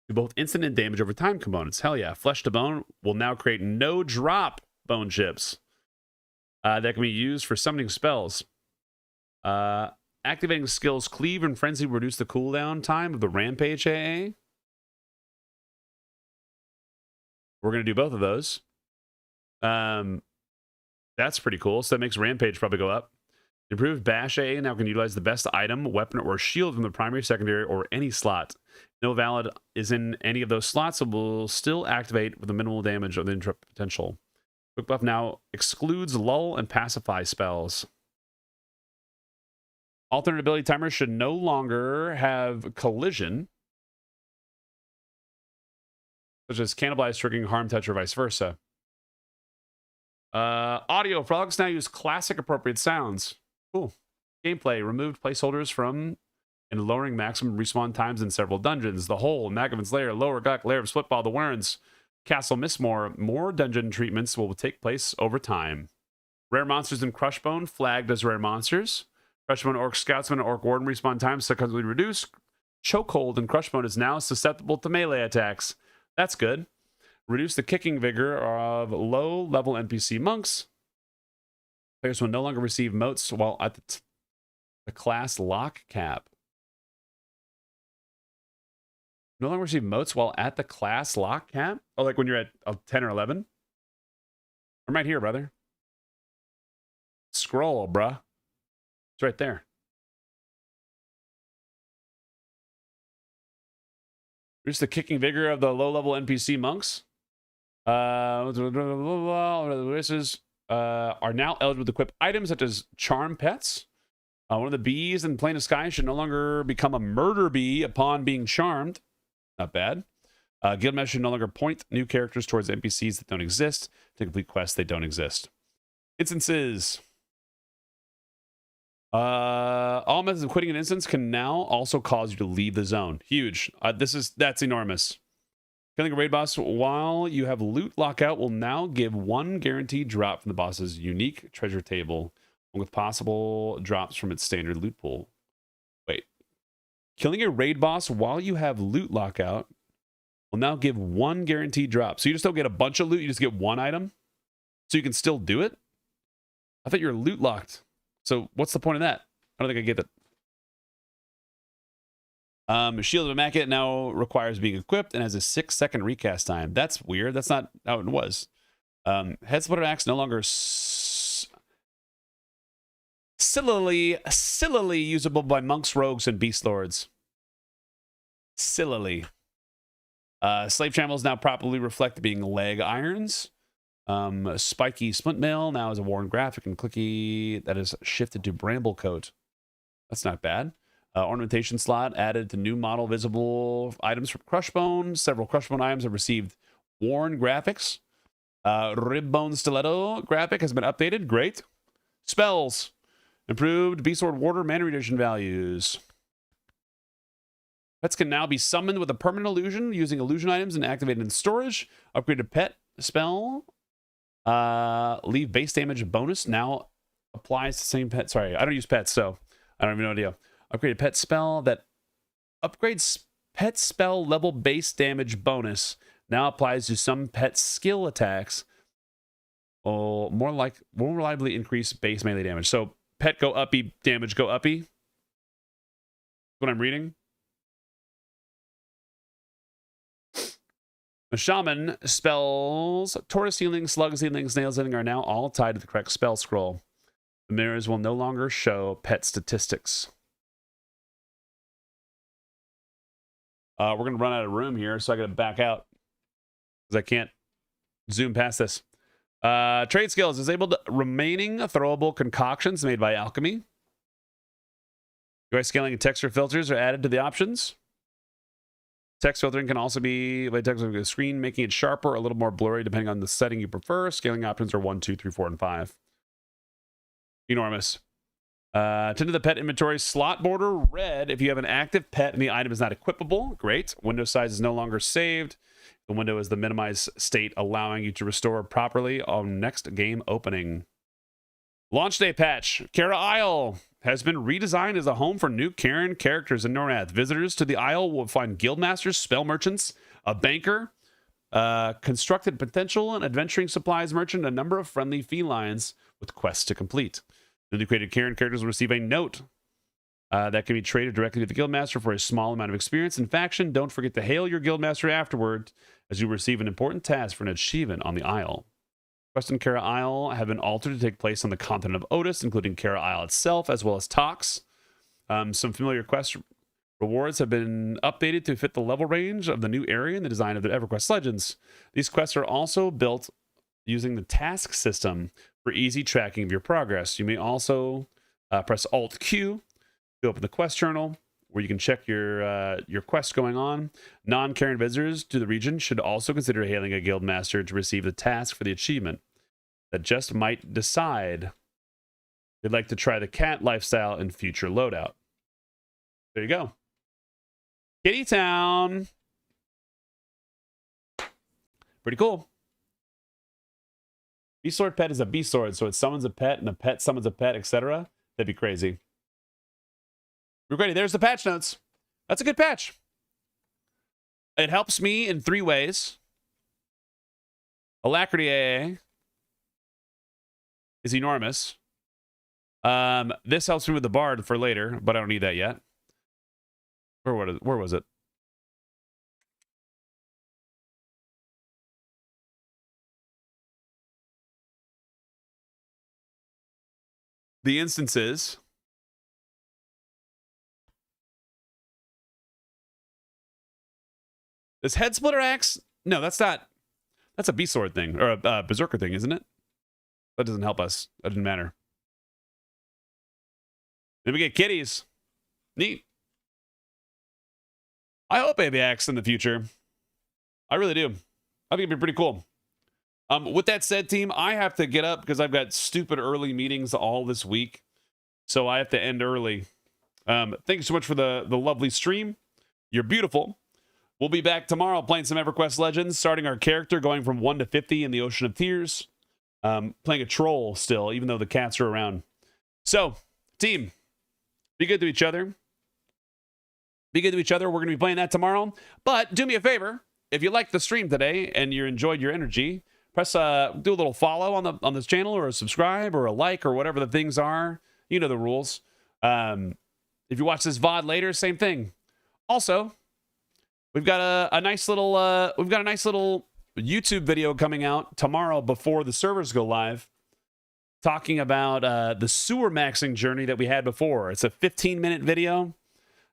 to both instant and damage over time components. Hell yeah. Flesh to Bone will now create no drop bone chips that can be used for summoning spells. Activating skills Cleave and Frenzy reduce the cooldown time of the Rampage AA. We're going to do both of those. That's pretty cool. So that makes Rampage probably go up. Improved Bash AA now can utilize the best item, weapon, or shield from the primary, secondary, or any slot. No valid is in any of those slots, so will still activate with the minimal damage of the interrupt potential. Quick Buff now excludes Lull and Pacify spells. Alternate ability timers should no longer have collision, such as cannibalize, triggering Harm Touch, or vice versa. Audio frogs now use classic appropriate sounds. Cool. Gameplay removed placeholders from and lowering maximum respawn times in several dungeons. The Hole, Magavan's Lair, Lower Guck, Lair of Splitball, the Wurns, Castle Mistmore. More dungeon treatments will take place over time. Rare monsters in Crushbone flagged as rare monsters. Crushbone, Orc Scoutsman, and Orc Warden respawn times significantly reduced. Chokehold in Crushbone is now susceptible to melee attacks. That's good. Reduce the kicking vigor of low-level NPC monks. Players will no longer receive motes while at the class lock cap. No longer receive motes while at the class lock cap? Oh, like when you're at 10 or 11? I'm right here, brother. Scroll, bruh. It's right there. Reduce the kicking vigor of the low-level NPC monks. Races are now eligible to equip items such as charm pets. One of the bees in Plane of Sky should no longer become a murder bee upon being charmed. Not bad. Guildmaster should no longer point new characters towards NPCs that don't exist to complete quests that don't exist. Instances. All methods of quitting an instance can now also cause you to leave the zone. Huge. That's enormous. Killing a raid boss while you have loot lockout will now give 1 guaranteed drop from the boss's unique treasure table, with possible drops from its standard loot pool. Wait. Killing a raid boss while you have loot lockout will now give 1 guaranteed drop. So you just don't get a bunch of loot, you just get 1 item? So you can still do it? I thought you were loot locked. So what's the point of that? I don't think I get that. Shield of Immaculate now requires being equipped and has a 6-second recast time. That's weird. That's not how it was. Head Splitter Axe no longer sillily usable by monks, rogues, and beast lords. Sillily. Slave channels now properly reflect being leg irons. Spiky splint mail now is a worn graphic and clicky that is shifted to bramble coat. That's not bad. Ornamentation slot added to new model visible items from Crushbone. Several Crushbone items have received worn graphics. Ribbone stiletto graphic has been updated. Great. Spells. Improved Beastsword Warder mana reduction values. Pets can now be summoned with a permanent illusion using illusion items and activated in storage. Upgraded pet spell. Leave base damage bonus now applies to same pet. Sorry, I don't use pets, so I don't have no idea. Upgraded pet spell that upgrades pet spell level base damage bonus now applies to some pet skill attacks. Or more reliably increase base melee damage. So pet go uppy, damage go uppy. That's what I'm reading. The shaman spells tortoise healing, slug healing, snail healing are now all tied to the correct spell scroll. The mirrors will no longer show pet statistics. We're going to run out of room here, so I got to back out because I can't zoom past this. Trade skills disabled remaining throwable concoctions made by alchemy. UI scaling and texture filters are added to the options. Text filtering can also be by texting the screen, making it sharper or a little more blurry depending on the setting you prefer. Scaling options are 1, 2, 3, 4, and 5. Enormous. Tend to the pet inventory slot border red if you have an active pet and the item is not equipable. Great. Window size is no longer saved. The window is the minimized state, allowing you to restore properly on next game opening. Launch day patch. Kara Isle has been redesigned as a home for new Karen characters in Norrath. Visitors to the Isle will find guildmasters, spell merchants, a banker, constructed potential and adventuring supplies merchant, a number of friendly felines with quests to complete. Newly created Karen characters will receive a note that can be traded directly to the guildmaster for a small amount of experience in faction. Don't forget to hail your guildmaster afterward, as you receive an important task for an achievement on the Isle. Quests in Kara Isle have been altered to take place on the continent of Otis, including Kara Isle itself, as well as Tox. Some familiar quest rewards have been updated to fit the level range of the new area and the design of the EverQuest Legends. These quests are also built using the task system for easy tracking of your progress. You may also press Alt-Q to open the quest journal, where you can check your quest going on. Non-Karen visitors to the region should also consider hailing a guildmaster to receive the task for the achievement. That just might decide they'd like to try the cat lifestyle in future loadout. There you go. Kitty Town. Pretty cool. Beast Sword pet is a beast sword, so it summons a pet and a pet summons a pet, etc. That'd be crazy. Regretty, there's the patch notes. That's a good patch. It helps me in 3 ways. Alacrity AA is enormous. This helps me with the bard for later, but I don't need that yet. Where was it? The instances. This head splitter axe? No, that's not. That's a beast sword thing, or a berserker thing, isn't it? That doesn't help us. That didn't matter. Then we get kitties. Neat. I hope baby axe in the future. I really do. I think it'd be pretty cool. With that said, team, I have to get up because I've got stupid early meetings all this week. So I have to end early. Thank you so much for the lovely stream. You're beautiful. We'll be back tomorrow playing some EverQuest Legends, starting our character, going from 1 to 50 in the Ocean of Tears. Playing a troll still, even though the cats are around. So, team, be good to each other. Be good to each other. We're going to be playing that tomorrow. But do me a favor. If you liked the stream today and you enjoyed your energy, press do a little follow on this channel, or a subscribe, or a like, or whatever the things are. You know the rules. If you watch this VOD later, same thing. Also, we've got a nice little YouTube video coming out tomorrow before the servers go live, talking about the sewer maxing journey that we had before. It's a 15-minute video,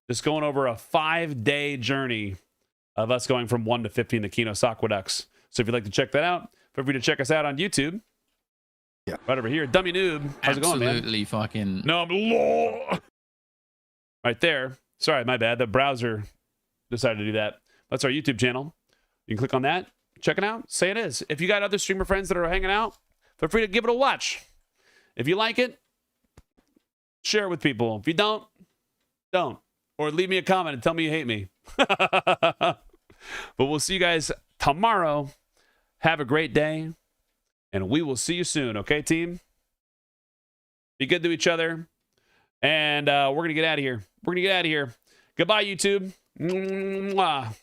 just going over a 5-day journey of us going from 1 to 15 the Quatos aqueducts. So if you'd like to check that out, feel free to check us out on YouTube. Yeah. Right over here, Dummy Noob. How's it going, man? Absolutely fucking. No, right there. Sorry, my bad. The browser decided to do that. That's our YouTube channel. You can click on that, check it out, say it is. If you got other streamer friends that are hanging out, feel free to give it a watch. If you like it, share it with people. If you don't. Or leave me a comment and tell me you hate me. But we'll see you guys tomorrow. Have a great day. And we will see you soon, okay, team? Be good to each other. And we're going to get out of here. Goodbye, YouTube. Mwah.